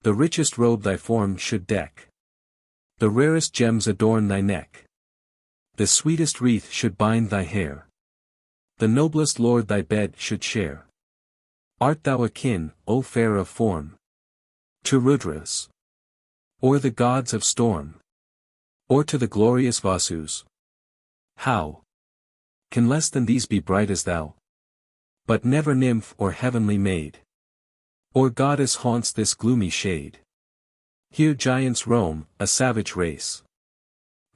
The richest robe thy form should deck, the rarest gems adorn thy neck, the sweetest wreath should bind thy hair, the noblest lord thy bed should share. Art thou akin, O fair of form, to Rudras, or the gods of storm, or to the glorious Vasus? How can less than these be bright as thou? But never nymph or heavenly maid, or goddess haunts this gloomy shade. Here giants roam, a savage race.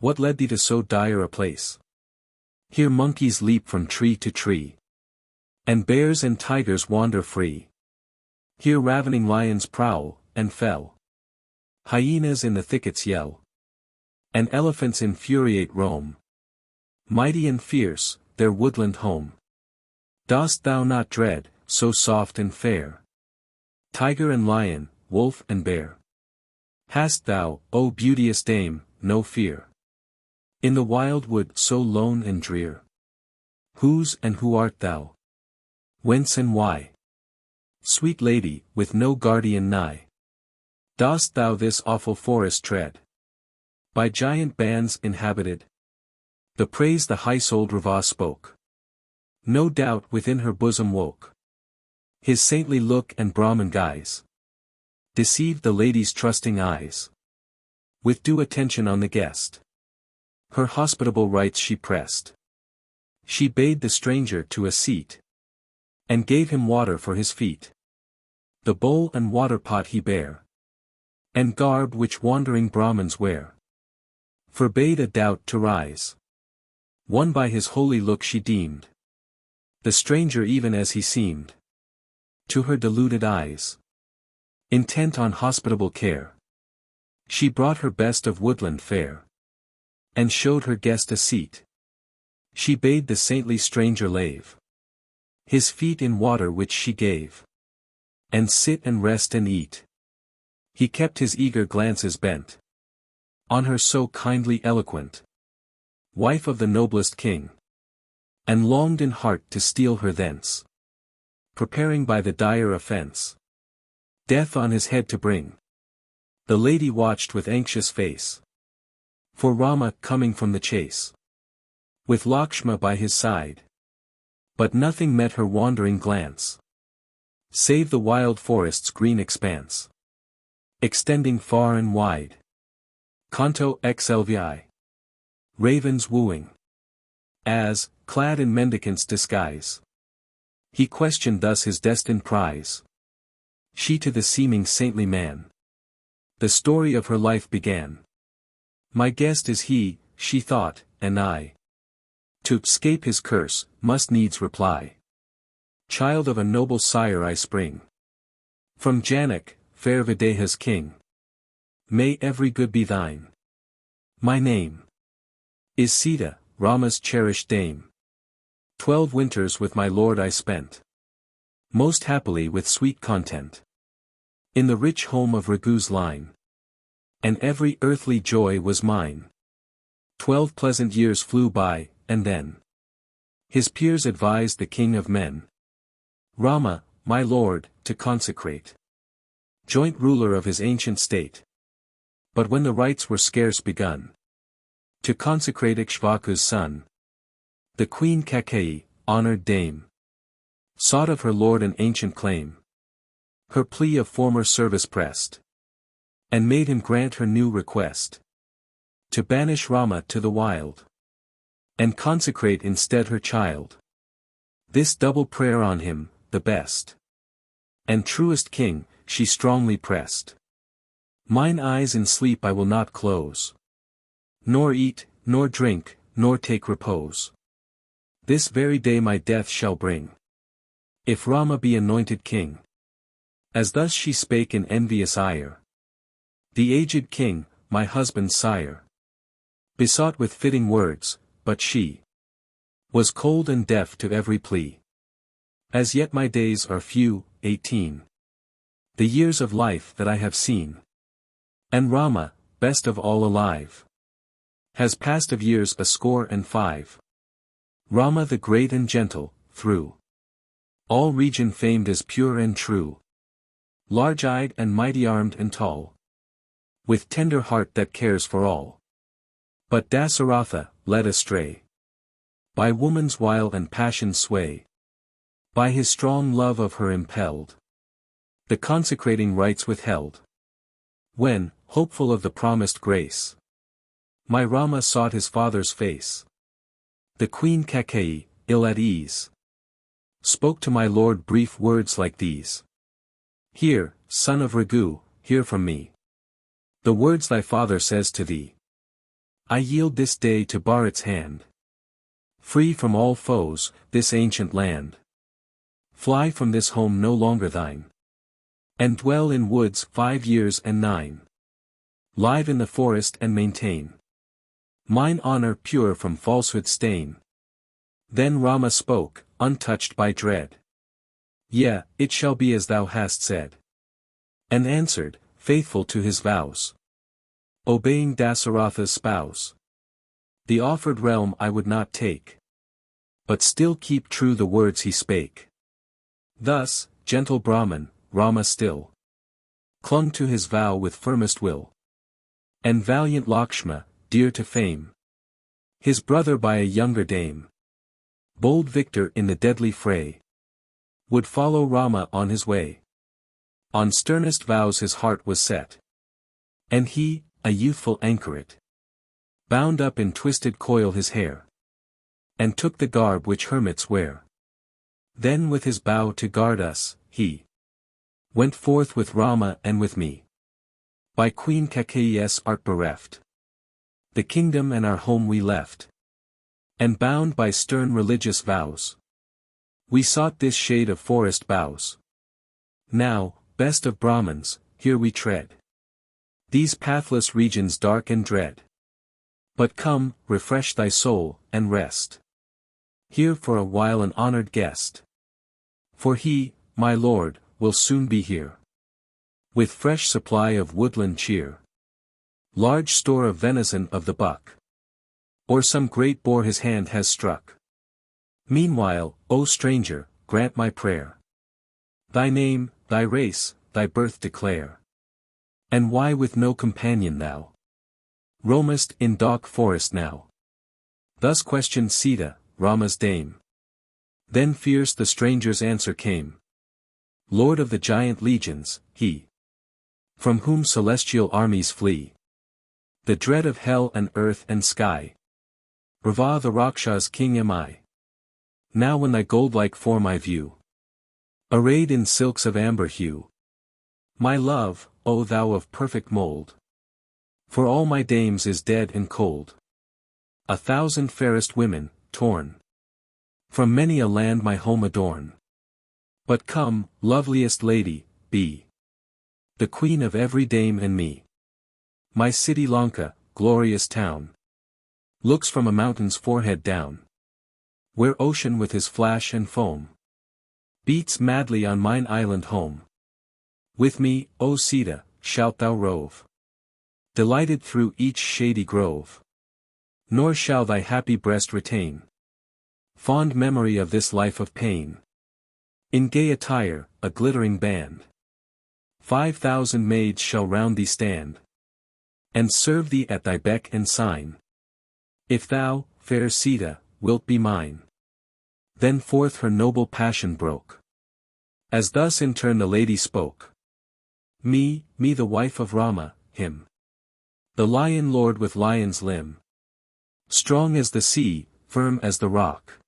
What led thee to so dire a place? Here monkeys leap from tree to tree, and bears and tigers wander free. Here ravening lions prowl, and fell. Hyenas in the thickets yell, and elephants infuriate roam. Mighty and fierce, their woodland home. Dost thou not dread, so soft and fair, tiger and lion, wolf and bear? Hast thou, O beauteous dame, no fear in the wild wood so lone and drear? Whose and who art thou? Whence and why? Sweet lady, with no guardian nigh, dost thou this awful forest tread? By giant bands inhabited? The praise the high-souled Rava spoke, no doubt within her bosom woke. His saintly look and Brahmin guise deceived the lady's trusting eyes. With due attention on the guest, her hospitable rites she pressed. She bade the stranger to a seat, and gave him water for his feet. The bowl and water pot he bare, and garb which wandering Brahmins wear, forbade a doubt to rise. Won by his holy look she deemed the stranger even as he seemed to her deluded eyes. Intent on hospitable care, she brought her best of woodland fare, and showed her guest a seat. She bade the saintly stranger lave his feet in water which she gave, and sit and rest and eat. He kept his eager glances bent on her so kindly eloquent, wife of the noblest king, and longed in heart to steal her thence, preparing by the dire offense death on his head to bring. The lady watched with anxious face for Rama coming from the chase, with Lakshma by his side. But nothing met her wandering glance, save the wild forest's green expanse, extending far and wide. Canto XLVI. Ravens wooing, as, clad in mendicant's disguise, He questioned thus his destined prize. She to the seeming saintly man. The story of her life began. My guest is he, she thought, and I. To escape his curse, must needs reply. Child of a noble sire I spring. From Janak, fair Videha's king. May every good be thine. My name is Sita, Rama's cherished dame. 12 winters with my lord I spent. Most happily with sweet content. In the rich home of Raghu's line. And every earthly joy was mine. 12 pleasant years flew by, and then his peers advised the king of men, Rama, my lord, to consecrate, joint ruler of his ancient state. But when the rites were scarce begun, to consecrate Ikshvaku's son, the queen Kakeyi, honored dame, sought of her lord an ancient claim. Her plea of former service pressed, and made him grant her new request, to banish Rama to the wild, and consecrate instead her child. This double prayer on him, the best and truest king, she strongly pressed. Mine eyes in sleep I will not close, nor eat, nor drink, nor take repose. This very day my death shall bring, if Rama be anointed king. As thus she spake in envious ire, the aged king, my husband's sire, besought with fitting words, but she was cold and deaf to every plea. As yet my days are few, 18. The years of life that I have seen. And Rama, best of all alive, has passed of years 65. Rama the great and gentle, through all region famed as pure and true. Large-eyed and mighty-armed and tall, with tender heart that cares for all. But Dasaratha, led astray by woman's wile and passion's sway, by his strong love of her impelled, the consecrating rites withheld. When, hopeful of the promised grace, my Rama sought his father's face, the queen Kakeyi, ill at ease, spoke to my lord brief words like these. Hear, son of Raghu, hear from me the words thy father says to thee. I yield this day to Bharat's hand, free from all foes, this ancient land. Fly from this home no longer thine, and dwell in woods 5 years and 9. Live in the forest and maintain mine honor pure from falsehood stain. Then Rama spoke, untouched by dread. Yea, it shall be as thou hast said. And answered, faithful to his vows, obeying Dasaratha's spouse. The offered realm I would not take, but still keep true the words he spake. Thus, gentle Brahman, Rama still clung to his vow with firmest will. And valiant Lakshma, dear to fame, his brother by a younger dame, bold victor in the deadly fray, would follow Rama on his way. On sternest vows his heart was set, and he, a youthful anchoret, bound up in twisted coil his hair, and took the garb which hermits wear. Then with his bow to guard us, he went forth with Rama and with me. By Queen Kakey's art bereft, the kingdom and our home we left, and bound by stern religious vows, we sought this shade of forest boughs. Now, best of Brahmins, here we tread these pathless regions dark and dread. But come, refresh thy soul, and rest here for a while an honored guest. For he, my lord, will soon be here, with fresh supply of woodland cheer, large store of venison of the buck, or some great boar his hand has struck. Meanwhile, O stranger, grant my prayer. Thy name, thy race, thy birth declare. And why with no companion thou roamest in dark forest now? Thus questioned Sita, Rama's dame. Then fierce the stranger's answer came. Lord of the giant legions, he, from whom celestial armies flee, the dread of hell and earth and sky. Brava the Rakshas king am I. Now when thy gold-like form I view, arrayed in silks of amber hue. My love, O thou of perfect mould! For all my dames is dead and cold. 1,000 fairest women, torn from many a land my home adorn. But come, loveliest lady, be the queen of every dame and me. My city Lanka, glorious town, looks from a mountain's forehead down, where ocean with his flash and foam beats madly on mine island home. With me, O Sita, shalt thou rove, delighted through each shady grove. Nor shall thy happy breast retain fond memory of this life of pain. In gay attire, a glittering band, 5,000 maids shall round thee stand, and serve thee at thy beck and sign. If thou, fair Sita, wilt be mine. Then forth her noble passion broke, as thus in turn the lady spoke. Me the wife of Rama, him, the lion lord with lion's limb, strong as the sea, firm as the rock,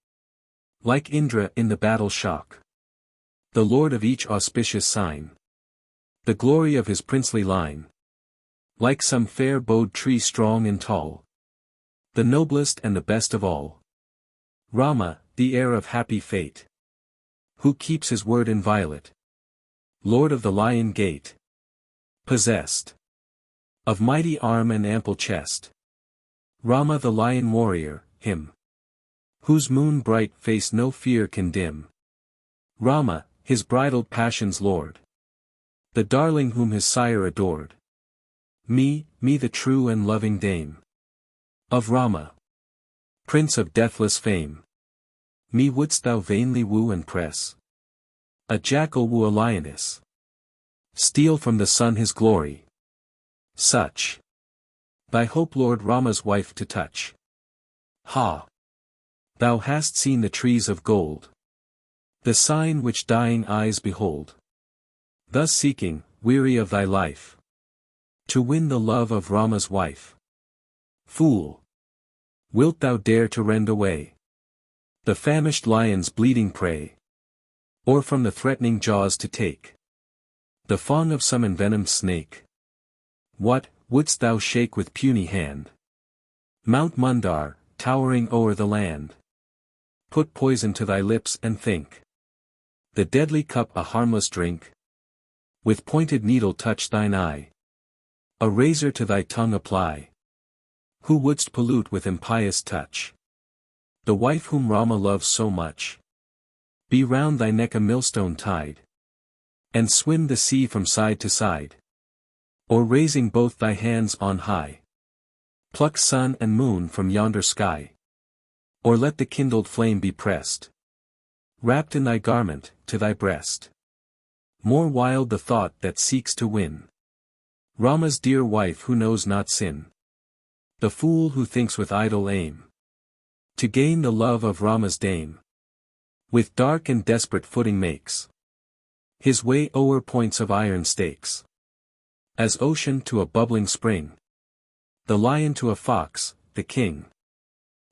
like Indra in the battle shock, the lord of each auspicious sign, the glory of his princely line, like some fair bowed tree strong and tall, the noblest and the best of all. Rama, the heir of happy fate, who keeps his word inviolate, lord of the lion gate, possessed of mighty arm and ample chest. Rama the lion warrior, him whose moon-bright face no fear can dim. Rama, his bridled passion's lord, the darling whom his sire adored. Me the true and loving dame of Rama, prince of deathless fame. Me wouldst thou vainly woo and press? A jackal woo a lioness, steal from the sun his glory. Such thy hope Lord Rama's wife to touch. Ha! Thou hast seen the trees of gold, the sign which dying eyes behold. Thus seeking, weary of thy life, to win the love of Rama's wife. Fool! Wilt thou dare to rend away the famished lion's bleeding prey, or from the threatening jaws to take the fang of some envenomed snake? What, wouldst thou shake with puny hand Mount Mundar, towering o'er the land? Put poison to thy lips and think the deadly cup a harmless drink. With pointed needle touch thine eye, a razor to thy tongue apply. Who wouldst pollute with impious touch the wife whom Rama loves so much? Be round thy neck a millstone tied, and swim the sea from side to side. Or raising both thy hands on high, pluck sun and moon from yonder sky. Or let the kindled flame be pressed, wrapped in thy garment, to thy breast. More wild the thought that seeks to win Rama's dear wife who knows not sin. The fool who thinks with idle aim to gain the love of Rama's dame, with dark and desperate footing makes his way o'er points of iron stakes. As ocean to a bubbling spring, the lion to a fox, the king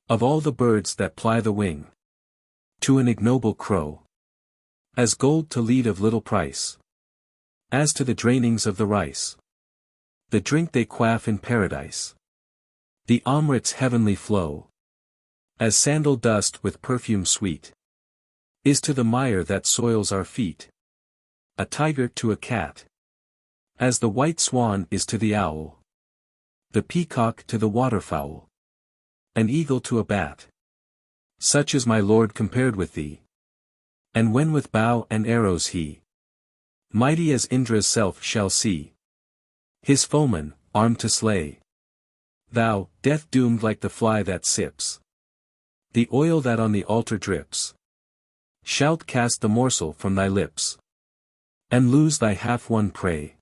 of all the birds that ply the wing, to an ignoble crow. As gold to lead of little price, as to the drainings of the rice, the drink they quaff in paradise, the Amrit's heavenly flow. As sandal dust with perfume sweet is to the mire that soils our feet, a tiger to a cat, as the white swan is to the owl, the peacock to the waterfowl, an eagle to a bat. Such is my Lord compared with thee. And when with bow and arrows he, mighty as Indra's self shall see, his foeman, armed to slay, thou, death doomed like the fly that sips the oil that on the altar drips, shalt cast the morsel from thy lips, and lose thy half-won prey.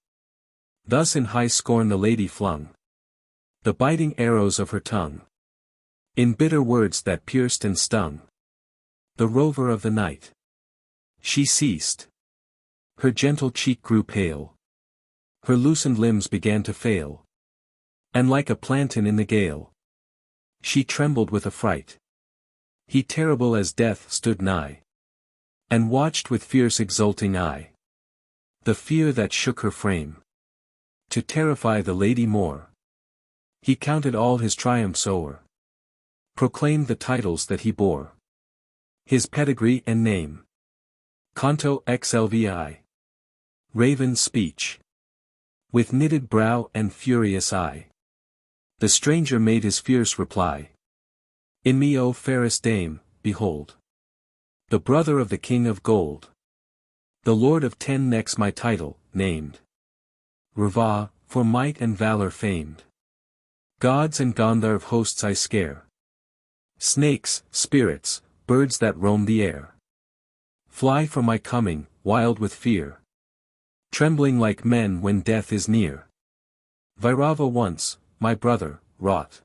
Thus in high scorn the lady flung the biting arrows of her tongue, in bitter words that pierced and stung the rover of the night. She ceased. Her gentle cheek grew pale, her loosened limbs began to fail, and like a plantain in the gale, she trembled with affright. He terrible as death stood nigh, and watched with fierce exulting eye the fear that shook her frame. To terrify the lady more, he counted all his triumphs o'er, proclaimed the titles that he bore, his pedigree and name. Canto XLVI. Raven's speech. With knitted brow and furious eye, the stranger made his fierce reply. In me, O fairest dame, behold, the brother of the king of gold, the lord of 10 necks, my title, named. Rava, for might and valor famed. Gods and Gandharv hosts I scare. Snakes, spirits, birds that roam the air, fly from my coming, wild with fear, trembling like men when death is near. Vairava once, my brother, wrought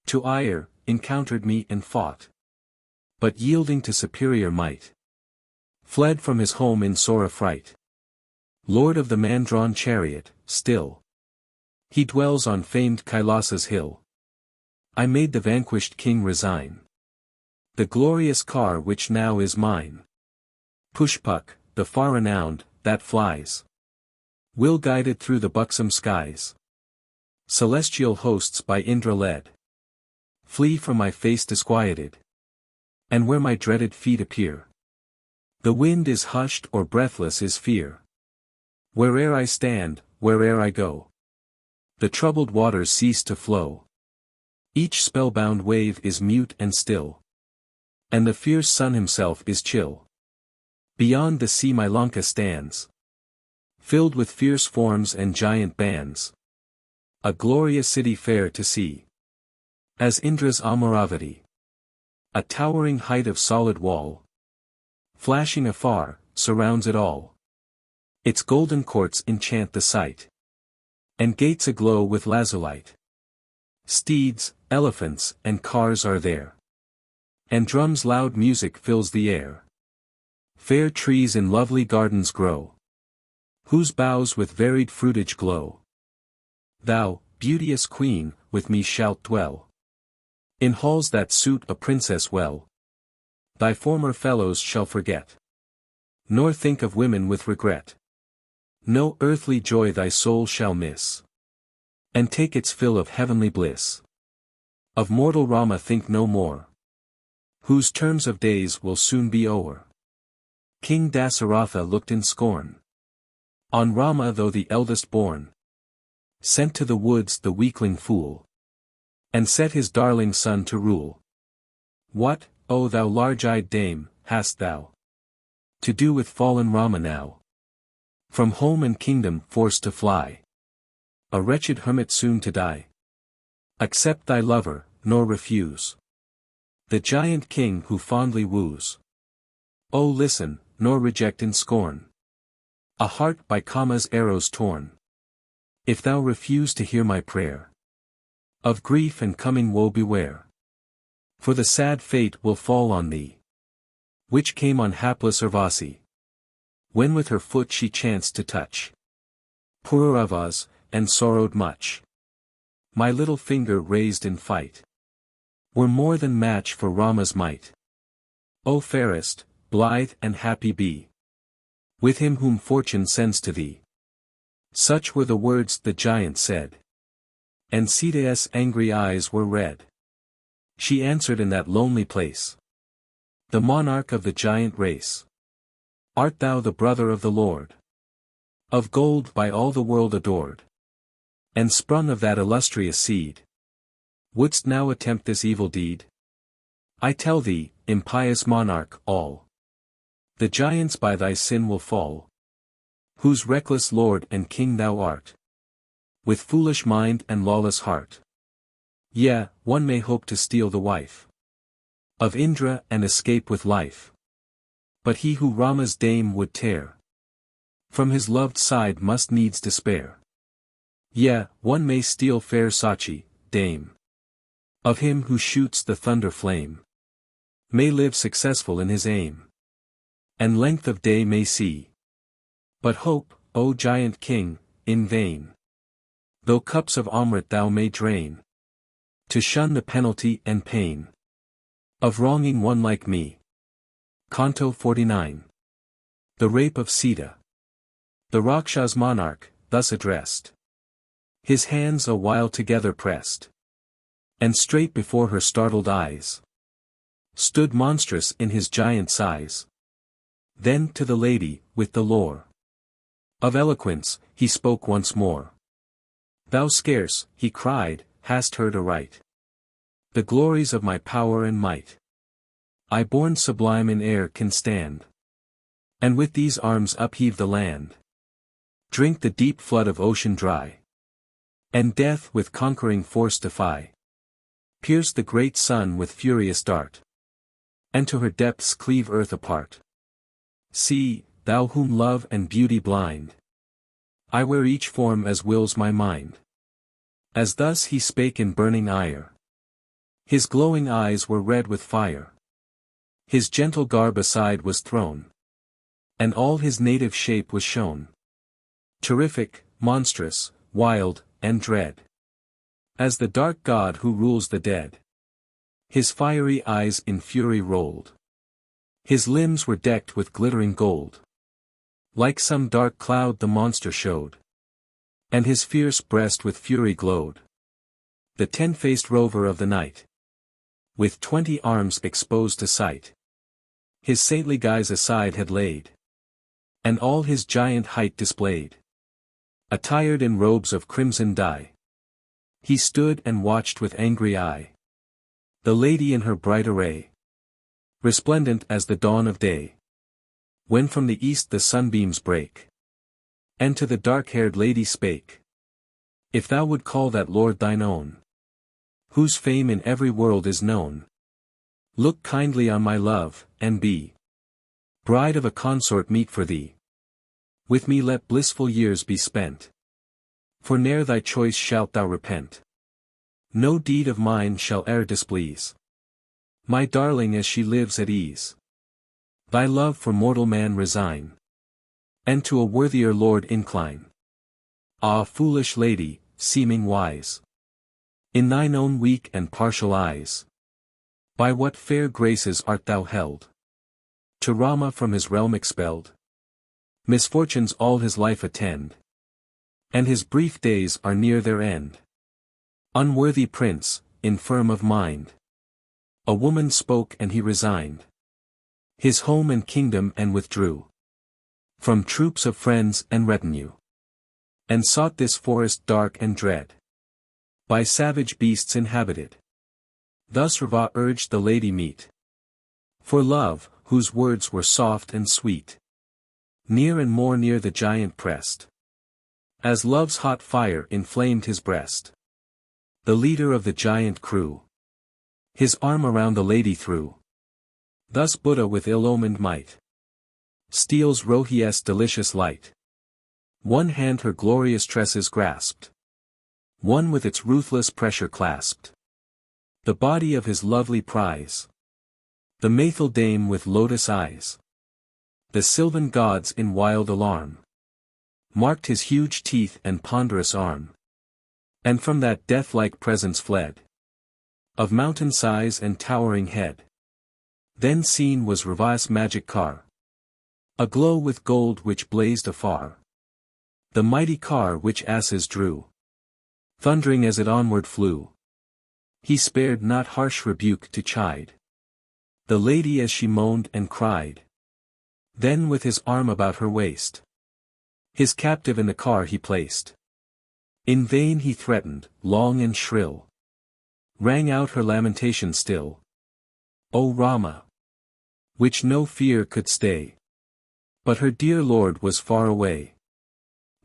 to ire, encountered me and fought, but yielding to superior might, fled from his home in sore affright. Lord of the man-drawn chariot, still he dwells on famed Kailasa's hill. I made the vanquished king resign the glorious car which now is mine. Pushpak, the far-renowned, that flies, will guided through the buxom skies. Celestial hosts by Indra led, flee from my face disquieted, and where my dreaded feet appear, the wind is hushed or breathless is fear. Where'er I stand, where'er I go, the troubled waters cease to flow. Each spellbound wave is mute and still, and the fierce sun himself is chill. Beyond the sea my Lanka stands, filled with fierce forms and giant bands, a glorious city fair to see, as Indra's Amaravati, a towering height of solid wall, flashing afar, surrounds it all. Its golden courts enchant the sight, and gates aglow with lazulite. Steeds, elephants, and cars are there, and drums' loud music fills the air. Fair trees in lovely gardens grow, whose boughs with varied fruitage glow. Thou, beauteous queen, with me shalt dwell in halls that suit a princess well. Thy former fellows shall forget, nor think of women with regret. No earthly joy thy soul shall miss, and take its fill of heavenly bliss. Of mortal Rama think no more, whose terms of days will soon be o'er. King Dasaratha looked in scorn on Rama, though the eldest born, sent to the woods the weakling fool, and set his darling son to rule. What, O thou large-eyed dame, hast thou to do with fallen Rama now? From home and kingdom forced to fly, a wretched hermit soon to die. Accept thy lover, nor refuse the giant king who fondly woos. O listen, nor reject in scorn a heart by Kama's arrows torn. If thou refuse to hear my prayer, of grief and coming woe beware. For the sad fate will fall on thee, which came on hapless Urvasi, when with her foot she chanced to touch Pururavas, and sorrowed much. My little finger raised in fight were more than match for Rama's might. O fairest, blithe and happy be with him whom fortune sends to thee. Such were the words the giant said, and Sita's angry eyes were red. She answered in that lonely place, the monarch of the giant race. Art thou the brother of the Lord of gold, by all the world adored, and sprung of that illustrious seed? Wouldst now attempt this evil deed? I tell thee, impious monarch, all the giants by thy sin will fall, whose reckless lord and king thou art, with foolish mind and lawless heart. Yea, one may hope to steal the wife of Indra and escape with life, but he who Rama's dame would tear from his loved side must needs despair. Yea, one may steal fair Sachi, dame of him who shoots the thunder flame, may live successful in his aim, and length of day may see. But hope, O giant king, in vain, though cups of Amrit thou may drain, to shun the penalty and pain of wronging one like me. Canto 49. The Rape of Sita. The Rakshas monarch, thus addressed, his hands a while together pressed, and straight before her startled eyes stood monstrous in his giant size. Then to the lady, with the lore of eloquence, he spoke once more. Thou scarce, he cried, hast heard aright the glories of my power and might. I born sublime in air can stand, and with these arms upheave the land, drink the deep flood of ocean dry, and death with conquering force defy, pierce the great sun with furious dart, and to her depths cleave earth apart. See, thou whom love and beauty blind, I wear each form as wills my mind. As thus he spake in burning ire, his glowing eyes were red with fire. His gentle garb aside was thrown, and all his native shape was shown. Terrific, monstrous, wild, and dread, as the dark god who rules the dead. His fiery eyes in fury rolled, his limbs were decked with glittering gold. Like some dark cloud the monster showed, and his fierce breast with fury glowed. The 10-faced rover of the night, with 20 arms exposed to sight, his saintly guise aside had laid, and all his giant height displayed. Attired in robes of crimson dye, he stood and watched with angry eye the lady in her bright array, resplendent as the dawn of day, when from the east the sunbeams break. And to the dark-haired lady spake, if thou would call that Lord thine own, whose fame in every world is known, look kindly on my love, and be bride of a consort meet for thee. With me let blissful years be spent, for ne'er thy choice shalt thou repent. No deed of mine shall e'er displease my darling as she lives at ease. Thy love for mortal man resign, and to a worthier lord incline. Ah, foolish lady, seeming wise in thine own weak and partial eyes, by what fair graces art thou held to Rama from his realm expelled? Misfortunes all his life attend, and his brief days are near their end. Unworthy prince, infirm of mind, a woman spoke and he resigned his home and kingdom and withdrew from troops of friends and retinue, and sought this forest dark and dread, by savage beasts inhabited. Thus Rava urged the lady meet, for love, whose words were soft and sweet, near and more near the giant pressed, as love's hot fire inflamed his breast. The leader of the giant crew his arm around the lady threw. Thus Buddha with ill-omened might steals Rohi's delicious light. One hand her glorious tresses grasped, one with its ruthless pressure clasped the body of his lovely prize, the Maithil dame with lotus eyes. The sylvan gods in wild alarm marked his huge teeth and ponderous arm, and from that death-like presence fled, of mountain size and towering head. Then seen was Rava's magic car, aglow with gold which blazed afar, the mighty car which asses drew, thundering as it onward flew. He spared not harsh rebuke to chide the lady as she moaned and cried. Then with his arm about her waist, his captive in the car he placed. In vain he threatened, long and shrill rang out her lamentation still. O Rama, which no fear could stay, but her dear lord was far away.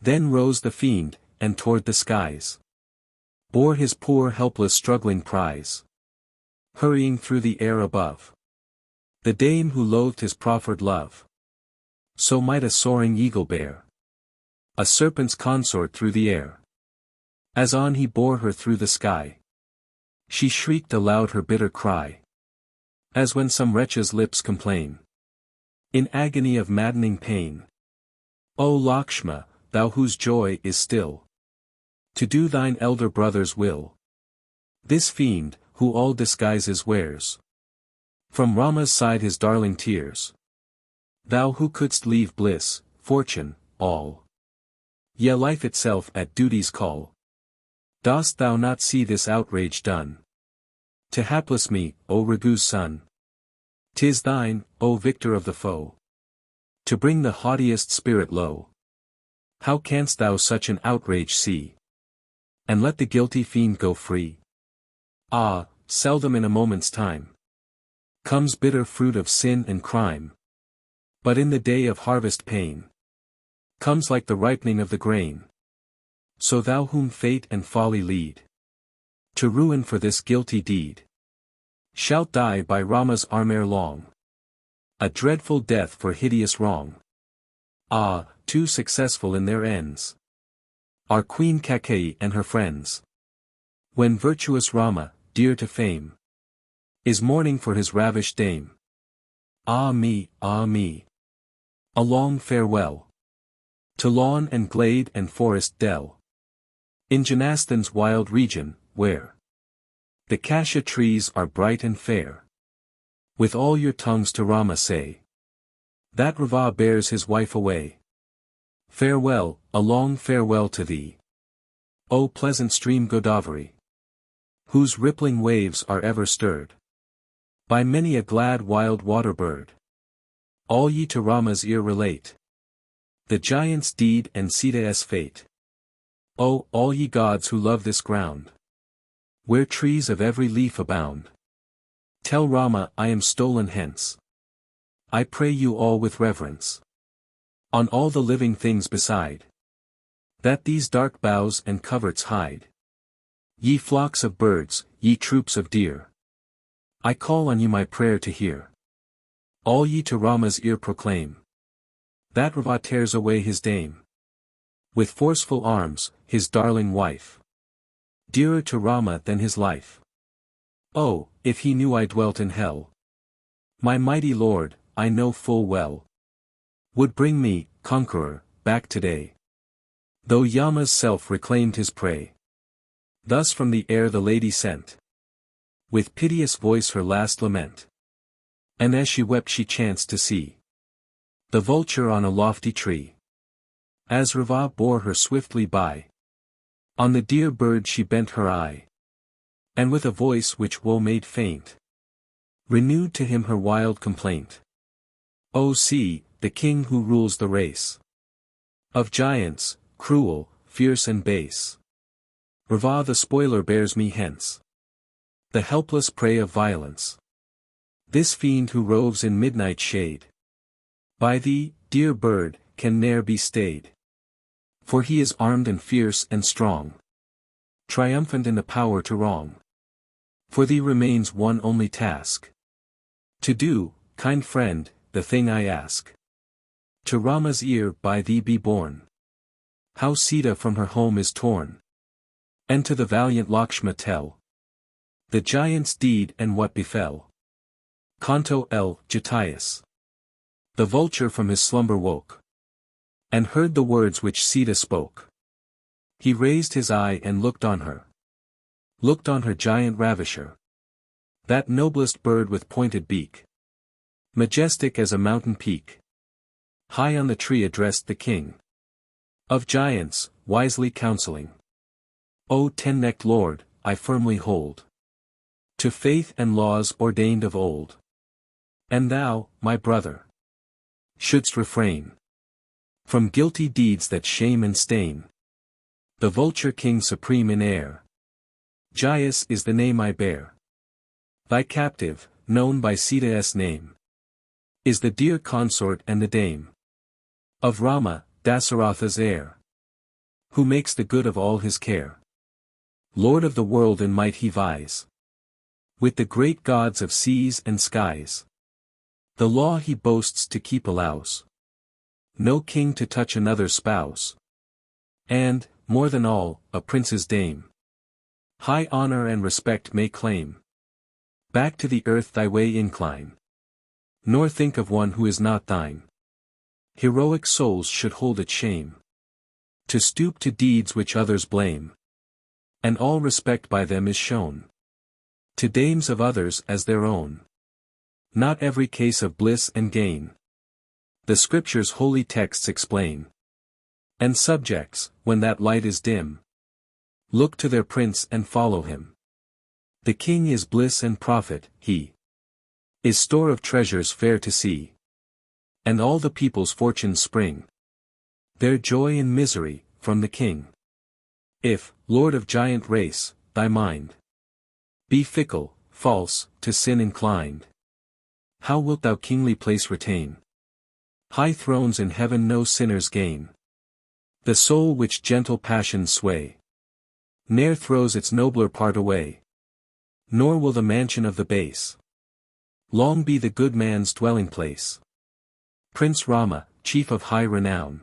Then rose the fiend, and toward the skies bore his poor helpless struggling prize, hurrying through the air above. The dame who loathed his proffered love, so might a soaring eagle bear a serpent's consort through the air. As on he bore her through the sky, she shrieked aloud her bitter cry, as when some wretch's lips complain in agony of maddening pain. O Lakshma, thou whose joy is still to do thine elder brother's will, this fiend, who all disguises wears, From Rama's side his darling tears. Thou who couldst leave bliss, fortune, all. Yea, life itself at duty's call. Dost thou not see this outrage done? To hapless me, O Raghu's son. 'Tis thine, O victor of the foe, to bring the haughtiest spirit low. How canst thou such an outrage see, and let the guilty fiend go free? Ah, seldom in a moment's time comes bitter fruit of sin and crime. But in the day of harvest pain comes like the ripening of the grain. So thou whom fate and folly lead to ruin for this guilty deed, shalt die by Rama's arm ere long, a dreadful death for hideous wrong. Ah, too successful in their ends are Queen Kaikeyi and her friends, when virtuous Rama, dear to fame, is mourning for his ravished dame. Ah me, ah me! A long farewell to lawn and glade and forest dell, in Janasthan's wild region, where the cassia trees are bright and fair. With all your tongues to Rama say that Rava bears his wife away. Farewell, a long farewell to thee, O pleasant stream Godavari, whose rippling waves are ever stirred by many a glad wild water bird. All ye to Rama's ear relate the giant's deed and Sita's fate. O, all ye gods who love this ground, where trees of every leaf abound, tell Rama I am stolen hence. I pray you all with reverence, on all the living things beside, that these dark boughs and coverts hide. Ye flocks of birds, ye troops of deer, I call on you my prayer to hear. All ye to Rama's ear proclaim that Rava tears away his dame with forceful arms, his darling wife, dearer to Rama than his life. Oh, if he knew I dwelt in hell, my mighty lord, I know full well, would bring me, conqueror, back today, though Yama's self reclaimed his prey. Thus from the air the lady sent with piteous voice her last lament. And as she wept she chanced to see the vulture on a lofty tree. As Rava bore her swiftly by, on the dear bird she bent her eye, and with a voice which woe made faint, renewed to him her wild complaint. O see, the king who rules the race of giants, cruel, fierce and base. Rava the spoiler bears me hence, the helpless prey of violence. This fiend who roves in midnight shade, by thee, dear bird, can ne'er be stayed. For he is armed and fierce and strong, triumphant in the power to wrong. For thee remains one only task, to do, kind friend, the thing I ask. To Rama's ear by thee be borne how Sita from her home is torn, and to the valiant Lakshma tell the giant's deed and what befell. Canto L. Jatius. The vulture from his slumber woke, and heard the words which Sita spoke. He raised his eye and looked on her giant ravisher, that noblest bird with pointed beak, majestic as a mountain peak. High on the tree addressed the king of giants, wisely counseling. O ten-necked lord, I firmly hold to faith and laws ordained of old. And thou, my brother, shouldst refrain from guilty deeds that shame and stain the vulture king supreme in air. Jayus is the name I bear. Thy captive, known by Sita's name, is the dear consort and the dame of Rama, Dasaratha's heir, who makes the good of all his care. Lord of the world in might he vies with the great gods of seas and skies. The law he boasts to keep allows no king to touch another's spouse. And, more than all, a prince's dame high honor and respect may claim. Back to the earth thy way incline, nor think of one who is not thine. Heroic souls should hold it shame to stoop to deeds which others blame, and all respect by them is shown to dames of others as their own. Not every case of bliss and gain the scripture's holy texts explain. And subjects, when that light is dim, look to their prince and follow him. The king is bliss and profit, he is store of treasures fair to see. And all the people's fortunes spring, their joy and misery, from the king. If, lord of giant race, thy mind be fickle, false, to sin inclined, how wilt thou kingly place retain? High thrones in heaven no sinners gain. The soul which gentle passions sway ne'er throws its nobler part away. Nor will the mansion of the base long be the good man's dwelling place. Prince Rama, chief of high renown,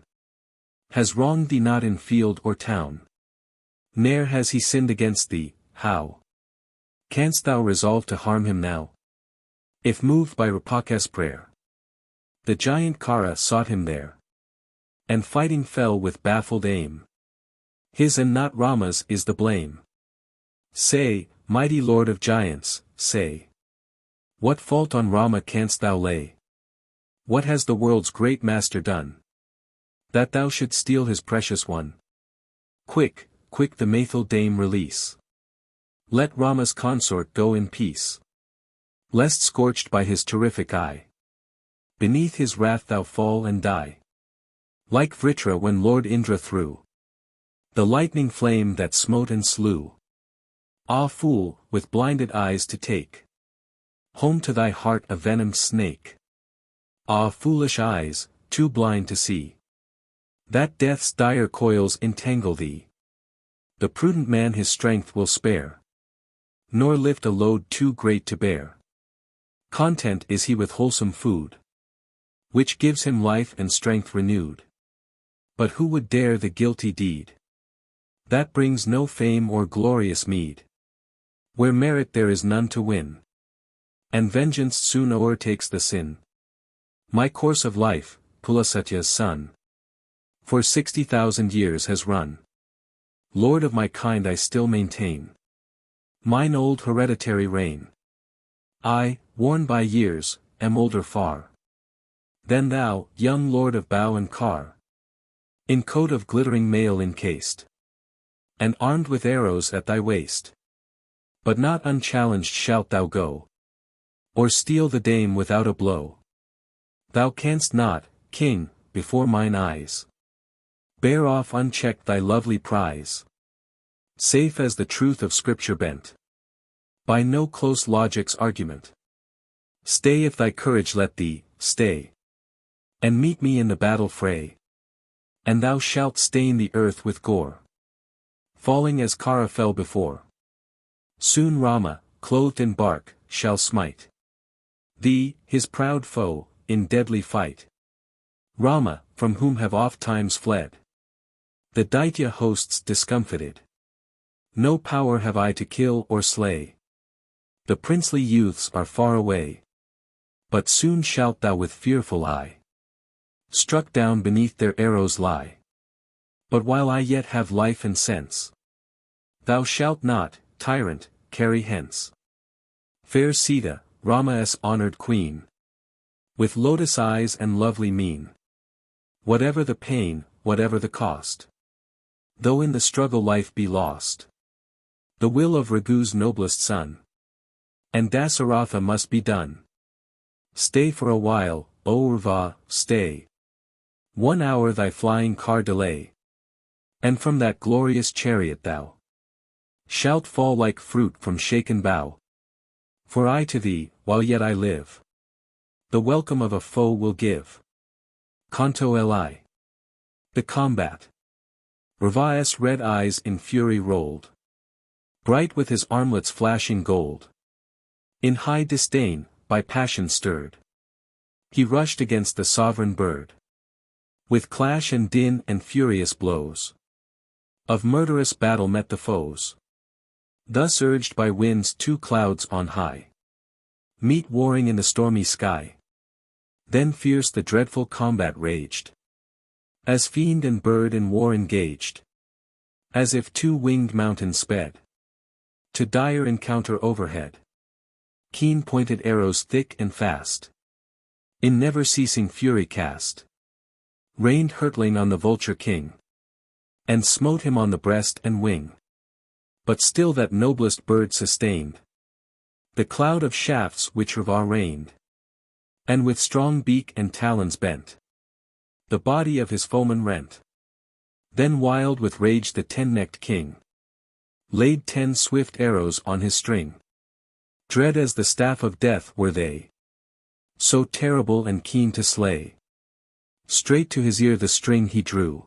has wronged thee not in field or town. Ne'er has he sinned against thee, how canst thou resolve to harm him now? If moved by Rapaka's prayer, the giant Kara sought him there, and fighting fell with baffled aim. His and not Rama's is the blame. Say, mighty lord of giants, say, what fault on Rama canst thou lay? What has the world's great master done, that thou shouldst steal his precious one? Quick, quick the Maithil dame release. Let Rama's consort go in peace. Lest scorched by his terrific eye, beneath his wrath thou fall and die. Like Vritra when Lord Indra threw the lightning flame that smote and slew. Ah fool, with blinded eyes to take home to thy heart a venomed snake. Ah foolish eyes, too blind to see that death's dire coils entangle thee. The prudent man his strength will spare, nor lift a load too great to bear. Content is he with wholesome food, which gives him life and strength renewed. But who would dare the guilty deed that brings no fame or glorious meed, where merit there is none to win, and vengeance soon o'ertakes the sin? My course of life, Pulasatya's son, for 60,000 years has run. Lord of my kind I still maintain mine old hereditary reign. I, worn by years, am older far than thou, young lord of bow and car, in coat of glittering mail encased, and armed with arrows at thy waist. But not unchallenged shalt thou go, or steal the dame without a blow. Thou canst not, king, before mine eyes, bear off unchecked thy lovely prize, safe as the truth of scripture bent by no close logic's argument. Stay if thy courage let thee, stay, and meet me in the battle fray, and thou shalt stain the earth with gore, falling as Kara fell before. Soon Rama, clothed in bark, shall smite thee, his proud foe, in deadly fight. Rama, from whom have oft times fled the Daitya hosts discomfited. No power have I to kill or slay. The princely youths are far away. But soon shalt thou with fearful eye struck down beneath their arrows lie. But while I yet have life and sense, thou shalt not, tyrant, carry hence fair Sita, Rama's honored queen, with lotus eyes and lovely mien. Whatever the pain, whatever the cost, though in the struggle life be lost, the will of Raghu's noblest son and Dasaratha must be done. Stay for a while, O Urva, stay. 1 hour thy flying car delay, and from that glorious chariot thou shalt fall like fruit from shaken bough. For I to thee, while yet I live, the welcome of a foe will give. Canto Li. The combat. Rava's red eyes in fury rolled, bright with his armlets flashing gold. In high disdain, by passion stirred, he rushed against the sovereign bird. With clash and din and furious blows of murderous battle met the foes. Thus urged by winds 2 clouds on high meet warring in the stormy sky. Then fierce the dreadful combat raged, as fiend and bird in war engaged. As if 2 winged mountains sped to dire encounter overhead. Keen-pointed arrows thick and fast, in never-ceasing fury cast, rained hurtling on the vulture king, and smote him on the breast and wing. But still that noblest bird sustained the cloud of shafts which Rava rained, and with strong beak and talons bent, the body of his foeman rent. Then wild with rage the 10-necked king laid 10 swift arrows on his string. Dread as the staff of death were they, so terrible and keen to slay. Straight to his ear the string he drew,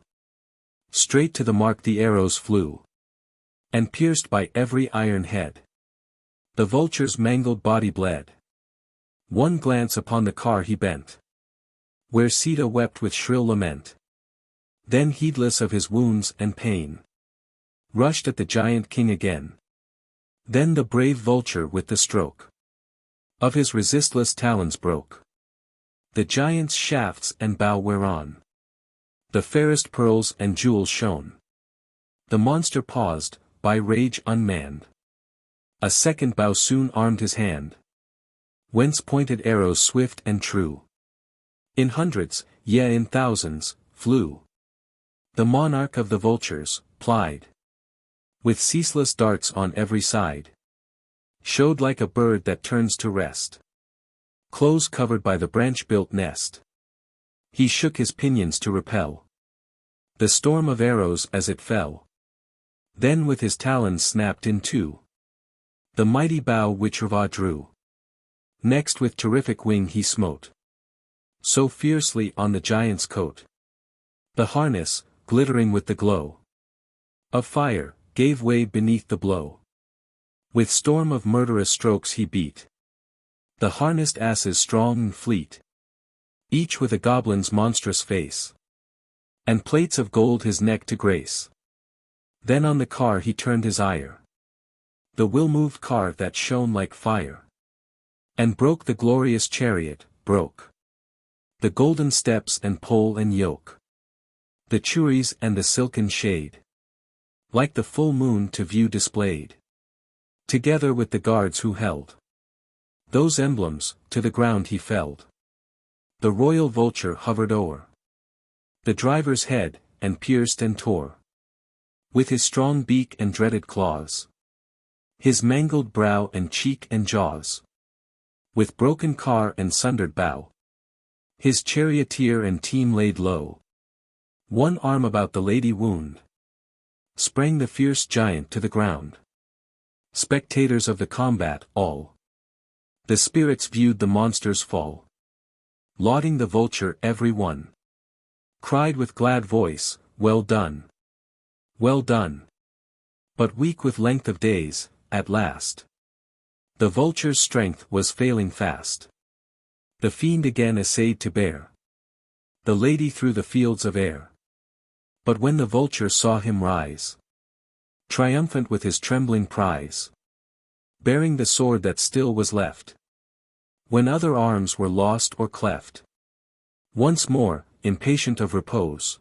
straight to the mark the arrows flew, and pierced by every iron head, the vulture's mangled body bled. One glance upon the car he bent, where Sita wept with shrill lament. Then heedless of his wounds and pain, rushed at the giant king again. Then the brave vulture with the stroke of his resistless talons broke the giant's shafts and bow whereon the fairest pearls and jewels shone. The monster paused, by rage unmanned. A second bow soon armed his hand, whence pointed arrows swift and true, in hundreds, yea in thousands, flew. The monarch of the vultures, plied with ceaseless darts on every side, showed like a bird that turns to rest, close covered by the branch-built nest. He shook his pinions to repel the storm of arrows as it fell. Then with his talons snapped in two the mighty bow which Rava drew. Next with terrific wing he smote so fiercely on the giant's coat, the harness, glittering with the glow of fire, gave way beneath the blow. With storm of murderous strokes he beat the harnessed asses strong and fleet, each with a goblin's monstrous face, and plates of gold his neck to grace. Then on the car he turned his ire, the well-moved car that shone like fire, and broke the glorious chariot, broke the golden steps and pole and yoke, the churis and the silken shade, like the full moon to view displayed, together with the guards who held those emblems, to the ground he felled. The royal vulture hovered o'er the driver's head, and pierced and tore with his strong beak and dreaded claws his mangled brow and cheek and jaws. With broken car and sundered bow, his charioteer and team laid low. One arm about the lady wound, sprang the fierce giant to the ground. Spectators of the combat, all the spirits viewed the monster's fall. Lauding the vulture every one, cried with glad voice, well done! Well done! But weak with length of days, at last, the vulture's strength was failing fast. The fiend again essayed to bear the lady through the fields of air. But when the vulture saw him rise, triumphant with his trembling prize, bearing the sword that still was left, when other arms were lost or cleft, once more, impatient of repose,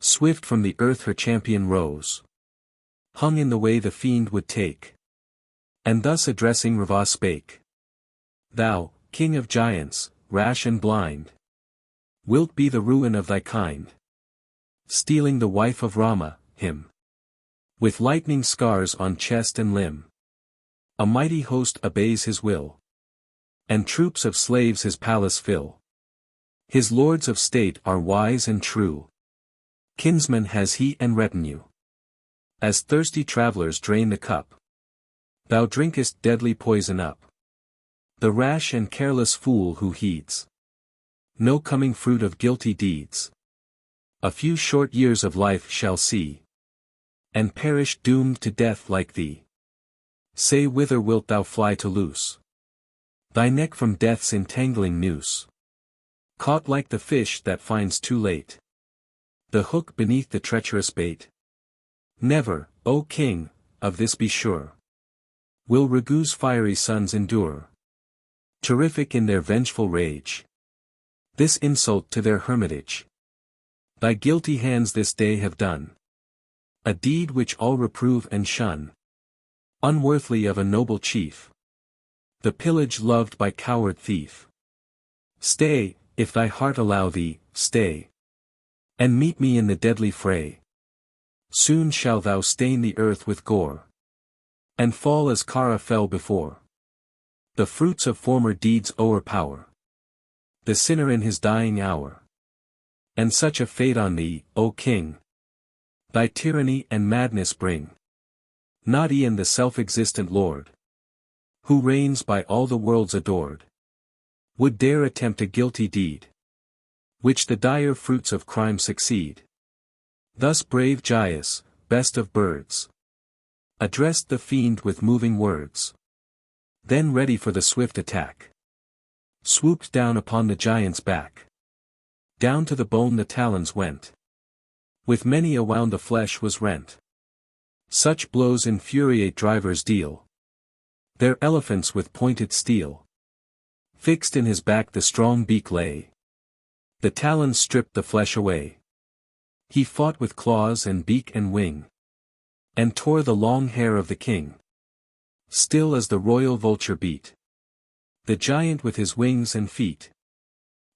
swift from the earth her champion rose, hung in the way the fiend would take, and thus addressing Rava spake. Thou, king of giants, rash and blind, wilt be the ruin of thy kind, stealing the wife of Rama, him, with lightning scars on chest and limb. A mighty host obeys his will, and troops of slaves his palace fill. His lords of state are wise and true, kinsmen has he and retinue. As thirsty travelers drain the cup, thou drinkest deadly poison up. The rash and careless fool who heeds no coming fruit of guilty deeds, a few short years of life shall see, and perish doomed to death like thee. Say whither wilt thou fly to loose thy neck from death's entangling noose? Caught like the fish that finds too late the hook beneath the treacherous bait. Never, O king, of this be sure, will Ragu's fiery sons endure, terrific in their vengeful rage, this insult to their hermitage. Thy guilty hands this day have done a deed which all reprove and shun, unworthy of a noble chief. the pillage loved by coward thief. Stay, if thy heart allow thee, stay. And meet me in the deadly fray. Soon shalt thou stain the earth with gore. And fall as Kara fell before. The fruits of former deeds o'erpower the sinner in his dying hour. And such a fate on thee, O King, thy tyranny and madness bring. Not e'en the self-existent Lord, who reigns by all the worlds adored, would dare attempt a guilty deed, which the dire fruits of crime succeed. Thus brave Gyas, best of birds, addressed the fiend with moving words. Then ready for the swift attack, swooped down upon the giant's back. Down to the bone the talons went. With many a wound the flesh was rent. Such blows infuriate drivers deal. Their elephants with pointed steel. Fixed in his back the strong beak lay. The talons stripped the flesh away. He fought with claws and beak and wing, and tore the long hair of the king. Still as the royal vulture beat, the giant with his wings and feet.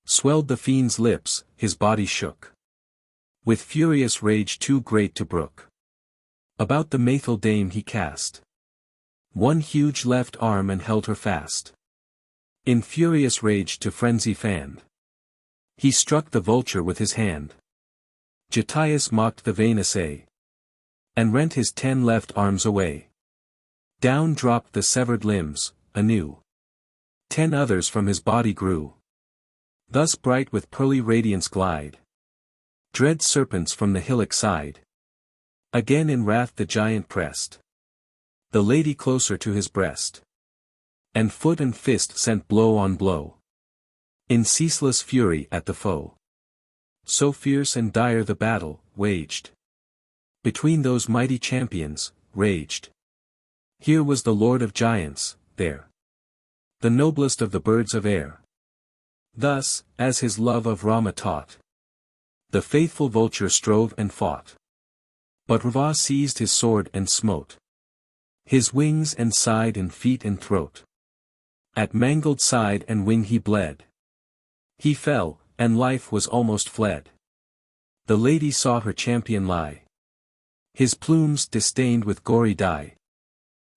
Swelled the fiend's lips, his body shook, with furious rage too great to brook. About the Mathil dame he cast one huge left arm and held her fast. In furious rage to frenzy fanned, he struck the vulture with his hand. Jatius mocked the vain essay, and rent his 10 left arms away. Down dropped the severed limbs, anew. 10 others from his body grew. Thus bright with pearly radiance glide dread serpents from the hillock side. Again in wrath the giant pressed the lady closer to his breast, and foot and fist sent blow on blow, in ceaseless fury at the foe. So fierce and dire the battle, waged between those mighty champions, raged. Here was the lord of giants, there the noblest of the birds of air. Thus, as his love of Rama taught, the faithful vulture strove and fought. But Rava seized his sword and smote his wings and side and feet and throat. At mangled side and wing he bled. He fell, and life was almost fled. The lady saw her champion lie, his plumes distained with gory dye,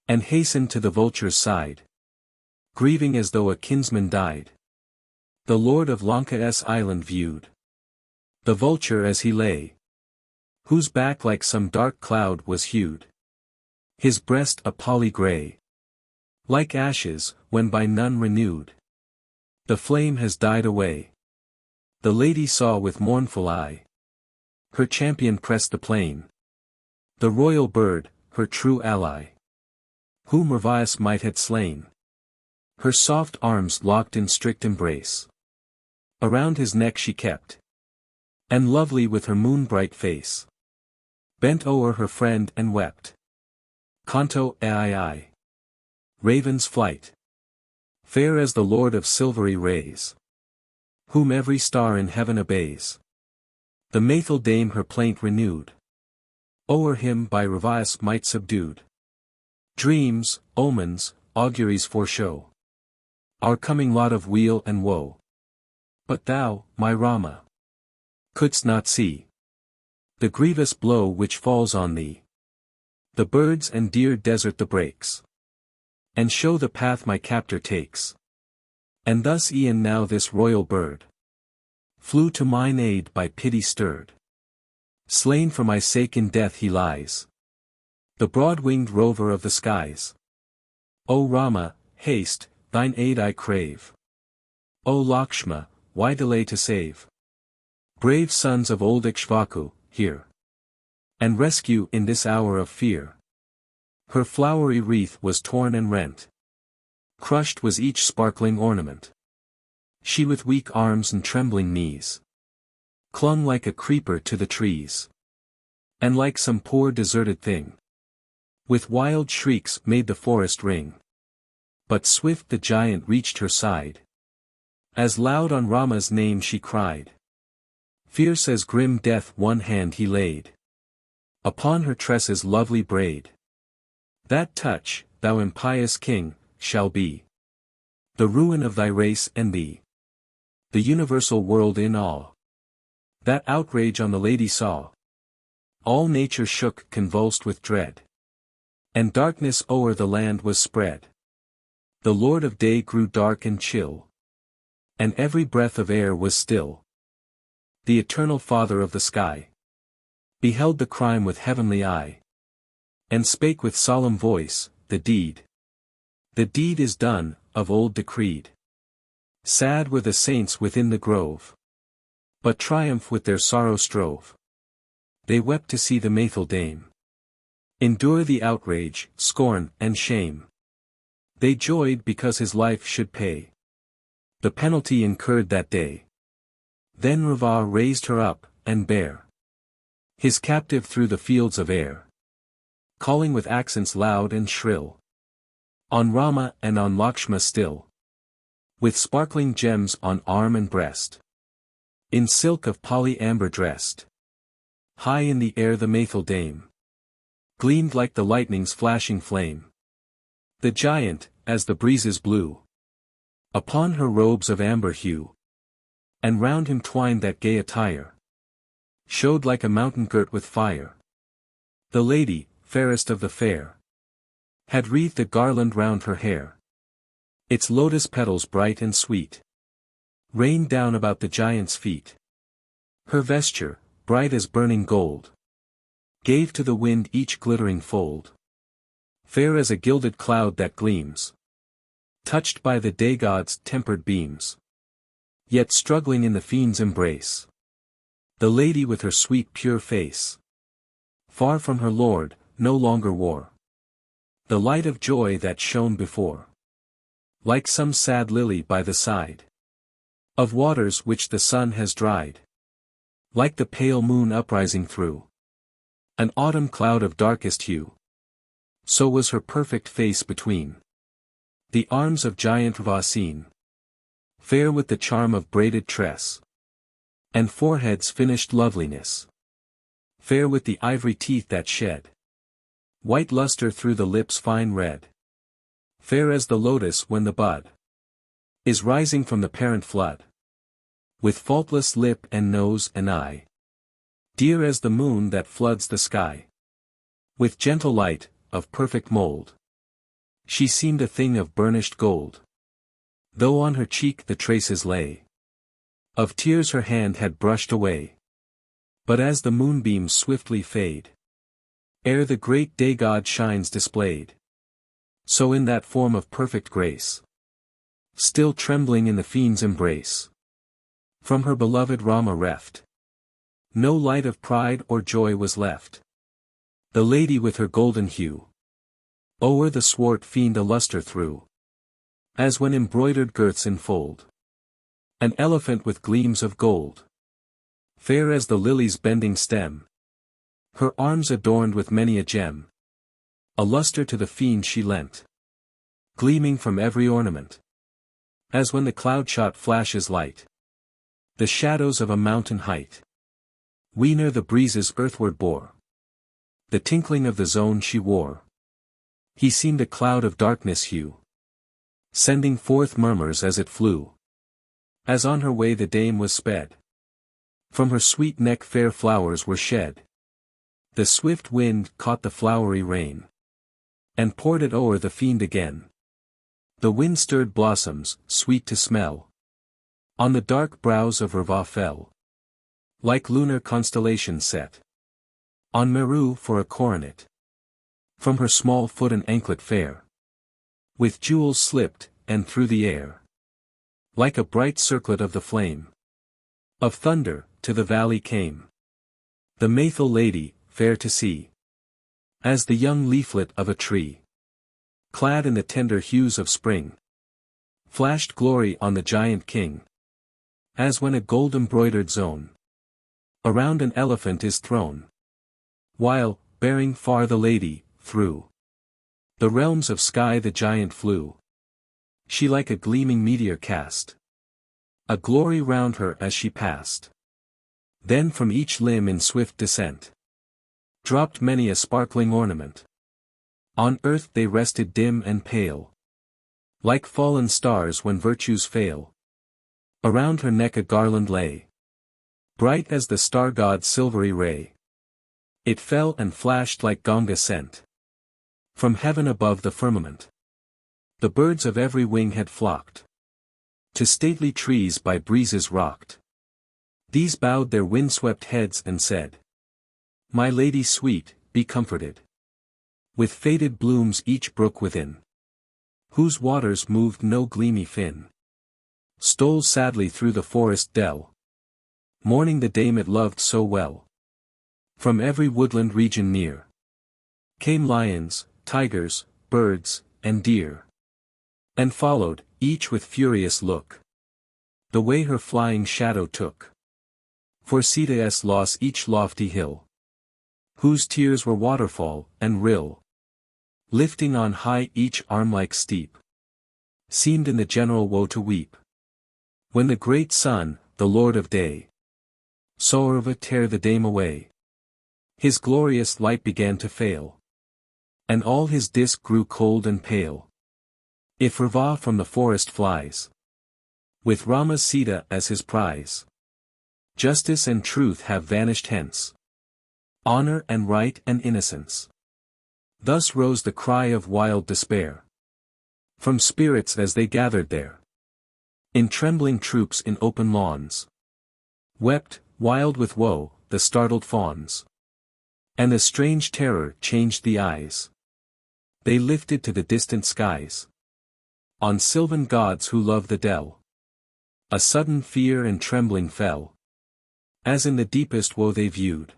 and hastened to the vulture's side, grieving as though a kinsman died. The lord of Lanka's island viewed the vulture as he lay, whose back like some dark cloud was hued, his breast a polly grey, like ashes, when by none renewed. The flame has died away. The lady saw with mournful eye her champion press the plain, the royal bird, her true ally, whom Ravias might had slain. Her soft arms locked in strict embrace around his neck she kept, and lovely with her moon-bright face bent o'er her friend and wept. Canto Ai. Raven's flight. Fair as the lord of silvery rays, whom every star in heaven obeys. The Mathil dame her plaint renewed, o'er him by Ravias might subdued. Dreams, omens, auguries foreshow our coming lot of weal and woe. But thou, my Rama, couldst not see the grievous blow which falls on thee. The birds and deer desert the brakes, and show the path my captor takes. And thus e'en now this royal bird flew to mine aid by pity stirred. Slain for my sake in death he lies, the broad-winged rover of the skies. O Rama, haste, thine aid I crave. O Lakshma, why delay to save? Brave sons of old Ikshvaku, hear, and rescue in this hour of fear. Her flowery wreath was torn and rent. Crushed was each sparkling ornament. She with weak arms and trembling knees clung like a creeper to the trees, and like some poor deserted thing, with wild shrieks made the forest ring. But swift the giant reached her side, as loud on Rama's name she cried. Fierce as grim death one hand he laid upon her tresses lovely braid. That touch, thou impious king, shall be The ruin of thy race and thee. The universal world in awe. That outrage on the lady saw. All nature shook convulsed with dread. And darkness o'er the land was spread. The Lord of day grew dark and chill. And every breath of air was still. The eternal Father of the sky beheld the crime with heavenly eye. And spake with solemn voice, the deed is done, of old decreed. Sad were the saints within the grove, but triumph with their sorrow strove. They wept to see the Maythel dame endure the outrage, scorn, and shame. They joyed because his life should pay the penalty incurred that day. Then Rava raised her up, and bare his captive through the fields of air, calling with accents loud and shrill on Rama and on Lakshma still, with sparkling gems on arm and breast, in silk of polyamber dressed. High in the air the Maythel dame gleamed like the lightning's flashing flame. The giant, as the breezes blew upon her robes of amber hue, and round him twined that gay attire, showed like a mountain girt with fire. The lady, fairest of the fair, had wreathed a garland round her hair. Its lotus petals bright and sweet rained down about the giant's feet. Her vesture, bright as burning gold, gave to the wind each glittering fold. Fair as a gilded cloud that gleams, touched by the day-god's tempered beams, yet struggling in the fiend's embrace. The lady with her sweet pure face, far from her lord, no longer wore the light of joy that shone before, like some sad lily by the side of waters which the sun has dried, like the pale moon uprising through an autumn cloud of darkest hue. So was her perfect face between the arms of giant Rava seen, fair with the charm of braided tress, and forehead's finished loveliness, fair with the ivory teeth that shed white luster through the lips fine red, fair as the lotus when the bud is rising from the parent flood, with faultless lip and nose and eye, dear as the moon that floods the sky with gentle light, of perfect mold. She seemed a thing of burnished gold, though on her cheek the traces lay of tears her hand had brushed away. But as the moonbeams swiftly fade, ere the great day God shines displayed, so in that form of perfect grace, still trembling in the fiend's embrace, from her beloved Rama reft, no light of pride or joy was left. The lady with her golden hue o'er the swart fiend a lustre threw, as when embroidered girths enfold an elephant with gleams of gold. Fair as the lily's bending stem, her arms adorned with many a gem, a lustre to the fiend she lent, gleaming from every ornament, as when the cloud-shot flashes light the shadows of a mountain height. Whene'er the breezes earthward bore the tinkling of the zone she wore, he seemed a cloud of darkness hue, sending forth murmurs as it flew. As on her way the dame was sped, from her sweet neck fair flowers were shed. The swift wind caught the flowery rain, and poured it o'er the fiend again. The wind-stirred blossoms, sweet to smell, on the dark brows of Rava fell, like lunar constellations set on Meru for a coronet. From her small foot an anklet fair, with jewels slipped, and through the air, like a bright circlet of the flame of thunder, to the valley came the Maythel lady, fair to see as the young leaflet of a tree, clad in the tender hues of spring, flashed glory on the giant king, as when a gold-embroidered zone around an elephant is thrown, while, bearing far the lady, through the realms of sky the giant flew. She like a gleaming meteor cast a glory round her as she passed. Then from each limb in swift descent dropped many a sparkling ornament. On earth they rested dim and pale, Like fallen stars when virtues fail. Around her neck a garland lay. Bright as the star god's silvery ray. It fell and flashed like Ganga sent. From heaven above the firmament. The birds of every wing had flocked. To stately trees by breezes rocked. These bowed their wind-swept heads and said, My lady sweet, be comforted. With faded blooms each brook within, whose waters moved no gleamy fin, stole sadly through the forest dell, mourning the dame it loved so well. From every woodland region near came lions, tigers, birds, and deer, and followed, each with furious look, the way her flying shadow took. For Sita's loss each lofty hill, whose tears were waterfall and rill, lifting on high each arm like steep, seemed in the general woe to weep. When the great sun, the lord of day, saw Urva tear the dame away, his glorious light began to fail, and all his disk grew cold and pale. If Urva from the forest flies, with Rama's Sita as his prize, justice and truth have vanished hence, honor and right and innocence. Thus rose the cry of wild despair from spirits as they gathered there, in trembling troops in open lawns. Wept, wild with woe, the startled fawns, and the strange terror changed the eyes they lifted to the distant skies. On sylvan gods who love the dell, a sudden fear and trembling fell, as in the deepest woe they viewed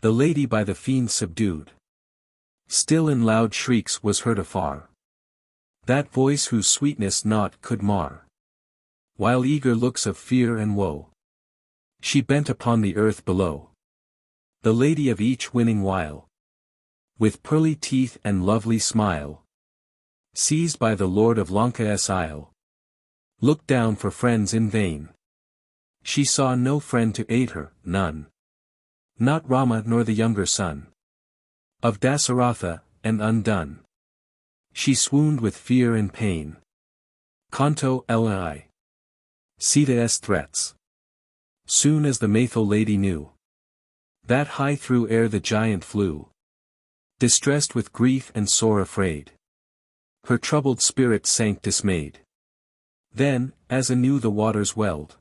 the lady by the fiend subdued. Still in loud shrieks was heard afar that voice whose sweetness naught could mar, while eager looks of fear and woe she bent upon the earth below. The lady of each winning wile, with pearly teeth and lovely smile, seized by the lord of Lanka's isle, looked down for friends in vain. She saw no friend to aid her, none. Not Rama nor the younger son of Dasaratha, and undone, she swooned with fear and pain. Canto Li. Sita's threats. Soon as the Maithil lady knew that high through air the giant flew, distressed with grief and sore afraid, her troubled spirit sank dismayed. Then, as anew the waters welled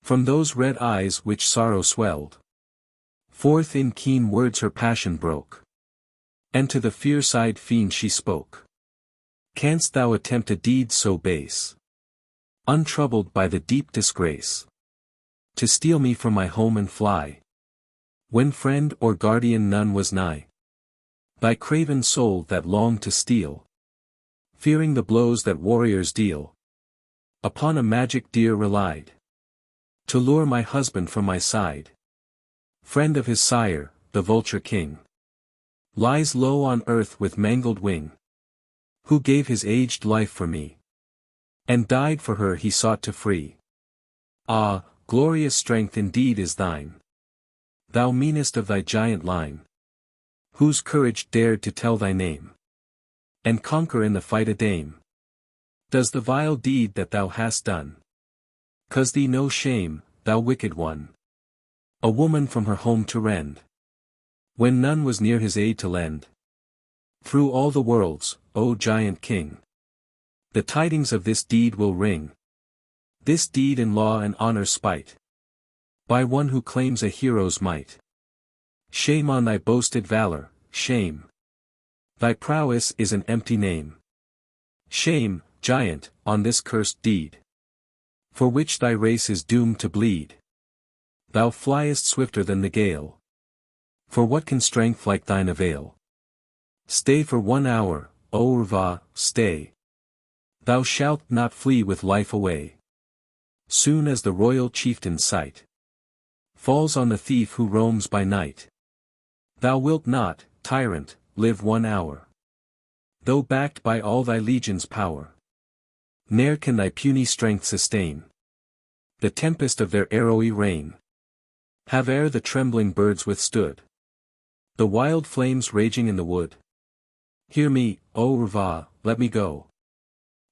from those red eyes which sorrow swelled, forth in keen words her passion broke, and to the fierce-eyed fiend she spoke. Canst thou attempt a deed so base, untroubled by the deep disgrace, to steal me from my home and fly, when friend or guardian none was nigh? Thy craven soul that longed to steal, fearing the blows that warriors deal, upon a magic deer relied, to lure my husband from my side. Friend of his sire, the vulture king, lies low on earth with mangled wing, who gave his aged life for me, and died for her he sought to free. Ah, glorious strength indeed is thine, thou meanest of thy giant line, whose courage dared to tell thy name, and conquer in the fight a dame. Does the vile deed that thou hast done cause thee no shame, thou wicked one? A woman from her home to rend, when none was near his aid to lend. Through all the worlds, O giant king, the tidings of this deed will ring. This deed in law and honor spite, by one who claims a hero's might. Shame on thy boasted valor, shame. Thy prowess is an empty name. Shame, giant, on this cursed deed, for which thy race is doomed to bleed. Thou fliest swifter than the gale, for what can strength like thine avail? Stay for 1 hour, O Urva, stay. Thou shalt not flee with life away. Soon as the royal chieftain's sight falls on the thief who roams by night, thou wilt not, tyrant, live 1 hour. Though backed by all thy legions' power, ne'er can thy puny strength sustain the tempest of their arrowy rain. Have e'er the trembling birds withstood the wild flames raging in the wood? Hear me, O Urva, let me go.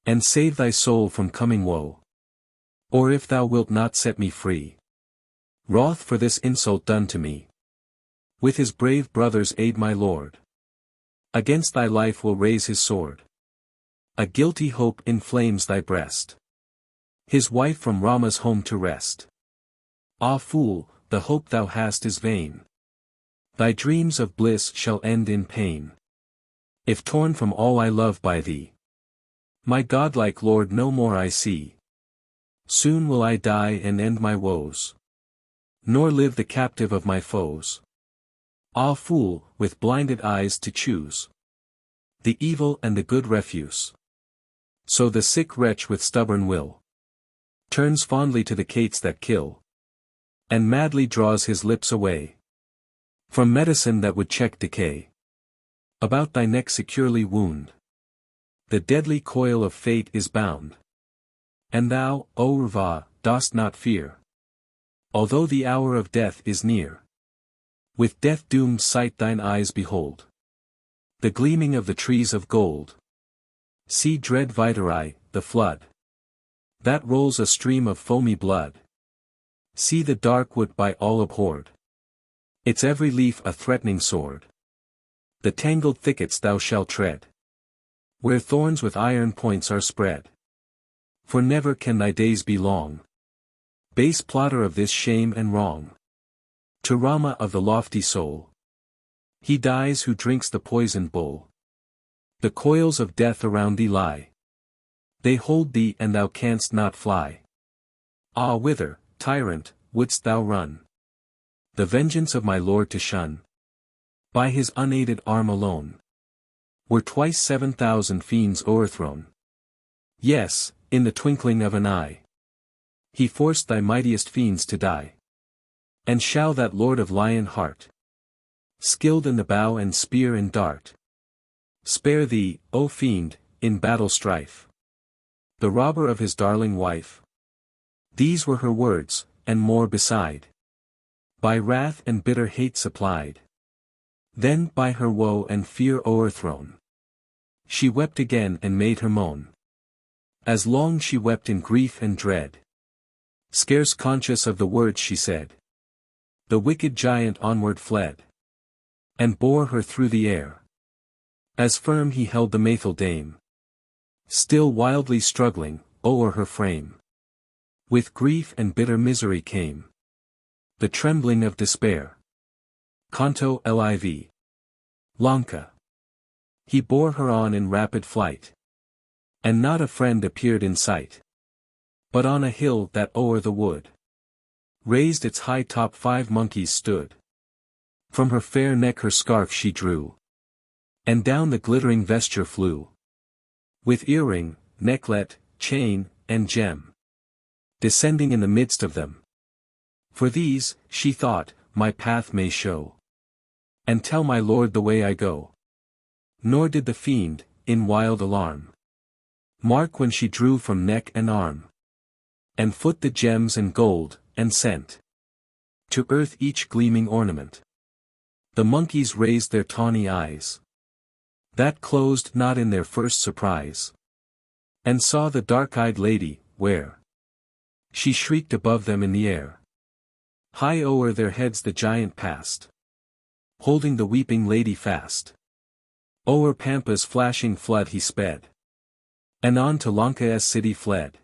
and save thy soul from coming woe. Or if thou wilt not set me free, wroth for this insult done to me, with his brave brothers aid my lord. Against thy life will raise his sword. A guilty hope inflames thy breast, his wife from Rama's home to wrest. Ah fool, the hope thou hast is vain. Thy dreams of bliss shall end in pain, if torn from all I love by thee. My godlike Lord no more I see. Soon will I die and end my woes, nor live the captive of my foes. Ah fool, with blinded eyes to choose the evil and the good refuse. So the sick wretch with stubborn will turns fondly to the cates that kill, and madly draws his lips away from medicine that would check decay. About thy neck securely wound, the deadly coil of fate is bound. And thou, O Rava, dost not fear, although the hour of death is near. With death-doomed sight thine eyes behold the gleaming of the trees of gold. See dread Vaitarai, the flood that rolls a stream of foamy blood. See the dark wood by all abhorred, its every leaf a threatening sword. The tangled thickets thou shalt tread, where thorns with iron points are spread. For never can thy days be long, base plotter of this shame and wrong. To Rama of the lofty soul, he dies who drinks the poisoned bowl. The coils of death around thee lie, they hold thee and thou canst not fly. Ah whither, tyrant, wouldst thou run, the vengeance of my lord to shun? By his unaided arm alone were twice 7,000 fiends o'erthrown. Yes, in the twinkling of an eye, he forced thy mightiest fiends to die. And shall that lord of lion heart, skilled in the bow and spear and dart, spare thee, O fiend, in battle strife, the robber of his darling wife? These were her words, and more beside, by wrath and bitter hate supplied. Then by her woe and fear o'erthrown, she wept again and made her moan. As long she wept in grief and dread, scarce conscious of the words she said, the wicked giant onward fled, and bore her through the air. As firm he held the Maithil dame, still wildly struggling, o'er her frame. With grief and bitter misery came the trembling of despair. Canto Liv. Lanka. He bore her on in rapid flight, and not a friend appeared in sight. But on a hill that o'er the wood raised its high top 5 monkeys stood. From her fair neck her scarf she drew, and down the glittering vesture flew, with earring, necklet, chain, and gem, descending in the midst of them. For these, she thought, my path may show, and tell my lord the way I go. Nor did the fiend, in wild alarm, mark when she drew from neck and arm, and foot the gems and gold, and sent to earth each gleaming ornament. The monkeys raised their tawny eyes, that closed not in their first surprise, and saw the dark-eyed lady, where she shrieked above them in the air. High o'er their heads the giant passed, holding the weeping lady fast. O'er Pampa's flashing flood he sped, and on to Lanka's city fled.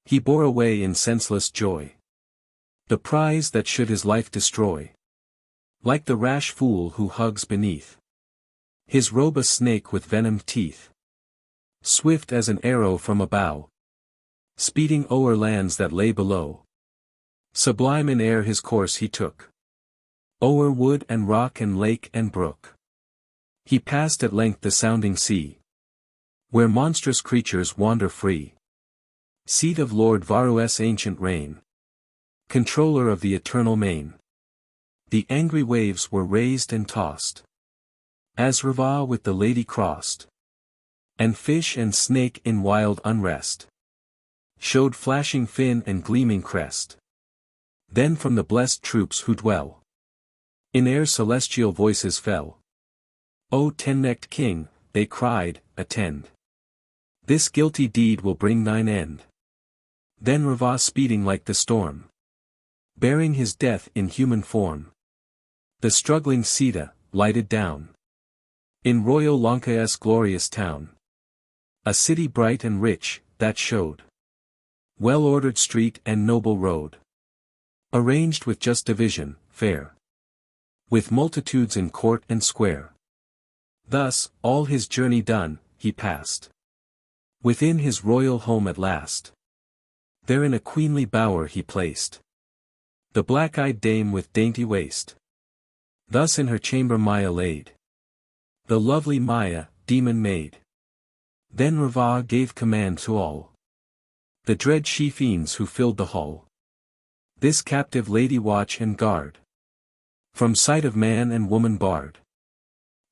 He bore away in senseless joy the prize that should his life destroy. Like the rash fool who hugs beneath his robe a snake with venomed teeth, swift as an arrow from a bow, speeding o'er lands that lay below. Sublime in air his course he took, o'er wood and rock and lake and brook. He passed at length the sounding sea, where monstrous creatures wander free. Seat of Lord Varu's ancient reign, controller of the eternal main. The angry waves were raised and tossed, as Rava with the lady crossed, and fish and snake in wild unrest showed flashing fin and gleaming crest. Then from the blessed troops who dwell in air celestial voices fell. O ten-necked king, they cried, attend This guilty deed will bring thine end. Then Rava speeding like the storm, bearing his death in human form. The struggling Sita, lighted down in royal Lanka's glorious town. A city bright and rich, that showed well-ordered street and noble road, arranged with just division, fair, with multitudes in court and square. Thus, all his journey done, he passed within his royal home at last. There in a queenly bower he placed the black-eyed dame with dainty waist. Thus in her chamber Maya laid the lovely Maya, demon maid. Then Rava gave command to all the dread she-fiends who filled the hall. This captive lady watch and guard, from sight of man and woman barred.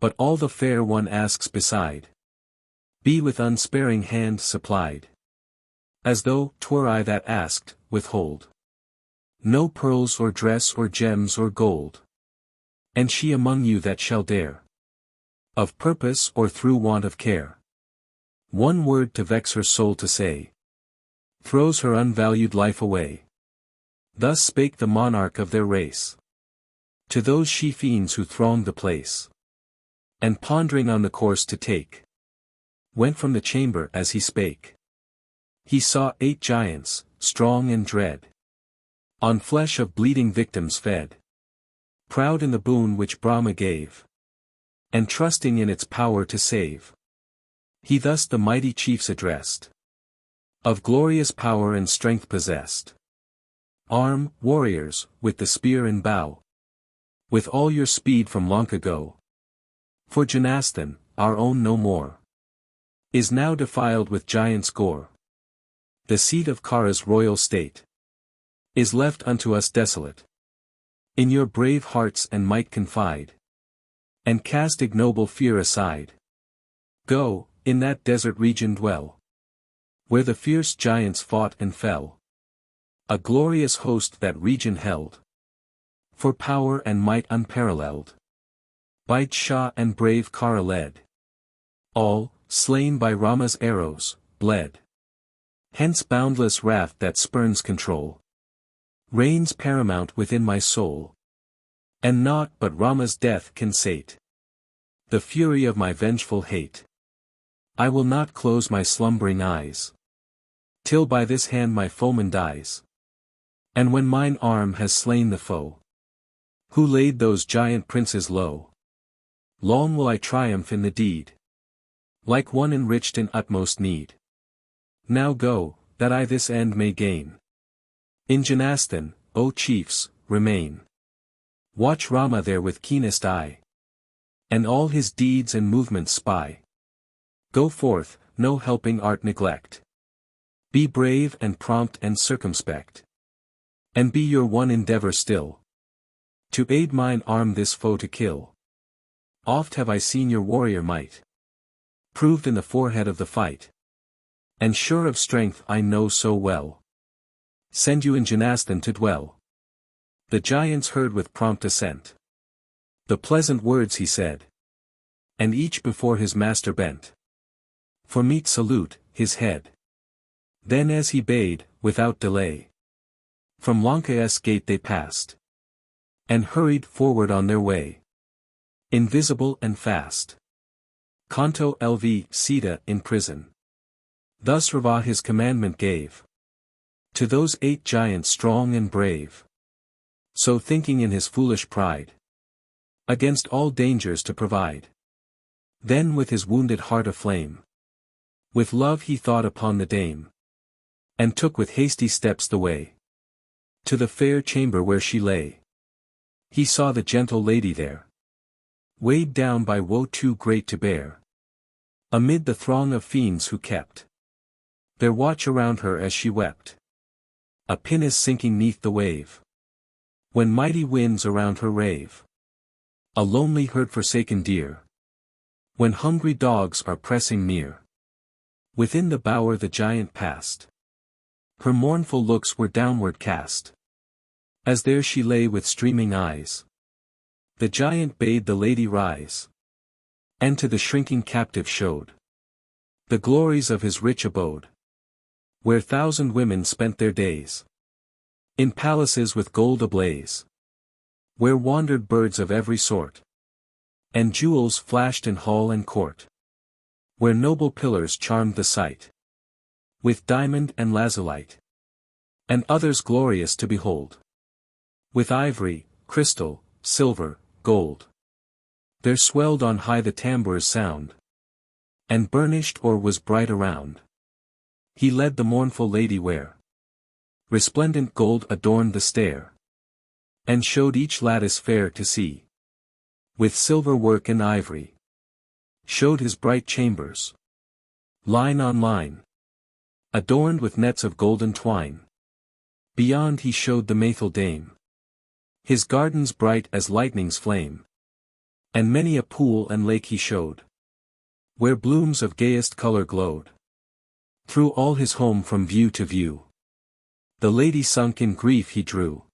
But all the fair one asks beside, be with unsparing hand supplied. As though 'twere I that asked, withhold no pearls or dress or gems or gold. And she among you that shall dare, of purpose or through want of care, one word to vex her soul to say, throws her unvalued life away. Thus spake the monarch of their race to those she-fiends who thronged the place, and pondering on the course to take, went from the chamber as he spake. He saw 8 giants, strong and dread, on flesh of bleeding victims fed, proud in the boon which Brahma gave, and trusting in its power to save. He thus the mighty chiefs addressed, of glorious power and strength possessed. Arm, warriors, with the spear and bow, with all your speed from Lanka go. For Janastan, our own no more, is now defiled with giants' gore. The seat of Kara's royal state is left unto us desolate. In your brave hearts and might confide, and cast ignoble fear aside. Go, in that desert region dwell, where the fierce giants fought and fell. A glorious host that region held, for power and might unparalleled. Bite Shah and brave Kara led, all, slain by Rama's arrows, bled. Hence boundless wrath that spurns control reigns paramount within my soul, and naught but Rama's death can sate the fury of my vengeful hate. I will not close my slumbering eyes, till by this hand my foeman dies. And when mine arm has slain the foe, who laid those giant princes low, long will I triumph in the deed, like one enriched in utmost need. Now go, that I this end may gain. In Janastan, O chiefs, remain. Watch Rama there with keenest eye, and all his deeds and movements spy. Go forth, no helping art neglect. Be brave and prompt and circumspect. And be your one endeavor still, to aid mine arm this foe to kill. Oft have I seen your warrior might, proved in the forehead of the fight, and sure of strength I know so well. Send you in Janastan to dwell. The giants heard with prompt assent the pleasant words he said, and each before his master bent, for meet salute, his head. Then as he bade, without delay, from Lanka's gate they passed, and hurried forward on their way, invisible and fast. Canto LV Sita in prison. Thus Rava his commandment gave to those 8 giants strong and brave, so thinking in his foolish pride, against all dangers to provide. Then with his wounded heart aflame, with love he thought upon the dame, and took with hasty steps the way to the fair chamber where she lay. He saw the gentle lady there, weighed down by woe too great to bear, amid the throng of fiends who kept their watch around her as she wept. A pinnace sinking neath the wave, when mighty winds around her rave. A lonely herd forsaken deer, when hungry dogs are pressing near. Within the bower the giant passed, her mournful looks were downward cast, as there she lay with streaming eyes. The giant bade the lady rise, and to the shrinking captive showed The glories of his rich abode, where 1,000 women spent their days. In palaces with gold ablaze, where wandered birds of every sort, and jewels flashed in hall and court, where noble pillars charmed the sight, with diamond and lazulite, and others glorious to behold, with ivory, crystal, silver, gold. There swelled on high the tambour's sound, and burnished or was bright around. He led the mournful lady where resplendent gold adorned the stair, and showed each lattice fair to see. With silver work and ivory, showed his bright chambers, line on line, adorned with nets of golden twine. Beyond he showed the Maythil dame, his gardens bright as lightning's flame, and many a pool and lake he showed, where blooms of gayest color glowed. Through all his home from view to view, the lady sunk in grief he drew.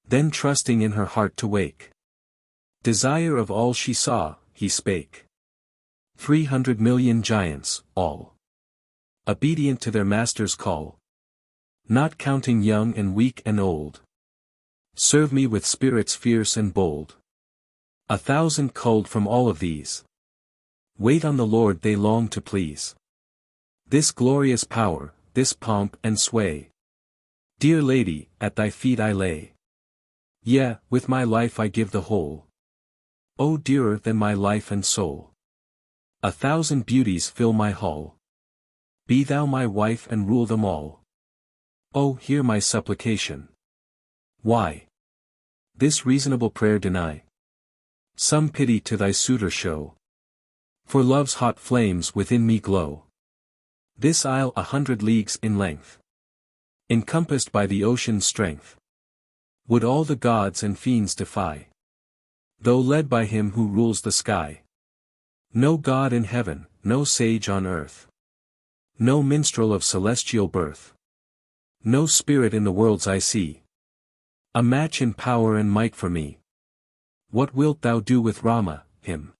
Then trusting in her heart to wake desire of all she saw, he spake. 300 million giants, all obedient to their master's call, not counting young and weak and old, serve me with spirits fierce and bold. 1,000 culled from all of these, wait on the Lord they long to please. This glorious power, this pomp and sway, dear lady, at thy feet I lay. Yea, with my life I give the whole. O dearer than my life and soul. 1,000 beauties fill my hall. Be thou my wife and rule them all. O hear my supplication. Why this reasonable prayer deny? Some pity to thy suitor show, for love's hot flames within me glow. This isle 100 leagues in length, encompassed by the ocean's strength, would all the gods and fiends defy, though led by him who rules the sky. No god in heaven, no sage on earth, no minstrel of celestial birth, no spirit in the worlds I see, a match in power and might for me. What wilt thou do with Rama, him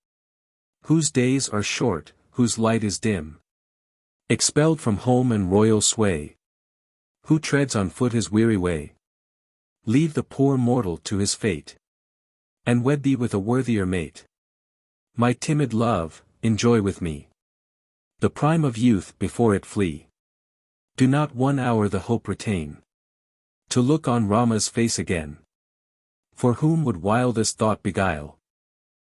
whose days are short, whose light is dim, expelled from home and royal sway, who treads on foot his weary way? Leave the poor mortal to his fate, and wed thee with a worthier mate. My timid love, enjoy with me the prime of youth before it flee. Do not 1 hour the hope retain, to look on Rama's face again. For whom would wildest thought beguile,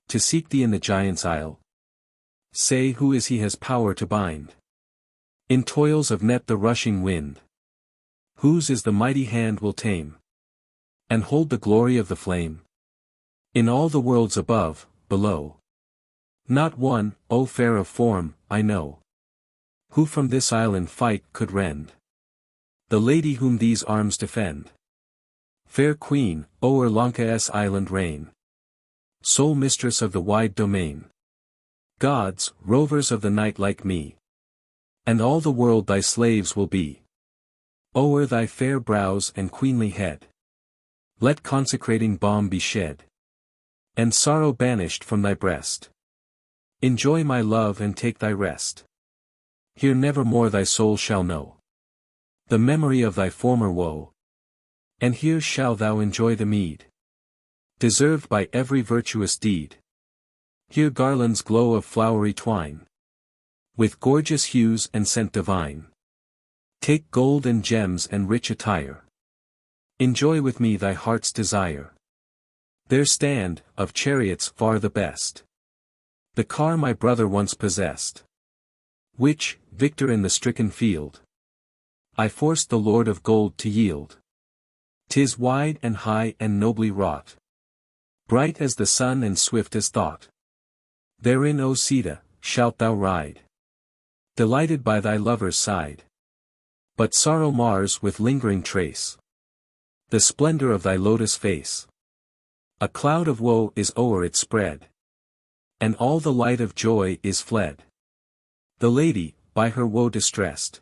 to seek thee in the giant's isle? Say who is he has power to bind in toils of net the rushing wind? Whose is the mighty hand will tame, and hold the glory of the flame? In all the worlds above, below, not one, O fair of form, I know, who from this isle in fight could rend the lady whom these arms defend. Fair queen, o'er Lanka's island reign, sole mistress of the wide domain. Gods, rovers of the night like me, and all the world thy slaves will be. O'er thy fair brows and queenly head, let consecrating balm be shed, and sorrow banished from thy breast. Enjoy my love and take thy rest. Here nevermore thy soul shall know the memory of thy former woe, and here shall thou enjoy the meed deserved by every virtuous deed. Here garlands glow of flowery twine, with gorgeous hues and scent divine. Take gold and gems and rich attire, enjoy with me thy heart's desire. There stand, of chariots far the best, the car my brother once possessed, which, victor in the stricken field, I forced the Lord of Gold to yield. 'Tis wide and high and nobly wrought, bright as the sun and swift as thought. Therein, O Sita, shalt thou ride, delighted by thy lover's side. But sorrow mars with lingering trace the splendor of thy lotus face. A cloud of woe is o'er it spread, and all the light of joy is fled. The lady, by her woe distressed,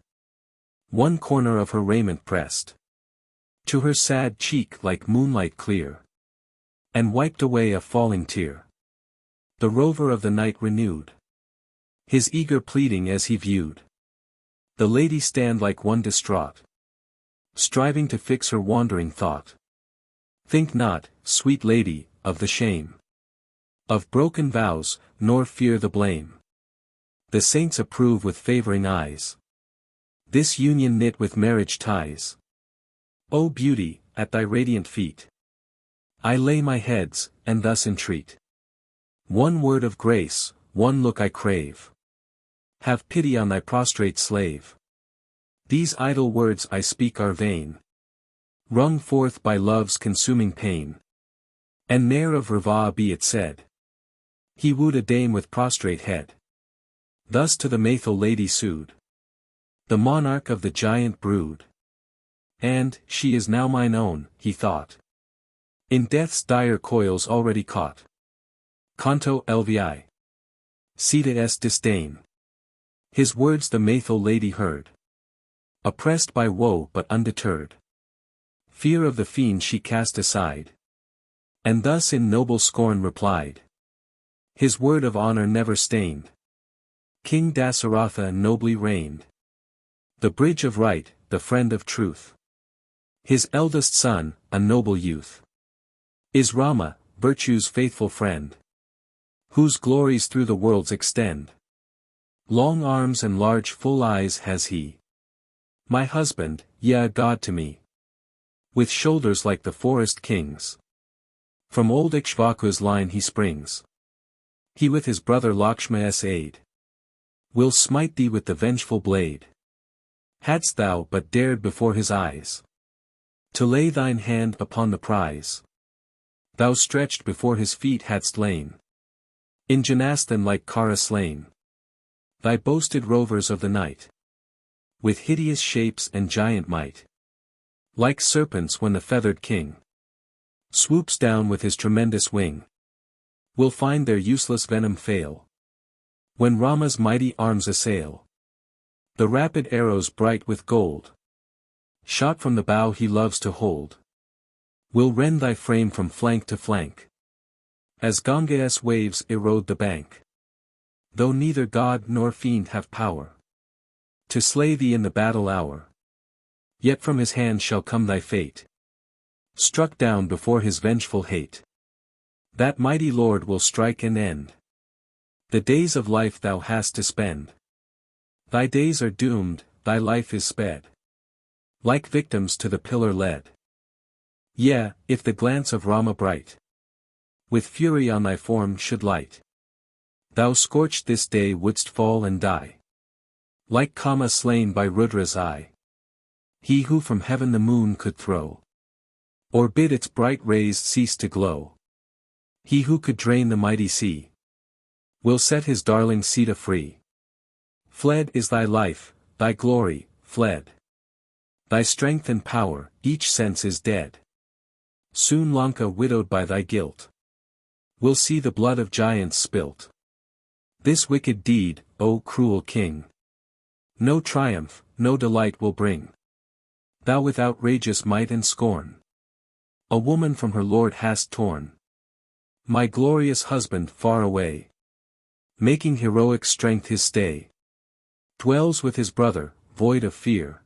one corner of her raiment pressed to her sad cheek like moonlight clear, and wiped away a falling tear. The rover of the night renewed His eager pleading as he viewed the lady stand like one distraught, striving to fix her wandering thought. Think not, sweet lady, of the shame of broken vows, nor fear the blame. The saints approve with favoring eyes this union knit with marriage ties. O beauty, at thy radiant feet I lay my heads, and thus entreat. One word of grace, one look I crave. Have pity on thy prostrate slave. These idle words I speak are vain, wrung forth by love's consuming pain. And ne'er of Rava be it said, he wooed a dame with prostrate head. Thus to the Maythil lady sued the monarch of the giant brood. And, she is now mine own, he thought, in death's dire coils already caught. Canto LVI. Cita s disdain. His words the Maythil lady heard, oppressed by woe but undeterred. Fear of the fiend she cast aside, and thus in noble scorn replied. His word of honor never stained. King Dasaratha nobly reigned. The bridge of right, the friend of truth. His eldest son, a noble youth, is Rama, virtue's faithful friend, whose glories through the worlds extend. Long arms and large full eyes has he. My husband, yea, a god to me. With shoulders like the forest king's. From old Ikshvaku's line he springs. He with his brother Lakshma's aid will smite thee with the vengeful blade. Hadst thou but dared before his eyes to lay thine hand upon the prize, thou stretched before his feet hadst lain, in Janastan like Kara slain. Thy boasted rovers of the night, with hideous shapes and giant might, like serpents when the feathered king swoops down with his tremendous wing, will find their useless venom fail, when Rama's mighty arms assail. The rapid arrows bright with gold, shot from the bow he loves to hold, will rend thy frame from flank to flank, as Ganga's waves erode the bank. Though neither god nor fiend have power to slay thee in the battle hour, yet from his hand shall come thy fate, struck down before his vengeful hate. That mighty Lord will strike and end the days of life thou hast to spend. Thy days are doomed, thy life is sped, like victims to the pillar led. Yea, if the glance of Rama bright with fury on thy form should light, thou scorched this day wouldst fall and die, like Kama slain by Rudra's eye. He who from heaven the moon could throw, or bid its bright rays cease to glow. He who could drain the mighty sea, will set his darling Sita free. Fled is thy life, thy glory, fled. Thy strength and power, each sense is dead. Soon Lanka widowed by thy guilt, will see the blood of giants spilt. This wicked deed, O cruel king, no triumph, no delight will bring. Thou with outrageous might and scorn, a woman from her lord hast torn. My glorious husband far away, making heroic strength his stay, dwells with his brother, void of fear,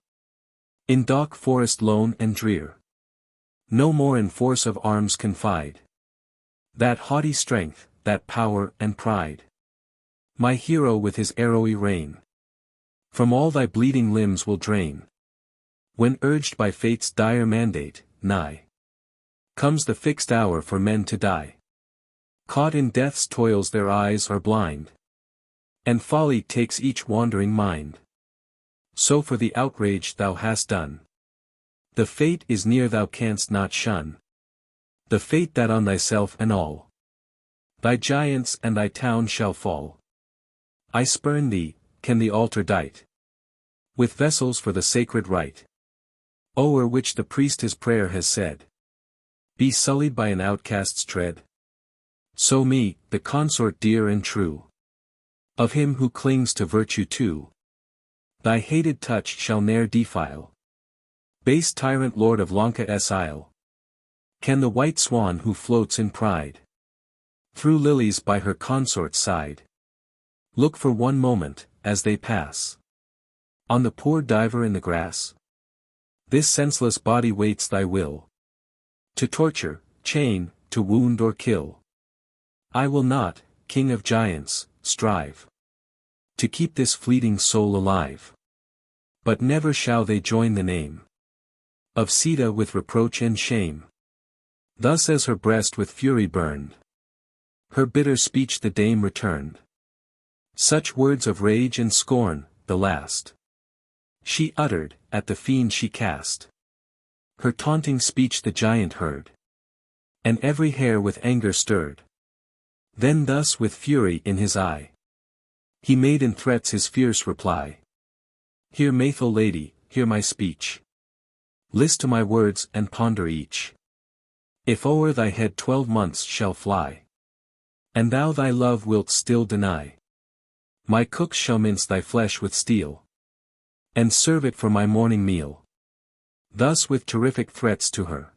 in dark forest lone and drear. No more in force of arms confide, that haughty strength, that power and pride. My hero with his arrowy rein, from all thy bleeding limbs will drain. When urged by fate's dire mandate, nigh comes the fixed hour for men to die. Caught in death's toils their eyes are blind, and folly takes each wandering mind. So for the outrage thou hast done, the fate is near thou canst not shun. The fate that on thyself and all thy giants and thy town shall fall. I spurn thee, can the altar dight with vessels for the sacred rite, o'er which the priest his prayer has said, be sullied by an outcast's tread? So me, the consort dear and true, of him who clings to virtue too, thy hated touch shall ne'er defile. Base tyrant lord of Lanka's isle, can the white swan who floats in pride through lilies by her consort's side, Look for one moment, as they pass. On the poor diver in the grass. This senseless body waits thy will. To torture, chain, to wound or kill. I will not, king of giants, strive to keep this fleeting soul alive. But never shall they join the name of Sita with reproach and shame. Thus as her breast with fury burned, her bitter speech the dame returned. Such words of rage and scorn, the last she uttered, at the fiend she cast. Her taunting speech the giant heard, and every hair with anger stirred. Then thus with fury in his eye, he made in threats his fierce reply. Hear Maythil lady, hear my speech. List to my words and ponder each. If o'er thy head 12 months shall fly, and thou thy love wilt still deny, my cooks shall mince thy flesh with steel, and serve it for my morning meal. Thus with terrific threats to her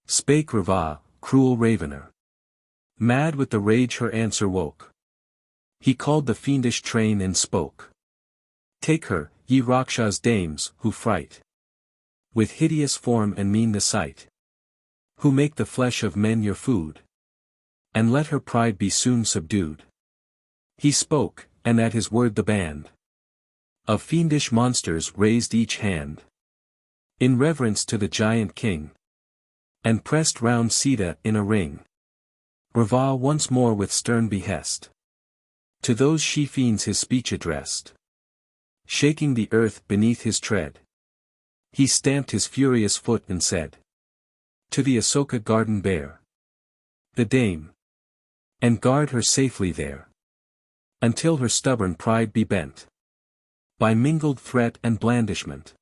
spake Rava, cruel ravener. Mad with the rage her answer woke. He called the fiendish train and spoke. Take her, ye Rakshas dames, who fright with hideous form and mean the sight, who make the flesh of men your food, and let her pride be soon subdued. He spoke, and at his word the band of fiendish monsters raised each hand in reverence to the giant king, and pressed round Sita in a ring. Rava once more with stern behest to those she-fiends his speech addressed. Shaking the earth beneath his tread, he stamped his furious foot and said, to the Asoka garden bear the dame, and guard her safely there, until her stubborn pride be bent by mingled threat and blandishment.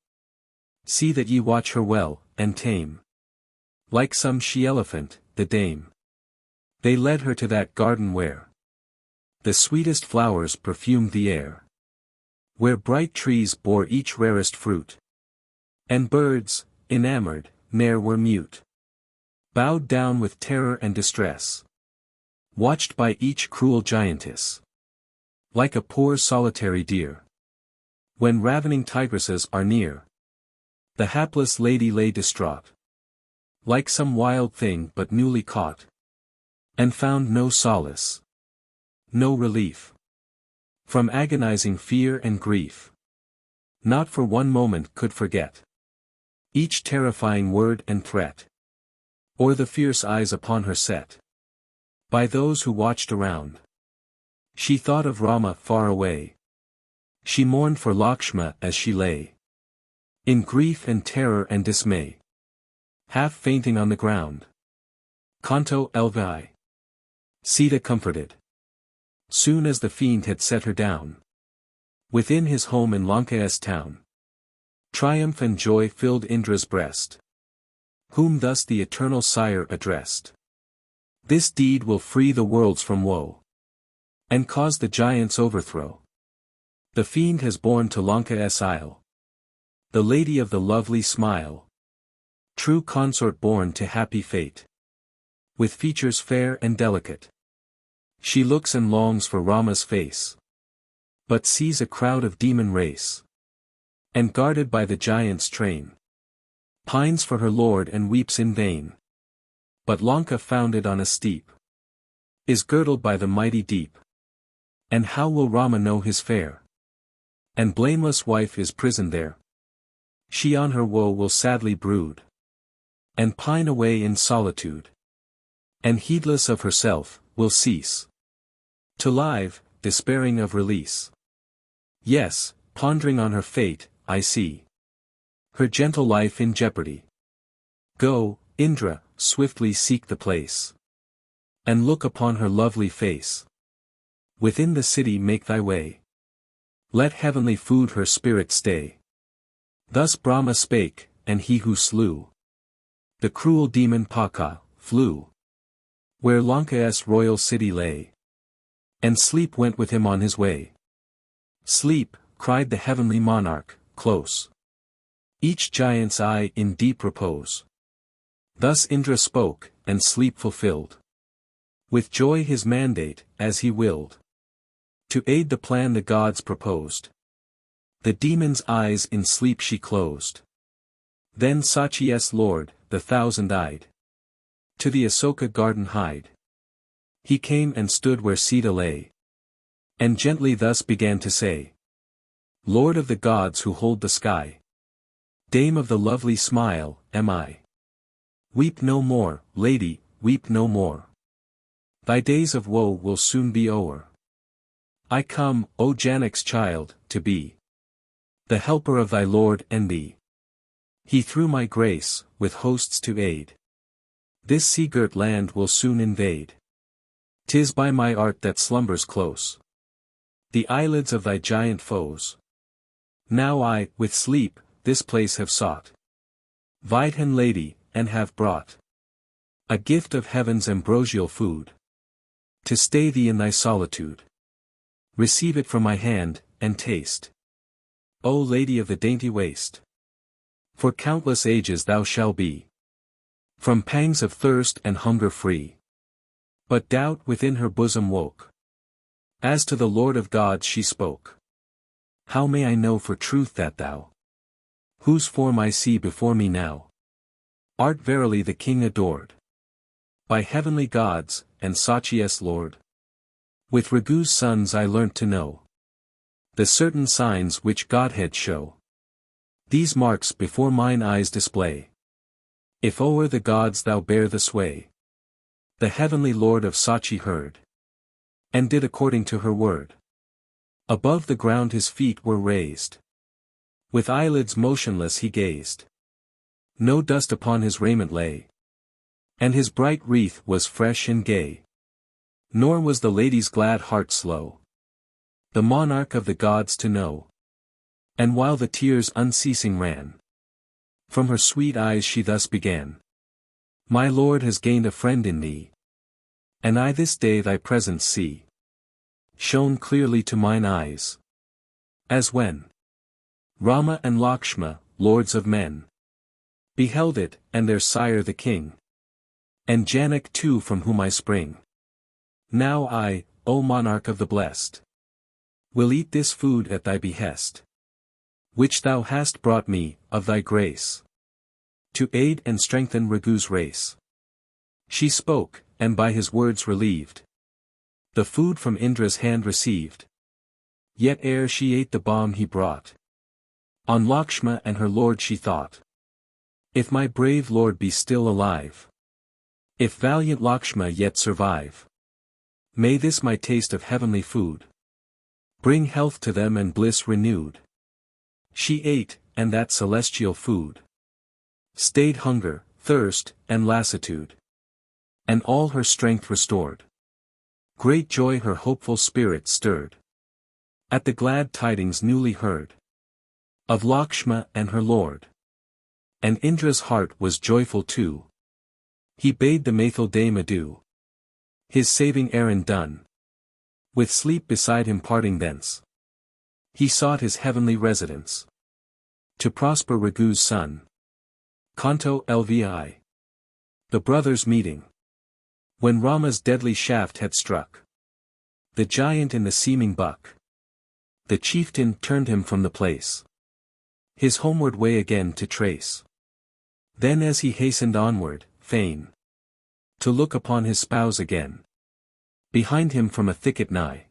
See that ye watch her well, and tame. Like some she-elephant, the dame, they led her to that garden where the sweetest flowers perfumed the air, where bright trees bore each rarest fruit, and birds, enamored, ne'er were mute, bowed down with terror and distress, watched by each cruel giantess, like a poor solitary deer, when ravening tigresses are near. The hapless lady lay distraught, like some wild thing but newly caught, and found no solace, no relief, from agonizing fear and grief. Not for one moment could forget each terrifying word and threat, or the fierce eyes upon her set by those who watched around. She thought of Rama far away. She mourned for Lakshma as she lay in grief and terror and dismay, half fainting on the ground. Canto LVI. Sita comforted, soon as the fiend had set her down within his home in Lanka's town. Triumph and joy filled Indra's breast, whom thus the eternal sire addressed. This deed will free the worlds from woe, and cause the giants' overthrow. The fiend has borne to Lanka's isle the lady of the lovely smile, true consort born to happy fate, with features fair and delicate. She looks and longs for Rama's face, but sees a crowd of demon race, and guarded by the giant's train, pines for her lord and weeps in vain. But Lanka founded on a steep is girdled by the mighty deep, and how will Rama know his fair and blameless wife is prisoned there? She on her woe will sadly brood, and pine away in solitude, and heedless of herself, will cease to live, despairing of release. Yes, pondering on her fate, I see her gentle life in jeopardy. Go, Indra, swiftly seek the place, and look upon her lovely face. Within the city make thy way. Let heavenly food her spirit stay. Thus Brahma spake, and he who slew the cruel demon Paka, flew where Lanka's royal city lay, and sleep went with him on his way. Sleep, cried the heavenly monarch, close each giant's eye in deep repose. Thus Indra spoke, and sleep fulfilled with joy his mandate, as he willed. To aid the plan the gods proposed. The demon's eyes in sleep she closed. Then Sachi's lord, the thousand-eyed, to the Asoka garden hied. He came and stood where Sita lay, and gently thus began to say, Lord of the gods who hold the sky, dame of the lovely smile, am I. Weep no more, lady, weep no more. Thy days of woe will soon be o'er. I come, O Janak's child, to be the helper of thy lord and thee. He through my grace, with hosts to aid, this sea-girt land will soon invade. 'Tis by my art that slumbers close the eyelids of thy giant foes. Now I, with sleep, this place have sought, Vidhan lady, and have brought a gift of heaven's ambrosial food, to stay thee in thy solitude. Receive it from my hand, and taste, O lady of the dainty waist. For countless ages thou shalt be from pangs of thirst and hunger free. But doubt within her bosom woke, as to the Lord of gods she spoke. How may I know for truth that thou, whose form I see before me now, art verily the king adored by heavenly gods, and Sachi's lord? With Ragu's sons I learnt to know the certain signs which Godhead show. These marks before mine eyes display. If o'er the gods thou bear the sway, the heavenly Lord of Sachi heard, and did according to her word. Above the ground his feet were raised, with eyelids motionless he gazed. No dust upon his raiment lay, and his bright wreath was fresh and gay. Nor was the lady's glad heart slow, the monarch of the gods to know. And while the tears unceasing ran from her sweet eyes, she thus began. My Lord has gained a friend in thee, and I this day thy presence see, shone clearly to mine eyes, as when Rama and Lakshma, lords of men, beheld it, and their sire the king, and Janak too from whom I spring. Now I, O monarch of the blessed, will eat this food at thy behest, which thou hast brought me, of thy grace, to aid and strengthen Ragu's race. She spoke, and by his words relieved, the food from Indra's hand received. Yet ere she ate the balm he brought, on Lakshma and her lord she thought. If my brave lord be still alive, if valiant Lakshma yet survive, may this my taste of heavenly food bring health to them and bliss renewed. She ate, and that celestial food stayed hunger, thirst, and lassitude, and all her strength restored. Great joy her hopeful spirit stirred at the glad tidings newly heard of Lakshma and her lord. And Indra's heart was joyful too. He bade the Maithil dame adieu, his saving errand done. With sleep beside him parting thence, he sought his heavenly residence, to prosper Ragu's son. Canto LVI. The brothers meeting. When Rama's deadly shaft had struck the giant in the seeming buck, the chieftain turned him from the place, his homeward way again to trace. Then as he hastened onward, fain to look upon his spouse again, behind him from a thicket nigh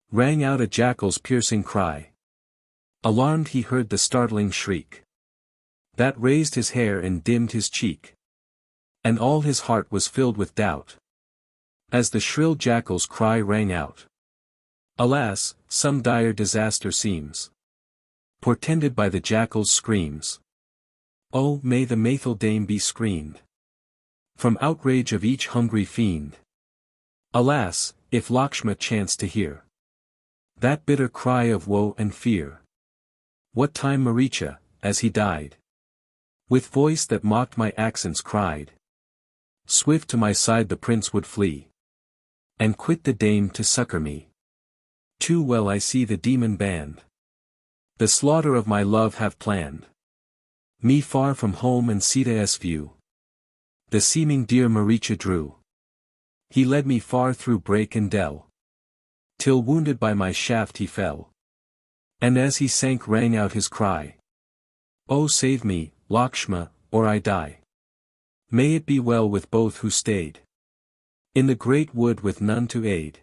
rang out a jackal's piercing cry. Alarmed he heard the startling shriek that raised his hair and dimmed his cheek, and all his heart was filled with doubt as the shrill jackal's cry rang out. Alas, some dire disaster seems portended by the jackal's screams. Oh, may the Maithil dame be screened from outrage of each hungry fiend. Alas, if Lakshma chanced to hear that bitter cry of woe and fear. What time Maricha, as he died, with voice that mocked my accents cried, swift to my side the prince would flee, and quit the dame to succor me. Too well I see the demon band the slaughter of my love have planned, me far from home and Sita's view. The seeming dear Maricha drew, he led me far through brake and dell, till wounded by my shaft he fell. And as he sank rang out his cry. Oh save me, Lakshma, or I die. May it be well with both who stayed in the great wood with none to aid.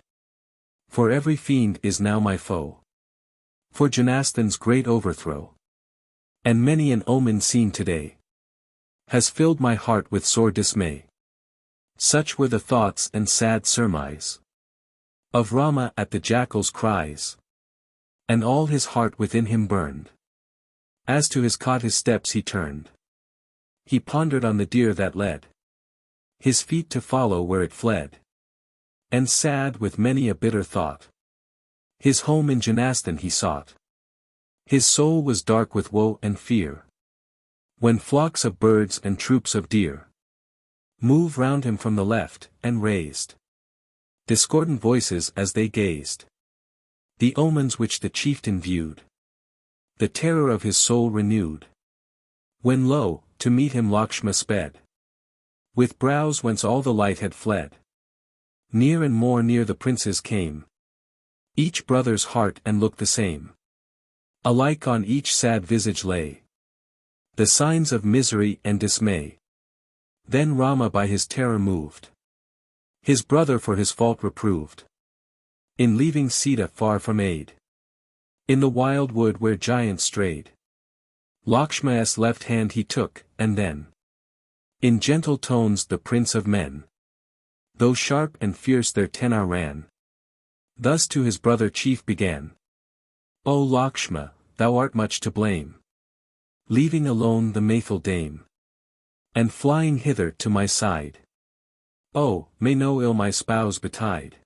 For every fiend is now my foe. For Janasthana's great overthrow. And many an omen seen today has filled my heart with sore dismay. Such were the thoughts and sad surmise of Rama at the jackal's cries. And all his heart within him burned. As to his cot his steps he turned. He pondered on the deer that led his feet to follow where it fled. And sad with many a bitter thought, his home in Janasthana he sought. His soul was dark with woe and fear, when flocks of birds and troops of deer move round him from the left, and raised discordant voices as they gazed. The omens which the chieftain viewed, the terror of his soul renewed. When lo, to meet him Lakshma sped, with brows whence all the light had fled. Near and more near the princes came, each brother's heart and look the same. Alike on each sad visage lay the signs of misery and dismay. Then Rama by his terror moved, his brother for his fault reproved, in leaving Sita far from aid, in the wild wood where giants strayed. Lakshma's left hand he took, and then in gentle tones the prince of men, though sharp and fierce their tenor ran, thus to his brother chief began. O Lakshma, thou art much to blame, leaving alone the Maithil dame, and flying hither to my side. Oh, may no ill my spouse betide.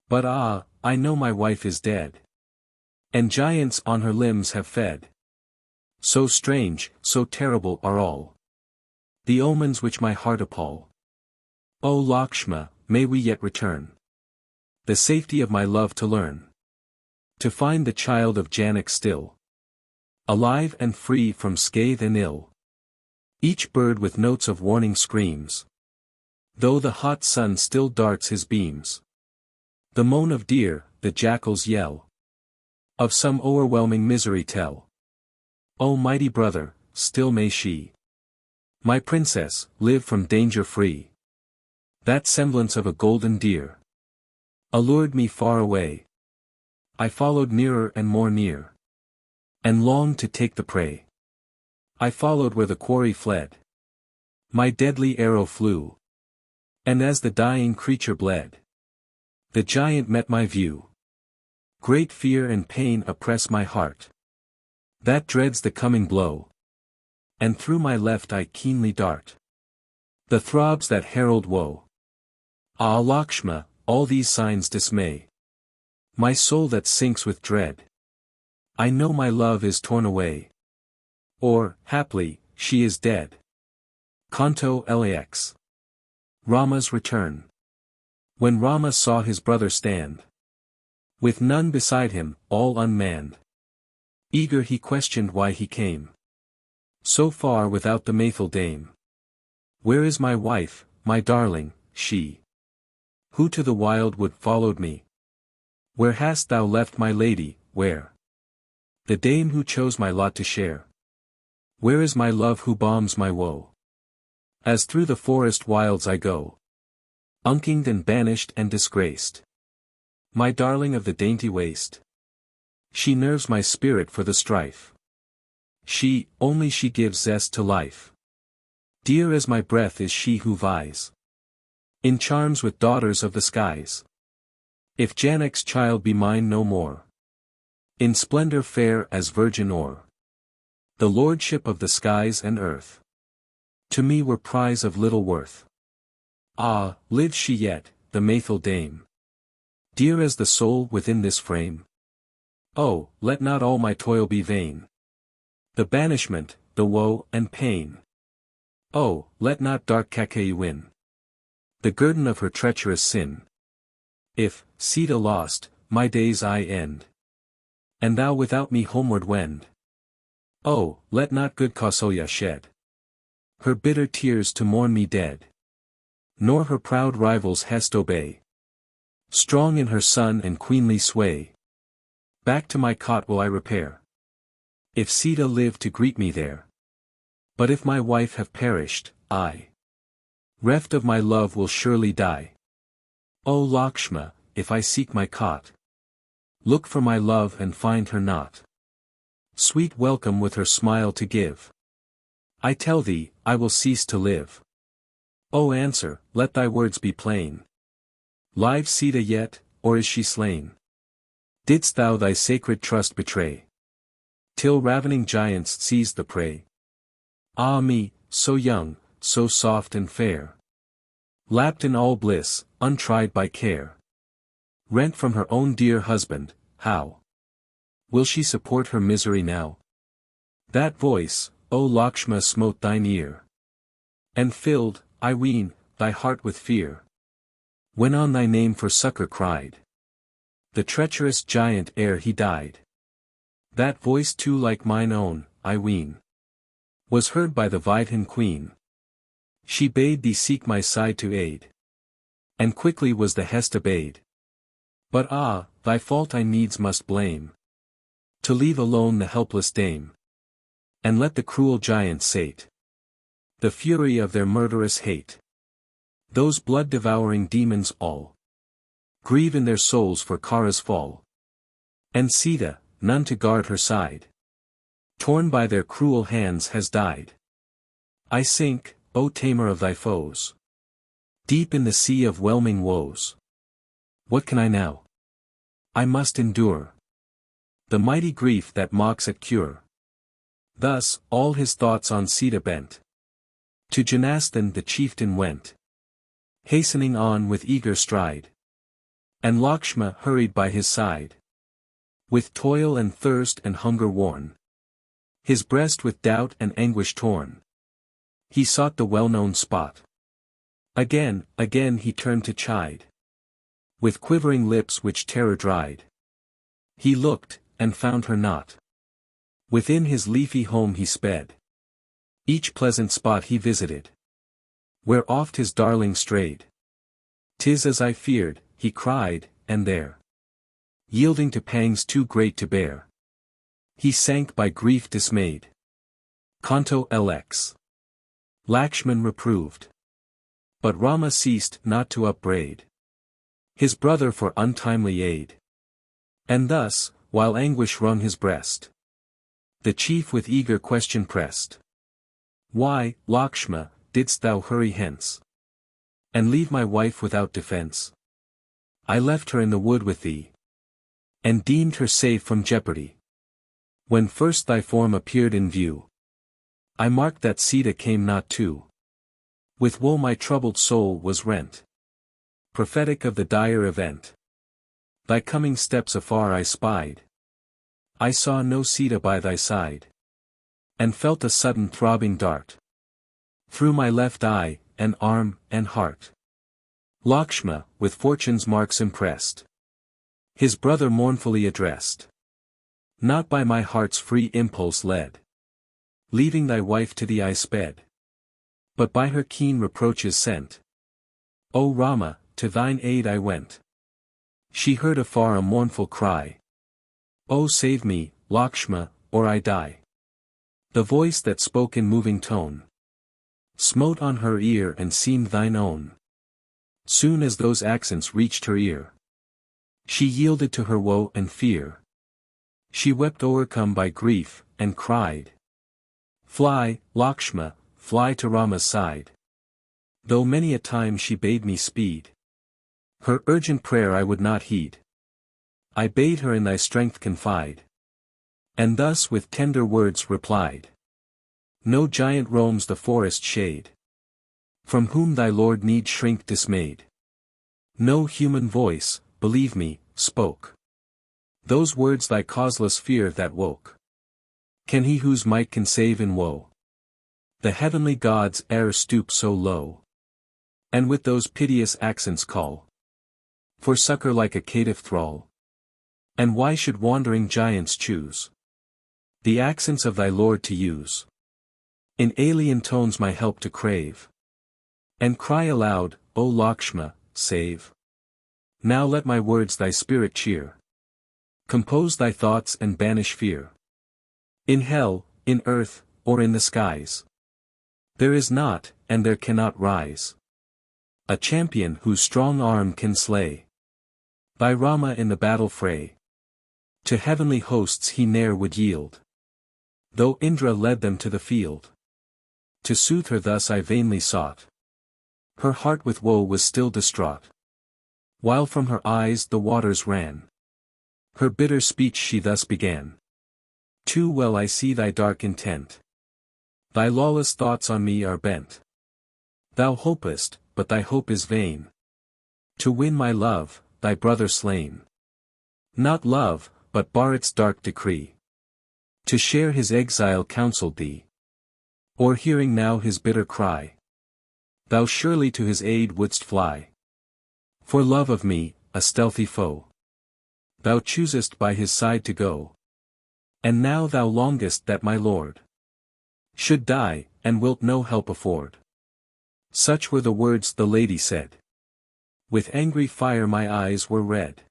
But ah, I know my wife is dead, and giants on her limbs have fed. So strange, so terrible are all the omens which my heart appall. O Lakshma, may we yet return, the safety of my love to learn, to find the child of Janak still alive and free from scathe and ill. Each bird with notes of warning screams, though the hot sun still darts his beams. The moan of deer, the jackal's yell, of some o'erwhelming misery tell. O mighty brother, still may she, my princess, live from danger free. That semblance of a golden deer allured me far away. I followed nearer and more near, and longed to take the prey. I followed where the quarry fled. My deadly arrow flew, and as the dying creature bled, the giant met my view. Great fear and pain oppress my heart, that dreads the coming blow, and through my left eye keenly dart the throbs that herald woe. Ah Lakshma, all these signs dismay my soul that sinks with dread. I know my love is torn away, or, haply, she is dead. Canto LAX. Rama's return. When Rama saw his brother stand, with none beside him, all unmanned, eager he questioned why he came so far without the Maithil dame. Where is my wife, my darling, she who to the wild wood followed me? Where hast thou left my lady, where the dame who chose my lot to share? Where is my love who balms my woe, as through the forest wilds I go, unkinged and banished and disgraced? My darling of the dainty waist, she nerves my spirit for the strife. She, only she gives zest to life. Dear as my breath is she who vies in charms with daughters of the skies. If Janak's child be mine no more, in splendor fair as virgin ore, the lordship of the skies and earth to me were prize of little worth. Ah, lives she yet, the Maithil dame, dear as the soul within this frame? Oh, let not all my toil be vain, the banishment, the woe and pain. Oh, let not dark Kakeyi win the guerdon of her treacherous sin. If, Sita lost, my days I end, and thou without me homeward wend. Oh, let not good Kausalya shed her bitter tears to mourn me dead, nor her proud rivals Hest obey, Strong in her son and queenly sway. Back to my cot will I repair. If Sita live to greet me there. But if my wife have perished, I, reft of my love, will surely die. O Lakshma, if I seek my cot, look for my love and find her not. Sweet welcome with her smile to give. I tell thee, I will cease to live. O answer, let thy words be plain. Live Sita yet, or is she slain? Didst thou thy sacred trust betray? Till ravening giants seized the prey. Ah me, so young, so soft and fair. Lapped in all bliss, untried by care. Rent from her own dear husband, how will she support her misery now? That voice, O Lakshma, smote thine ear. And filled, I ween, thy heart with fear. When on thy name for succor cried the treacherous giant ere he died. That voice too, like mine own, I ween, was heard by the Vidhan queen. She bade thee seek my side to aid. And quickly was the hest obeyed. But ah, thy fault I needs must blame, to leave alone the helpless dame, and let the cruel giants sate the fury of their murderous hate. Those blood-devouring demons all grieve in their souls for Kara's fall. And Sita, none to guard her side, torn by their cruel hands has died. I sink, O tamer of thy foes, deep in the sea of whelming woes. What can I now? I must endure the mighty grief that mocks at cure. Thus, all his thoughts on Sita bent. To Janastan the chieftain went, hastening on with eager stride. And Lakshma hurried by his side, with toil and thirst and hunger worn, his breast with doubt and anguish torn. He sought the well-known spot. Again, again he turned to chide, with quivering lips which terror dried. He looked, and found her not. Within his leafy home he sped. Each pleasant spot he visited, where oft his darling strayed. "'Tis as I feared," he cried, and there, yielding to pangs too great to bear, he sank by grief dismayed. Canto LX. Lakshman reproved, but Rama ceased not to upbraid his brother for untimely aid. And thus, while anguish wrung his breast, the chief with eager question pressed. "Why, Lakshma, didst thou hurry hence, and leave my wife without defense? I left her in the wood with thee, and deemed her safe from jeopardy. When first thy form appeared in view, I marked that Sita came not too. With woe my troubled soul was rent, prophetic of the dire event. Thy coming steps afar I spied. I saw no Sita by thy side, and felt a sudden throbbing dart through my left eye, and arm, and heart." Lakshma, with fortune's marks impressed, his brother mournfully addressed. "Not by my heart's free impulse led, leaving thy wife to thee I sped, but by her keen reproaches sent. O Rama, to thine aid I went. She heard afar a mournful cry. O save me, Lakshma, or I die. The voice that spoke in moving tone smote on her ear and seemed thine own. Soon as those accents reached her ear, she yielded to her woe and fear. She wept o'ercome by grief, and cried, 'Fly, Lakshma, fly to Rama's side.' Though many a time she bade me speed, her urgent prayer I would not heed. I bade her in thy strength confide, and thus with tender words replied. No giant roams the forest shade, from whom thy lord need shrink dismayed. No human voice, believe me, spoke those words thy causeless fear that woke. Can he whose might can save in woe, the heavenly gods e'er stoop so low, and with those piteous accents call for succor like a caitiff thrall? And why should wandering giants choose the accents of thy lord to use, in alien tones my help to crave, and cry aloud, O Lakshma, save? Now let my words thy spirit cheer. Compose thy thoughts and banish fear. In hell, in earth, or in the skies, there is not, and there cannot rise, a champion whose strong arm can slay. By Rama in the battle fray, to heavenly hosts he ne'er would yield, though Indra led them to the field. To soothe her thus I vainly sought. Her heart with woe was still distraught, while from her eyes the waters ran. Her bitter speech she thus began. Too well I see thy dark intent. Thy lawless thoughts on me are bent. Thou hopest, but thy hope is vain, to win my love, thy brother slain. Not love, but Bharat's dark decree, to share his exile counselled thee. Or hearing now his bitter cry, thou surely to his aid wouldst fly. For love of me, a stealthy foe, thou choosest by his side to go. And now thou longest that my lord should die, and wilt no help afford. Such were the words the lady said. With angry fire my eyes were red,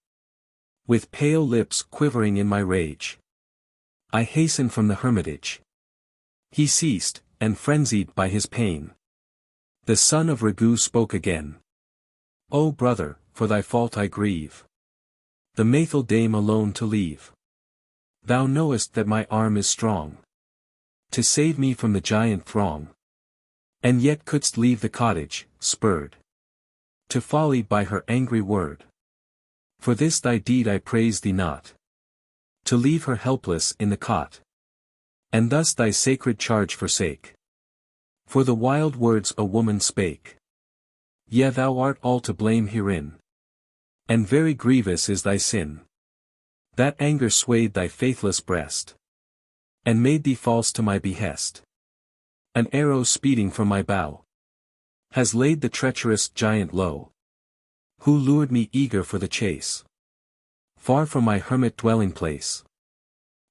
with pale lips quivering in my rage, I hastened from the hermitage. He ceased, and frenzied by his pain, the son of Raghu spoke again. O brother, for thy fault I grieve, the Maithil dame alone to leave. Thou knowest that my arm is strong, to save me from the giant throng. And yet couldst leave the cottage, spurred to folly by her angry word. For this thy deed I praise thee not, to leave her helpless in the cot, and thus thy sacred charge forsake. For the wild words a woman spake. Yea, thou art all to blame herein, and very grievous is thy sin. That anger swayed thy faithless breast, and made thee false to my behest. An arrow speeding from my bow has laid the treacherous giant low, who lured me eager for the chase, far from my hermit dwelling place.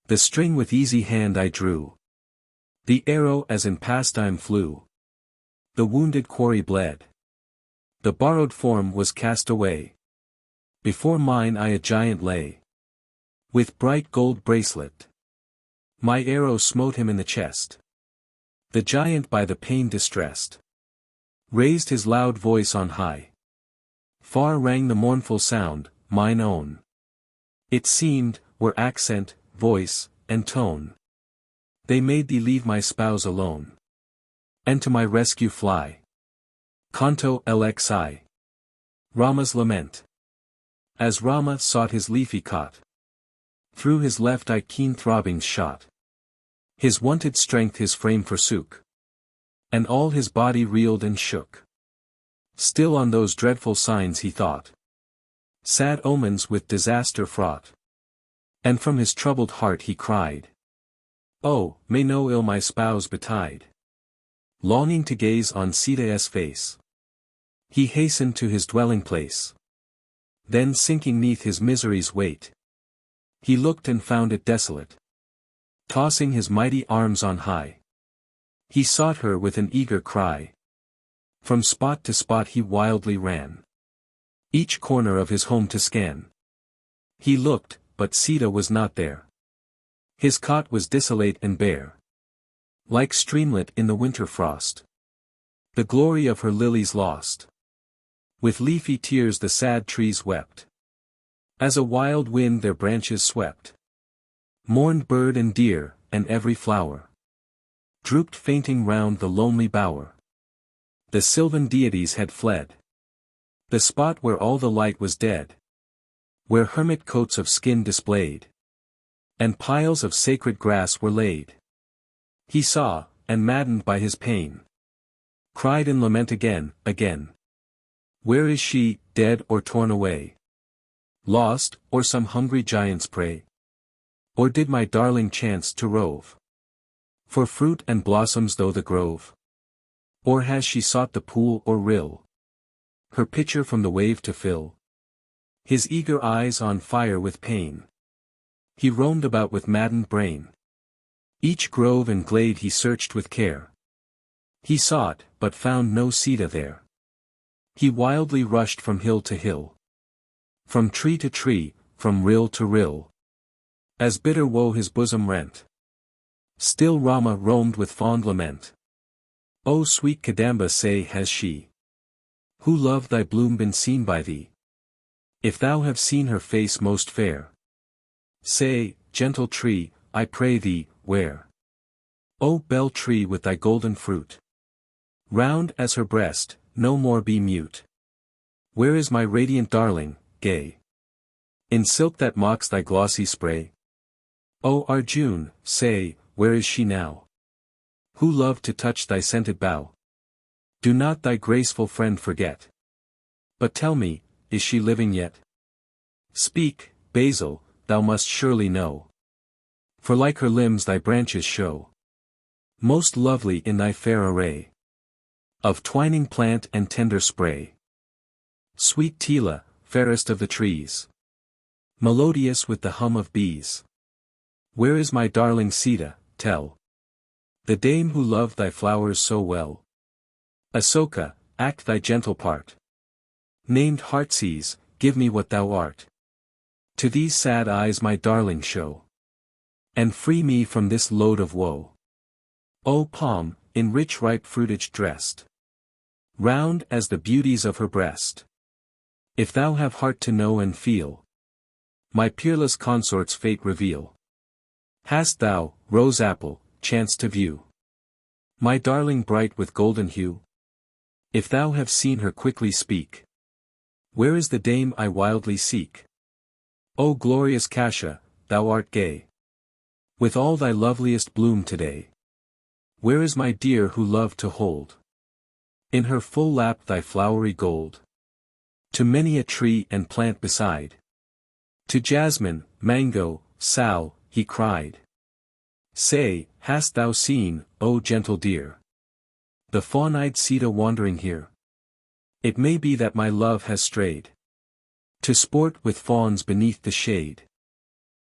The string with easy hand I drew, the arrow as in pastime flew. The wounded quarry bled, the borrowed form was cast away. Before mine eye a giant lay, with bright gold bracelet. My arrow smote him in the chest. The giant by the pain distressed, raised his loud voice on high. Far rang the mournful sound, mine own. It seemed, were accent, voice, and tone. They made thee leave my spouse alone, and to my rescue fly. Canto LXI. Rama's Lament. As Rama sought his leafy cot, through his left eye keen throbbings shot. His wonted strength his frame forsook, and all his body reeled and shook. Still on those dreadful signs he thought, sad omens with disaster fraught. And from his troubled heart he cried, Oh, may no ill my spouse betide. Longing to gaze on Sita's face, he hastened to his dwelling place. Then sinking neath his misery's weight, he looked and found it desolate. Tossing his mighty arms on high, he sought her with an eager cry. From spot to spot he wildly ran, each corner of his home to scan. He looked, but Sita was not there. His cot was desolate and bare, like streamlet in the winter frost. The glory of her lilies lost. With leafy tears the sad trees wept, as a wild wind their branches swept. Mourned bird and deer, and every flower drooped fainting round the lonely bower. The sylvan deities had fled, the spot where all the light was dead, where hermit coats of skin displayed, and piles of sacred grass were laid. He saw, and maddened by his pain, cried in lament again, again. Where is she, dead or torn away? Lost, or some hungry giant's prey? Or did my darling chance to rove for fruit and blossoms through the grove? Or has she sought the pool or rill, her pitcher from the wave to fill? His eager eyes on fire with pain, he roamed about with maddened brain. Each grove and glade he searched with care. He sought, but found no Sita there. He wildly rushed from hill to hill, From tree to tree, from rill to rill. As bitter woe his bosom rent. Still Rama roamed with fond lament. O sweet Kadamba, say has she, who loved thy bloom, been seen by thee? If thou have seen her face most fair, say, gentle tree, I pray thee, where? O bell tree with thy golden fruit, round as her breast, no more be mute. Where is my radiant darling, gay, in silk that mocks thy glossy spray? O Arjun, say, where is she now, who loved to touch thy scented bough? Do not thy graceful friend forget, but tell me, is she living yet? Speak, Basil, thou must surely know, for like her limbs thy branches show, most lovely in thy fair array, of twining plant and tender spray. Sweet Tila, fairest of the trees, melodious with the hum of bees. Where is my darling Sita, tell, the dame who loved thy flowers so well? Asoka, act thy gentle part. Named Heartsease, give me what thou art. To these sad eyes my darling show, and free me from this load of woe. O palm, in rich ripe fruitage dressed, round as the beauties of her breast. If thou have heart to know and feel, my peerless consort's fate reveal. Hast thou, rose apple, chanced to view my darling bright with golden hue? If thou have seen her, quickly speak. Where is the dame I wildly seek? O glorious Kasha, thou art gay with all thy loveliest bloom today. Where is my dear who loved to hold in her full lap thy flowery gold? To many a tree and plant beside, to jasmine, mango, sal, he cried. Say, hast thou seen, O gentle dear, the fawn-eyed Sita wandering here? It may be that my love has strayed to sport with fawns beneath the shade.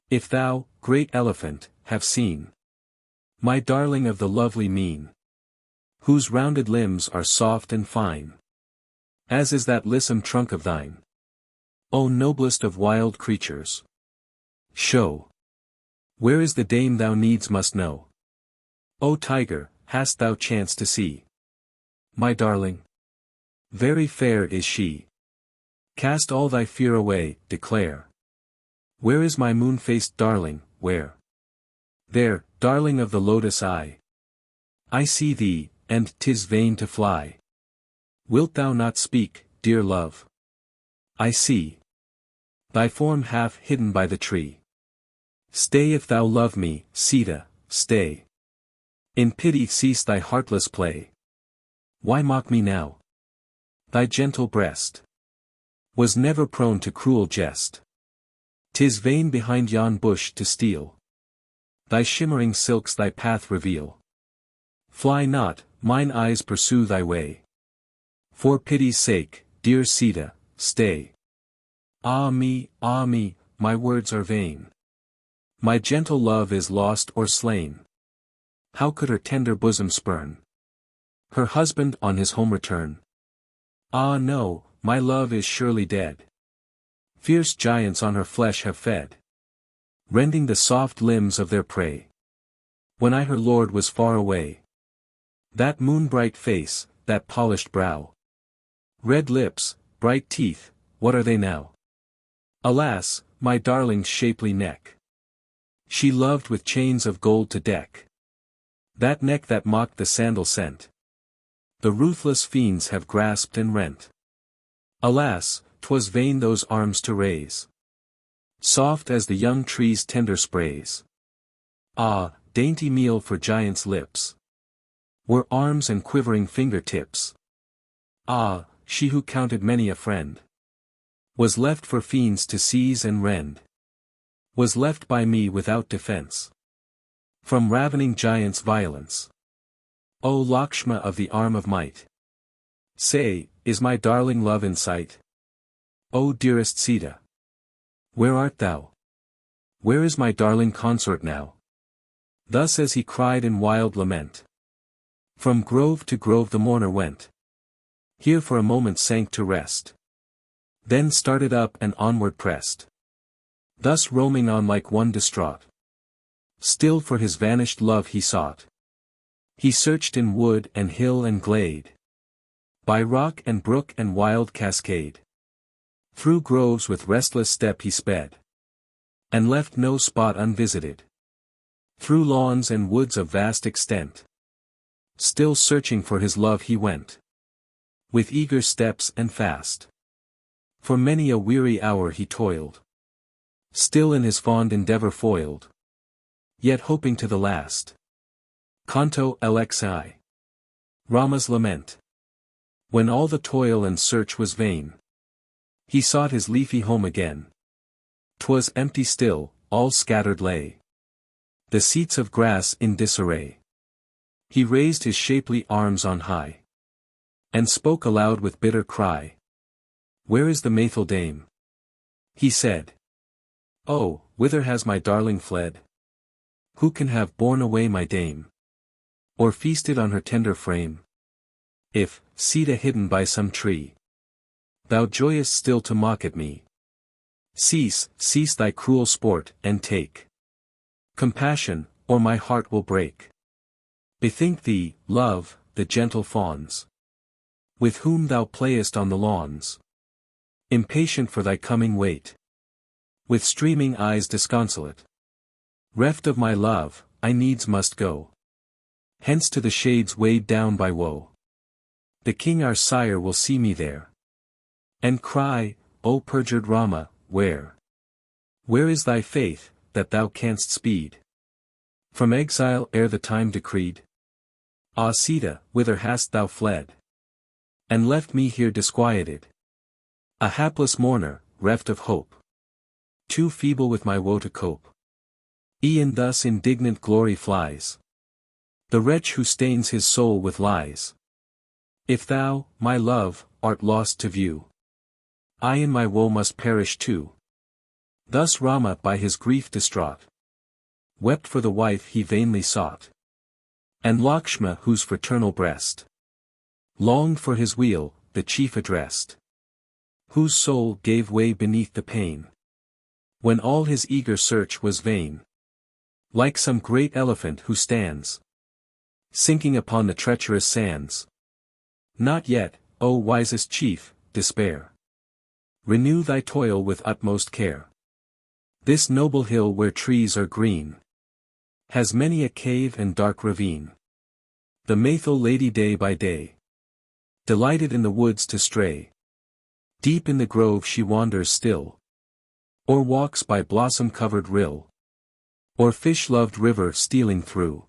If thou, great elephant, have seen my darling of the lovely mien, whose rounded limbs are soft and fine, as is that lissom trunk of thine, O noblest of wild creatures, show, where is the dame thou needs must know? O tiger, hast thou chanced to see my darling? Very fair is she. Cast all thy fear away, declare. Where is my moon-faced darling, where? There, darling of the lotus eye. I see thee, and 'tis vain to fly. Wilt thou not speak, dear love? I see thy form half hidden by the tree. Stay if thou love me, Sita, stay. In pity cease thy heartless play. Why mock me now? Thy gentle breast was never prone to cruel jest. 'Tis vain behind yon bush to steal. Thy shimmering silks thy path reveal. Fly not, mine eyes pursue thy way. For pity's sake, dear Sita, stay. Ah me, my words are vain. My gentle love is lost or slain. How could her tender bosom spurn her husband on his home return? Ah no, my love is surely dead. Fierce giants on her flesh have fed, rending the soft limbs of their prey. When I her lord was far away, that moon-bright face, that polished brow, red lips, bright teeth, what are they now? Alas, my darling's shapely neck, she loved with chains of gold to deck. That neck that mocked the sandal scent, the ruthless fiends have grasped and rent. Alas, 'twas vain those arms to raise, soft as the young tree's tender sprays. Ah, dainty meal for giants' lips were arms and quivering finger-tips. Ah, she who counted many a friend was left for fiends to seize and rend, was left by me without defense from ravening giants' violence. O Lakshma of the arm of might, say, is my darling love in sight? O dearest Sita, where art thou? Where is my darling consort now? Thus as he cried in wild lament, from grove to grove the mourner went. Here for a moment sank to rest. Then started up and onward pressed. Thus roaming on like one distraught. Still for his vanished love he sought. He searched in wood and hill and glade. By rock and brook and wild cascade. Through groves with restless step he sped. And left no spot unvisited. Through lawns and woods of vast extent. Still searching for his love he went. With eager steps and fast. For many a weary hour he toiled. Still in his fond endeavor foiled. Yet hoping to the last. Canto LXI. Rama's Lament. When all the toil and search was vain. He sought his leafy home again. 'Twas empty still, all scattered lay. The seats of grass in disarray. He raised his shapely arms on high. And spoke aloud with bitter cry. Where is the Maythil dame? He said. Oh, whither has my darling fled? Who can have borne away my dame? Or feasted on her tender frame? If, Sita hidden by some tree, thou joyest still to mock at me. Cease, cease thy cruel sport, and take compassion, or my heart will break. Bethink thee, love, the gentle fawns, with whom thou playest on the lawns. Impatient for thy coming wait. With streaming eyes disconsolate. Reft of my love, I needs must go. Hence to the shades weighed down by woe. The king our sire will see me there. And cry, O perjured Rama, where? Where is thy faith, that thou canst speed from exile ere the time decreed? Ah Sita, whither hast thou fled? And left me here disquieted. A hapless mourner, reft of hope. Too feeble with my woe to cope. E'en thus indignant glory flies. The wretch who stains his soul with lies. If thou, my love, art lost to view, I in my woe must perish too. Thus Rama by his grief distraught. Wept for the wife he vainly sought. And Lakshma whose fraternal breast longed for his weal, the chief addressed. Whose soul gave way beneath the pain. When all his eager search was vain. Like some great elephant who stands sinking upon the treacherous sands. Not yet, O wisest chief, despair. Renew thy toil with utmost care. This noble hill where trees are green has many a cave and dark ravine. The Maythil lady day by day delighted in the woods to stray. Deep in the grove she wanders still. Or walks by blossom-covered rill. Or fish-loved river stealing through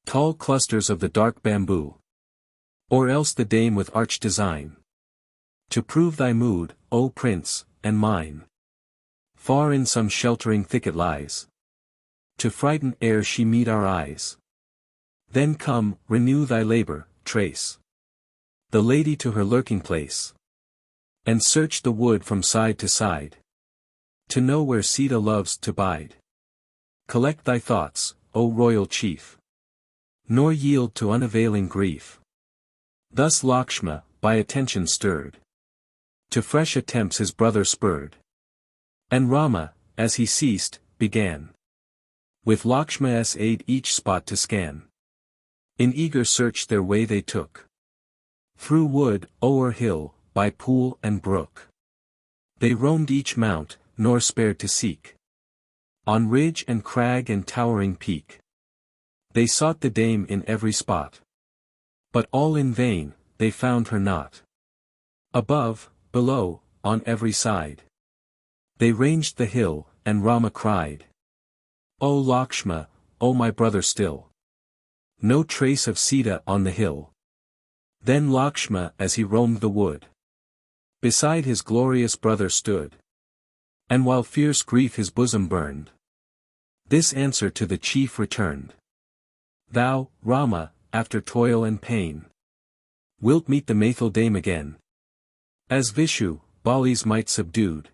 tall clusters of the dark bamboo. Or else the dame with arch design. To prove thy mood, O prince, and mine. Far in some sheltering thicket lies. To frighten ere she meet our eyes. Then come, renew thy labor, trace the lady to her lurking place. And search the wood from side to side. To know where Sita loves to bide. Collect thy thoughts, O royal chief. Nor yield to unavailing grief. Thus Lakshma, by attention stirred. To fresh attempts his brother spurred. And Rama, as he ceased, began. With Lakshma's aid each spot to scan. In eager search their way they took. Through wood, o'er hill, by pool and brook. They roamed each mount, nor spared to seek. On ridge and crag and towering peak. They sought the dame in every spot. But all in vain, they found her not. Above, below, on every side. They ranged the hill, and Rama cried. O Lakshma, O my brother still. No trace of Sita on the hill. Then Lakshma as he roamed the wood. Beside his glorious brother stood. And while fierce grief his bosom burned. This answer to the chief returned. Thou, Rama, after toil and pain. Wilt meet the Maythil dame again. As Vishu, Bali's might subdued.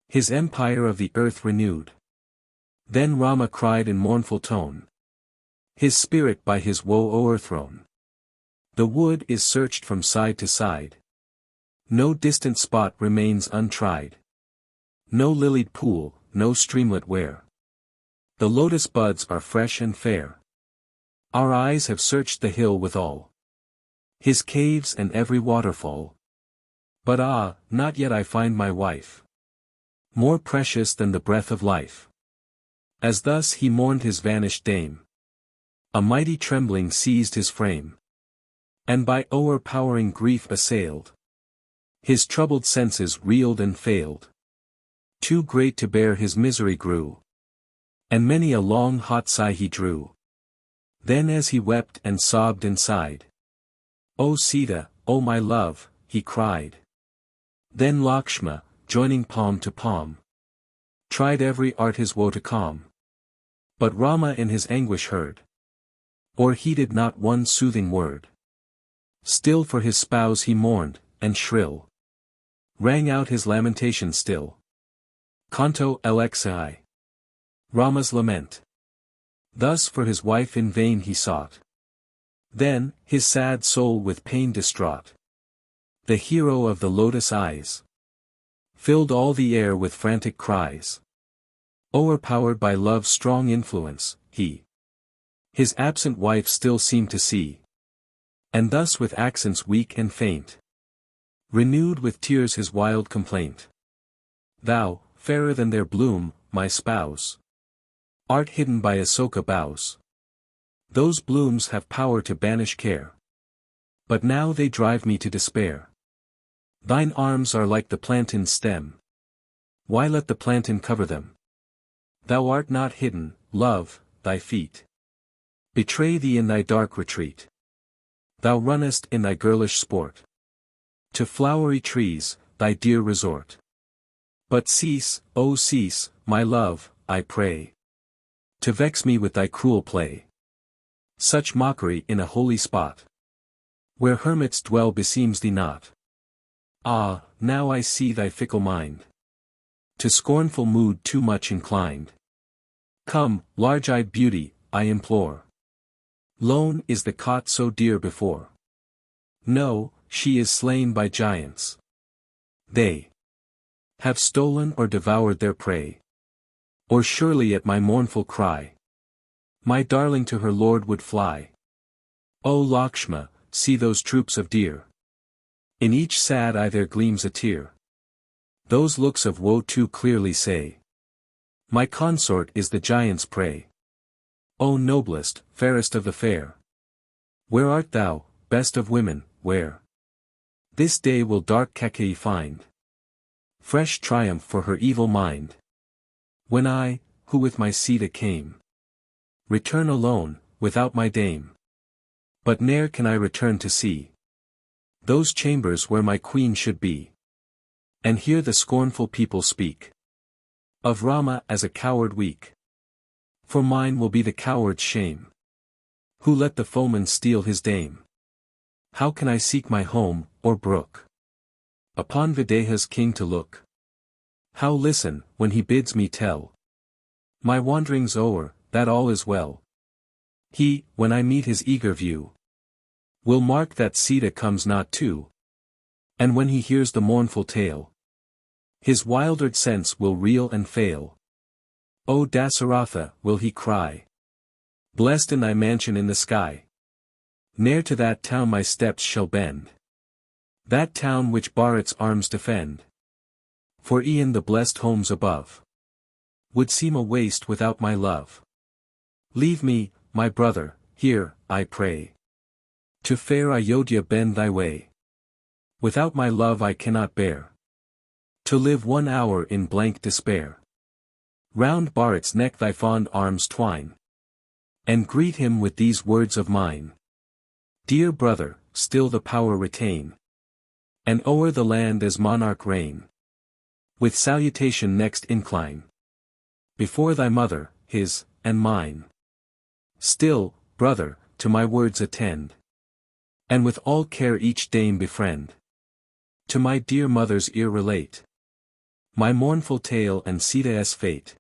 His empire of the earth renewed. Then Rama cried in mournful tone. His spirit by his woe o'erthrown. The wood is searched from side to side. No distant spot remains untried. No lilied pool, no streamlet where the lotus buds are fresh and fair. Our eyes have searched the hill with all his caves and every waterfall. But ah, not yet I find my wife, more precious than the breath of life. As thus he mourned his vanished dame, a mighty trembling seized his frame, and by o'erpowering grief assailed, his troubled senses reeled and failed. Too great to bear his misery grew, and many a long hot sigh he drew. Then as he wept and sobbed and sighed, "O Sita, O my love," he cried. Then Lakshma, joining palm to palm, tried every art his woe to calm. But Rama in his anguish heard, or heeded not one soothing word. Still for his spouse he mourned, and shrill rang out his lamentation still. Canto LXI. Rama's Lament. Thus for his wife in vain he sought. Then, his sad soul with pain distraught, the hero of the lotus eyes filled all the air with frantic cries. O'erpowered by love's strong influence, he his absent wife still seemed to see, and thus with accents weak and faint renewed with tears his wild complaint. "Thou, fairer than their bloom, my spouse, art hidden by Asoka boughs. Those blooms have power to banish care, but now they drive me to despair. Thine arms are like the plantain's stem. Why let the plantain cover them? Thou art not hidden, love, thy feet betray thee in thy dark retreat. Thou runnest in thy girlish sport to flowery trees, thy dear resort. But cease, oh cease, my love, I pray, to vex me with thy cruel play. Such mockery in a holy spot, where hermits dwell, beseems thee not. Ah, now I see thy fickle mind, to scornful mood too much inclined. Come, large-eyed beauty, I implore. Lone is the cot so dear before. No, she is slain by giants. They have stolen or devoured their prey. Or surely at my mournful cry, my darling to her lord would fly. O Lakshma, see those troops of deer. In each sad eye there gleams a tear. Those looks of woe too clearly say, my consort is the giant's prey. O noblest, fairest of the fair, where art thou, best of women, where this day will dark Kaikeyi find fresh triumph for her evil mind? When I, who with my Sita came, return alone, without my dame. But ne'er can I return to see those chambers where my queen should be, and hear the scornful people speak of Rama as a coward weak. For mine will be the coward's shame, who let the foeman steal his dame. How can I seek my home, or brook upon Videha's king to look? How listen, when he bids me tell my wanderings o'er, that all is well? He, when I meet his eager view, will mark that Sita comes not too. And when he hears the mournful tale, his wildered sense will reel and fail. O Dasaratha, will he cry, blessed in thy mansion in the sky. Ne'er to that town my steps shall bend, that town which Bharat's arms defend. For e'en the blessed homes above would seem a waste without my love. Leave me, my brother, here, I pray, to fair Ayodhya bend thy way. Without my love I cannot bear to live 1 hour in blank despair. Round Bharat's neck thy fond arms twine, and greet him with these words of mine. Dear brother, still the power retain, and o'er the land as monarch reign. With salutation next incline before thy mother, his, and mine. Still, brother, to my words attend, and with all care each dame befriend. To my dear mother's ear relate my mournful tale and Sita's fate.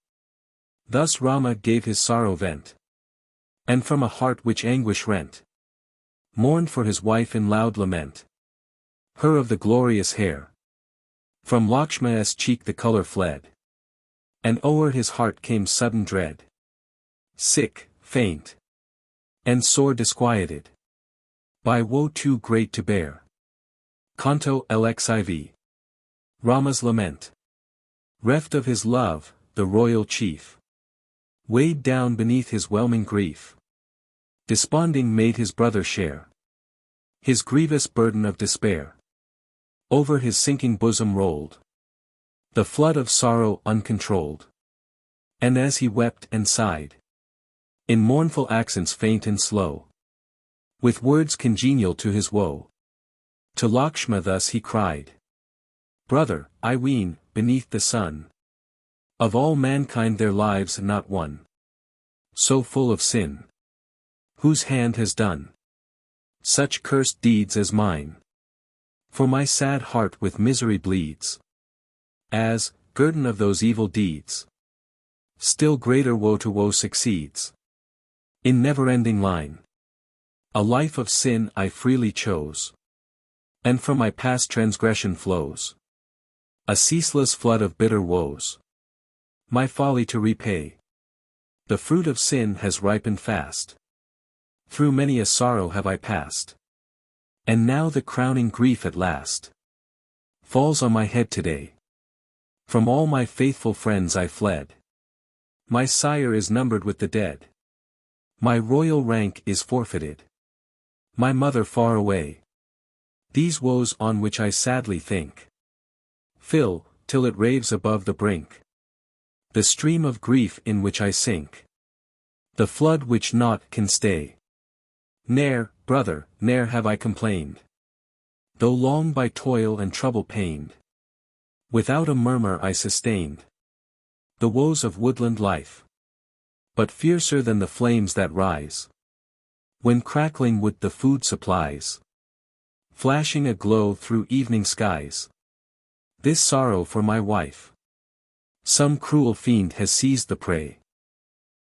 Thus Rama gave his sorrow vent, and from a heart which anguish rent, mourned for his wife in loud lament. her of the glorious hair. From Lakshma's cheek the color fled. And o'er his heart came sudden dread. Sick, faint, and sore disquieted by woe too great to bear. Canto LXIV. Rama's Lament. Reft of his love, the royal chief, weighed down beneath his whelming grief, desponding made his brother share his grievous burden of despair. Over his sinking bosom rolled the flood of sorrow uncontrolled. And as he wept and sighed, in mournful accents faint and slow, with words congenial to his woe, to Lakshma thus he cried: Brother, I ween, beneath the sun of all mankind their lives not one so full of sin, whose hand has done such cursed deeds as mine. For my sad heart with misery bleeds, as, guerdon of those evil deeds, still greater woe to woe succeeds. In never-ending line, a life of sin I freely chose, and from my past transgression flows a ceaseless flood of bitter woes. My folly to repay, the fruit of sin has ripened fast. Through many a sorrow have I passed, and now the crowning grief at last falls on my head today. From all my faithful friends I fled. My sire is numbered with the dead. My royal rank is forfeited. My mother far away. These woes on which I sadly think fill, till it raves above the brink, the stream of grief in which I sink, the flood which naught can stay. Ne'er, brother, ne'er have I complained, though long by toil and trouble pained. Without a murmur I sustained the woes of woodland life, but fiercer than the flames that rise when crackling wood the food supplies, flashing a glow through evening skies. This sorrow for my wife, some cruel fiend has seized the prey,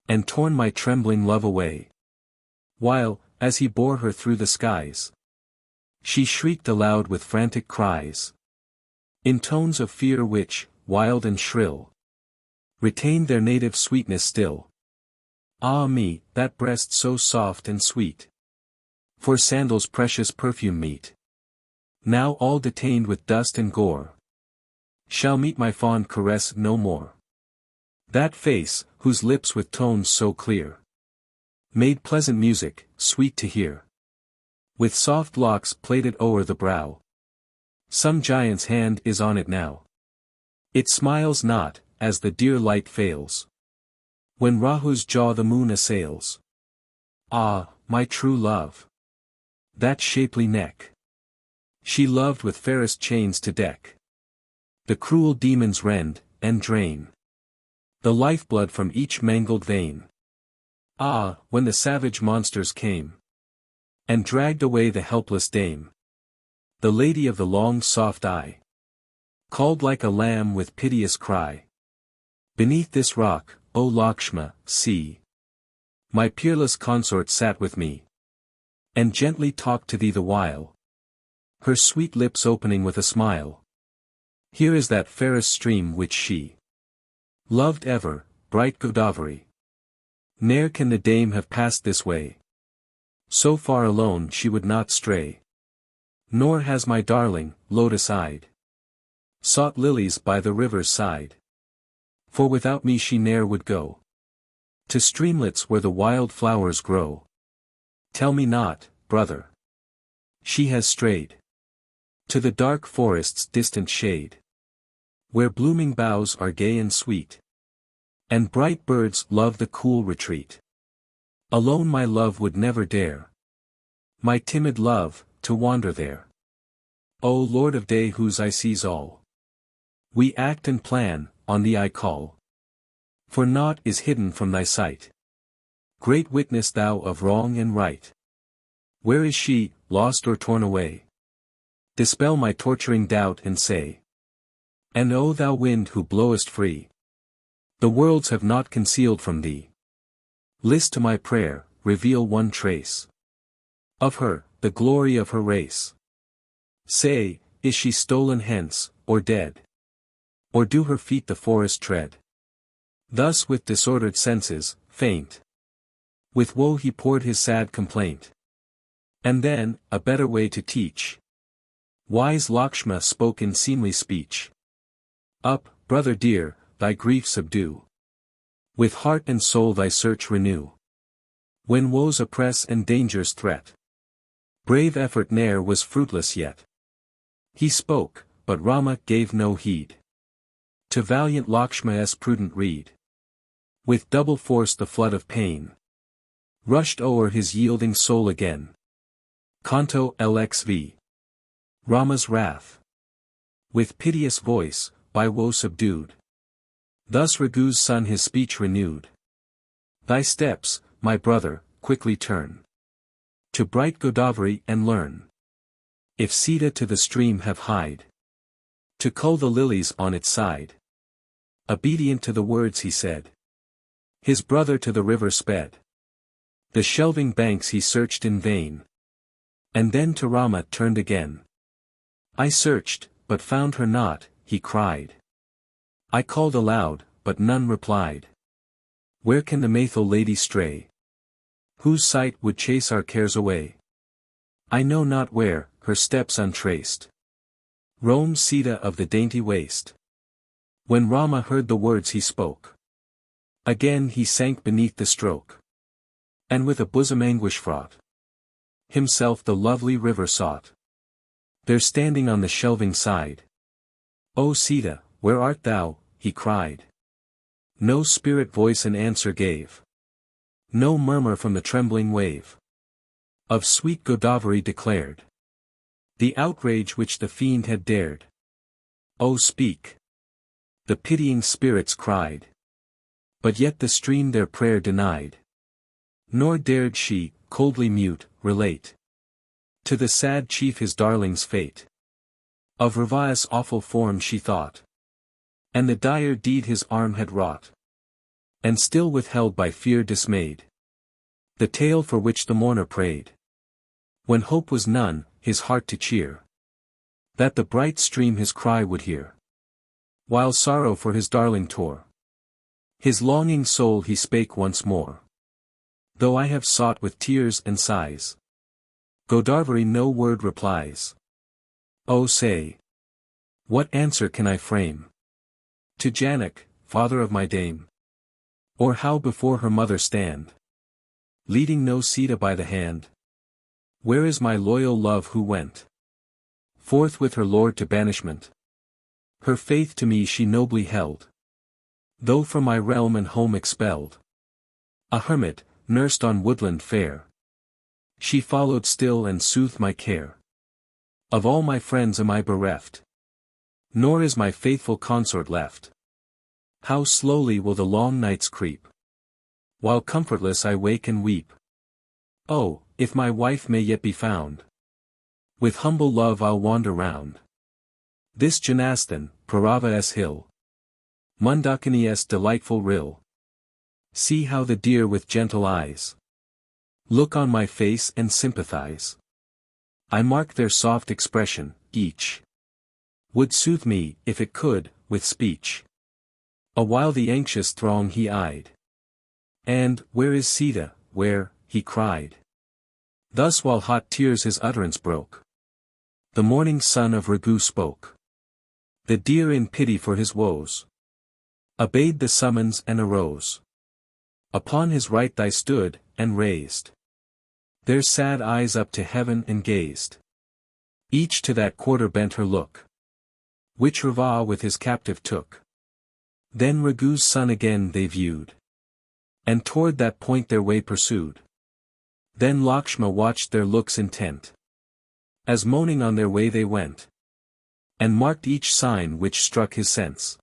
and torn my trembling love away, while, as he bore her through the skies, she shrieked aloud with frantic cries, in tones of fear which, wild and shrill, retained their native sweetness still. Ah me, that breast so soft and sweet, for sandals precious perfume meet, now all detained with dust and gore, shall meet my fond caress no more. That face, whose lips with tones so clear made pleasant music, sweet to hear, with soft locks plaited o'er the brow, some giant's hand is on it now. It smiles not, as the dear light fails, when Rahu's jaw the moon assails. Ah, my true love! That shapely neck she loved with fairest chains to deck. The cruel demons rend, and drain the lifeblood from each mangled vein. Ah, when the savage monsters came, and dragged away the helpless dame, the lady of the long soft eye, called like a lamb with piteous cry. Beneath this rock, O Lakshma, see, my peerless consort sat with me, and gently talked to thee the while, her sweet lips opening with a smile. Here is that fairest stream which she loved ever, bright Godavari. Ne'er can the dame have passed this way, so far alone she would not stray. Nor has my darling, lotus-eyed, sought lilies by the river's side. For without me she ne'er would go to streamlets where the wild flowers grow. Tell me not, brother, she has strayed to the dark forest's distant shade, where blooming boughs are gay and sweet, and bright birds love the cool retreat. Alone my love would never dare, my timid love, to wander there. O Lord of Day whose eye sees all, we act and plan, on thee I call. For naught is hidden from thy sight. Great witness thou of wrong and right. Where is she, lost or torn away? Dispel my torturing doubt and say. And O thou wind who blowest free, the worlds have not concealed from thee. List to my prayer, reveal one trace of her, the glory of her race. Say, is she stolen hence, or dead? Or do her feet the forest tread? Thus with disordered senses, faint, with woe he poured his sad complaint. And then, a better way to teach, wise Lakshma spoke in seemly speech. Up, brother dear, thy grief subdue. With heart and soul thy search renew. When woes oppress and dangers threat, brave effort ne'er was fruitless yet. He spoke, but Rama gave no heed to valiant Lakshma's prudent rede. With double force the flood of pain rushed o'er his yielding soul again. Canto LXV. Rama's wrath. With piteous voice, by woe subdued, thus Raghu's son his speech renewed. Thy steps, my brother, quickly turn to bright Godavari and learn, if Sita to the stream have hied, to cull the lilies on its side. Obedient to the words he said, his brother to the river sped. The shelving banks he searched in vain, and then to Rama turned again. I searched, but found her not, he cried. I called aloud, but none replied. Where can the Maithil lady stray, whose sight would chase our cares away? I know not where, her steps untraced, roams Sita of the dainty waist. When Rama heard the words he spoke, again he sank beneath the stroke, and with a bosom anguish fraught, himself the lovely river sought. There standing on the shelving side, O Sita, where art thou? He cried. No spirit voice an answer gave, no murmur from the trembling wave of sweet Godavari declared the outrage which the fiend had dared. O speak! The pitying spirits cried, but yet the stream their prayer denied. Nor dared she, coldly mute, relate to the sad chief his darling's fate. Of Ravaya's awful form she thought, and the dire deed his arm had wrought, and still withheld by fear dismayed the tale for which the mourner prayed. When hope was none, his heart to cheer, that the bright stream his cry would hear, while sorrow for his darling tore his longing soul, he spake once more. Though I have sought with tears and sighs, Godavari no word replies. Oh say, what answer can I frame to Janak, father of my dame? Or how before her mother stand, leading no Sita by the hand? Where is my loyal love who went forth with her lord to banishment? Her faith to me she nobly held, though from my realm and home expelled. A hermit, nursed on woodland fair, she followed still and soothed my care. Of all my friends am I bereft, nor is my faithful consort left. How slowly will the long nights creep, while comfortless I wake and weep. Oh, if my wife may yet be found, with humble love I'll wander round this Janastan, Parava's hill, Mandakini's delightful rill. See how the deer with gentle eyes look on my face and sympathize. I mark their soft expression, each would soothe me, if it could, with speech. Awhile the anxious throng he eyed, and, where is Sita, where, he cried. Thus while hot tears his utterance broke, the morning son of Raghu spoke. The deer in pity for his woes obeyed the summons and arose. Upon his right thigh stood, and raised their sad eyes up to heaven and gazed. Each to that quarter bent her look, which Rava with his captive took. Then Raghu's son again they viewed, and toward that point their way pursued. Then Lakshma watched their looks intent, as moaning on their way they went, and marked each sign which struck his sense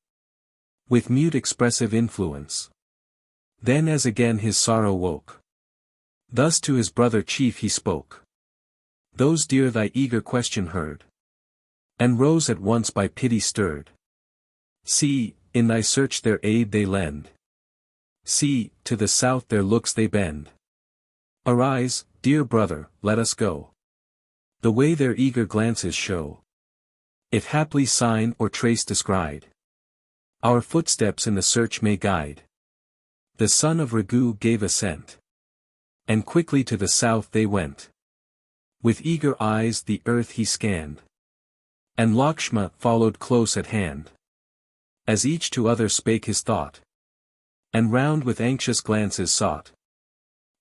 with mute expressive influence. Then as again his sorrow woke, thus to his brother chief he spoke. Those dear thy eager question heard, and rose at once by pity stirred. See, in thy search their aid they lend. See, to the south their looks they bend. Arise, dear brother, let us go the way their eager glances show. if haply sign or trace descried, our footsteps in the search may guide. The son of Raghu gave assent, and quickly to the south they went. With eager eyes the earth he scanned, and Lakshma followed close at hand, as each to other spake his thought, and round with anxious glances sought.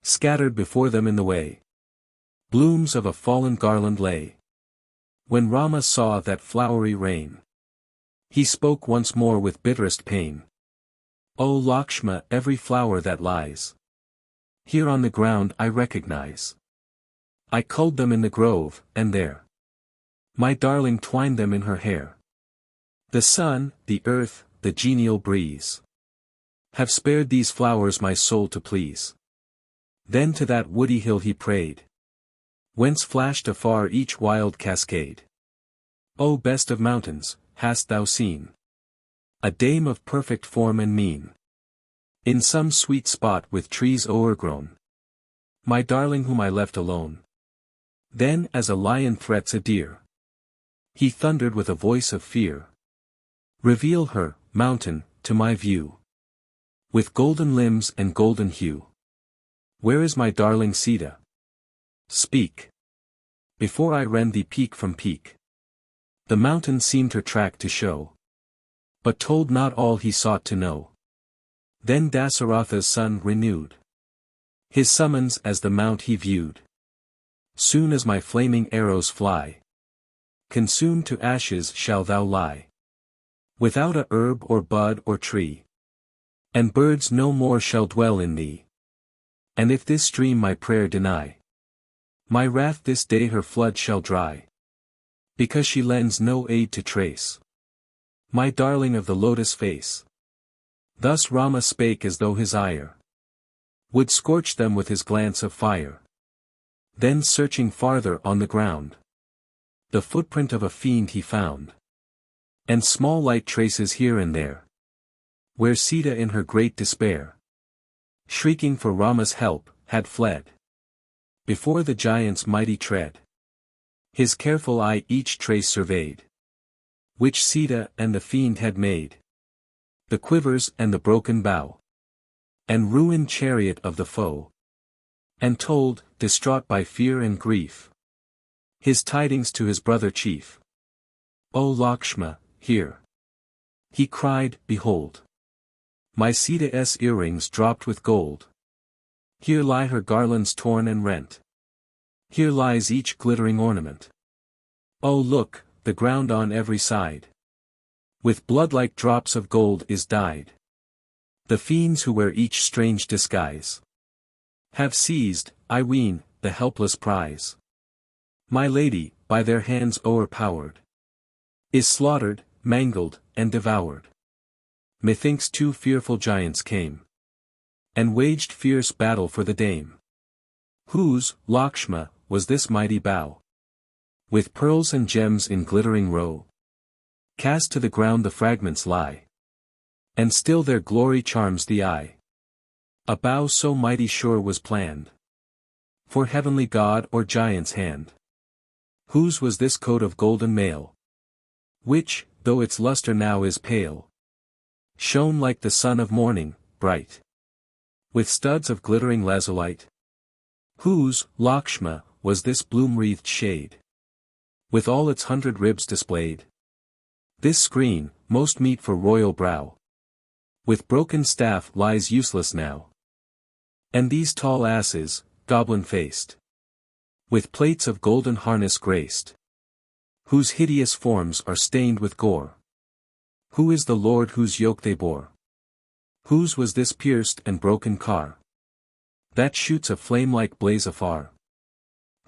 Scattered before them in the way, blooms of a fallen garland lay. When Rama saw that flowery rain, he spoke once more with bitterest pain. O Lakshma, every flower that lies here on the ground I recognize. I culled them in the grove, and there my darling twined them in her hair. The sun, the earth, the genial breeze have spared these flowers my soul to please. Then to that woody hill he prayed, whence flashed afar each wild cascade. O best of mountains, hast thou seen a dame of perfect form and mien, in some sweet spot with trees o'ergrown, my darling whom I left alone? Then as a lion threats a deer, he thundered with a voice of fear, reveal her, mountain, to my view, with golden limbs and golden hue. Where is my darling Sita? Speak, before I rend thee peak from peak. The mountain seemed her track to show, but told not all he sought to know. Then Dasaratha's son renewed his summons as the mount he viewed. Soon as my flaming arrows fly, consumed to ashes shall thou lie, without a herb or bud or tree, and birds no more shall dwell in thee. And if this stream my prayer deny, my wrath this day her flood shall dry, because she lends no aid to trace my darling of the lotus face. Thus Rama spake as though his ire would scorch them with his glance of fire. Then searching farther on the ground, the footprint of a fiend he found, and small light traces here and there, where Sita in her great despair, shrieking for Rama's help, had fled before the giant's mighty tread. His careful eye each trace surveyed, which Sita and the fiend had made, the quivers and the broken bow, and ruined chariot of the foe, and told, distraught by fear and grief, his tidings to his brother chief. O Lakshma, hear! He cried, behold! My Sita's earrings dropped with gold. Here lie her garlands torn and rent. Here lies each glittering ornament. Oh look, the ground on every side with blood like drops of gold is dyed. The fiends who wear each strange disguise have seized, I ween, the helpless prize. My lady, by their hands o'erpowered, is slaughtered, mangled, and devoured. Methinks two fearful giants came and waged fierce battle for the dame. Whose, Lakshma, was this mighty bow, with pearls and gems in glittering row? Cast to the ground the fragments lie, and still their glory charms the eye. A bow so mighty sure was planned for heavenly god or giant's hand. Whose was this coat of golden mail, which, though its luster now is pale, shone like the sun of morning, bright, with studs of glittering lazulite? Whose, Lakshma, was this bloom-wreathed shade, with all its 100 ribs displayed? This screen, most meet for royal brow, with broken staff lies useless now. And these tall asses, goblin-faced, with plates of golden harness graced, whose hideous forms are stained with gore. Who is the lord whose yoke they bore? Whose was this pierced and broken car, that shoots a flame-like blaze afar?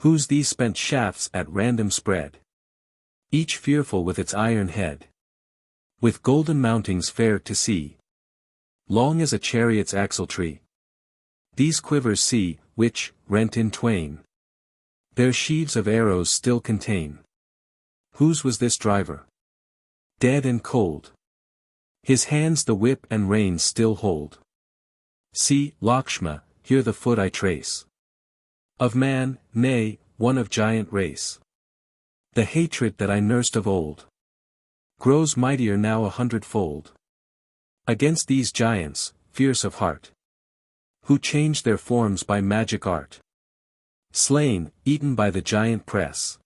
Whose these spent shafts at random spread, each fearful with its iron head, with golden mountings fair to see, long as a chariot's axle-tree? These quivers see, which, rent in twain, their sheaves of arrows still contain. Whose was this driver, dead and cold? His hands the whip and reins still hold. See, Lakshma, here the foot I trace of man, nay, one of giant race. The hatred that I nursed of old grows mightier now 100-fold. Against these giants, fierce of heart, who change their forms by magic art. Slain, eaten by the giant press.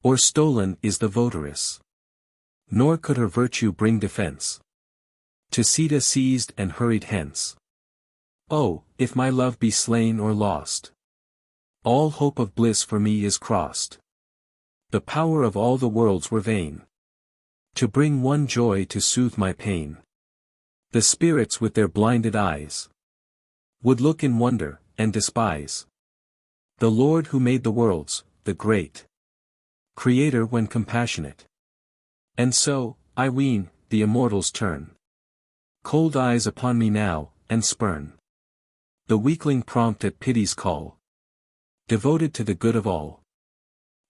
Or stolen is the votaress. Nor could her virtue bring defense. To Sita seized and hurried hence. Oh, if my love be slain or lost, all hope of bliss for me is crossed. The power of all the worlds were vain. To bring one joy to soothe my pain. The spirits with their blinded eyes would look in wonder, and despise the Lord who made the worlds, the great Creator when compassionate. And so, I ween, the immortals turn cold eyes upon me now, and spurn the weakling prompt at pity's call, devoted to the good of all.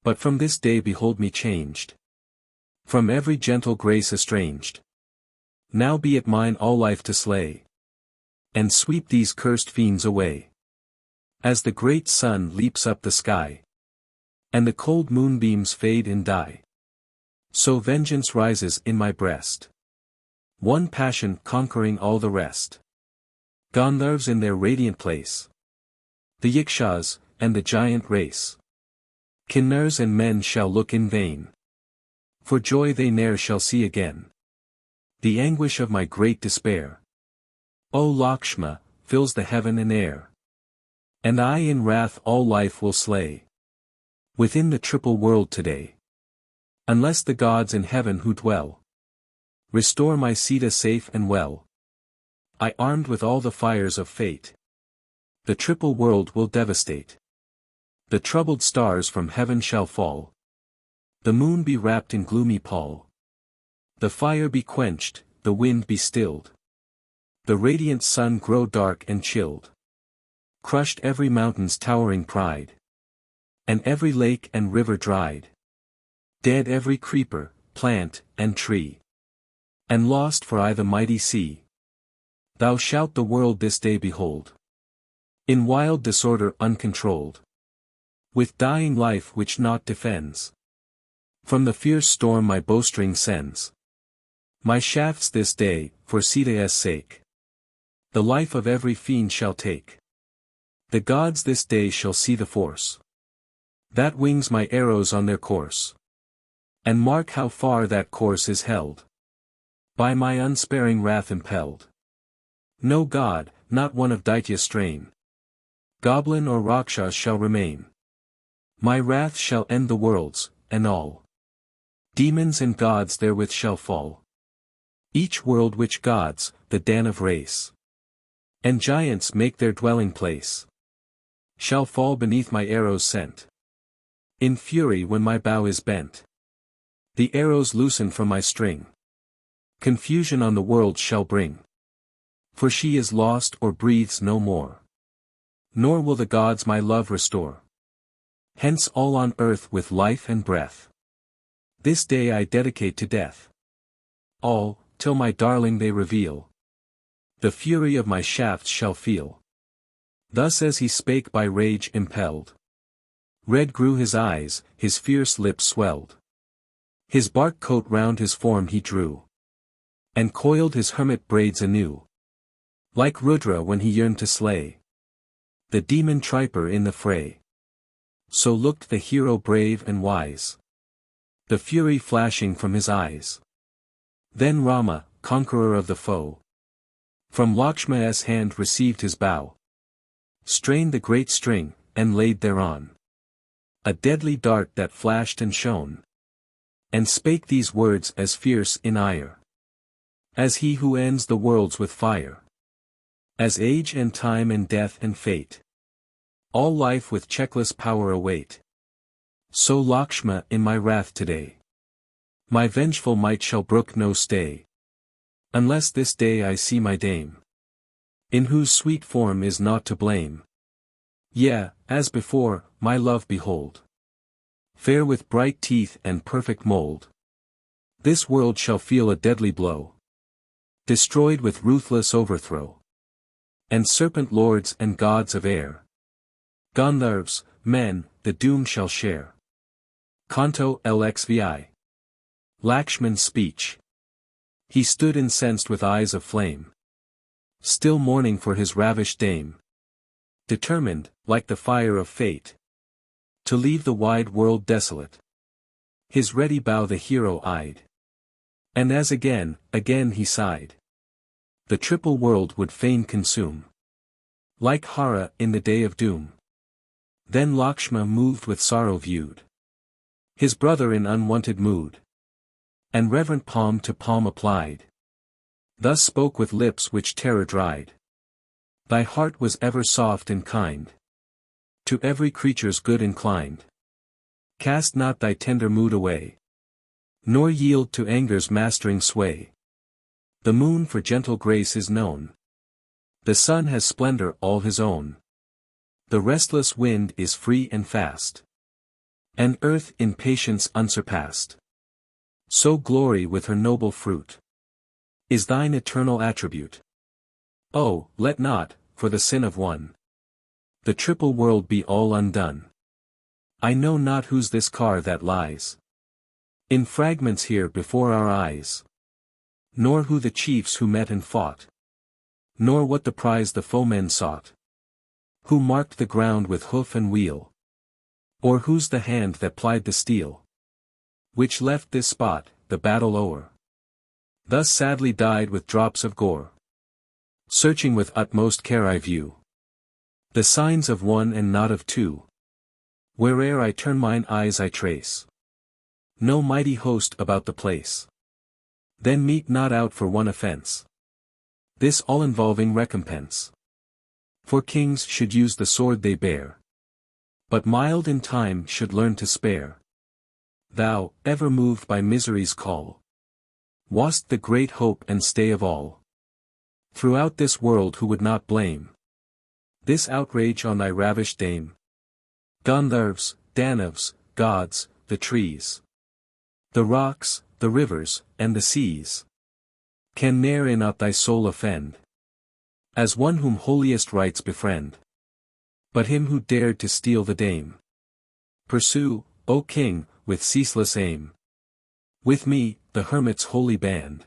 But from this day behold me changed, from every gentle grace estranged. Now be it mine all life to slay, and sweep these cursed fiends away. As the great sun leaps up the sky, and the cold moonbeams fade and die, so vengeance rises in my breast, one passion conquering all the rest. Gandharvs in their radiant place, the Yakshas, and the giant race, Kinnars and men shall look in vain, for joy they ne'er shall see again. The anguish of my great despair, O Lakshma, fills the heaven and air. And I in wrath all life will slay, within the triple world today. Unless the gods in heaven who dwell restore my Sita safe and well. I armed with all the fires of fate, the triple world will devastate. The troubled stars from heaven shall fall, the moon be wrapped in gloomy pall. The fire be quenched, the wind be stilled, the radiant sun grow dark and chilled. Crushed every mountain's towering pride, and every lake and river dried. Dead every creeper, plant, and tree, and lost for aye the mighty sea. Thou shalt the world this day behold, in wild disorder uncontrolled, with dying life which naught defends. From the fierce storm my bowstring sends my shafts this day, for Sita's sake. The life of every fiend shall take. The gods this day shall see the force that wings my arrows on their course, and mark how far that course is held by my unsparing wrath impelled. No god, not one of Daitya strain, goblin or Rakshas shall remain. My wrath shall end the worlds, and all demons and gods therewith shall fall. Each world which gods, the Danav race, and giants make their dwelling place, shall fall beneath my arrows sent. In fury when my bow is bent, the arrows loosen from my string, confusion on the world shall bring. For she is lost or breathes no more, nor will the gods my love restore. Hence all on earth with life and breath, this day I dedicate to death. All, till my darling they reveal, the fury of my shafts shall feel. Thus as he spake by rage impelled, red grew his eyes, his fierce lips swelled. His bark coat round his form he drew, and coiled his hermit braids anew. Like Rudra when he yearned to slay the demon Tripur in the fray, so looked the hero brave and wise, the fury flashing from his eyes. Then Rama, conqueror of the foe, from Lakshma's hand received his bow, strained the great string, and laid thereon a deadly dart that flashed and shone, and spake these words as fierce in ire as he who ends the worlds with fire. As age and time and death and fate all life with checkless power await, so Lakshma in my wrath today my vengeful might shall brook no stay, unless this day I see my dame, in whose sweet form is naught to blame. Yea, as before, my love behold, fair with bright teeth and perfect mold. This world shall feel a deadly blow, destroyed with ruthless overthrow, and serpent lords and gods of air, Gandharvs, men, the doom shall share. Canto LXVI. Lakshman's speech. He stood incensed with eyes of flame, still mourning for his ravished dame. Determined, like the fire of fate, to leave the wide world desolate. His ready bow the hero eyed, and as again he sighed, the triple world would fain consume, like Hara in the day of doom. Then Lakshma moved with sorrow viewed his brother in unwonted mood, and reverent palm to palm applied. Thus spoke with lips which terror dried. Thy heart was ever soft and kind, to every creature's good inclined. Cast not thy tender mood away, nor yield to anger's mastering sway. The moon for gentle grace is known, the sun has splendor all his own. The restless wind is free and fast, and earth in patience unsurpassed. So glory with her noble fruit is thine eternal attribute. Oh, let not, for the sin of one, the triple world be all undone. I know not whose this car that lies in fragments here before our eyes, nor who the chiefs who met and fought, nor what the prize the foemen sought, who marked the ground with hoof and wheel, or whose the hand that plied the steel, which left this spot, the battle o'er. Thus sadly died with drops of gore. Searching with utmost care I view the signs of one and not of two. Where'er I turn mine eyes I trace no mighty host about the place. Then mete not out for one offense this all-involving recompense. For kings should use the sword they bear, but mild in time should learn to spare. Thou, ever moved by misery's call, wast the great hope and stay of all. Throughout this world who would not blame this outrage on thy ravished dame? Gandharvs, Danavs, gods, the trees, the rocks, the rivers, and the seas, can ne'er in aught thy soul offend, as one whom holiest rites befriend. But him who dared to steal the dame, pursue, O king, with ceaseless aim. With me, the hermit's holy band,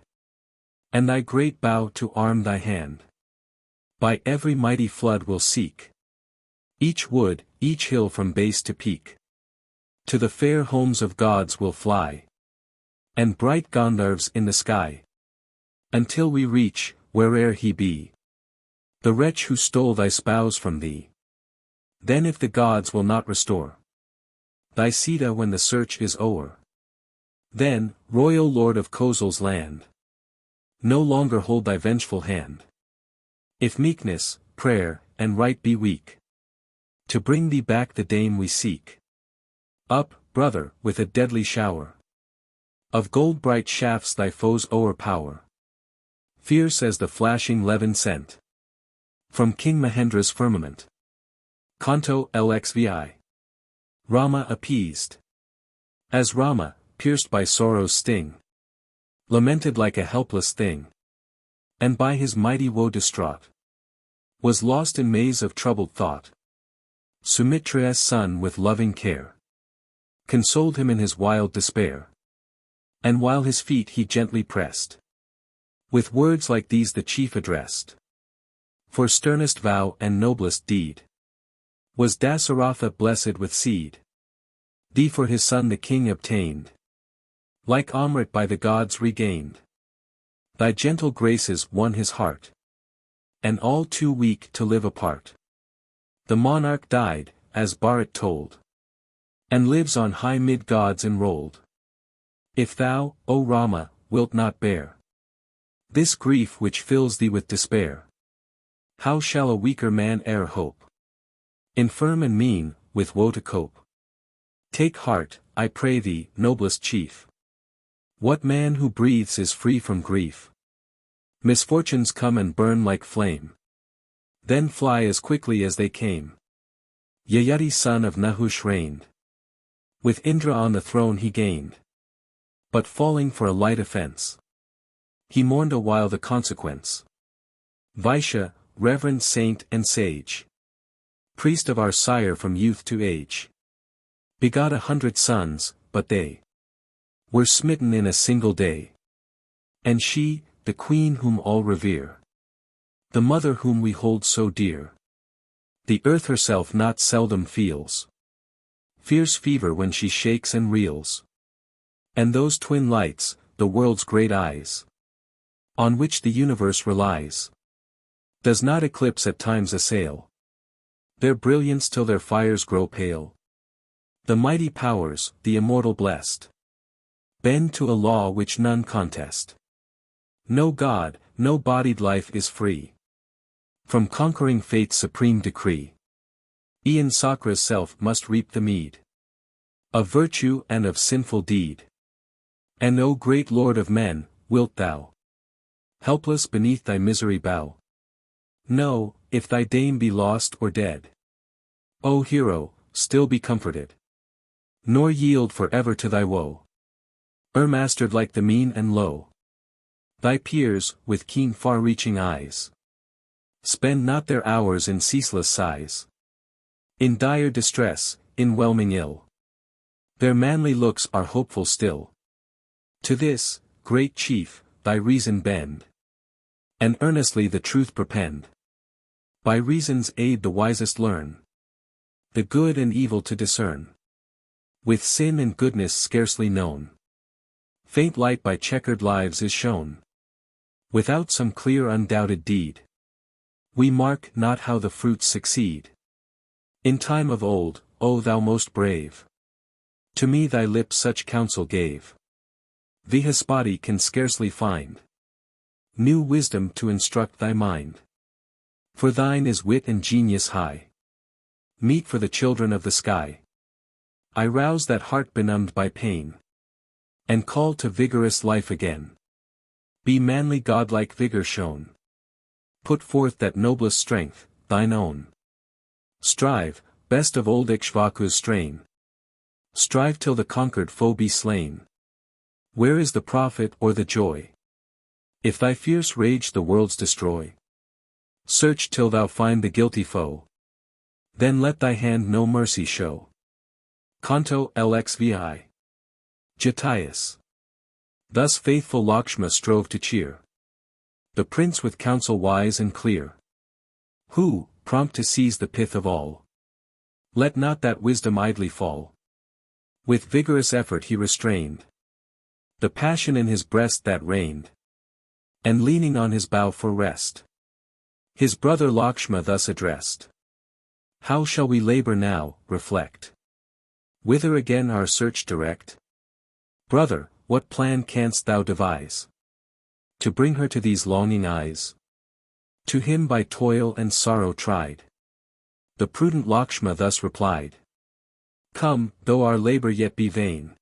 and thy great bow to arm thy hand, by every mighty flood will seek each wood, each hill from base to peak. To the fair homes of gods will fly, and bright Gandharvs in the sky, until we reach, where'er he be, the wretch who stole thy spouse from thee. Then if the gods will not restore thy Sita when the search is o'er, then, royal lord of Kosal's land, no longer hold thy vengeful hand. If meekness, prayer, and right be weak, to bring thee back the dame we seek. Up, brother, with a deadly shower of gold-bright shafts thy foes o'erpower, fierce as the flashing levin sent from King Mahendra's firmament. Canto LXVI. Rama appeased. As Rama, pierced by sorrow's sting, lamented like a helpless thing, and by his mighty woe distraught, was lost in maze of troubled thought. Sumitra's son with loving care consoled him in his wild despair, and while his feet he gently pressed, with words like these the chief addressed. For sternest vow and noblest deed was Dasaratha blessed with seed. Thee for his son the king obtained, like Amrit by the gods regained. Thy gentle graces won his heart, and all too weak to live apart, the monarch died, as Bharat told, and lives on high mid gods enrolled. If thou, O Rama, wilt not bear this grief which fills thee with despair, how shall a weaker man e'er hope, infirm and mean, with woe to cope? Take heart, I pray thee, noblest chief. What man who breathes is free from grief? Misfortunes come and burn like flame, then fly as quickly as they came. Yayati son of Nahush reigned, with Indra on the throne he gained, but falling for a light offense, he mourned a while the consequence. Vaishya, reverend saint and sage, priest of our sire from youth to age, begot 100 sons, but they were smitten in a single day. And she, the queen whom all revere. The mother whom we hold so dear. The earth herself not seldom feels fierce fever when she shakes and reels. And those twin lights, the world's great eyes, on which the universe relies, does not eclipse at times assail their brilliance till their fires grow pale. The mighty powers, the immortal blessed, bend to a law which none contest. No God, no bodied life is free from conquering fate's supreme decree. E'en Sakra's self must reap the meed of virtue and of sinful deed. And O great Lord of men, wilt thou, helpless beneath thy misery bow? No, if thy dame be lost or dead. O hero, still be comforted, nor yield for ever to thy woe. Mastered like the mean and low. Thy peers, with keen far-reaching eyes, spend not their hours in ceaseless sighs. In dire distress, in whelming ill, their manly looks are hopeful still. To this, great chief, thy reason bend, and earnestly the truth propend. By reason's aid the wisest learn the good and evil to discern. With sin and goodness scarcely known, faint light by checkered lives is shown. Without some clear undoubted deed, we mark not how the fruits succeed. In time of old, O thou most brave, to me thy lips such counsel gave. The Hespadi can scarcely find new wisdom to instruct thy mind. For thine is wit and genius high, meet for the children of the sky. I rouse that heart benumbed by pain, and call to vigorous life again. Be manly godlike vigor shown. Put forth that noblest strength, thine own. Strive, best of old Ikshvaku's strain. Strive till the conquered foe be slain. Where is the profit or the joy, if thy fierce rage the worlds destroy? Search till thou find the guilty foe, then let thy hand no mercy show. Canto LXVI. Jatius. Thus faithful Lakshma strove to cheer the prince with counsel wise and clear, who, prompt to seize the pith of all, let not that wisdom idly fall. With vigorous effort he restrained the passion in his breast that reigned, and leaning on his bow for rest, his brother Lakshma thus addressed. How shall we labor now, reflect? Whither again our search direct? Brother, what plan canst thou devise to bring her to these longing eyes? To him by toil and sorrow tried, the prudent Lakshma thus replied. Come, though our labor yet be vain,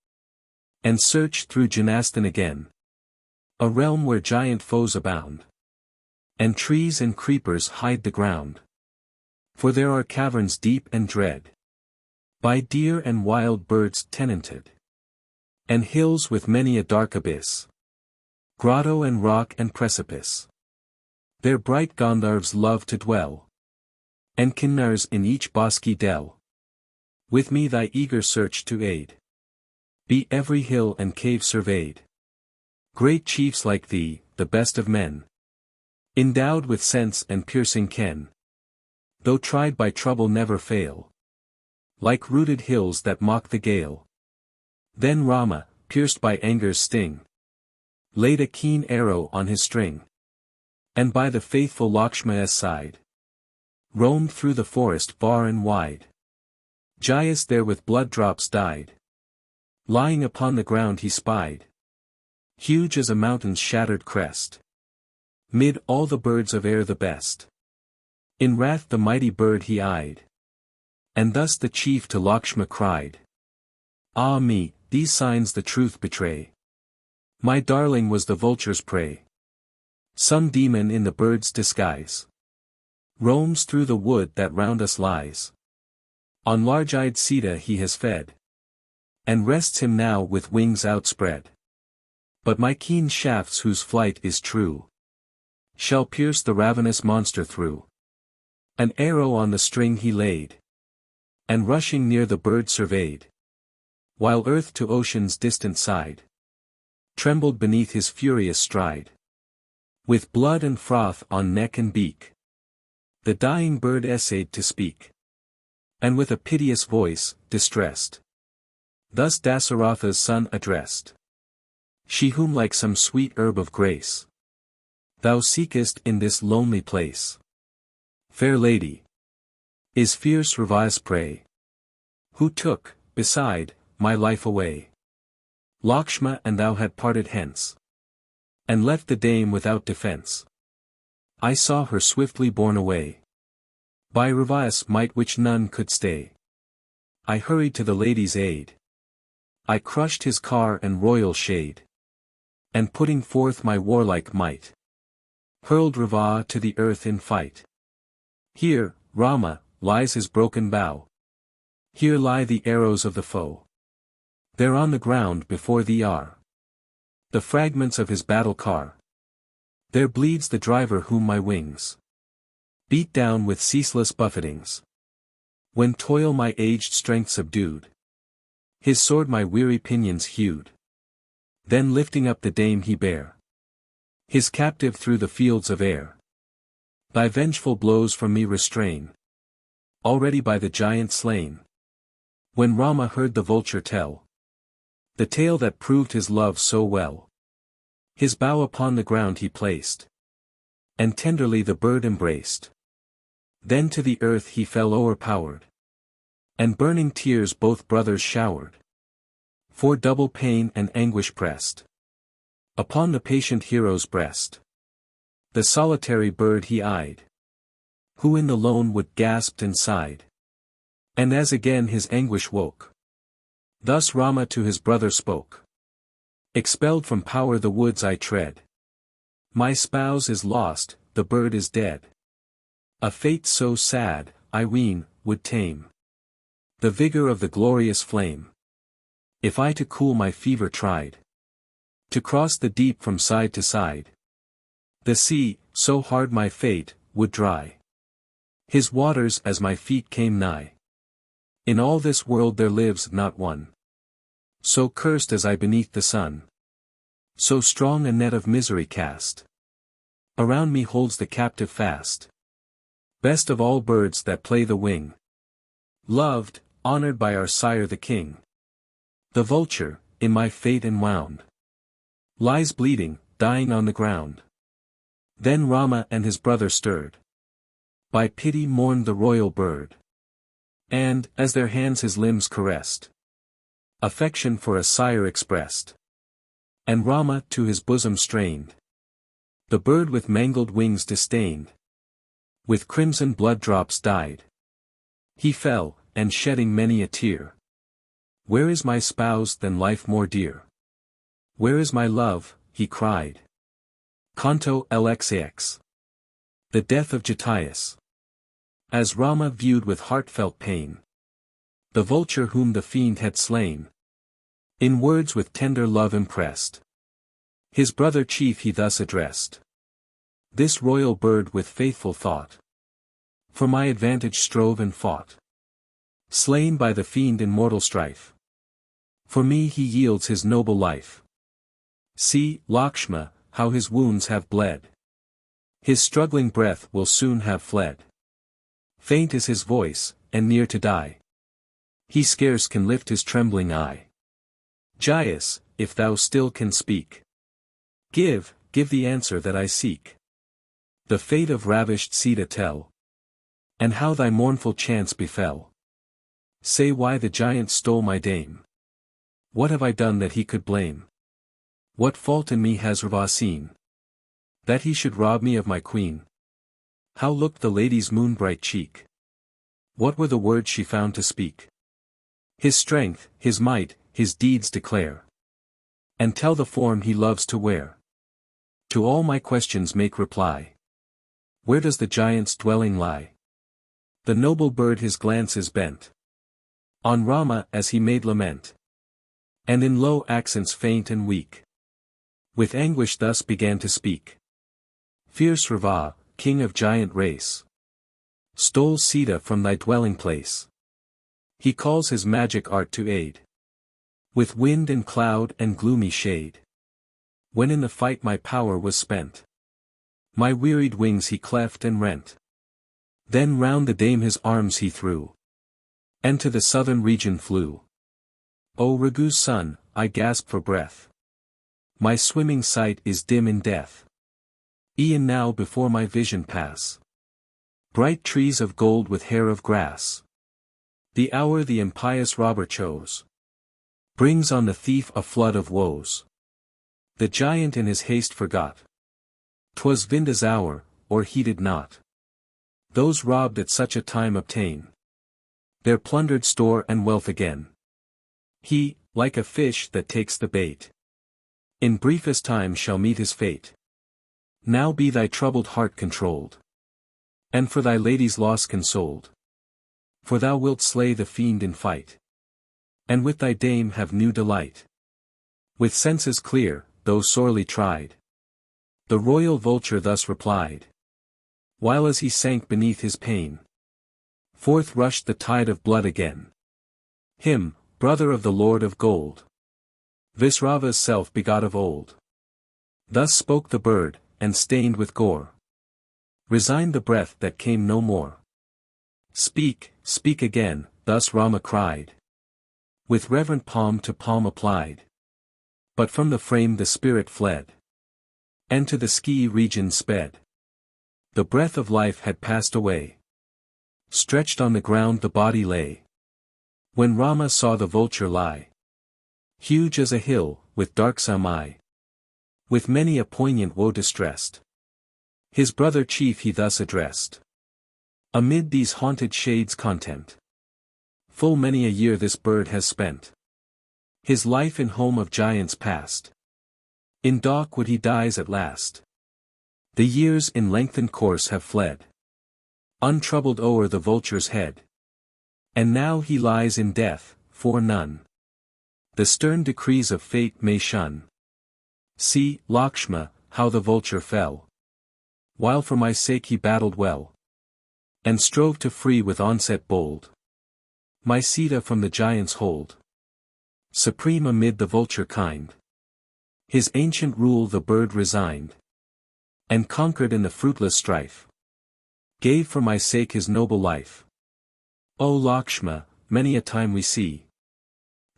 and search through Janastan again, a realm where giant foes abound, and trees and creepers hide the ground. For there are caverns deep and dread, by deer and wild birds tenanted, and hills with many a dark abyss, grotto and rock and precipice. There bright Gandharvs love to dwell, and Kinnars in each bosky dell. With me thy eager search to aid, be every hill and cave surveyed. Great chiefs like thee, the best of men, endowed with sense and piercing ken, though tried by trouble never fail, like rooted hills that mock the gale. Then Rama, pierced by anger's sting, laid a keen arrow on his string, and by the faithful Lakshma's side, roamed through the forest far and wide. Jayas there with blood drops died. Lying upon the ground he spied, huge as a mountain's shattered crest, mid all the birds of air the best. In wrath the mighty bird he eyed, and thus the chief to Lakshma cried. Ah me, these signs the truth betray. My darling was the vulture's prey. Some demon in the bird's disguise roams through the wood that round us lies. On large-eyed Sita he has fed, and rests him now with wings outspread. But my keen shafts whose flight is true, shall pierce the ravenous monster through. An arrow on the string he laid, and rushing near the bird surveyed, while earth to ocean's distant side trembled beneath his furious stride. With blood and froth on neck and beak, the dying bird essayed to speak. And with a piteous voice, distressed, thus Dasaratha's son addressed. She whom like some sweet herb of grace thou seekest in this lonely place, fair lady, is fierce Rava's prey, who took, beside, my life away. Lakshma and thou had parted hence, and left the dame without defense. I saw her swiftly borne away by Rava's might which none could stay. I hurried to the lady's aid. I crushed his car and royal shade, and putting forth my warlike might, hurled Rava to the earth in fight. Here, Rama, lies his broken bow. Here lie the arrows of the foe. There on the ground before thee are the fragments of his battle car. There bleeds the driver whom my wings beat down with ceaseless buffetings. When toil my aged strength subdued, his sword my weary pinions hewed. Then lifting up the dame he bare his captive through the fields of air. Thy vengeful blows from me restrain, already by the giant slain. When Rama heard the vulture tell the tale that proved his love so well, his bow upon the ground he placed, and tenderly the bird embraced. Then to the earth he fell o'erpowered, and burning tears both brothers showered. For double pain and anguish pressed upon the patient hero's breast. The solitary bird he eyed, who in the lone wood gasped and sighed. And as again his anguish woke, thus Rama to his brother spoke. Expelled from power the woods I tread. My spouse is lost, the bird is dead. A fate so sad, I ween, would tame the vigor of the glorious flame, if I to cool my fever tried, to cross the deep from side to side. The sea, so hard my fate, would dry his waters as my feet came nigh. In all this world there lives not one so cursed as I beneath the sun. So strong a net of misery cast around me holds the captive fast. Best of all birds that play the wing, loved, honored by our sire the king. The vulture, in my fate enwound, lies bleeding, dying on the ground. Then Rama and his brother stirred, by pity mourned the royal bird. And, as their hands his limbs caressed, affection for a sire expressed. And Rama to his bosom strained the bird with mangled wings disdained. With crimson blood drops dyed, he fell, and shedding many a tear. Where is my spouse than life more dear? Where is my love, he cried. Canto LXAX. The death of Jatius. As Rama viewed with heartfelt pain the vulture whom the fiend had slain, in words with tender love impressed, his brother chief he thus addressed. This royal bird with faithful thought for my advantage strove and fought. Slain by the fiend in mortal strife, for me he yields his noble life. See, Lakshma, how his wounds have bled. His struggling breath will soon have fled. Faint is his voice, and near to die. He scarce can lift his trembling eye. Jayus, if thou still can speak, give the answer that I seek. The fate of ravished Sita tell, and how thy mournful chance befell. Say why the giant stole my dame. What have I done that he could blame? What fault in me has Rava seen, that he should rob me of my queen? How looked the lady's moonbright cheek? What were the words she found to speak? His strength, his might, his deeds declare, and tell the form he loves to wear. To all my questions make reply. Where does the giant's dwelling lie? The noble bird his glance is bent on Rama as he made lament, and in low accents faint and weak, with anguish thus began to speak. Fierce Rava, king of giant race, stole Sita from thy dwelling place. He calls his magic art to aid, with wind and cloud and gloomy shade. when in the fight my power was spent. My wearied wings he cleft and rent. Then round the dame his arms he threw, and to the southern region flew. O Ragu's son, I gasp for breath. My swimming sight is dim in death. E'en now before my vision pass bright trees of gold with hair of grass. The hour the impious robber chose brings on the thief a flood of woes. The giant in his haste forgot 'twas Vinda's hour, or heeded not. Those robbed at such a time obtain their plundered store and wealth again. He, like a fish that takes the bait, in briefest time shall meet his fate. Now be thy troubled heart controlled, and for thy lady's loss consoled. For thou wilt slay the fiend in fight, and with thy dame have new delight. With senses clear, though sorely tried, the royal vulture thus replied, while as he sank beneath his pain, forth rushed the tide of blood again. Him, brother of the Lord of Gold, Visrava's self begot of old. Thus spoke the bird, and stained with gore, resigned the breath that came no more. Speak, speak again, thus Rama cried, with reverent palm to palm applied. But from the frame the spirit fled, and to the ski region sped. The breath of life had passed away. Stretched on the ground the body lay, when Rama saw the vulture lie, huge as a hill, with darksome eye, with many a poignant woe distressed. His brother chief he thus addressed: amid these haunted shades content, full many a year this bird has spent his life in home of giants past. In dark wood he dies at last. The years in lengthened course have fled, untroubled o'er the vulture's head. And now he lies in death, for none the stern decrees of fate may shun. See, Lakshma, how the vulture fell, while for my sake he battled well, and strove to free with onset bold my Sita from the giant's hold. Supreme amid the vulture kind, his ancient rule the bird resigned, and conquered in the fruitless strife, gave for my sake his noble life. O Lakshma, many a time we see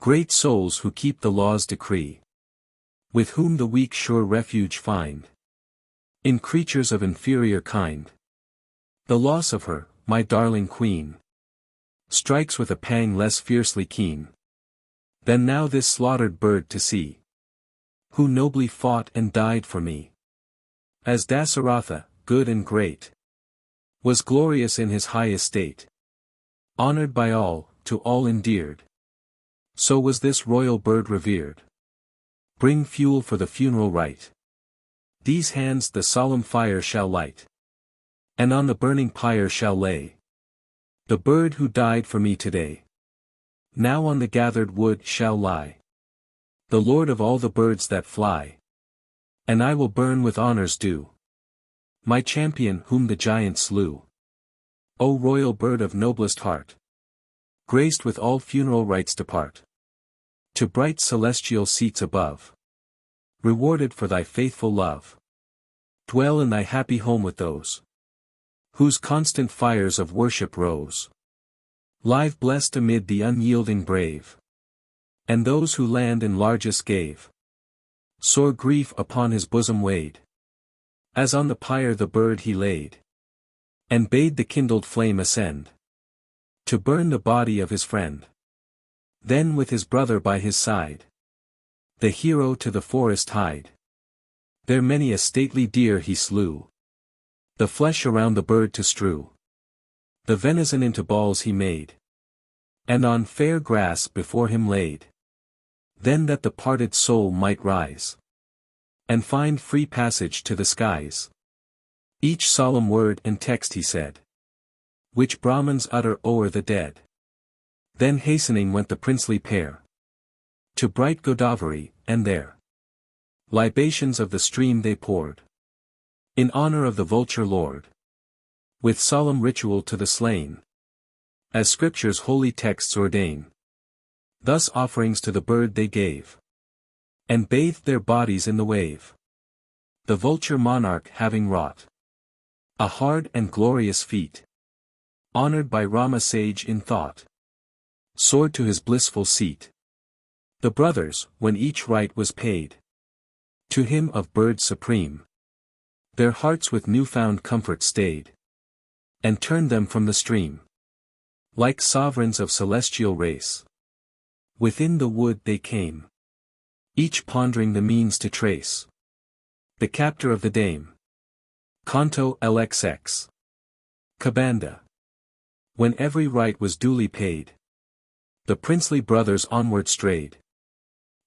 great souls who keep the law's decree, with whom the weak sure refuge find in creatures of inferior kind. The loss of her, my darling queen, strikes with a pang less fiercely keen than now this slaughtered bird to see, who nobly fought and died for me. As Dasaratha, good and great, was glorious in his high estate, honored by all, to all endeared, so was this royal bird revered. Bring fuel for the funeral rite. These hands the solemn fire shall light, and on the burning pyre shall lay the bird who died for me today. Now on the gathered wood shall lie the lord of all the birds that fly, and I will burn with honors due my champion whom the giant slew. O royal bird of noblest heart, graced with all funeral rites depart to bright celestial seats above, rewarded for thy faithful love. Dwell in thy happy home with those whose constant fires of worship rose, live blessed amid the unyielding brave, and those who land in largest gave sore grief upon his bosom weighed, as on the pyre the bird he laid, and bade the kindled flame ascend to burn the body of his friend. Then with his brother by his side, the hero to the forest hied. There many a stately deer he slew, the flesh around the bird to strew. The venison into balls he made, and on fair grass before him laid. Then that the parted soul might rise, and find free passage to the skies. Each solemn word and text he said, which Brahmins utter o'er the dead. Then hastening went the princely pair to bright Godavari, and there libations of the stream they poured, in honor of the vulture lord, with solemn ritual to the slain, as scripture's holy texts ordain. Thus offerings to the bird they gave, and bathed their bodies in the wave. The vulture monarch having wrought a hard and glorious feat, honored by Rama sage in thought, soared to his blissful seat. The brothers, when each rite was paid to him of birds supreme, their hearts with new-found comfort stayed, and turned them from the stream. Like sovereigns of celestial race, within the wood they came, each pondering the means to trace the captor of the dame. Canto LXX. Kabanda. When every rite was duly paid, the princely brothers onward strayed,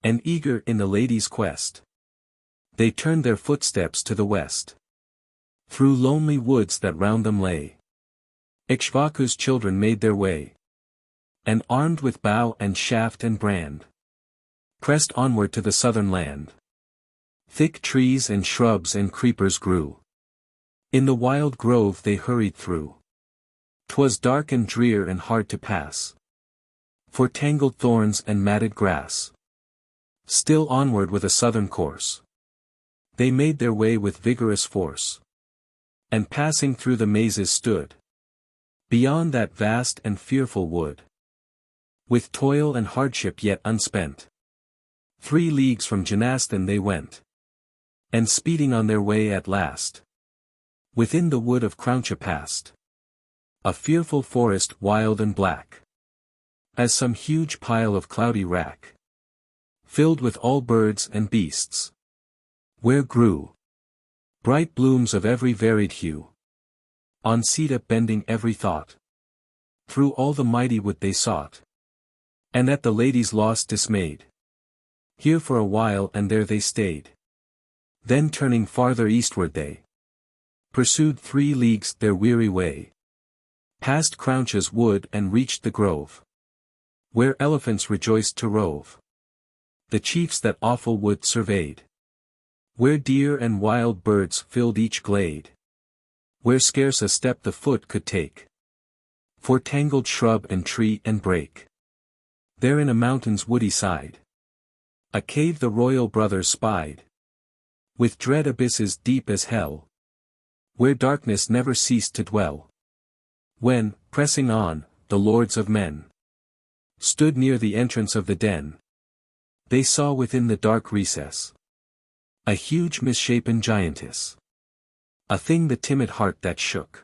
and eager in the lady's quest, they turned their footsteps to the west. Through lonely woods that round them lay, Ikshvaku's children made their way, and armed with bow and shaft and brand, pressed onward to the southern land. Thick trees and shrubs and creepers grew. In the wild grove they hurried through. 'Twas dark and drear and hard to pass, for tangled thorns and matted grass. Still onward with a southern course, they made their way with vigorous force, and passing through the mazes stood beyond that vast and fearful wood. With toil and hardship yet unspent, 3 leagues from Janastan they went, and speeding on their way at last, within the wood of Crauncha passed, a fearful forest wild and black, as some huge pile of cloudy wrack, filled with all birds and beasts, where grew bright blooms of every varied hue, on Sita bending every thought. Through all the mighty wood they sought, and at the lady's loss dismayed, here for a while and there they stayed. Then turning farther eastward they pursued 3 leagues their weary way, past Crauncha's wood and reached the grove, where elephants rejoiced to rove. The chiefs that awful wood surveyed, where deer and wild birds filled each glade, where scarce a step the foot could take, for tangled shrub and tree and brake. There in a mountain's woody side, a cave the royal brothers spied, with dread abysses deep as hell, where darkness never ceased to dwell. When, pressing on, the lords of men stood near the entrance of the den, they saw within the dark recess a huge misshapen giantess, a thing the timid heart that shook,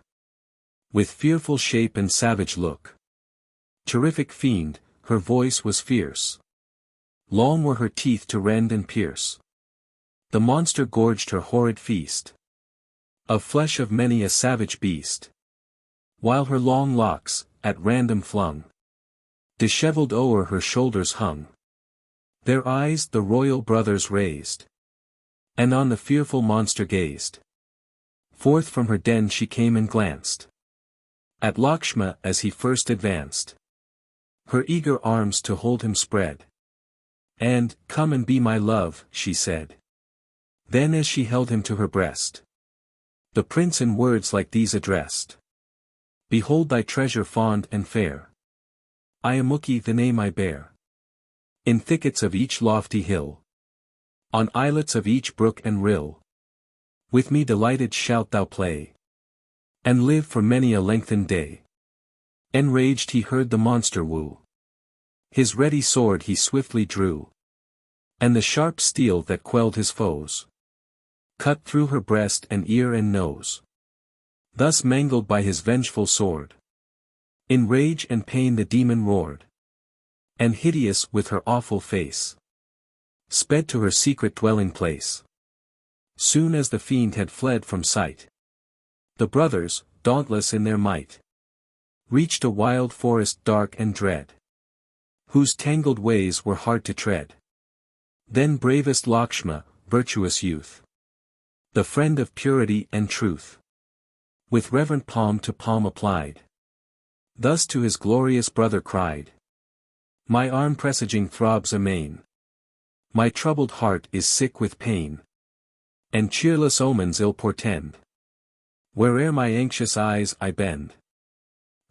with fearful shape and savage look. Terrific fiend, her voice was fierce, long were her teeth to rend and pierce. The monster gorged her horrid feast of flesh of many a savage beast, while her long locks, at random flung, dishevelled o'er her shoulders hung. Their eyes the royal brothers raised, and on the fearful monster gazed. Forth from her den she came and glanced at Lakshma as he first advanced, her eager arms to hold him spread, and, "Come and be my love," she said. Then as she held him to her breast, the prince in words like these addressed: "Behold thy treasure fond and fair. Ayamuki the name I bear. In thickets of each lofty hill, on islets of each brook and rill, with me delighted shalt thou play, and live for many a lengthened day." Enraged he heard the monster woo. His ready sword he swiftly drew, and the sharp steel that quelled his foes cut through her breast and ear and nose. Thus mangled by his vengeful sword, in rage and pain the demon roared, and hideous with her awful face, sped to her secret dwelling place. Soon as the fiend had fled from sight, the brothers, dauntless in their might, reached a wild forest dark and dread, whose tangled ways were hard to tread. Then bravest Lakshma, virtuous youth, the friend of purity and truth, with reverent palm to palm applied, thus to his glorious brother cried: "My arm presaging throbs amain, my troubled heart is sick with pain, and cheerless omens ill portend, where'er my anxious eyes I bend.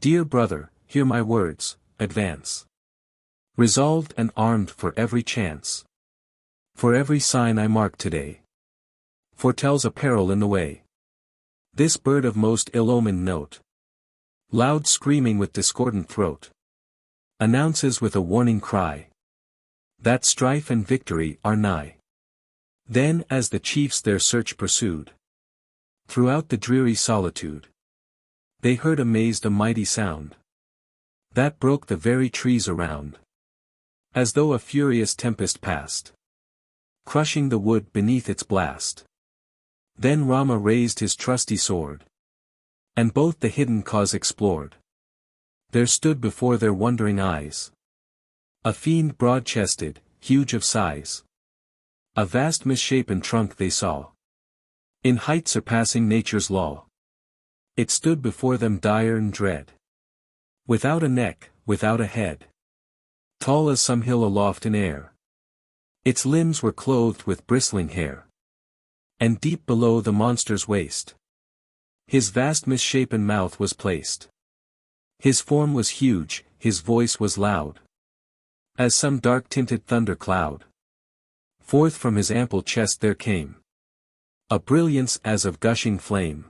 Dear brother, hear my words, advance, resolved and armed for every chance. For every sign I mark today foretells a peril in the way. This bird of most ill-omened note, loud screaming with discordant throat, announces with a warning cry that strife and victory are nigh. Then as the chiefs their search pursued throughout the dreary solitude, they heard amazed a mighty sound that broke the very trees around, as though a furious tempest passed, crushing the wood beneath its blast. Then Rama raised his trusty sword, and both the hidden cause explored. There stood before their wondering eyes a fiend broad-chested, huge of size. A vast misshapen trunk they saw, in height surpassing nature's law. It stood before them dire and dread, without a neck, without a head, tall as some hill aloft in air. Its limbs were clothed with bristling hair, and deep below the monster's waist his vast misshapen mouth was placed. His form was huge, his voice was loud, as some dark-tinted thunder cloud. Forth from his ample chest there came a brilliance as of gushing flame.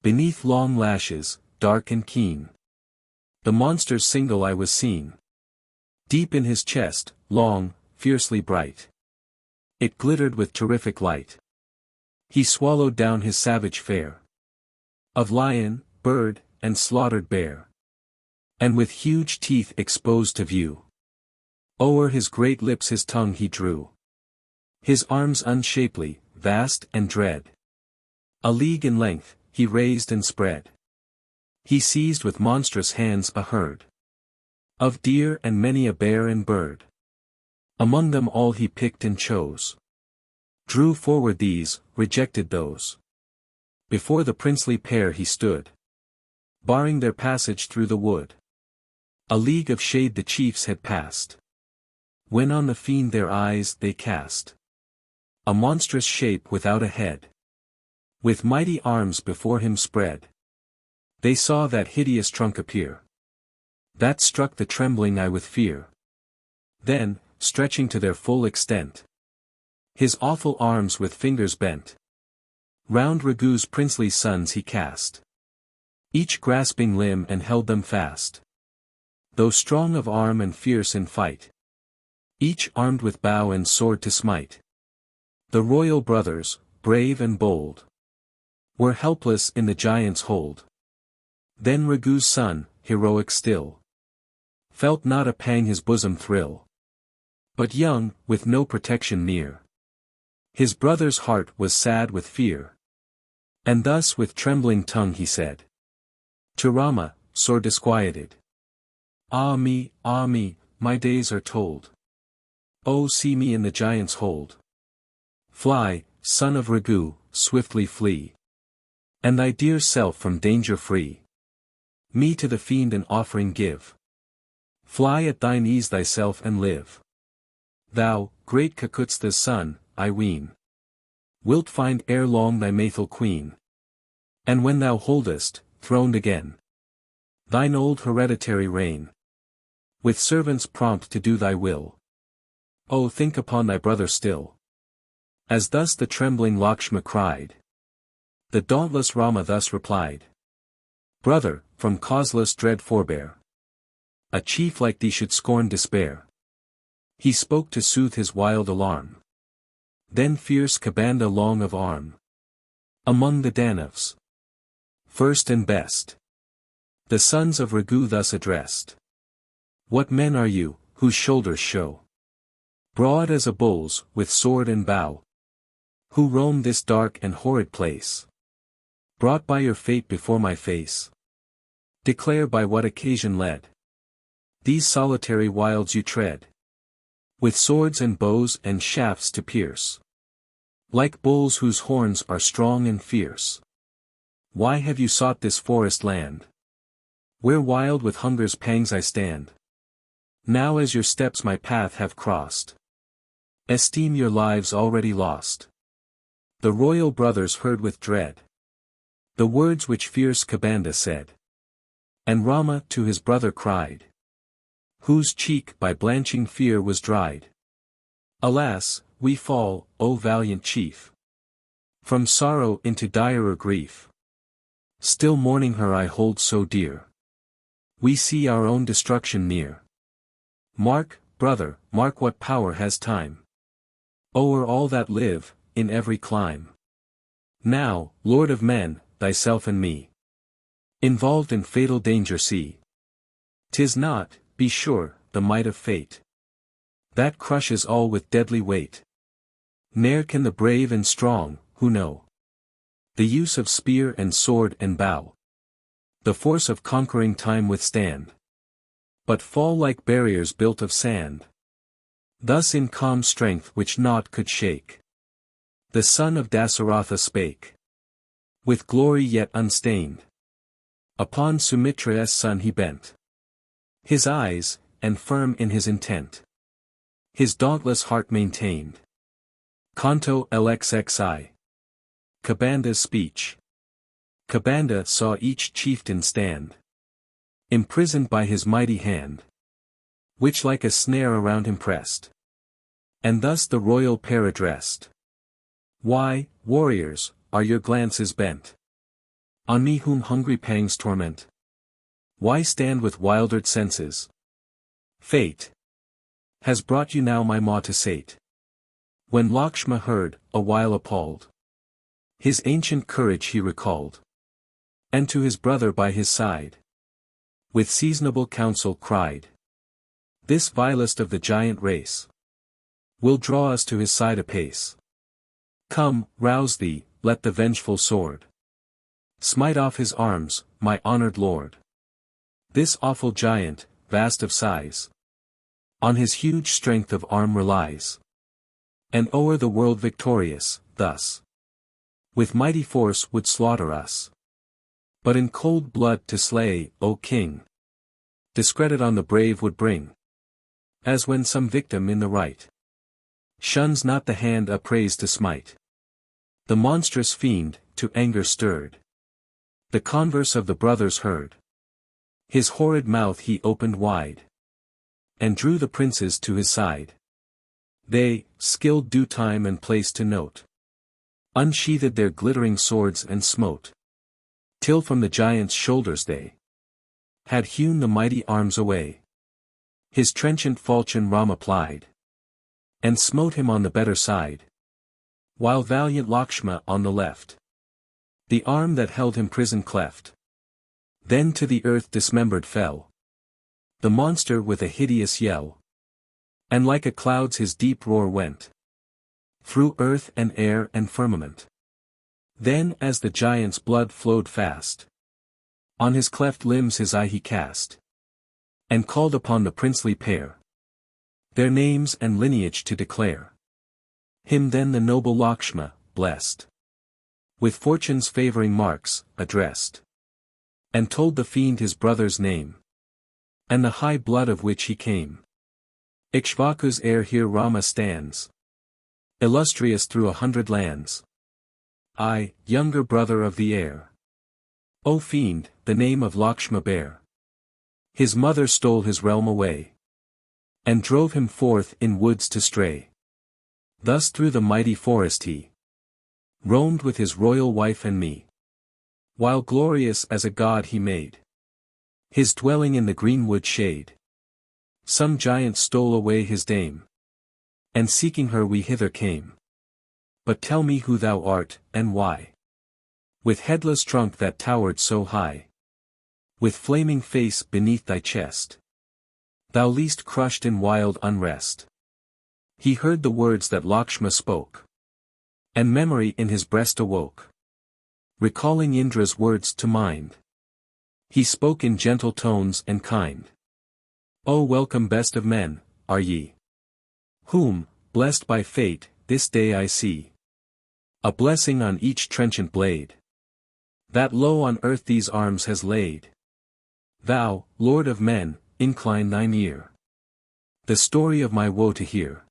Beneath long lashes, dark and keen, the monster's single eye was seen. Deep in his chest, long, fiercely bright, it glittered with terrific light. He swallowed down his savage fare of lion, bird, and slaughtered bear, and with huge teeth exposed to view, o'er his great lips his tongue he drew. His arms unshapely, vast and dread, a league in length, he raised and spread. He seized with monstrous hands a herd of deer and many a bear and bird. Among them all he picked and chose, drew forward these, rejected those. Before the princely pair he stood, barring their passage through the wood. A league of shade the chiefs had passed, when on the fiend their eyes they cast. A monstrous shape without a head, with mighty arms before him spread. They saw that hideous trunk appear, that struck the trembling eye with fear. Then, stretching to their full extent, his awful arms with fingers bent, round Raghu's princely sons he cast, each grasping limb and held them fast. Though strong of arm and fierce in fight, each armed with bow and sword to smite. The royal brothers, brave and bold, were helpless in the giant's hold. Then Raghu's son, heroic still, felt not a pang his bosom thrill. But young, with no protection near, his brother's heart was sad with fear. And thus with trembling tongue he said to Rama, sore disquieted, ah me, my days are told. Oh, see me in the giant's hold. Fly, son of Raghu, swiftly flee, and thy dear self from danger free. Me to the fiend an offering give. Fly at thine ease thyself and live. Thou, great Kakutsta's son, I ween, wilt find ere long thy Maithil queen. And when thou holdest, throned again, thine old hereditary reign, with servants prompt to do thy will, oh, think upon thy brother still. As thus the trembling Lakshma cried, the dauntless Rama thus replied, brother, from causeless dread forbear. A chief like thee should scorn despair. He spoke to soothe his wild alarm. Then fierce Kabanda long of arm, among the Danavs, first and best, the sons of Raghu thus addressed. What men are you, whose shoulders show broad as a bull's, with sword and bow? Who roam this dark and horrid place, brought by your fate before my face? Declare by what occasion led these solitary wilds you tread, with swords and bows and shafts to pierce, like bulls whose horns are strong and fierce. Why have you sought this forest land, where wild with hunger's pangs I stand? Now as your steps my path have crossed, esteem your lives already lost. The royal brothers heard with dread the words which fierce Kabanda said. And Rama to his brother cried, whose cheek by blanching fear was dried, alas, we fall, O valiant chief. From sorrow into direr grief. Still mourning her I hold so dear. We see our own destruction near. Mark, brother, mark what power has time. O'er all that live, in every clime. Now, Lord of men, thyself and me, involved in fatal danger see. 'Tis not, be sure, the might of fate that crushes all with deadly weight. Ne'er can the brave and strong, who know the use of spear and sword and bow, the force of conquering time withstand, but fall like barriers built of sand. Thus in calm strength which naught could shake, the son of Dasaratha spake. With glory yet unstained, upon Sumitra's son he bent his eyes, and firm in his intent, his dauntless heart maintained. Canto LXXI. Kabanda's speech. Kabanda saw each chieftain stand, imprisoned by his mighty hand, which like a snare around him pressed. And thus the royal pair addressed. Why, warriors, are your glances bent on me whom hungry pangs torment? Why stand with wildered senses? Fate has brought you now my maw to sate. When Lakshma heard, a while appalled, his ancient courage he recalled, and to his brother by his side, with seasonable counsel cried. This vilest of the giant race will draw us to his side apace. Come, rouse thee, let the vengeful sword smite off his arms, my honored lord. This awful giant, vast of size, on his huge strength of arm relies, and o'er the world victorious, thus with mighty force would slaughter us. But in cold blood to slay, O king, discredit on the brave would bring, as when some victim in the right shuns not the hand upraised to smite. The monstrous fiend, to anger stirred, the converse of the brothers heard. His horrid mouth he opened wide, and drew the princes to his side. They, skilled due time and place to note, unsheathed their glittering swords and smote, till from the giant's shoulders they had hewn the mighty arms away. His trenchant falchion Rama plied, and smote him on the better side, while valiant Lakshma on the left the arm that held him prison cleft. Then to the earth dismembered fell the monster with a hideous yell, and like a cloud's his deep roar went through earth and air and firmament. Then as the giant's blood flowed fast, on his cleft limbs his eye he cast, and called upon the princely pair, their names and lineage to declare. Him then the noble Lakshma, blessed with fortune's favoring marks, addressed, and told the fiend his brother's name, and the high blood of which he came. Ikshvaku's heir here Rama stands, illustrious through 100 lands. I, younger brother of the heir. O fiend, the name of Lakshma bear. His mother stole his realm away, and drove him forth in woods to stray. Thus through the mighty forest he roamed with his royal wife and me, while glorious as a god he made his dwelling in the greenwood shade. Some giant stole away his dame, and seeking her we hither came. But tell me who thou art, and why, with headless trunk that towered so high, with flaming face beneath thy chest, thou least crushed in wild unrest. He heard the words that Lakshma spoke, and memory in his breast awoke. Recalling Indra's words to mind, he spoke in gentle tones and kind. O welcome best of men, are ye, whom, blessed by fate, this day I see. A blessing on each trenchant blade, that low on earth these arms has laid. Thou, Lord of men, incline thine ear, the story of my woe to hear,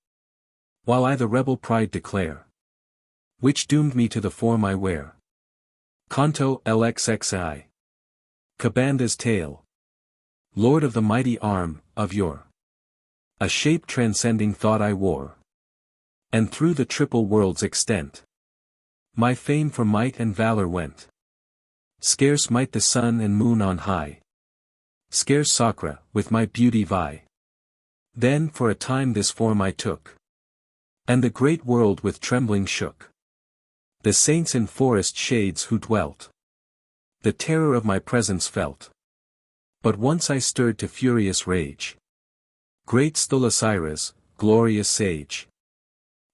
while I the rebel pride declare, which doomed me to the form I wear. Canto LXXI. Kabanda's tale. Lord of the mighty arm, of yore, a shape transcending thought I wore, And through the triple world's extent, my fame for might and valor went. Scarce might the sun and moon on high, scarce Sakra, with my beauty vie. Then for a time this form I took, and the great world with trembling shook. The saints in forest shades who dwelt, the terror of my presence felt. But once I stirred to furious rage. Great Stulasiras, glorious sage,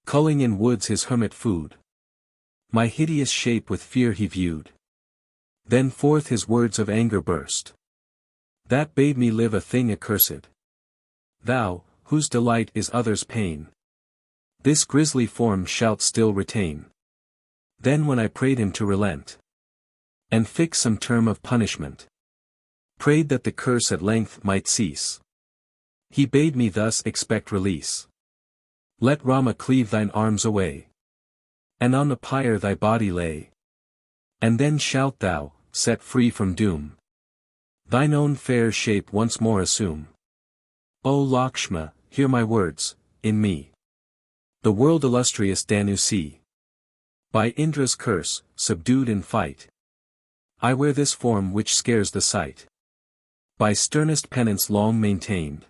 culling in woods his hermit food, my hideous shape with fear he viewed. Then forth his words of anger burst, that bade me live a thing accursed. Thou, whose delight is others' pain, this grisly form shalt still retain. Then when I prayed him to relent, and fix some term of punishment, prayed that the curse at length might cease, he bade me thus expect release. Let Rama cleave thine arms away, and on the pyre thy body lay. And then shalt thou, set free from doom, thine own fair shape once more assume. O Lakshma, hear my words, in me the world illustrious Danu see. By Indra's curse, subdued in fight, I wear this form which scares the sight. By sternest penance long maintained,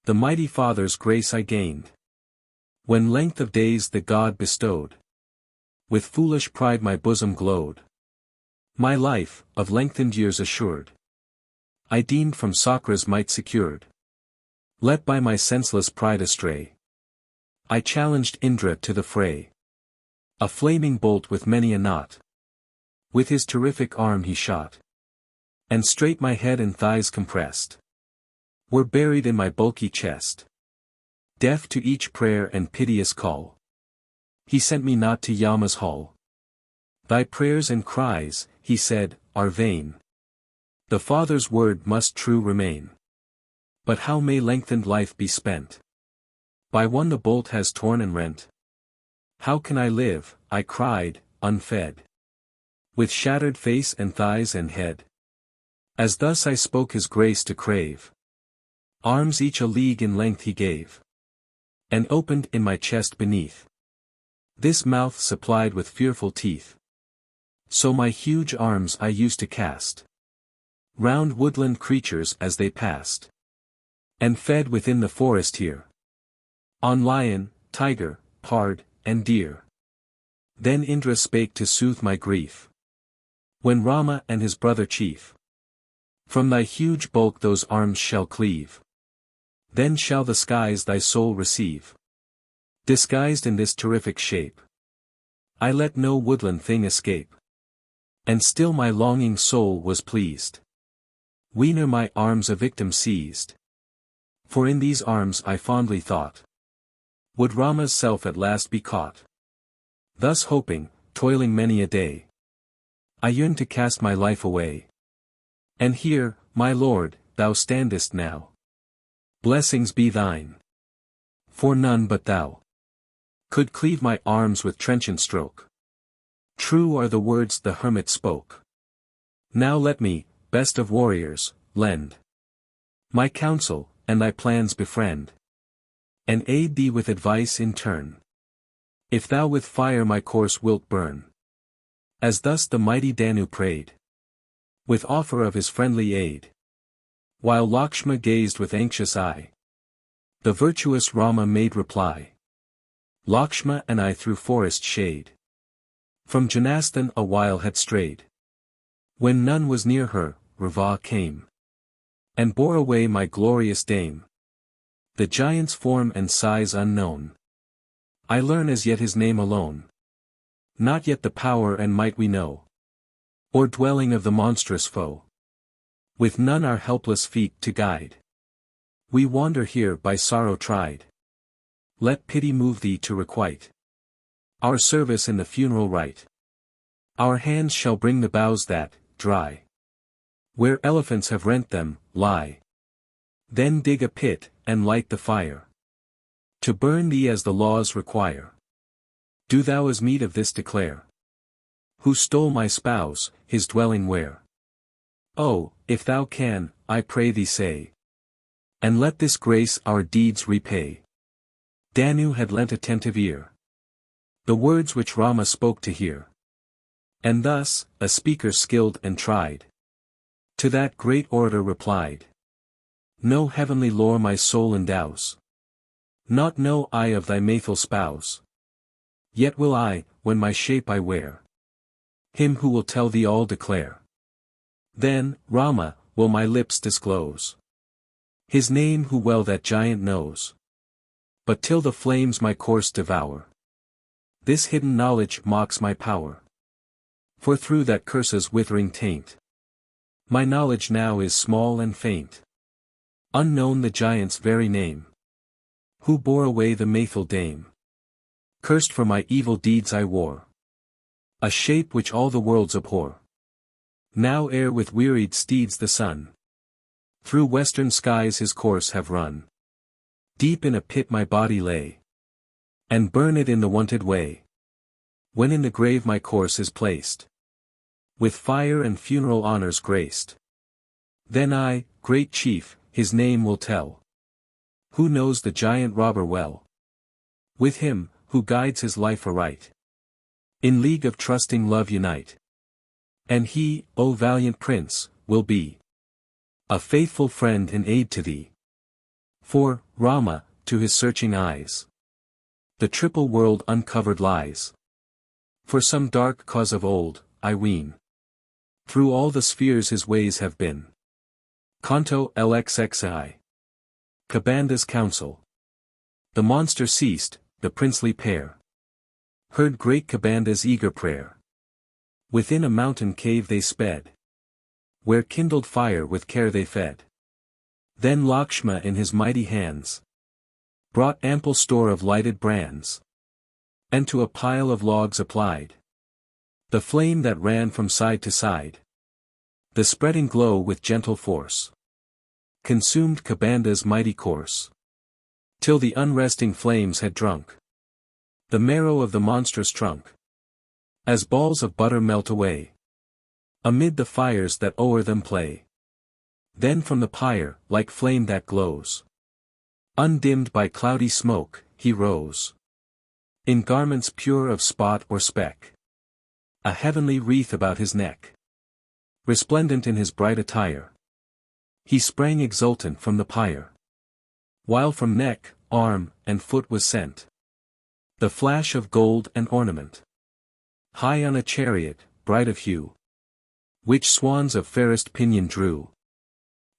the mighty Father's grace I gained. When length of days the God bestowed, with foolish pride my bosom glowed. My life, of lengthened years assured, I deemed from Sakra's might secured. Let by my senseless pride astray, I challenged Indra to the fray. A flaming bolt with many a knot, with his terrific arm he shot. And straight my head and thighs compressed, were buried in my bulky chest. Deaf to each prayer and piteous call, he sent me not to Yama's hall. Thy prayers and cries, he said, are vain. The Father's word must true remain. But how may lengthened life be spent? By one the bolt has torn and rent. How can I live, I cried, unfed, with shattered face and thighs and head? As thus I spoke his grace to crave, arms each a league in length he gave, and opened in my chest beneath, this mouth supplied with fearful teeth. So my huge arms I used to cast round woodland creatures as they passed, and fed within the forest here, on lion, tiger, pard, and deer. Then Indra spake to soothe my grief, when Rama and his brother chief, from thy huge bulk those arms shall cleave. Then shall the skies thy soul receive, disguised in this terrific shape. I let no woodland thing escape, and still my longing soul was pleased. We near my arms a victim seized, for in these arms I fondly thought, would Rama's self at last be caught. Thus hoping, toiling many a day, I yearned to cast my life away. And here, my Lord, thou standest now. Blessings be thine. For none but thou could cleave my arms with trenchant stroke. True are the words the hermit spoke. Now let me, best of warriors, lend my counsel, and thy plans befriend, and aid thee with advice in turn. If thou with fire my course wilt burn, as thus the mighty Danu prayed, with offer of his friendly aid, while Lakshma gazed with anxious eye, the virtuous Rama made reply. Lakshma and I through forest shade, from Janastan a while had strayed. When none was near her, Rava came, and bore away my glorious dame. The giant's form and size unknown, I learn as yet his name alone. Not yet the power and might we know, or dwelling of the monstrous foe. With none our helpless feet to guide, we wander here by sorrow tried. Let pity move thee to requite our service in the funeral rite. Our hands shall bring the boughs that, dry, where elephants have rent them, lie. Then dig a pit, and light the fire, to burn thee as the laws require. Do thou as meet of this declare, who stole my spouse, his dwelling where? Oh, if thou can, I pray thee say, and let this grace our deeds repay. Danu had lent attentive ear. The words which Rama spoke to hear. And thus, a speaker skilled and tried. To that great orator replied. No heavenly lore my soul endows. Not know I of thy faithful spouse. Yet will I, when my shape I wear, him who will tell thee all declare. Then, Rama, will my lips disclose. His name who well that giant knows. But till the flames my course devour, this hidden knowledge mocks my power. For through that curse's withering taint, my knowledge now is small and faint. Unknown the giant's very name, who bore away the faithful dame. Cursed for my evil deeds I wore, a shape which all the worlds abhor. Now ere with wearied steeds the sun, through western skies his course have run. Deep in a pit my body lay, and burn it in the wonted way. When in the grave my corse is placed, with fire and funeral honors graced. Then I, great chief, his name will tell, who knows the giant robber well. With him, who guides his life aright, in league of trusting love unite. And he, O valiant prince, will be a faithful friend and aid to thee. For, Rama, to his searching eyes, the triple world uncovered lies. For some dark cause of old, I ween, through all the spheres his ways have been. Canto LXXI. Kabanda's counsel. The monster ceased, the princely pair heard great Kabanda's eager prayer. Within a mountain cave they sped, where kindled fire with care they fed. Then Lakshma in his mighty hands brought ample store of lighted brands, and to a pile of logs applied the flame that ran from side to side. The spreading glow with gentle force consumed Kabanda's mighty course, till the unresting flames had drunk the marrow of the monstrous trunk. As balls of butter melt away amid the fires that o'er them play. Then from the pyre, like flame that glows, undimmed by cloudy smoke, he rose. In garments pure of spot or speck, a heavenly wreath about his neck, resplendent in his bright attire, he sprang exultant from the pyre. While from neck, arm, and foot was sent the flash of gold and ornament. High on a chariot, bright of hue, which swans of fairest pinion drew,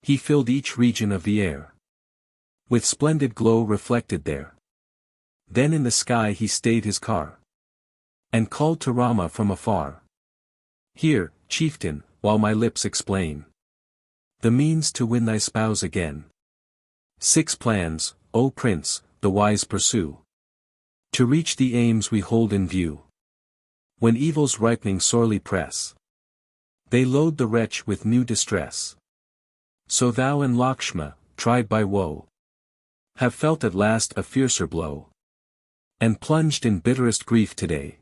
he filled each region of the air with splendid glow reflected there. Then in the sky he stayed his car, and called to Rama from afar. Hear, chieftain, while my lips explain the means to win thy spouse again. 6 plans, O prince, the wise pursue, to reach the aims we hold in view. When evils ripening sorely press, they load the wretch with new distress. So thou and Lakshma, tried by woe, have felt at last a fiercer blow, and plunged in bitterest grief today.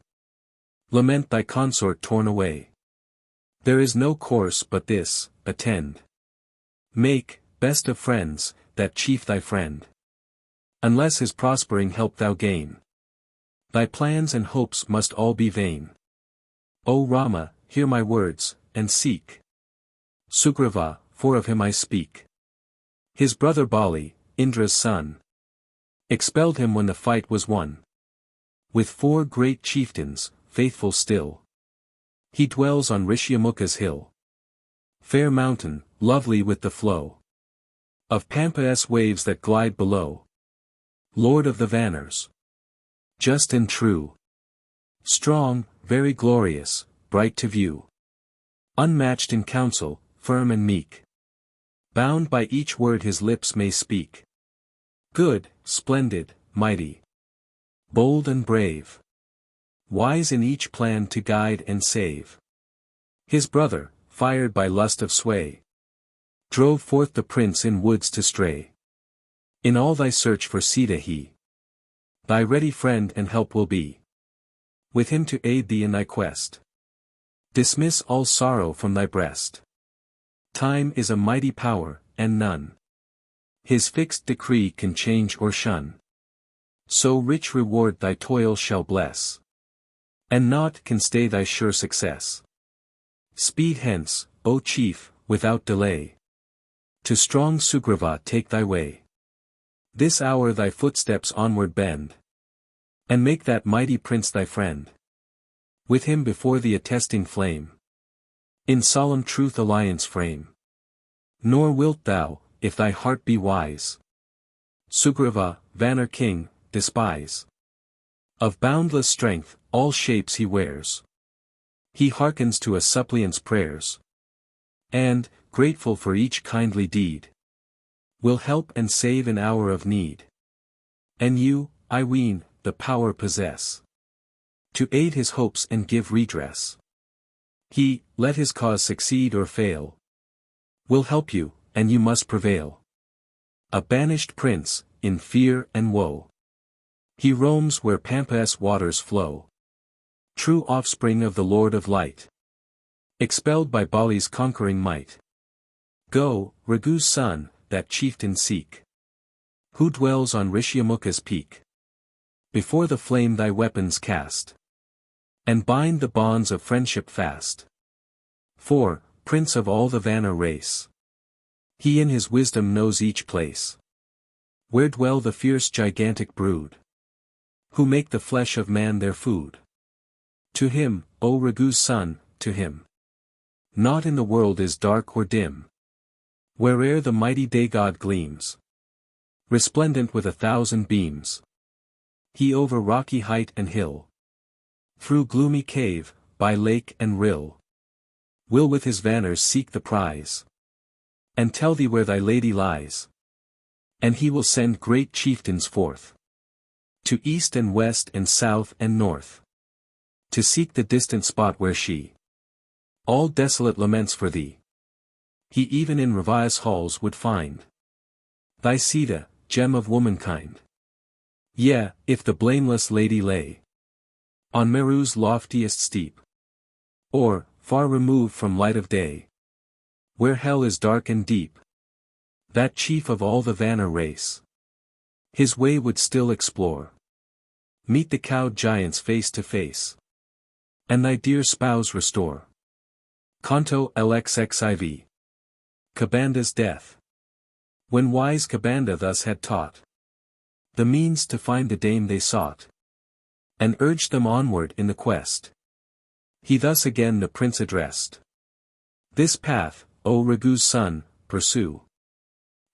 Lament thy consort torn away. There is no course but this, attend. Make, best of friends, that chief thy friend. Unless his prospering help thou gain, thy plans and hopes must all be vain. O Rama, hear my words, and seek Sugriva, for of him I speak. His brother Bali, Indra's son, expelled him when the fight was won. With 4 great chieftains, faithful still, he dwells on Rishyamukha's hill. Fair mountain, lovely with the flow of Pampa's waves that glide below. Lord of the Vanners, just and true, strong, very glorious, bright to view, unmatched in counsel, firm and meek, bound by each word his lips may speak. Good, splendid, mighty, bold and brave, wise in each plan to guide and save. His brother, fired by lust of sway, drove forth the prince in woods to stray. In all thy search for Sita he, thy ready friend and help will be, with him to aid thee in thy quest. Dismiss all sorrow from thy breast. Time is a mighty power, and none his fixed decree can change or shun. so rich reward thy toil shall bless. And naught can stay thy sure success. Speed hence, O chief, without delay. To strong Sugriva take thy way. This hour thy footsteps onward bend. And make that mighty prince thy friend. With him before the attesting flame. In solemn truth alliance frame. Nor wilt thou, if thy heart be wise, Sugriva, Vanner king, despise. Of boundless strength, all shapes he wears. He hearkens to a suppliant's prayers. And, grateful for each kindly deed, will help and save in hour of need. And you, I ween, the power possess, to aid his hopes and give redress. He, let his cause succeed or fail, will help you, and you must prevail. A banished prince, in fear and woe, he roams where Pampas waters flow. True offspring of the Lord of Light, expelled by Bali's conquering might. Go, Ragu's son, that chieftain seek, who dwells on Rishyamukha's peak. Before the flame thy weapons cast, and bind the bonds of friendship fast. For, prince of all the Vanna race, he in his wisdom knows each place, where dwell the fierce gigantic brood, who make the flesh of man their food. To him, O Ragu's son, to him, naught in the world is dark or dim. Where'er the mighty day god gleams, resplendent with 1,000 beams, he over rocky height and hill, through gloomy cave, by lake and rill, will with his vanners seek the prize, and tell thee where thy lady lies. And he will send great chieftains forth, to east and west and south and north, to seek the distant spot where she, all desolate laments for thee. He even in Ravias halls would find thy Sita, gem of womankind. Yea, if the blameless lady lay on Meru's loftiest steep, or, far removed from light of day, where hell is dark and deep, that chief of all the Vanna race his way would still explore, meet the cowed giants face to face, and thy dear spouse restore. Canto LXXIV. Kabanda's death. When wise Kabanda thus had taught the means to find the dame they sought, and urged them onward in the quest, he thus again the prince addressed. This path, O Ragu's son, pursue,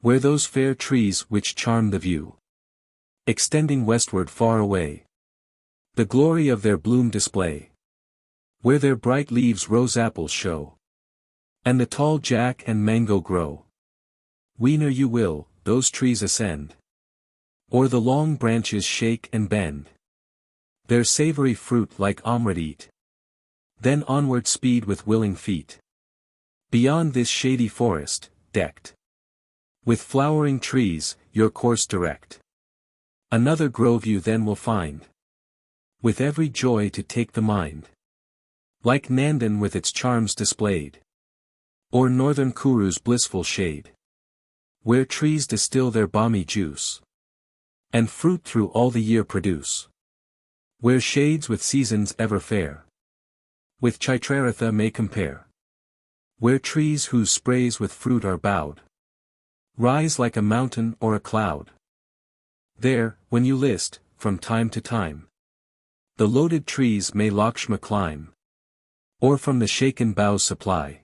where those fair trees which charm the view, extending westward far away, the glory of their bloom display, where their bright leaves rose apples show, and the tall jack and mango grow. Whene'er you will, those trees ascend, or the long branches shake and bend, their savory fruit like amrit eat, then onward speed with willing feet. Beyond this shady forest, decked with flowering trees, your course direct. Another grove you then will find, with every joy to take the mind, like Nandan with its charms displayed, or northern Kuru's blissful shade, where trees distill their balmy juice, and fruit through all the year produce, where shades with seasons ever fair, with Chitraratha may compare, where trees whose sprays with fruit are bowed, rise like a mountain or a cloud. There, when you list, from time to time, the loaded trees may Lakshma climb, or from the shaken boughs supply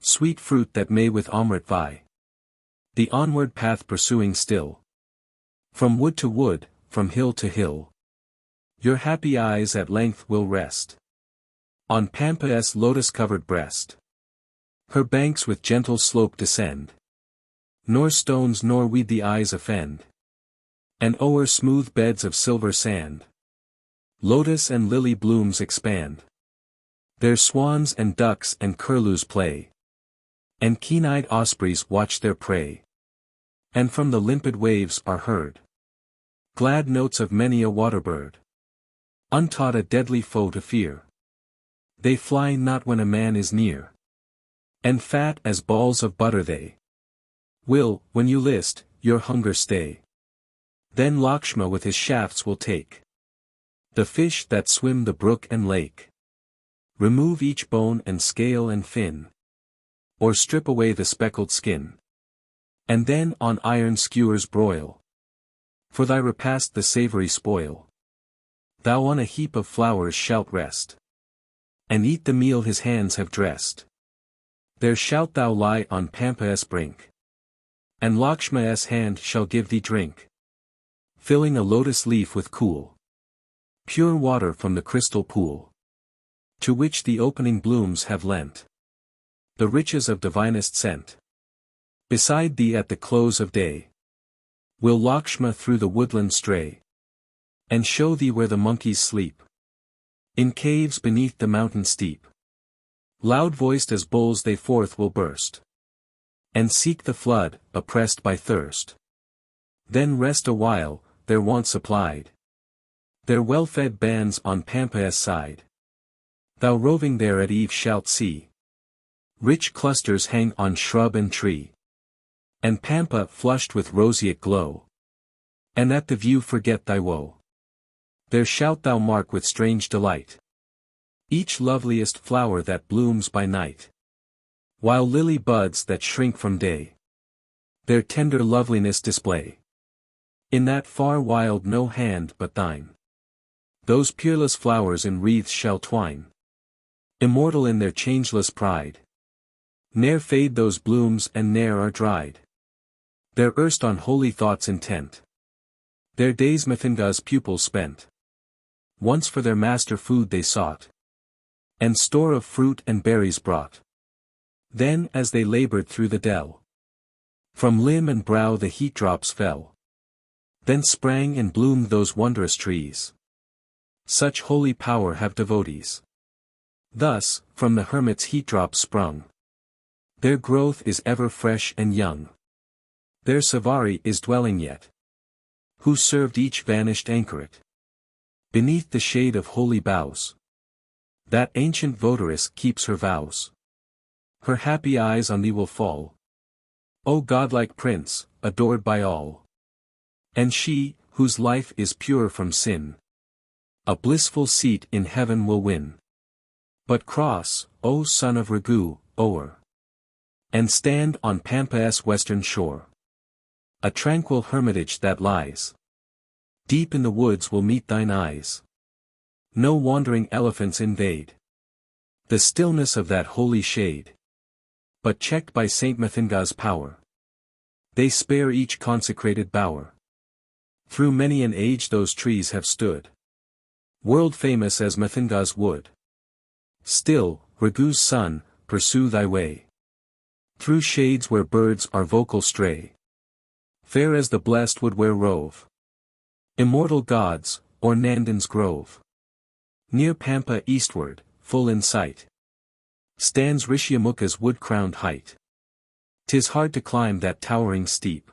sweet fruit that may with Amrit vie, the onward path pursuing still. From wood to wood, from hill to hill, your happy eyes at length will rest on Pampa's lotus-covered breast. Her banks with gentle slope descend, nor stones nor weed the eyes offend, and o'er smooth beds of silver sand, lotus and lily blooms expand. There swans and ducks and curlews play, and keen-eyed ospreys watch their prey. And from the limpid waves are heard glad notes of many a waterbird, untaught a deadly foe to fear. They fly not when a man is near, and fat as balls of butter they will, when you list, your hunger stay. Then Lakshma with his shafts will take the fish that swim the brook and lake. Remove each bone and scale and fin, or strip away the speckled skin. And then on iron skewers broil. For thy repast the savory spoil. Thou on a heap of flowers shalt rest, and eat the meal his hands have dressed. There shalt thou lie on Pampa's brink, and Lakshma's hand shall give thee drink, filling a lotus leaf with cool, pure water from the crystal pool, to which the opening blooms have lent the riches of divinest scent. Beside thee at the close of day will Lakshma through the woodland stray, and show thee where the monkeys sleep, in caves beneath the mountain steep. Loud-voiced as bulls they forth will burst, and seek the flood, oppressed by thirst. Then rest a while, their want supplied, their well-fed bands on Pampa's side. Thou roving there at eve shalt see rich clusters hang on shrub and tree, and Pampa flushed with roseate glow. And at the view forget thy woe. There shalt thou mark with strange delight each loveliest flower that blooms by night, while lily buds that shrink from day their tender loveliness display. In that far wild no hand but thine those peerless flowers in wreaths shall twine, immortal in their changeless pride. Ne'er fade those blooms and ne'er are dried. Their erst on holy thoughts intent, their days Mithunga's pupils spent. Once for their master food they sought, and store of fruit and berries brought. Then as they labored through the dell, from limb and brow the heat drops fell. Then sprang and bloomed those wondrous trees. Such holy power have devotees. Thus, from the hermit's heat drops sprung, their growth is ever fresh and young. Their Savari is dwelling yet, who served each vanished anchoret beneath the shade of holy boughs. That ancient votaress keeps her vows. Her happy eyes on thee will fall, O godlike prince, adored by all. And she, whose life is pure from sin, a blissful seat in heaven will win. But cross, O son of Raghu, o'er, and stand on Pampa's western shore. A tranquil hermitage that lies deep in the woods will meet thine eyes. No wandering elephants invade the stillness of that holy shade, but checked by Saint Mithunga's power, they spare each consecrated bower. Through many an age those trees have stood, world famous as Mithunga's wood. Still, Raghu's son, pursue thy way through shades where birds are vocal stray, fair as the blessed would where rove immortal gods, or Nandan's grove. Near Pampa eastward, full in sight, stands Rishyamukha's wood-crowned height. 'Tis hard to climb that towering steep,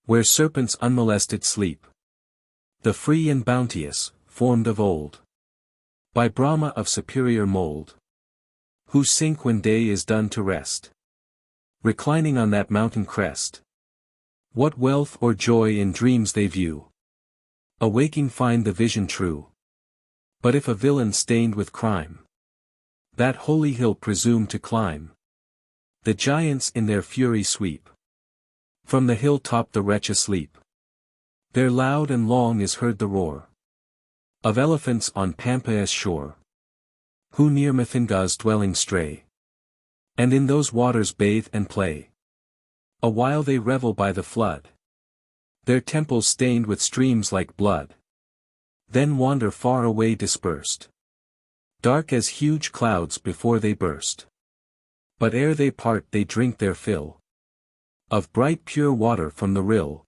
where serpents unmolested sleep. The free and bounteous, formed of old by Brahma of superior mold, who sink when day is done to rest, reclining on that mountain crest. What wealth or joy in dreams they view, awaking find the vision true. But if a villain stained with crime that holy hill presume to climb, the giants in their fury sweep from the hill top the wretch asleep. There loud and long is heard the roar of elephants on Pampa's shore, who near Mithunga's dwelling stray, and in those waters bathe and play. A while they revel by the flood, their temples stained with streams like blood. Then wander far away dispersed, dark as huge clouds before they burst. But ere they part they drink their fill of bright pure water from the rill,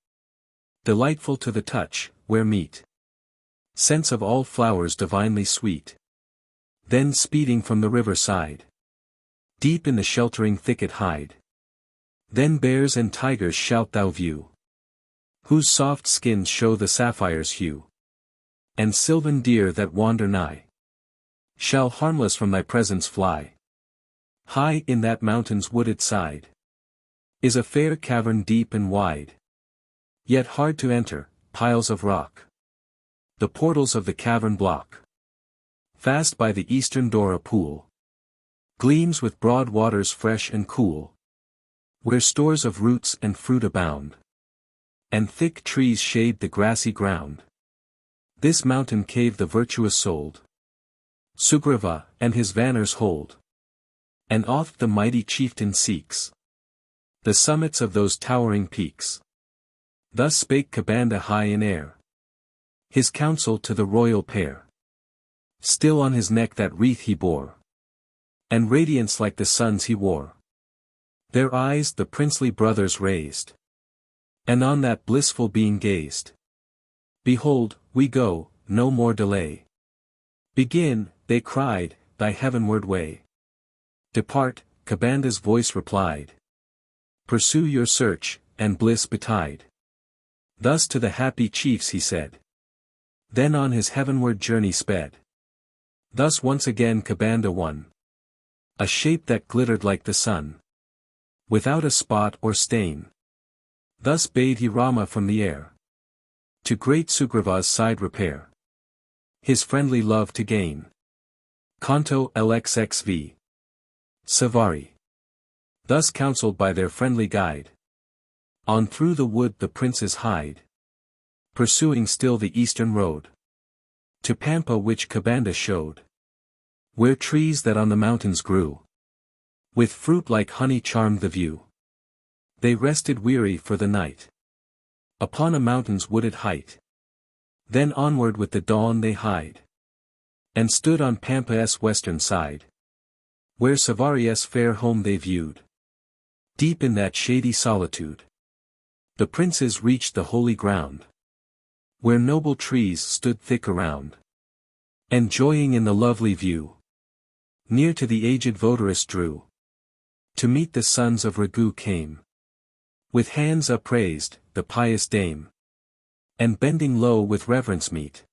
delightful to the touch, where meet scents of all flowers divinely sweet. Then speeding from the river side, deep in the sheltering thicket hide. Then bears and tigers shalt thou view, whose soft skins show the sapphire's hue. And sylvan deer that wander nigh shall harmless from thy presence fly. High in that mountain's wooded side is a fair cavern deep and wide, yet hard to enter, piles of rock. The portals of the cavern block. Fast by the eastern door a pool gleams with broad waters fresh and cool, where stores of roots and fruit abound, and thick trees shade the grassy ground. This mountain cave the virtuous-souled Sugriva and his vanners hold, and oft the mighty chieftain seeks the summits of those towering peaks. Thus spake Kabanda high in air, his counsel to the royal pair. Still on his neck that wreath he bore, and radiance like the sun's he wore. Their eyes the princely brothers raised, and on that blissful being gazed. Behold, we go, no more delay. Begin, they cried, thy heavenward way. Depart, Kabanda's voice replied. Pursue your search, and bliss betide. Thus to the happy chiefs he said. Then on his heavenward journey sped. Thus once again Kabanda won a shape that glittered like the sun, without a spot or stain. Thus bade he Rama from the air to great Sugriva's side repair, his friendly love to gain. Canto LXXV. Savari. Thus counseled by their friendly guide, on through the wood the princes hied, pursuing still the eastern road, to Pampa which Kabanda showed, where trees that on the mountains grew, with fruit like honey charmed the view. They rested weary for the night, upon a mountain's wooded height. Then onward with the dawn they hied, and stood on Pampa's western side, where Savari's fair home they viewed. Deep in that shady solitude, the princes reached the holy ground, where noble trees stood thick around, enjoying in the lovely view. Near to the aged votaress drew, to meet the sons of Raghu came. With hands upraised, the pious dame, and bending low with reverence meet,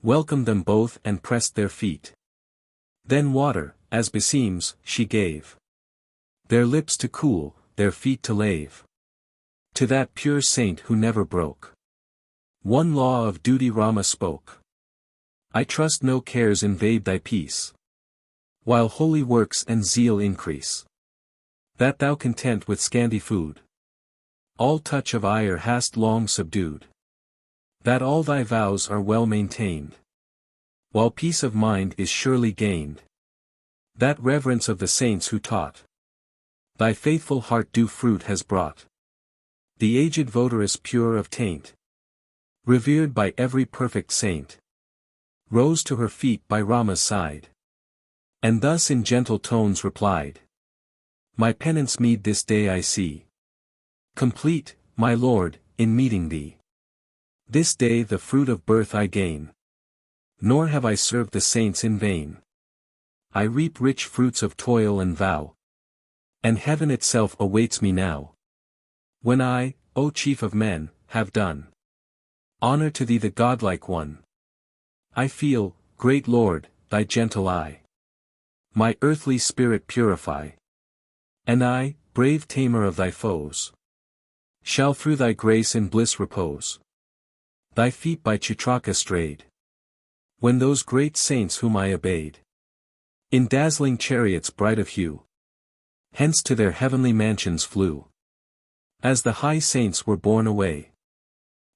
welcomed them both and pressed their feet. Then water, as beseems, she gave, their lips to cool, their feet to lave, to that pure saint who never broke one law of duty. Rama spoke. I trust no cares invade thy peace, while holy works and zeal increase, that thou content with scanty food, all touch of ire hast long subdued, that all thy vows are well maintained, while peace of mind is surely gained, that reverence of the saints who taught thy faithful heart due fruit has brought. The aged votaress pure of taint, revered by every perfect saint, rose to her feet by Rama's side, and thus in gentle tones replied. My penance meed this day I see, complete, my Lord, in meeting thee. This day the fruit of birth I gain, nor have I served the saints in vain. I reap rich fruits of toil and vow, and heaven itself awaits me now. When I, O chief of men, have done honor to thee the godlike one, I feel, great Lord, thy gentle eye my earthly spirit purify. And I, brave tamer of thy foes, shall through thy grace in bliss repose. Thy feet by Chitraka strayed, when those great saints whom I obeyed, in dazzling chariots bright of hue, hence to their heavenly mansions flew. As the high saints were borne away,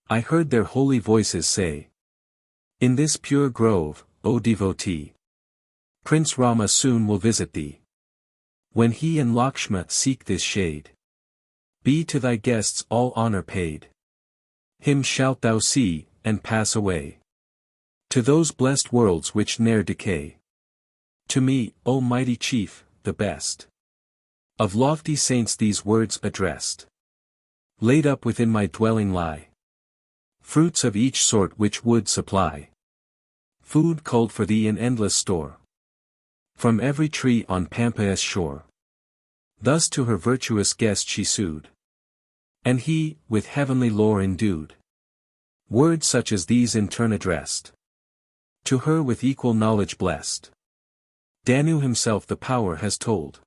I heard their holy voices say, in this pure grove, O devotee, Prince Rama soon will visit thee. When he and Lakshma seek this shade, be to thy guests all honor paid. Him shalt thou see, and pass away to those blessed worlds which ne'er decay. To me, O mighty chief, the best of lofty saints these words addressed. Laid up within my dwelling lie fruits of each sort which would supply food culled for thee in endless store, from every tree on Pampa's shore. Thus to her virtuous guest she sued, and he, with heavenly lore endued, words such as these in turn addressed, to her with equal knowledge blessed. Danu himself the power has told,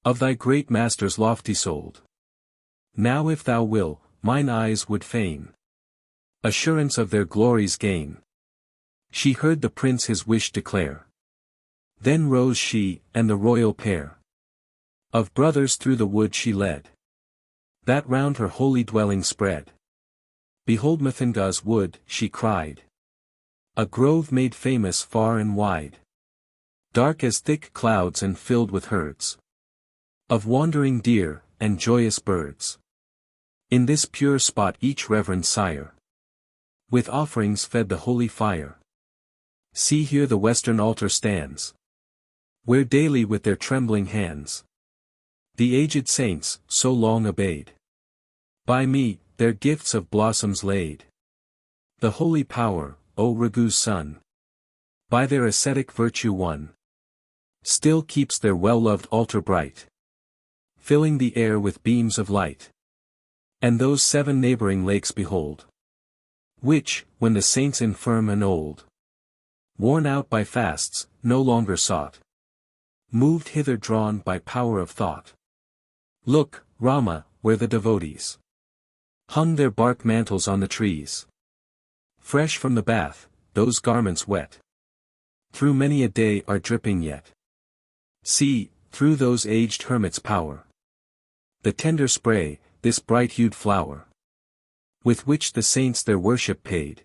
of thy great master's lofty souled. Now if thou will, mine eyes would fain assurance of their glories gain. She heard the prince his wish declare. Then rose she, and the royal pair of brothers through the wood she led, that round her holy dwelling spread. Behold Mthnga's wood, she cried, a grove made famous far and wide, dark as thick clouds and filled with herds of wandering deer, and joyous birds. In this pure spot each reverend sire with offerings fed the holy fire. See here the western altar stands, where daily with their trembling hands the aged saints, so long obeyed by me, their gifts of blossoms laid. The holy power, O Ragu's son, by their ascetic virtue won, still keeps their well-loved altar bright, filling the air with beams of light. And those 7 neighboring lakes behold, which, when the saints infirm and old, worn out by fasts, no longer sought, moved hither drawn by power of thought. Look, Rama, where the devotees hung their bark mantles on the trees. Fresh from the bath, those garments wet through many a day are dripping yet. See, through those aged hermits' power, the tender spray, this bright-hued flower, with which the saints their worship paid,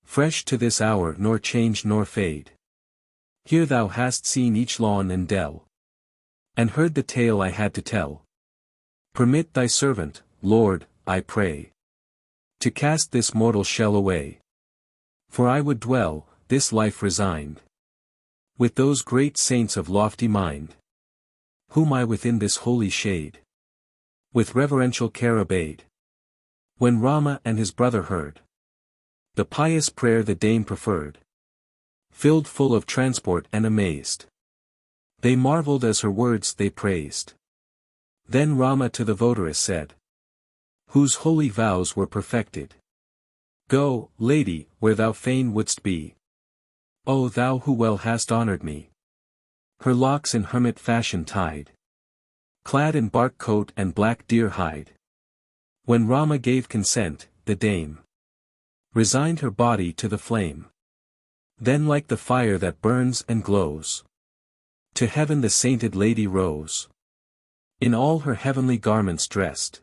fresh to this hour nor change nor fade. Here thou hast seen each lawn and dell, and heard the tale I had to tell. Permit thy servant, Lord, I pray, to cast this mortal shell away. For I would dwell, this life resigned, with those great saints of lofty mind, whom I within this holy shade with reverential care obeyed. When Rama and his brother heard the pious prayer the dame preferred, filled full of transport and amazed, they marveled as her words they praised. Then Rama to the votaress said, whose holy vows were perfected, go, lady, where thou fain wouldst be. O thou who well hast honored me. Her locks in hermit fashion tied, clad in bark coat and black deer hide. When Rama gave consent, the dame resigned her body to the flame. Then like the fire that burns and glows, to heaven the sainted lady rose, in all her heavenly garments dressed,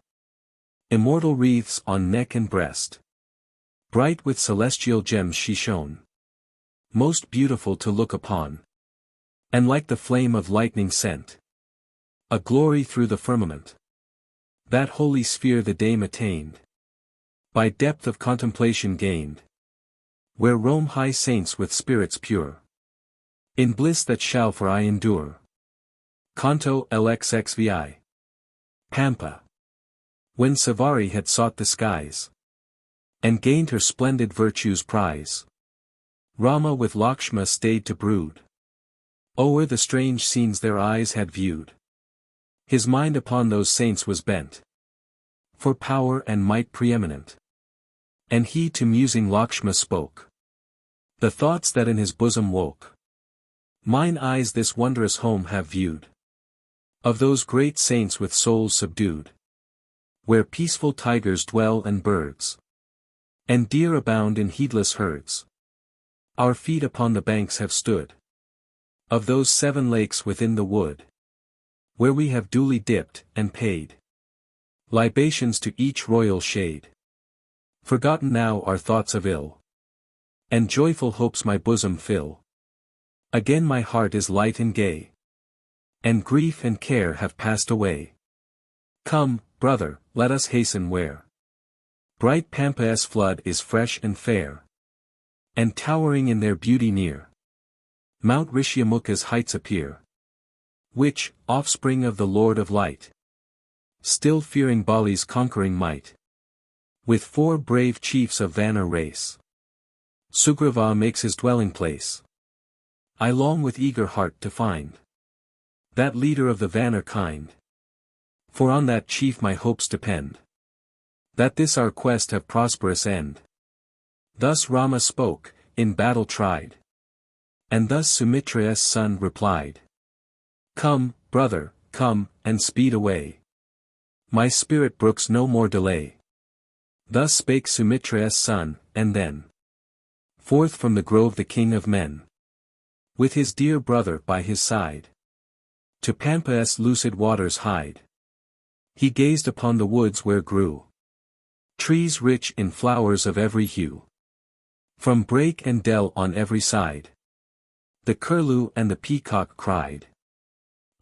immortal wreaths on neck and breast. Bright with celestial gems she shone, most beautiful to look upon, and like the flame of lightning sent a glory through the firmament. That holy sphere the dame attained, by depth of contemplation gained, where roam high saints with spirits pure, in bliss that shall for aye endure. Canto LXXVI. Pampa. When Savari had sought the skies, and gained her splendid virtue's prize, Rama with Lakshma stayed to brood o'er the strange scenes their eyes had viewed. His mind upon those saints was bent, for power and might preeminent. And he to musing Lakshma spoke the thoughts that in his bosom woke. Mine eyes this wondrous home have viewed, of those great saints with souls subdued, where peaceful tigers dwell and birds, and deer abound in heedless herds. Our feet upon the banks have stood of those 7 lakes within the wood, where we have duly dipped, and paid libations to each royal shade. Forgotten now are thoughts of ill, and joyful hopes my bosom fill. Again my heart is light and gay, and grief and care have passed away. Come, brother, let us hasten where bright Pampa's flood is fresh and fair, and towering in their beauty near Mount Rishyamukha's heights appear, which, offspring of the Lord of Light, still fearing Bali's conquering might, with 4 brave chiefs of Vanar race, Sugriva makes his dwelling place. I long with eager heart to find that leader of the Vanar kind, for on that chief my hopes depend, that this our quest have prosperous end. Thus Rama spoke, in battle tried, and thus Sumitra's son replied. Come, brother, come, and speed away. My spirit brooks no more delay. Thus spake Sumitra's son, and then forth from the grove the king of men, with his dear brother by his side, to Pampa's lucid waters hied. He gazed upon the woods where grew trees rich in flowers of every hue, from brake and dell on every side. The curlew and the peacock cried,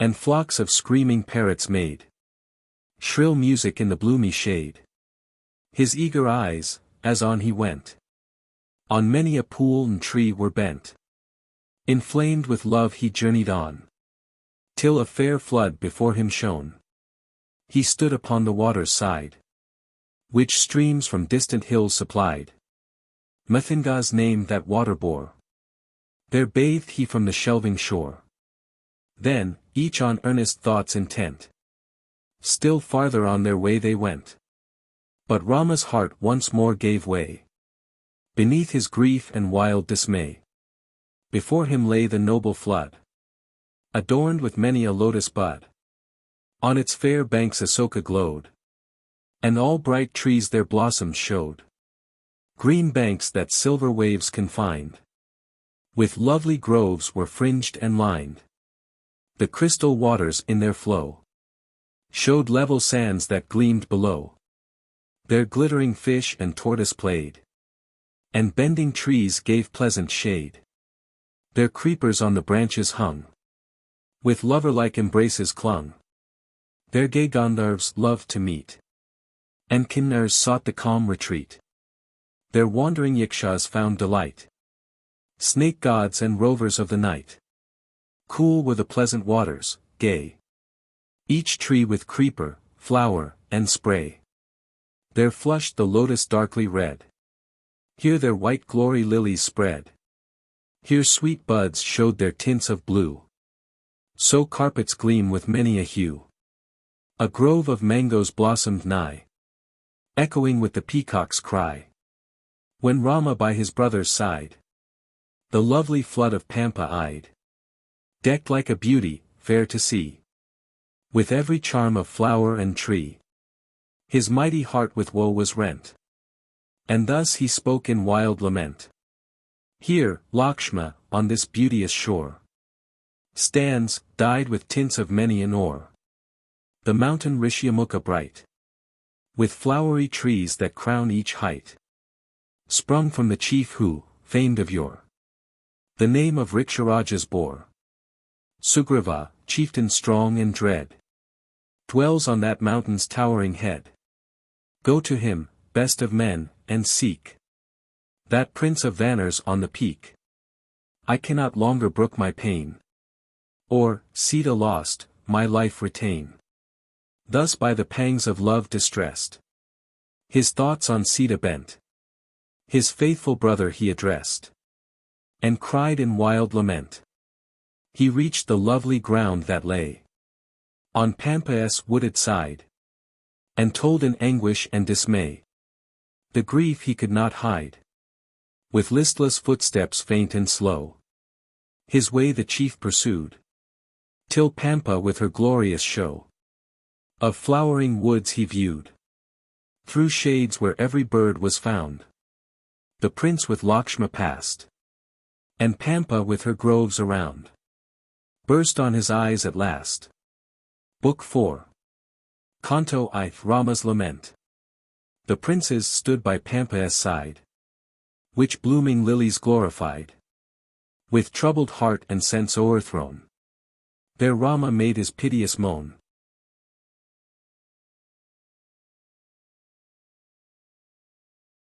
and flocks of screaming parrots made shrill music in the bloomy shade. His eager eyes, as on he went, on many a pool and tree were bent. Inflamed with love he journeyed on, till a fair flood before him shone. He stood upon the water's side, which streams from distant hills supplied. Mthinga's name that water bore. There bathed he from the shelving shore. Then, each on earnest thoughts intent, still farther on their way they went. But Rama's heart once more gave way beneath his grief and wild dismay. Before him lay the noble flood, adorned with many a lotus bud. On its fair banks Asoka glowed, and all bright trees their blossoms showed. Green banks that silver waves confined, with lovely groves were fringed and lined. The crystal waters in their flow showed level sands that gleamed below. There glittering fish and tortoise played, and bending trees gave pleasant shade. Their creepers on the branches hung, with lover-like embraces clung. There gay Gandharvs loved to meet, and Kinnars sought the calm retreat. There wandering Yakshas found delight, snake gods and rovers of the night. Cool were the pleasant waters, gay, each tree with creeper, flower, and spray. There flushed the lotus darkly red, here their white glory lilies spread. Here sweet buds showed their tints of blue, so carpets gleam with many a hue. A grove of mangoes blossomed nigh, echoing with the peacock's cry. When Rama by his brother's side the lovely flood of Pampa eyed, decked like a beauty, fair to see, with every charm of flower and tree. His mighty heart with woe was rent, and thus he spoke in wild lament. Here, Lakshma, on this beauteous shore, stands, dyed with tints of many an ore. The mountain Rishyamukha bright, with flowery trees that crown each height, sprung from the chief who, famed of yore, the name of Riksharajas bore. Sugriva, chieftain strong and dread, dwells on that mountain's towering head. Go to him, best of men, and seek that prince of Vanars on the peak. I cannot longer brook my pain, or, Sita lost, my life retain. Thus by the pangs of love distressed, his thoughts on Sita bent. His faithful brother he addressed, and cried in wild lament. He reached the lovely ground that lay on Pampa's wooded side, and told in anguish and dismay the grief he could not hide. With listless footsteps faint and slow, his way the chief pursued, till Pampa with her glorious show of flowering woods he viewed. Through shades where every bird was found, the prince with Lakshma passed, and Pampa with her groves around burst on his eyes at last. Book 4. Canto I. Rama's Lament. The princes stood by Pampa's side, which blooming lilies glorified. With troubled heart and sense o'erthrown, there Rama made his piteous moan.